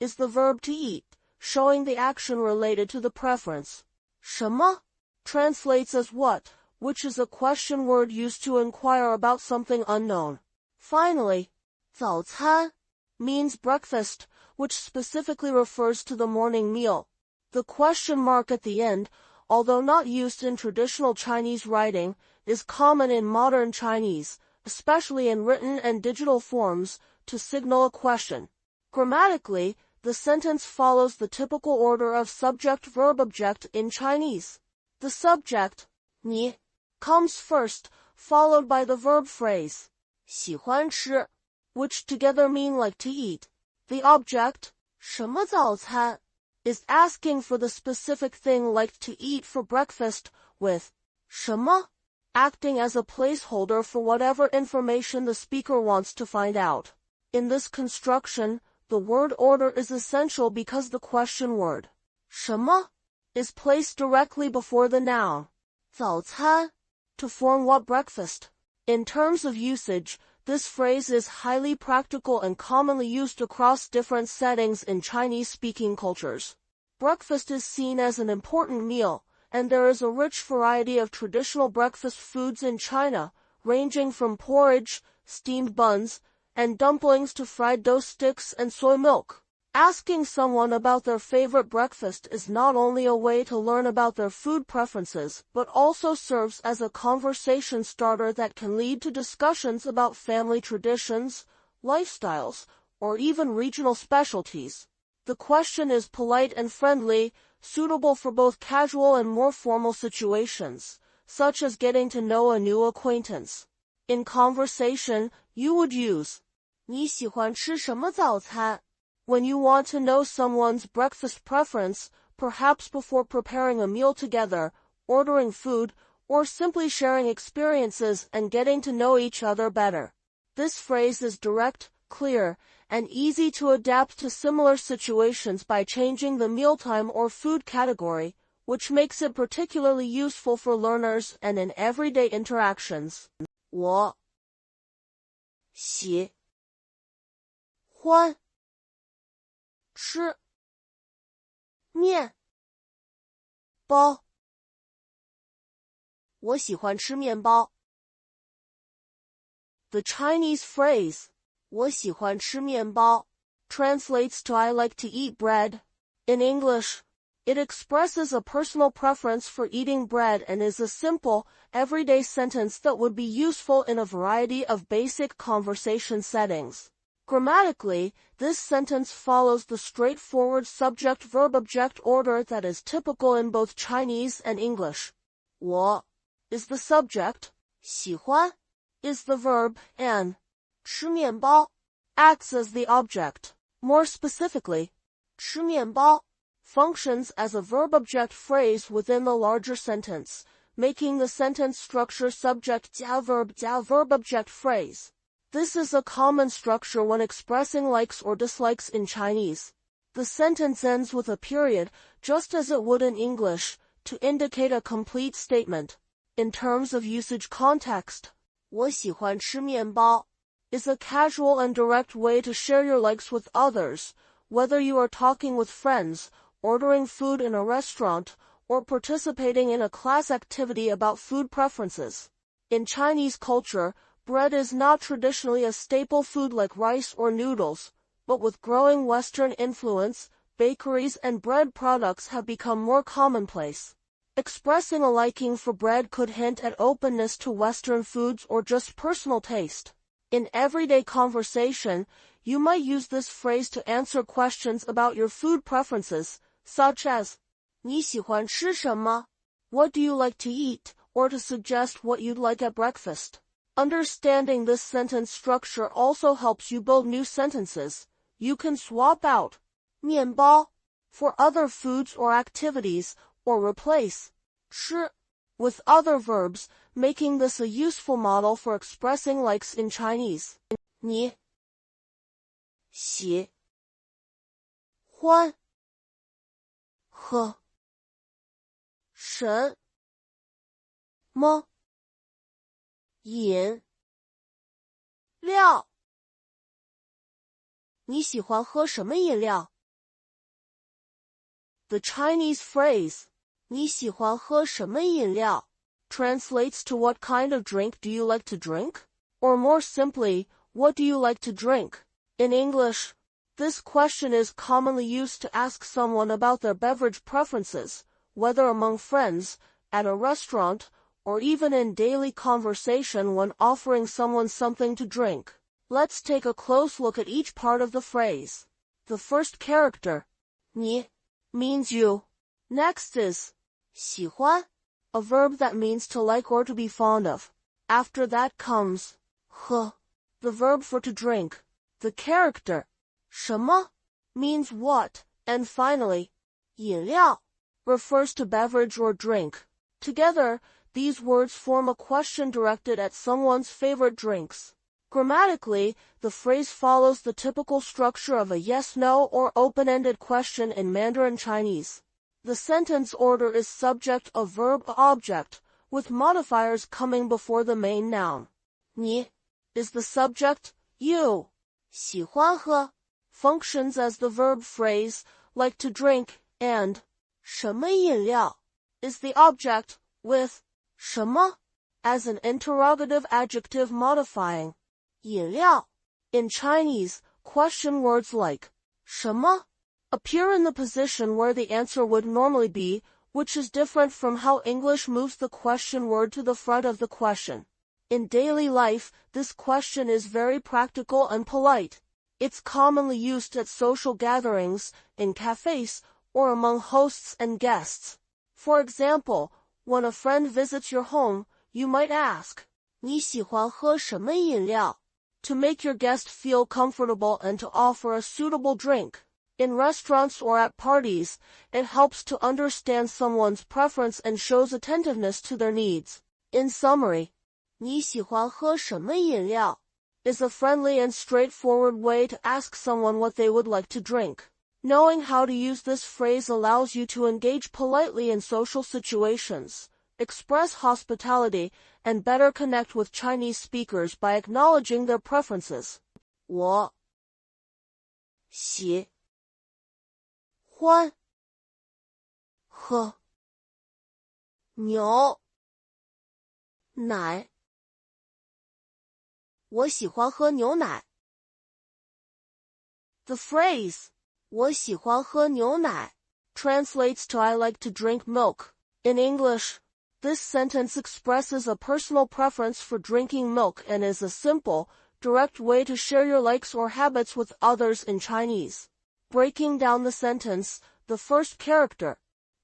is the verb to eat, showing the action related to the preference. 什么 translates as what, which is a question word used to inquire about something unknown. Finally, 早餐 means breakfast, which specifically refers to the morning meal. The question mark at the end, although not used in traditional Chinese writing, is common in modern Chinese, especially in written and digital forms, to signal a question. Grammatically, the sentence follows the typical order of subject-verb-object in Chinese. The subject, 你 comes first, followed by the verb phrase, 喜欢吃, which together mean like to eat. The object, 什么早餐, is asking for the specific thing liked to eat for breakfast, with 什么 acting as a placeholder for whatever information the speaker wants to find out. In this construction, the word order is essential because the question word, 什么 is placed directly before the noun, 早餐, to form what breakfast. In terms of usage, this phrase is highly practical and commonly used across different settings in Chinese-speaking cultures. Breakfast is seen as an important meal, and there is a rich variety of traditional breakfast foods in China, ranging from porridge, steamed buns, and dumplings to fried dough sticks and soy milk. Asking someone about their favorite breakfast is not only a way to learn about their food preferences, but also serves as a conversation starter that can lead to discussions about family traditions, lifestyles, or even regional specialties. The question is polite and friendly, suitable for both casual and more formal situations, such as getting to know a new acquaintance. In conversation, you would use 你喜欢吃什么早餐? When you want to know someone's breakfast preference, perhaps before preparing a meal together, ordering food, or simply sharing experiences and getting to know each other better. This phrase is direct, clear, and easy to adapt to similar situations by changing the mealtime or food category, which makes it particularly useful for learners and in everyday interactions. 我喜欢吃面包。我喜欢吃面包。The Chinese phrase, 我喜欢吃面包, translates to I like to eat bread. In English, it expresses a personal preference for eating bread and is a simple, everyday sentence that would be useful in a variety of basic conversation settings. Grammatically, this sentence follows the straightforward subject-verb-object order that is typical in both Chinese and English. 我 is the subject, 喜欢 is the verb, and 吃面包 acts as the object. More specifically, 吃面包 functions as a verb-object phrase within the larger sentence, making the sentence structure subject加verb-object phrase. This is a common structure when expressing likes or dislikes in Chinese. The sentence ends with a period, just as it would in English, to indicate a complete statement. In terms of usage context, 我喜欢吃面包 is a casual and direct way to share your likes with others, whether you are talking with friends, ordering food in a restaurant, or participating in a class activity about food preferences. In Chinese culture, bread is not traditionally a staple food like rice or noodles, but with growing Western influence, bakeries and bread products have become more commonplace. Expressing a liking for bread could hint at openness to Western foods or just personal taste. In everyday conversation, you might use this phrase to answer questions about your food preferences, such as, 你喜欢吃什么? What do you like to eat? Or to suggest what you'd like at breakfast. Understanding this sentence structure also helps you build new sentences. You can swap out 面包 for other foods or activities, or replace 吃 with other verbs, making this a useful model for expressing likes in Chinese. 你喜欢喝什么饮料？你喜欢喝什么饮料？ The Chinese phrase, 你喜欢喝什么饮料 translates to what kind of drink do you like to drink? Or more simply, what do you like to drink? In English, this question is commonly used to ask someone about their beverage preferences, whether among friends, at a restaurant, or even in daily conversation when offering someone something to drink. Let's take a close look at each part of the phrase. The first character, 你 means you. Next is 喜欢, a verb that means to like or to be fond of. After that comes 喝, the verb for to drink. The character 什么 means what, and finally 饮料 refers to beverage or drink. Together, these words form a question directed at someone's favorite drinks. Grammatically, the phrase follows the typical structure of a yes-no or open-ended question in Mandarin Chinese. The sentence order is subject of verb-object, with modifiers coming before the main noun. 你 is the subject, you. 喜欢喝 functions as the verb phrase, like to drink, and 什么饮料 is the object, with 什么 as an interrogative adjective modifying 饮料. In Chinese, question words like 什么 appear in the position where the answer would normally be, which is different from how English moves the question word to the front of the question. In daily life, this question is very practical and polite. It's commonly used at social gatherings, in cafes, or among hosts and guests. For example, when a friend visits your home, you might ask, 你喜欢喝什么饮料? To make your guest feel comfortable and to offer a suitable drink. In restaurants or at parties, it helps to understand someone's preference and shows attentiveness to their needs. In summary, 你喜欢喝什么饮料 is a friendly and straightforward way to ask someone what they would like to drink. Knowing how to use this phrase allows you to engage politely in social situations, express hospitality, and better connect with Chinese speakers by acknowledging their preferences. 我喜欢喝牛奶。我喜欢喝牛奶。The phrase 我喜欢喝牛奶 translates to I like to drink milk. In English, this sentence expresses a personal preference for drinking milk and is a simple, direct way to share your likes or habits with others in Chinese. Breaking down the sentence, the first character,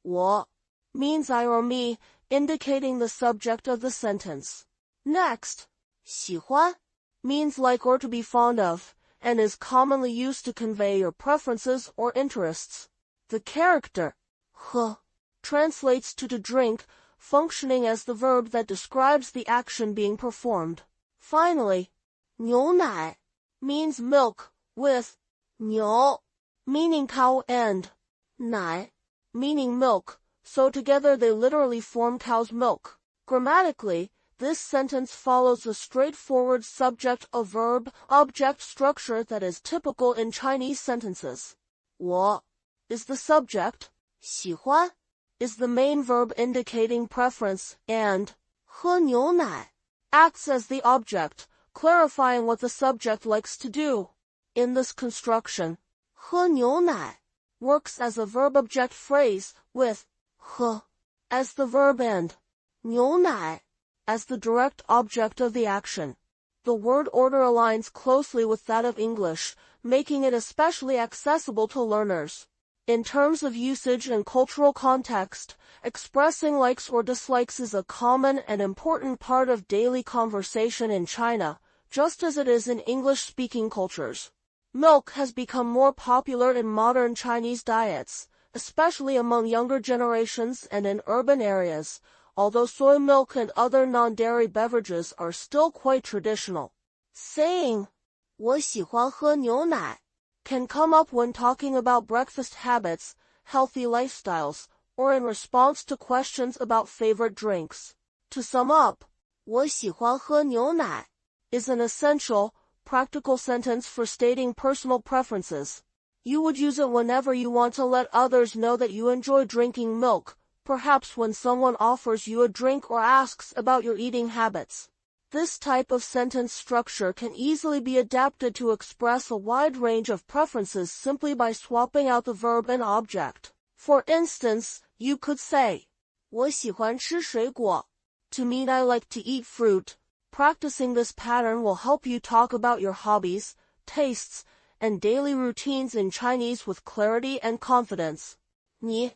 我 means I or me, indicating the subject of the sentence. Next, 喜欢 means like or to be fond of, and is commonly used to convey your preferences or interests. The character, 喝 translates to drink, functioning as the verb that describes the action being performed. Finally, 牛奶 means milk, with 牛 meaning cow and 奶 meaning milk, so together they literally form cow's milk. Grammatically, this sentence follows a straightforward subject-of-verb-object structure that is typical in Chinese sentences. 我 is the subject, 喜欢 is the main verb indicating preference, and 喝牛奶 acts as the object, clarifying what the subject likes to do. In this construction, 喝牛奶 works as a verb-object phrase, with 喝 as the verb and 牛奶 as the direct object of the action. The word order aligns closely with that of English, making it especially accessible to learners. In terms of usage and cultural context, expressing likes or dislikes is a common and important part of daily conversation in China, just as it is in English-speaking cultures. Milk has become more popular in modern Chinese diets, especially among younger generations and in urban areas, although soy milk and other non-dairy beverages are still quite traditional. Saying, 我喜欢喝牛奶 can come up when talking about breakfast habits, healthy lifestyles, or in response to questions about favorite drinks. To sum up, 我喜欢喝牛奶 is an essential, practical sentence for stating personal preferences. You would use it whenever you want to let others know that you enjoy drinking milk, perhaps when someone offers you a drink or asks about your eating habits. This type of sentence structure can easily be adapted to express a wide range of preferences simply by swapping out the verb and object. For instance, you could say, 我喜欢吃水果 to mean I like to eat fruit. Practicing this pattern will help you talk about your hobbies, tastes, and daily routines in Chinese with clarity and confidence. 你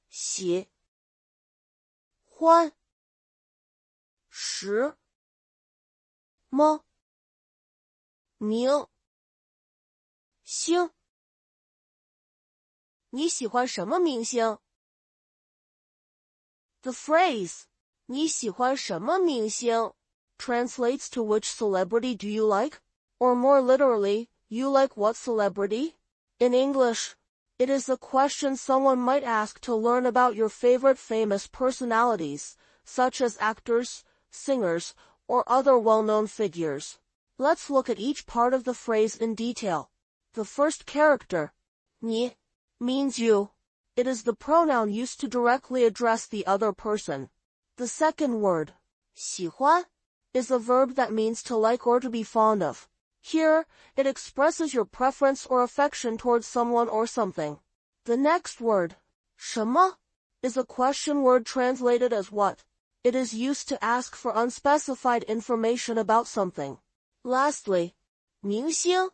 喜欢什么明星？你喜欢什么明星？ The phrase 你喜欢什么明星 translates to which celebrity do you like? Or more literally, you like what celebrity? In English, it is a question someone might ask to learn about your favorite famous personalities, such as actors, singers, or other well-known figures. Let's look at each part of the phrase in detail. The first character, 你, means you. It is the pronoun used to directly address the other person. The second word, 喜欢, is a verb that means to like or to be fond of. Here, it expresses your preference or affection towards someone or something. The next word, 什么, is a question word translated as what. It is used to ask for unspecified information about something. Lastly, 明星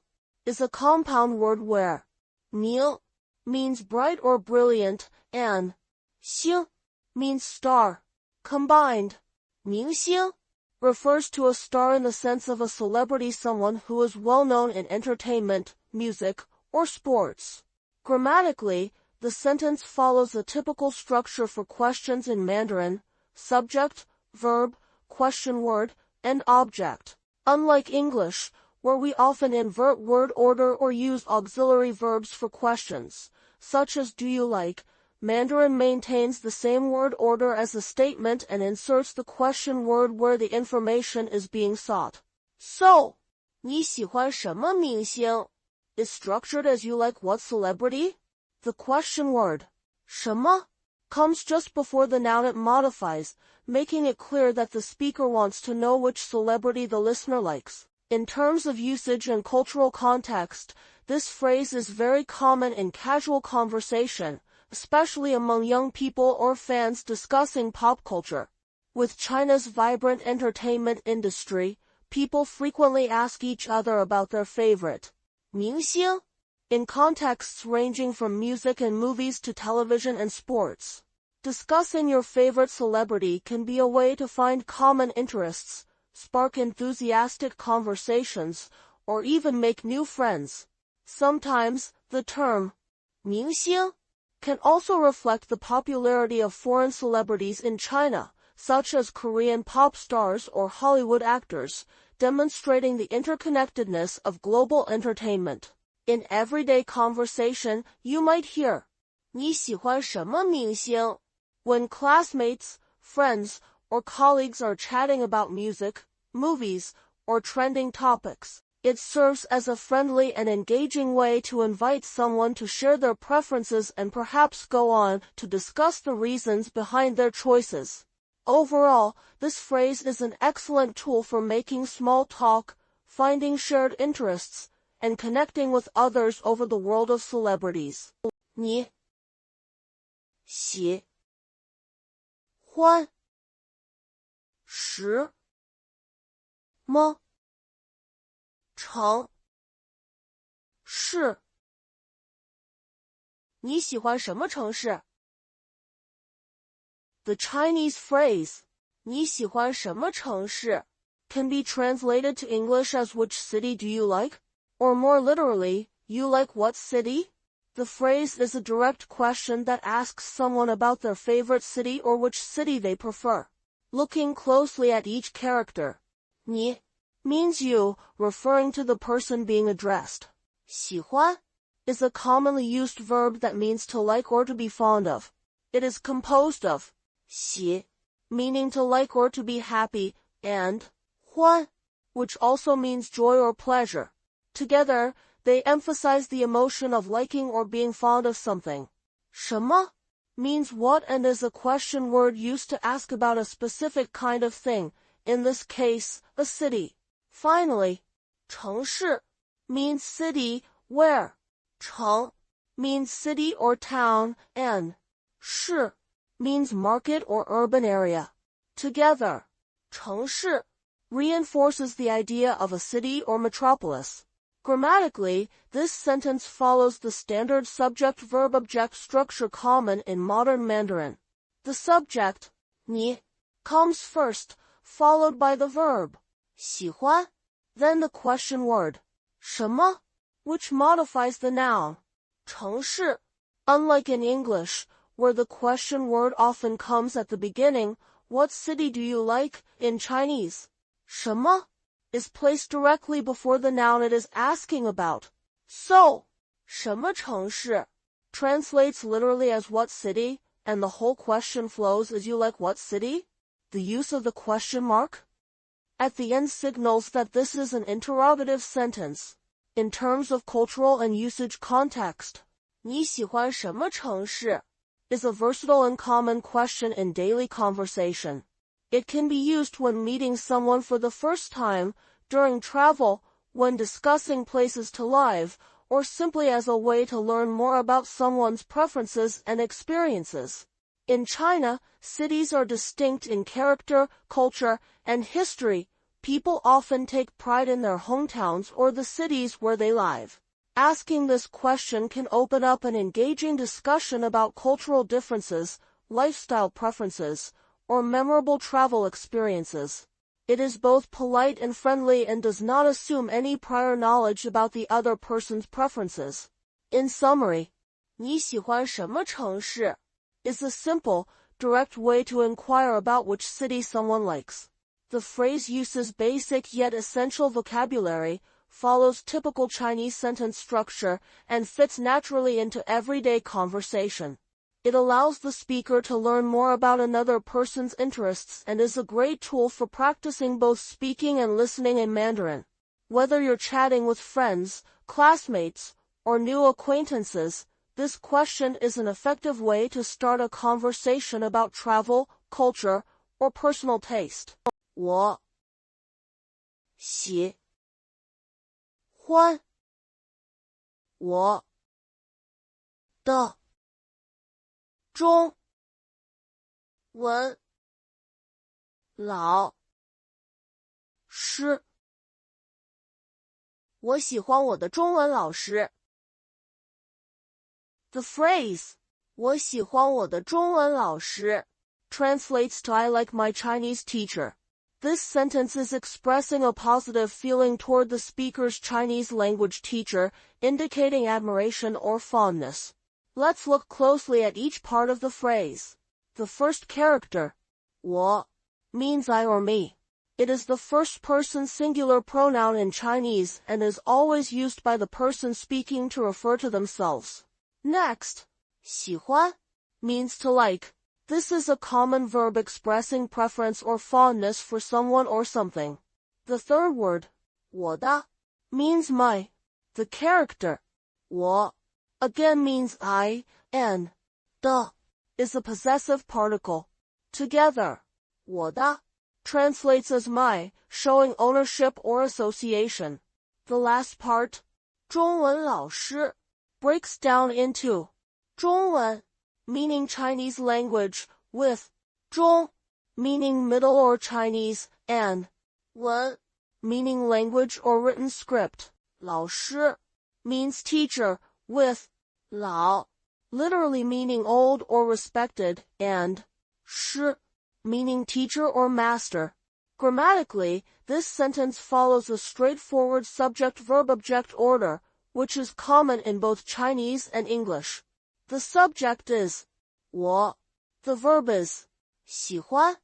is a compound word where 明 means bright or brilliant and 星 means star. Combined, 明星 refers to a star in the sense of a celebrity, someone who is well known in entertainment, music, or sports. Grammatically, the sentence follows a typical structure for questions in Mandarin: subject, verb, question word, and object. Unlike English, where we often invert word order or use auxiliary verbs for questions, such as do you like, Mandarin maintains the same word order as the statement and inserts the question word where the information is being sought. So, 你喜欢什么明星 is structured as you like what celebrity? The question word, 什么, comes just before the noun it modifies, making it clear that the speaker wants to know which celebrity the listener likes. In terms of usage and cultural context, this phrase is very common in casual conversation, especially among young people or fans discussing pop culture. With China's vibrant entertainment industry, people frequently ask each other about their favorite 明星 in contexts ranging from music and movies to television and sports. Discussing your favorite celebrity can be a way to find common interests, spark enthusiastic conversations, or even make new friends. Sometimes, the term 明星 can also reflect the popularity of foreign celebrities in China, such as Korean pop stars or Hollywood actors, demonstrating the interconnectedness of global entertainment. In everyday conversation, you might hear 你喜欢什么明星 when classmates, friends, or colleagues are chatting about music, movies, or trending topics. It serves as a friendly and engaging way to invite someone to share their preferences and perhaps go on to discuss the reasons behind their choices. Overall, this phrase is an excellent tool for making small talk, finding shared interests, and connecting with others over the world of celebrities. 你喜欢什么城市？你喜欢什么城市？ The Chinese phrase 你喜欢什么城市 can be translated to English as which city do you like? Or more literally, you like what city? The phrase is a direct question that asks someone about their favorite city or which city they prefer. Looking closely at each character, 你 means you, referring to the person being addressed. 喜欢 is a commonly used verb that means to like or to be fond of. It is composed of 喜, meaning to like or to be happy, and 欢, which also means joy or pleasure. Together, they emphasize the emotion of liking or being fond of something. 什么 means what and is a question word used to ask about a specific kind of thing, in this case, a city. Finally, 城市 means city, where 城 means city or town, and 市 means market or urban area. Together, 城市 reinforces the idea of a city or metropolis. Grammatically, this sentence follows the standard subject-verb-object structure common in modern Mandarin. The subject, 你 comes first, followed by the verb, 喜欢, then the question word, 什么, which modifies the noun, 城市. Unlike in English, where the question word often comes at the beginning, what city do you like, in Chinese, 什么 is placed directly before the noun it is asking about. So, 什么城市 translates literally as what city, and the whole question flows as you like what city? The use of the question mark at the end signals that this is an interrogative sentence. In terms of cultural and usage context, 你喜欢什么城市 is a versatile and common question in daily conversation. It can be used when meeting someone for the first time, during travel, when discussing places to live, or simply as a way to learn more about someone's preferences and experiences. In China, cities are distinct in character, culture, and history. People often take pride in their hometowns or the cities where they live. Asking this question can open up an engaging discussion about cultural differences, lifestyle preferences, or memorable travel experiences. It is both polite and friendly and does not assume any prior knowledge about the other person's preferences. In summary, 你喜欢什么城市 is a simple, direct way to inquire about which city someone likes. The phrase uses basic yet essential vocabulary, follows typical Chinese sentence structure, and fits naturally into everyday conversation. It allows the speaker to learn more about another person's interests and is a great tool for practicing both speaking and listening in Mandarin. Whether you're chatting with friends, classmates, or new acquaintances, this question is an effective way to start a conversation about travel, culture, or personal taste. 我喜欢我的中文老师。我喜欢我的中文老师。The phrase 我喜欢我的中文老师 translates to I like my Chinese teacher. This sentence is expressing a positive feeling toward the speaker's Chinese language teacher, indicating admiration or fondness. Let's look closely at each part of the phrase. The first character, 我 means I or me. It is the first-person singular pronoun in Chinese and is always used by the person speaking to refer to themselves. Next, 喜欢 means to like. This is a common verb expressing preference or fondness for someone or something. The third word, 我的 means my. The character, 我 again means I, and 的 is a possessive particle. Together, 我的 translates as my, showing ownership or association. The last part, 中文老师 breaks down into 中文 meaning Chinese language, with 中 meaning Middle or Chinese, and 文 meaning language or written script. 老师 means teacher, with 老 literally meaning old or respected, and 师 meaning teacher or master. Grammatically, this sentence follows a straightforward subject-verb-object order, which is common in both Chinese and English. The subject is 我, the verb is 喜欢,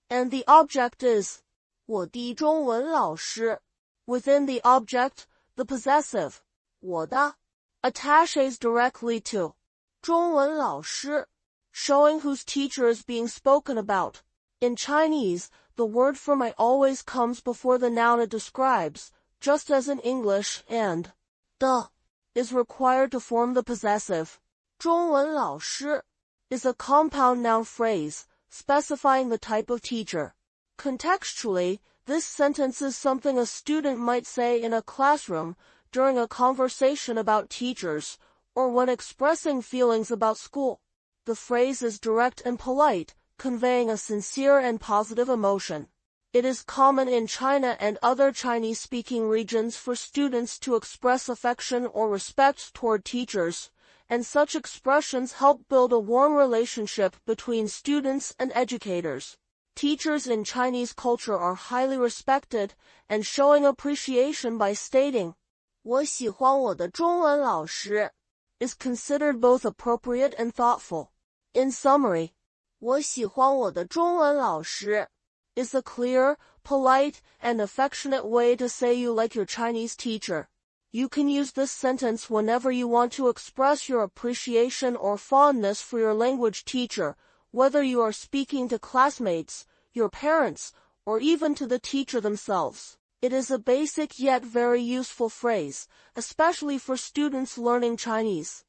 and the object is 我的中文老师. Within the object, the possessive 我的 attaches directly to 中文老师, showing whose teacher is being spoken about. In Chinese, the word for my always comes before the noun it describes, just as in English, and 的 is required to form the possessive. 中文老师 is a compound noun phrase, specifying the type of teacher. Contextually, this sentence is something a student might say in a classroom, during a conversation about teachers, or when expressing feelings about school. The phrase is direct and polite, conveying a sincere and positive emotion. It is common in China and other Chinese-speaking regions for students to express affection or respect toward teachers, and such expressions help build a warm relationship between students and educators. Teachers in Chinese culture are highly respected, and showing appreciation by stating, 我喜欢我的中文老师 is considered both appropriate and thoughtful. In summary, 我喜欢我的中文老师 is a clear, polite, and affectionate way to say you like your Chinese teacher. You can use this sentence whenever you want to express your appreciation or fondness for your language teacher, whether you are speaking to classmates, your parents, or even to the teacher themselves. It is a basic yet very useful phrase, especially for students learning Chinese.